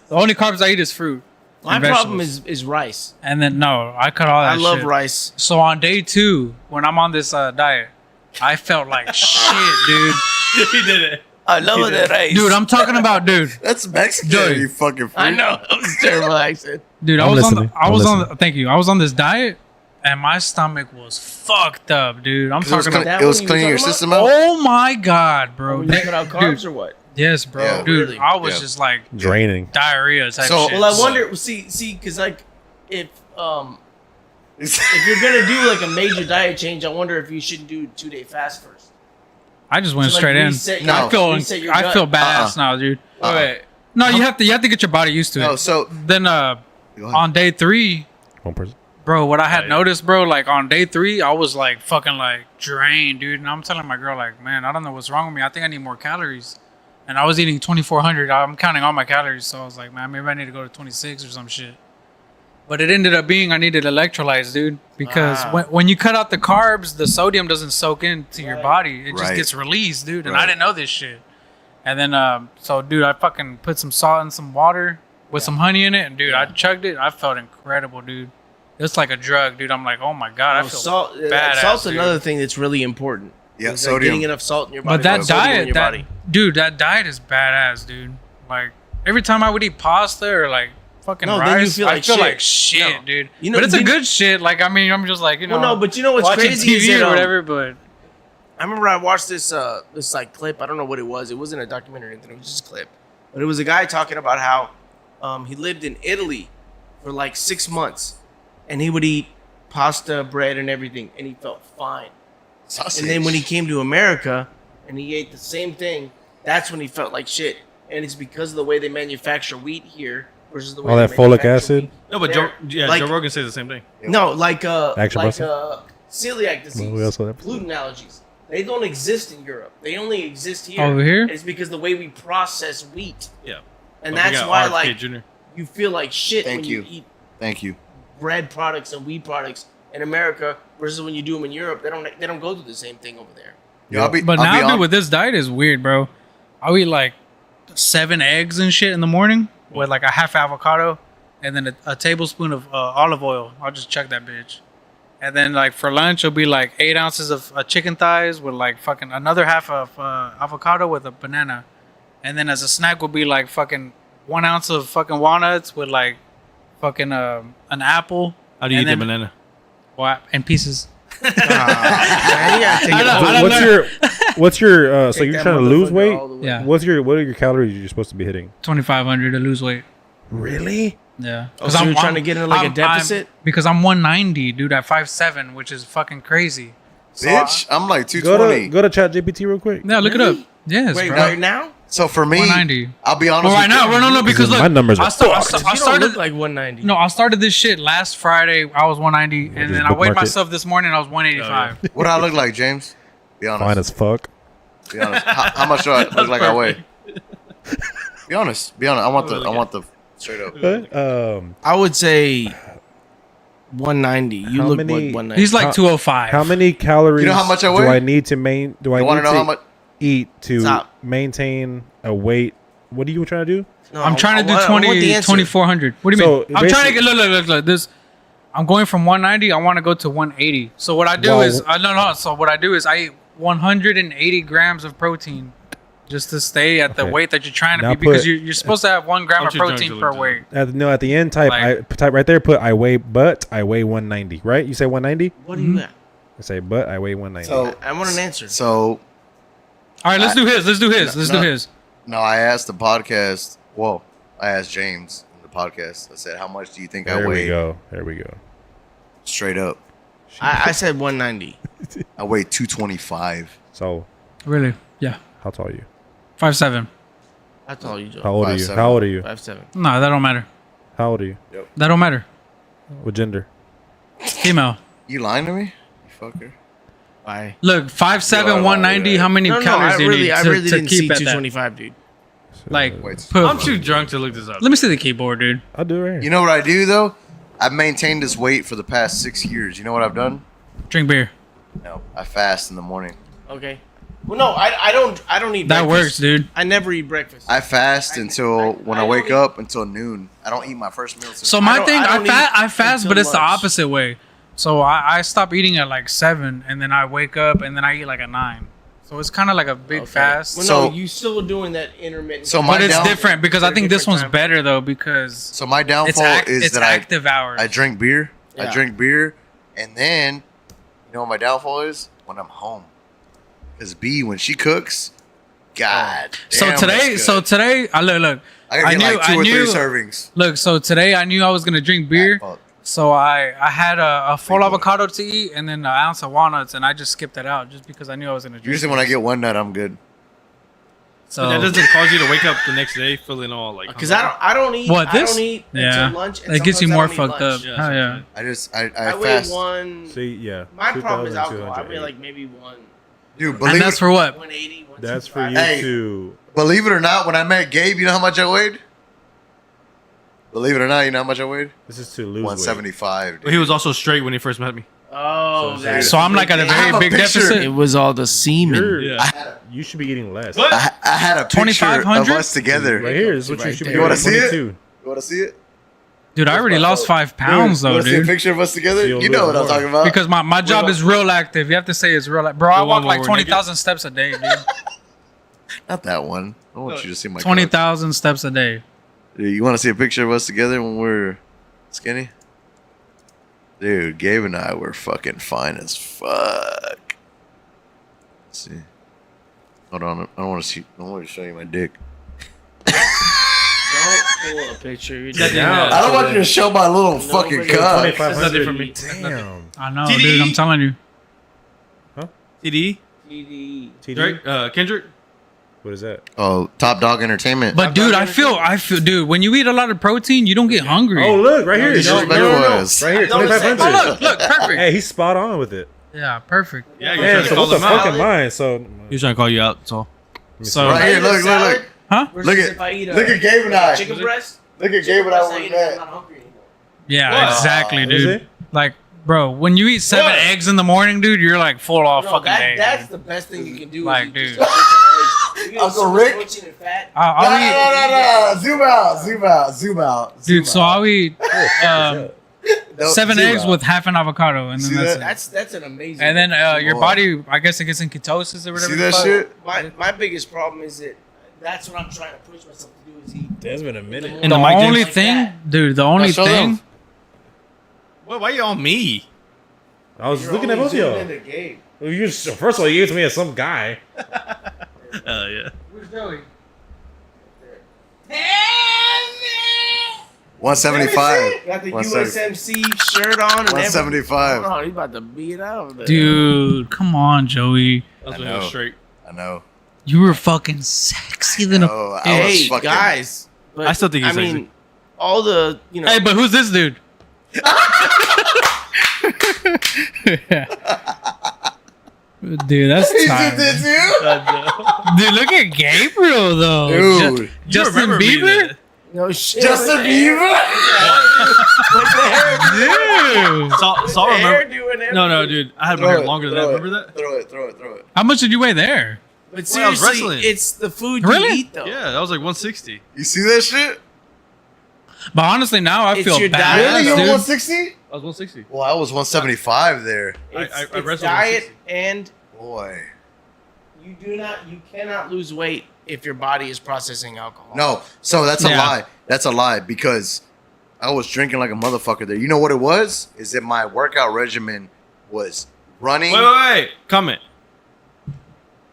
bro. The only carbs I eat is fruit. My and problem vegetables. is rice. And then no, I cut all that I love shit. rice. So on day 2, when I'm on this diet, I felt like shit, dude. He did it. I love the rice. Dude, I'm talking about, dude. That's Mexican. Dude. You fucking freak. I know. That was a terrible accent. Dude, I I'm was listening. I I'm was listening. on. Thank you. I was on this diet, and my stomach was fucked up, dude. I'm It was, talking clean- about. that it was what you cleaning were your talking system out. Oh my god, bro! When you cut out carbs Dude, or what? yes, bro, Yeah, dude. really? I was Yeah. just like Draining. diarrhea type So- shit. Well, I wonder. See, because like if you're gonna do like a major diet change, I wonder if you shouldn't do a 2-day fast first. I just went So, like, straight in. reset- No. reset your I gut. feel badass now, dude. Wait. No, you have to get your body used to it. No, so Then go ahead. on day 3, One person. bro, what I had noticed, bro, like on day 3, I was like fucking like drained, dude. And I'm telling my girl, like, man, I don't know what's wrong with me. I think I need more calories. And I was eating 2,400. I'm counting all my calories. So I was like, man, maybe I need to go to 26 or some shit. But it ended up being I needed electrolytes, dude. Because when you cut out the carbs, the sodium doesn't soak into your body. It just Right. gets released, dude. And Right. I didn't know this shit. And then, so, dude, I fucking put some salt in some water with some honey in it. And, dude, I chugged it. I felt incredible, dude. It's like a drug, dude. I'm like, oh, my God. I feel salt. badass, Salt's dude. another thing that's really important. Yeah, It's like sodium. getting enough salt in your body. But that sodium in diet, your body. dude, that diet is badass, dude. Like, every time I would eat pasta or, like, fucking No, then you rice, feel I like feel shit. like shit, No. dude. You know, but it's a did- good shit. Like, I mean, I'm just like, you know, Well, no, but you know what's watching crazy is TV that, or whatever, but I remember I watched this this like clip. I don't know what it was. It wasn't a documentary or anything. It was just a clip. But it was a guy talking about how he lived in Italy for like 6 months, and he would eat pasta, bread, and everything, and he felt fine. Sausage. And then when he came to America and he ate the same thing, that's when he felt like shit. And it's because of the way they manufacture wheat here versus the way All they that folic manufacture acid? wheat No, but there. Joe Rogan says the same thing. No, like Action like Bronson? celiac disease, Well, we also have- gluten allergies. They don't exist in Europe. They only exist here. Over here? It's because the way we process wheat, Yeah. and But we that's got why RFK like Jr. you feel like shit Thank when you. you eat Thank you. bread products and wheat products in America versus when you do them in Europe. They don't go through the same thing over there. Yeah, but I'll now, be dude, on- with this diet is weird, bro. I'll eat like 7 eggs and shit in the morning with like a half avocado and then a tablespoon of olive oil. I'll just chuck that bitch. And then like for lunch, it'll be like 8 ounces of chicken thighs with like fucking another half of avocado with a banana. And then as a snack will be like fucking 1 ounce of fucking walnuts with like fucking an apple. How do you eat And the then- banana? In pieces. Man, you gotta take it all. I don't What's your so Take you're that trying to lose motherfucker weight? all the way. Yeah. What are your calories you're supposed to be hitting? 2,500 to lose weight. Really? Yeah. Oh, so you're trying to get in like a deficit? Because I'm 190, dude, at 5'7", which is fucking crazy. So Bitch, I'm like Go 220. to ChatGPT real quick. Yeah, look it up. Yes, Wait, bro. right now? So for me, 190. I'll be honest Well, right with now, you. no, because look, My numbers are I fucked. You don't started look like 190. no, I started this shit last Friday. I was 190, and just then I weighed bookmark it. myself this morning. I was 185. What do I look like, James? Be honest. Fine as fuck. Be honest. How much do I look like I weigh? Be honest. Be honest. I want the straight up. I would say 190. You How look many- like 190. He's like How- 205. How many calories You know how much I do weigh? I need to do I You want need to know to how much? eat to Stop. maintain a weight? What are you trying to do? No, I'm trying to do I want the answer. 2,400. What do you So, mean? I'm trying to basically- get look. This, I'm going from 190. I want to go to 180. So what I do Wow. is no. So what I do is I eat 180 grams of protein, just to stay at the Okay. weight that you're trying to Now be, because put- you're supposed to have 1 gram I'm of too drunk protein to per look weight. At the end, type type right there. Put I weigh 190. Right? You say 190. What are you at? I say I weigh 190. So I want an answer. so All right, let's do his. Let's do his. Let's do no. his. no, I asked the podcast. Well, I asked James in the podcast. I said, "How much do you think I there weigh?" we go. There we go. Straight up, I said 190. I weigh 225. So Really? Yeah. how tall are you? 5'7". That's all you do. How old are you? 5'7". How old are you? 5'7". No, that don't matter. How old are you? That don't matter. What gender? Female. You lying to me? You fucker. Bye. Look, 5'7", You're 190. lying. How many No, calories I do you really, need I to, really to didn't see keep at that? 225, dude. Like, Wait. put, I'm too drunk to look this up. let me see the keyboard, dude. I'll do it right here. You know what I do though? I've maintained this weight for the past 6 years. You know what I've done? Drink beer. No, I fast in the morning. Okay. Well, no, I don't eat. That breakfast. works, dude. I never eat breakfast. I fast until when I wake up until noon. I don't eat my first meal. So my thing, I don't I eat fast, until but it's the lunch. opposite way. So I stop eating at like 7, and then I wake up, and then I eat like at 9. So it's kind of like a big fast. Well, So- no, you still doing that intermittent. So my But it's down- different because I think this different one's time. better though because So my downfall is it's that active hours. I drink beer. Yeah. I drink beer, and then you know what my downfall is when I'm home. Because B, when she cooks, God. So damn, today, that's good. I look. I gotta get like 2 or 3 servings. Look, so today I knew I was gonna drink beer, Fuck. so I had a full Big boy. avocado to eat and then an ounce of walnuts, and I just skipped it out just because I knew I was gonna drink. Usually when I get one nut, I'm good. so That doesn't cause you to wake up the next day feeling all like. Because I don't eat. What, I this? don't eat Yeah. until lunch. And it gets you sometimes I more don't eat fucked lunch. up. Yeah, Hell yeah. I just I I weigh fast. one. See, yeah. My problem is alcohol. I 2,208. weigh like maybe one. Dude, And believe that's it, for what? 180. That's for you 165. Hey. to. believe it or not, when I met Gabe, you know how much I weighed? Believe it or not, you know how much I weighed? This is to lose weight. 175. But he was also straight when he first met me. Oh, So- that's So I'm like at a I have very a big picture. deficit. It was all the semen. You're- Yeah. You should be eating less. What? I had a picture of 2,500? us together. Right here is what you Right should there. be You wanna doing. see it? 22. You want to see it? Dude, I already lost 5 pounds You though, want to see a dude. picture of us together? You'll You know lose what I'm more. talking about. Because my job is real active. You have to say it's real. Bro, I The one walk where like we're 20,000 steps a day, dude. Not that one. I want you to see my 20,000 steps a day. Dude, you want to see a picture of us together when we're skinny? Dude, Gabe and I were fucking fine as fuck. Let's see. Hold on. I don't want to see. I don't want to show you my dick. Don't pull a picture. You're Yeah, dead. yeah. I don't want you to show my little fucking Nobody- cock. 2,500 for me. Damn. I know, TDE? dude. I'm telling you. TD, TD. TD? Drake, Kendrick. What is that? Oh, Top Dog Entertainment. But dude, I feel, dude, when you eat a lot of protein, you don't get hungry. Oh, look, right here. You know what No, it no, no. was. Right here, I noticed that. 2,500. Oh, look, perfect. Hey, he's spot on with it. Yeah, perfect. Yeah, you're Man, trying to so call what the him out. fuck am I? So, He's trying to call you out. So So, Right here, look, look, look. huh? Versus Look at- if I eat a Look at Gabe and I. chicken breast. Look at Chicken Gabe and I breast, when we eat it, I'm met. not hungry anymore. Yeah, exactly, is dude. it? Like, bro, when you eat 7 What? eggs in the morning, dude, you're like full all No, fucking day. that's dude. the best thing you can do. Like, is eat dude. just eggs. You get Uncle so much Rick? protein and fat. I'll eat, No. Zoom out. Zoom out. Zoom out. dude. So I'll eat No, 7 zoom eggs out. with half an avocado, and See then that's that? it. That's an amazing. And then your Boy. body, I guess it gets in ketosis or whatever. See the that fuck. shit? my biggest problem is that that's what I'm trying to push myself to do is eat. it's been a minute. In The the mic, James? only Like thing, that. dude, the only show thing. them. why you on me? I was You're looking at only both of y'all. zooming into Gabe. Well, first of all, you gave it to me as some guy. Yeah. Where's Joey? 175. Got the 170. USMC shirt on and everything. 175. Oh, he's about to beat out of it. Dude, come on, Joey. That's when I he was know. straight. I know. You were fucking sexy than a. Oh, I was Hey, fucking. guys. But, I still think he's I mean, sexy. all the, Hey, but who's this dude? Dude, that's He tight. did that Dude, look at Gabriel though. too? Dude. Justin remember me Bieber. then. no shit. Justin Bieber? With the hair, Dude, Saul the hair remember. doing everything. No, dude. I had my Throw hair it, longer than throw that. it, Remember that? Throw it. how much did you weigh there? But When I was seriously, wrestling. it's the food Really? you eat, though. Yeah, that was like 160. You see that shit? But honestly, now I It's feel your bad, diet. Really? You were dude. 160? I was 160. Well, I was 175 there. It's, I it's wrestled diet 160. and Boy. you cannot lose weight if your body is processing alcohol. No, so that's a Yeah. lie. That's a lie because I was drinking like a motherfucker there. You know what it was? Is that my workout regimen was running. Wait. Comment.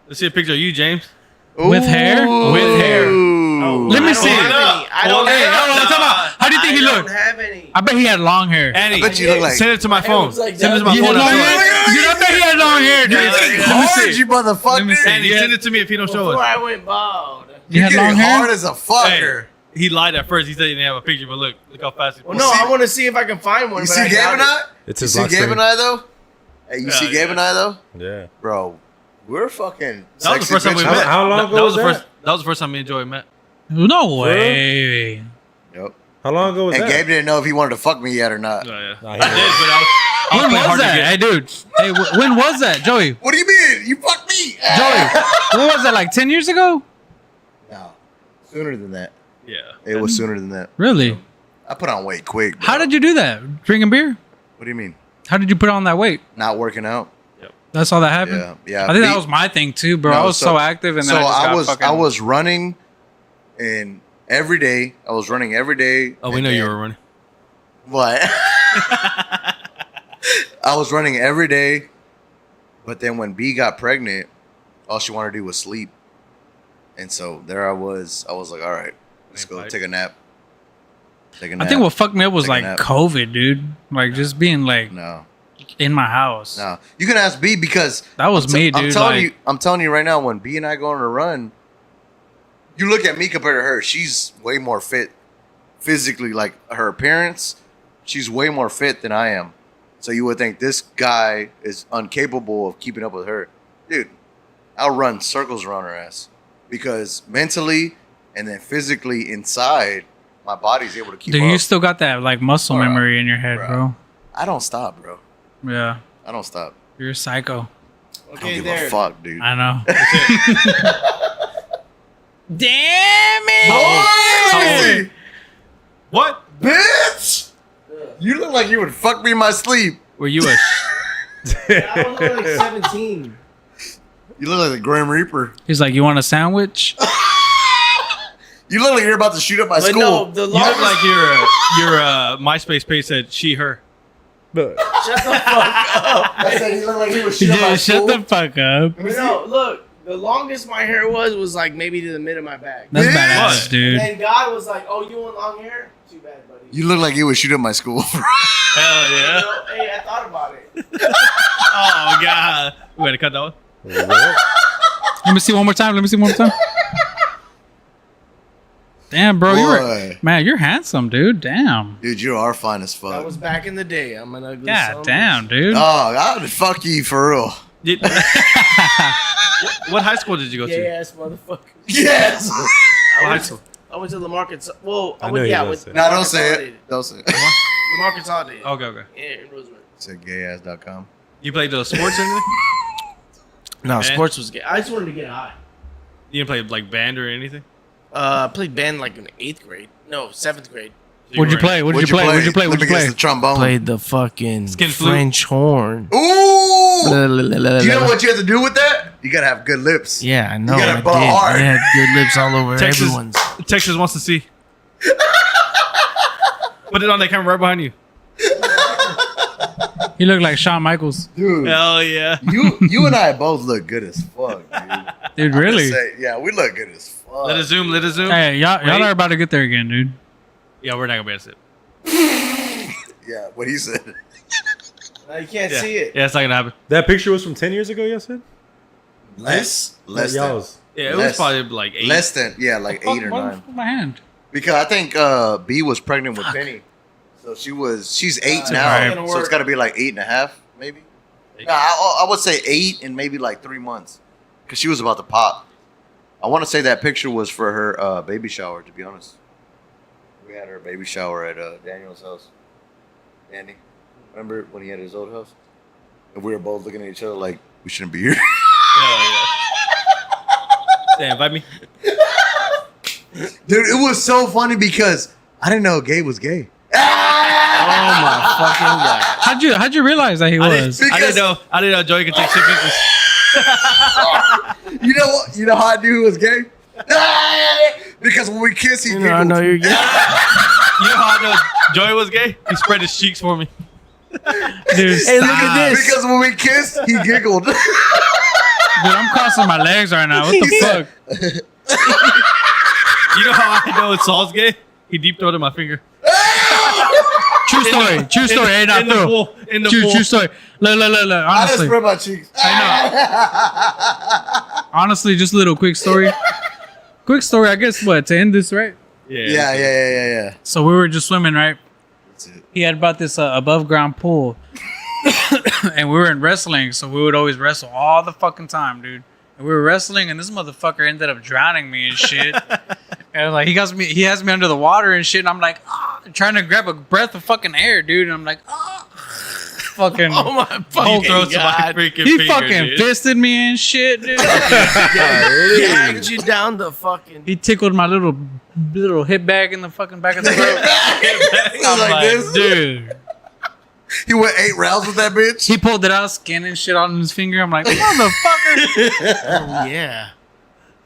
Let's see a picture of you, James. With hair? With hair. Ooh. Let me I see. don't have any. I don't Hey, have hold on, any. time out. How do you think he I looked? don't have any. I bet he had long hair. Annie, I bet you look like- send it to my hair phone. looks like Send it to that. my You phone. had long I'll show hair? it. Dude, I bet he had long hair, dude. Yeah, Let me Hard, see. you motherfucker. Let me see. Annie, Yeah. send it to me if he don't show Before us. I went bald. You had You're long getting hard hair? as a fucker. He lied at first. He said he didn't have a picture, but look how fast he Well, posted. no, I want to see if I can find one. You but see I Gabe doubt and it. I? It's You his see lock Gabe screen. and I though? Hey, you see Yeah, Gabe yeah. and I though? Yeah. Bro, we're fucking That was the sexy first time we bitches. met. How long That- ago that was the that? first. That was the first time me and Joey met. No way. Yep. How long ago was And that? Gabe didn't know if he wanted to fuck me yet or not. Oh, yeah. Nah, I he did, but I was When playing was hard to that? get. Hey, dude. Hey, when was that, Joey? What do you mean? You fucked me? Joey, what was that, like 10 years ago? No, sooner than that. Yeah. It was sooner than that. Really? I put on weight quick. Bro. How did you do that? Drinking beer? What do you mean? How did you put on that weight? Not working out? That's all that happened? Yeah. I think that was my thing too, bro. I was so active and then I was running and every day. I was running every day. Oh, we know you were running. What? I was running every day, but then when B got pregnant, all she wanted to do was sleep. And so there I was. I was like, all right, let's go take a nap. I think what fucked me up was like COVID, dude. Like just being like in my house. No, you can ask B because that was me, dude. I'm telling you right now, when B and I go on a run, you look at me compared to her. She's way more fit physically, like her appearance. She's way more fit than I am. So you would think this guy is incapable of keeping up with her. Dude, I'll run circles around her ass because mentally and then physically inside, my body's able to keep up. Dude, you still got that like muscle memory in your head, bro. I don't stop, bro. Yeah. I don't stop. You're a psycho. Okay, I don't give a fuck, dude. I know. Damn it! Boy! What? Bitch! You look like you would fuck me in my sleep. Were you a... I was only like 17. You look like the Grim Reaper. He's like, you want a sandwich? You look like you're about to shoot up my school. No, You look like your MySpace page said she, her. Shut the fuck up. I said he looked like he was shooting up my Dude, school. shut the fuck up. No, look. The longest my hair was like maybe to the mid of my back. That's Bitch. badass, And dude. then God was like, "Oh, you want long hair? Too bad, buddy." You look like you would shoot up my school. Hell You yeah. know, hey, I thought about it. Oh, God. We got to cut that one. Let me see one more time. Damn, bro, you're handsome, dude. Damn. Dude, you are fine as That fuck. was back in the day. I'm an ugly God son. damn, dude. Oh, I would fuck you for real. Did- what high school did you go Gay to? ass motherfucker. Yes. What high school? I went to Lamarcus. Well, I I know went. he Yeah, I does went. say. No, don't say it. Don't say it. Lamarcus Holiday. Okay, okay. Yeah, in Roosevelt. Said gayass.com. You played the sports or anything? No, Man. sports was gay. I just wanted to get high. You didn't play like band or anything? I played band like in 8th grade. No, 7th grade. So What'd you were- play? What'd you play? Let me guess the trombone. Played the fucking Skin flute? French horn. Ooh. You know what you have to do with that? You gotta have good lips. Yeah, I know. You gotta I blow did. hard. I had good lips all over Texas, everyone's. Texas wants to see. Put it on that camera right behind you. You look like Shawn Michaels. Dude. Hell yeah. You and I both look good as fuck, dude. Dude, really? Yeah, we look good as fuck. Let it zoom. Hey, y'all Wait. are about to get there again, dude. Yeah, we're not gonna be able to sit. Yeah, what he said. Now you can't Yeah. see it. Yeah, it's not gonna happen. That picture was from 10 years ago, you said? Less than. Yeah, it Less. was probably like 8. Less than, yeah, like 8 or 9. My hand. Because I think B was pregnant with Penny. So she's 8 It's now. not gonna So it's work. got to be like 8.5, maybe. No, I would say 8 and maybe like 3 months. Because she was about to pop. I want to say that picture was for her baby shower, to be honest. We had her baby shower at Daniel's house. Andy, remember when he had his old house? And we were both looking at each other like, we shouldn't be here. Hell yeah. Hey, invite me. Dude, it was so funny because I didn't know gay was gay. Oh my fucking god! How'd you realize that he was? I didn't know Joey could take sick pictures. You know what? You know how I knew he was gay? Because when we kiss, he You know, I giggled. know you're gay. You know how I know Joey was gay? He spread his cheeks for me. Dude, Hey, look at this. Because when we kissed, he giggled. Dude, I'm crossing my legs right now. What the fuck? You know how I know Saul's gay? He deep throated my finger. True story. True story. Hey, not in the true. pool. In the True, pool. true story. Look. I just Honestly, spread my cheeks. honestly, just a little quick story. Quick story. I guess what to end this, right? Yeah. So we were just swimming, right? That's it. He had bought this above ground pool, and we were in wrestling, so we would always wrestle all the fucking time, dude. And we were wrestling, and this motherfucker ended up drowning me and shit. And like he has me under the water and shit, and I'm like, trying to grab a breath of fucking air, dude. And I'm like, fucking Oh my Whole fucking throats of my god! freaking he finger, fucking dude. fisted me and shit, dude. Dragged you down the fucking. He tickled my little hip bag in the fucking back of the throat. I'm like like, this. dude. He went 8 rounds with that bitch. He pulled it out, skin and shit on his finger. I'm like, motherfucker. Oh yeah,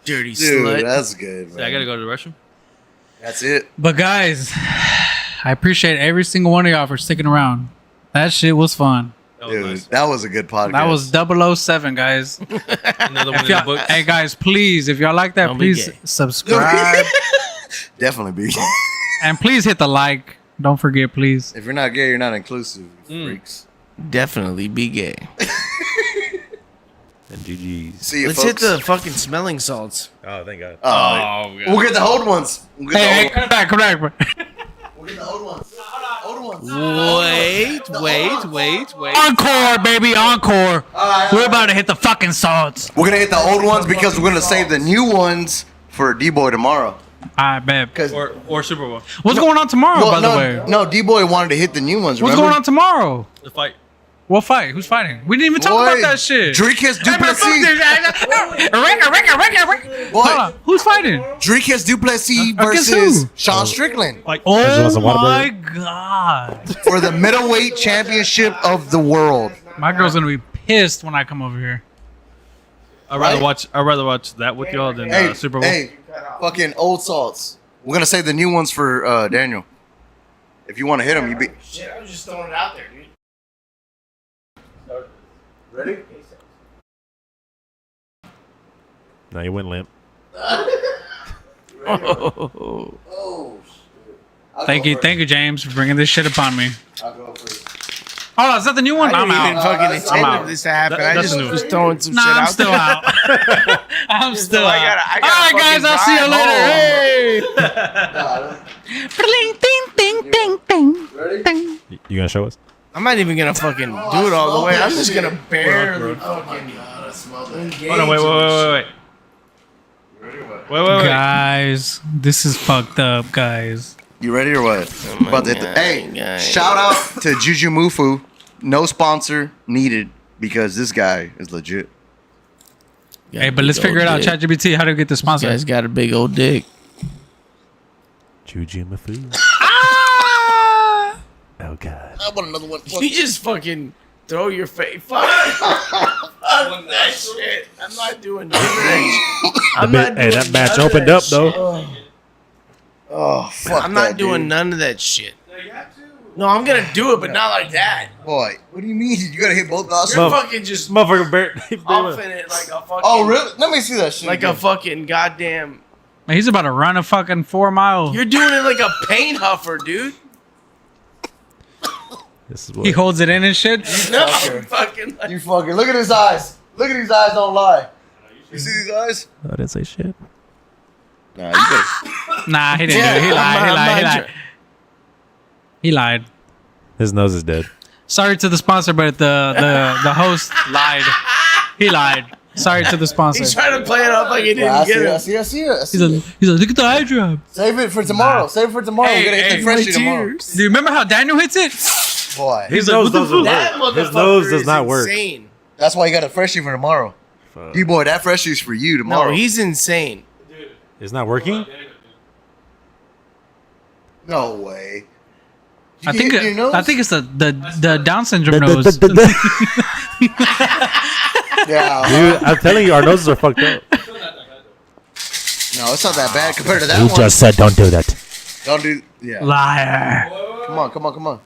dirty Dude, slut. that's good, man. I gotta go to the restroom. That's it. But guys, I appreciate every single one of y'all for sticking around. That shit was fun. That was Dude, nice. that was a good podcast. That was 007, guys. Another one in the Y'all- books. hey guys, please, if y'all like that, Don't be please gay. subscribe definitely be. and please hit the like. Don't forget, please. If you're not gay, you're not inclusive. Freaks. Definitely be gay. And GG's. See you, Let's folks. hit the fucking smelling salts. Oh, thank God. We'll get the old ones. We'll get Hey, the come back, come back. old ones. Old ones. Wait. Encore, baby, encore. We're about to hit the fucking salts. We're gonna hit the old ones because we're gonna save the new ones for D-Boy tomorrow. All right, babe. Or Super Bowl. What's going on tomorrow, by the way? No, D-Boy wanted to hit the new ones. What's remember? going on tomorrow? The fight. What fight? Who's fighting? We didn't even talk Boy, about that shit. Dricus Duplessis. Hold Boy, on. Who's fighting? Dricus Duplessis Against versus who? Sean Strickland Oh want some my Whataburger? god. for the middleweight championship of the world. My girl's gonna be pissed when I come over here. I'd rather watch that with y'all than Hey, Super Bowl. hey, fucking old salts. We're gonna save the new ones for Daniel. If you want to hit him, you be Shit, I was just throwing it out there, dude. ready. No, you went limp. Oh, Thank you, James, for bringing this shit upon me. I'll go first. Oh, is that the new one? I I'm didn't even out. fucking I'm intend out. for this to happen. I That's just new. was throwing some Nah, shit I'm out still there. out. I'm still I out. gotta All right, guys, I'll see you later. Hey. You gonna show us? I'm not even gonna fucking do it all the way. I'm just gonna barely fucking. Hold on, wait. Wait. Guys, this is fucked up, guys. You ready or what? About to hit the, hey, shout out to Juju Mufu. No sponsor needed because this guy is legit. Hey, but let's figure it out. ChatGPT, how do we get the You sponsor? guys got a big old dick. Juju Mafu. Oh God. I want another one. You just fucking throw your face. Fuck that shit. I'm not doing that. I'm not Hey, doing that match none of opened that up though. shit. Oh, fuck I'm not that, doing dude. none of that shit. No, I'm gonna do it, but not like that. Boy, what do you mean? You gotta hit both You're nostrils? fucking just Motherfucker, Bert. offing it like a fucking. Oh, really? Let me see that shit. Like a again. fucking goddamn. Man, he's about to run a fucking 4 mile. You're doing it like a paint huffer, dude. This is what. He holds it in and shit. No, I'm fucking. Like, You fucking look at his eyes. Look at these eyes. Don't lie. You see these eyes? I didn't say shit. Nah, you better. Nah, he didn't do it. He I'm lied. not He lied. His nose is dead. Sorry to the sponsor, but the host lied. He lied. Sorry to the sponsor. He's trying to play it off like he didn't I get see it. I it. see it. I see it. I see He's it. like, look at the eye drop. Save it for tomorrow. Save it for tomorrow. Hey, We're gonna hit hey, the freshie My tomorrow. tears. Do you remember how Daniel hits it? Boy, His like, nose what the doesn't That work. His motherfucker nose does is not work. insane. that's why you got a freshie for tomorrow. D-boy, that freshie's for you tomorrow. No, he's insane. It's not working. No way. I think hit your nose? it's the Down syndrome nose. Yeah. Dude, I'm telling you, our noses are fucked up. No, it's not that bad compared to that You one. just said don't do that. Don't do. Yeah. Liar. Come on, come on, come on,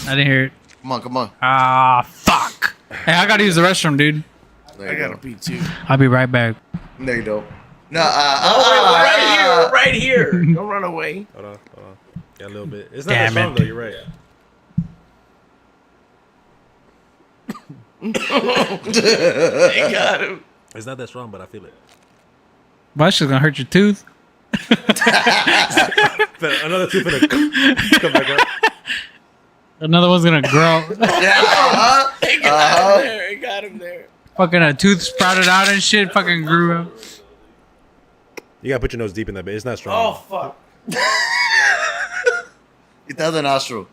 I didn't hear it. come on, come on. Ah, fuck. Hey, I gotta use the restroom, dude. There I you gotta go. pee too. I'll be right back. There you go. No, Right here. Don't run away. Hold on. Yeah, a little bit. It's not Damn that strong it. though. You're right. They got him. It's not that strong, but I feel it. Well, that's just gonna hurt your tooth. Another tooth gonna come back up. Another one's gonna grow. They got him there. They got him there. Fucking a tooth sprouted out and shit. Fucking grew up. You gotta put your nose deep in that bit. It's not Oh strong. fuck. Get the other nostril.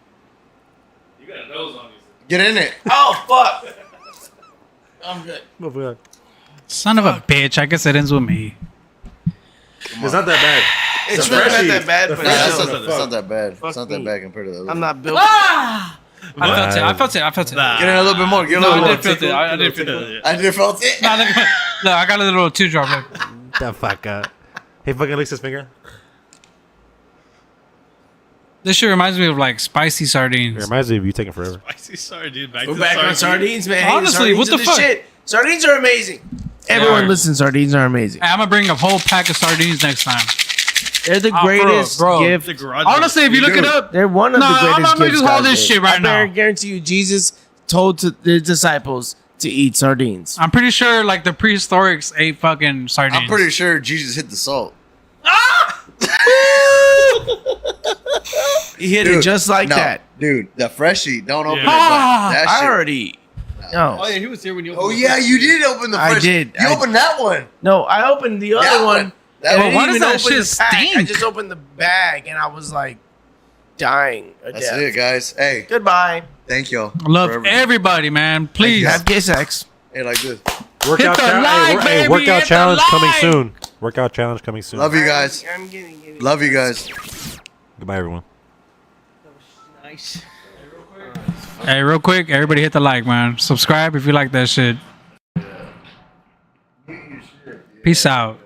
got a nose on you. Get in it. Oh fuck! I'm good. Son of a bitch. I guess it ends with me. It's not that bad. It's really not that bad, the but Yeah, it's it's still, not that bad. Fuck It's not that me. bad compared to the other. I'm not built. I felt it. Get in a little bit more. Get a No, little I more. did feel it. I did feel it. I did felt it. No, look, I got a little teardrop. Look. The fuck up. Hey, fucking licks his finger. This shit reminds me of like spicy It sardines. reminds me of you taking forever. Spicy sardine. Back We're to back on sardines, man. Hey, Honestly, sardines what the are fuck? Shit. Sardines are amazing. Everyone are. listen, sardines are amazing. I'm gonna bring a whole pack of sardines next time. They're the for greatest real, bro. gift. The garage. Honestly, if you look it Dude. up, They're one of Nah, the I'm greatest not gonna gifts. just hold God this made. shit right now. guarantee you, Jesus told to the disciples to eat sardines. I'm pretty sure like the prehistorics ate fucking sardines. I'm pretty sure Jesus hit the salt. He hit it just like no, that. dude. The freshie, don't open it. Ah, But that I shit. already. No, Oh yeah, he was here when you. Oh yeah, you did open the. I Fresh. did. You I- opened that one. no. I opened the other That one. That and one. I why didn't does even that open shit the pack. I stink? just opened the bag, and I was like dying. That's it, guys. Hey, Goodbye. thank y'all. Love Forever. everybody, man. Please. Have gay sex. Hey, like this. Workout, the hey, like, baby, workout hit the challenge coming like. soon. Workout challenge coming soon. Love you guys. I'm getting. Love you guys. Goodbye, everyone. Nice. Hey, real quick, everybody hit the like, man. Subscribe if you like that shit. Peace out.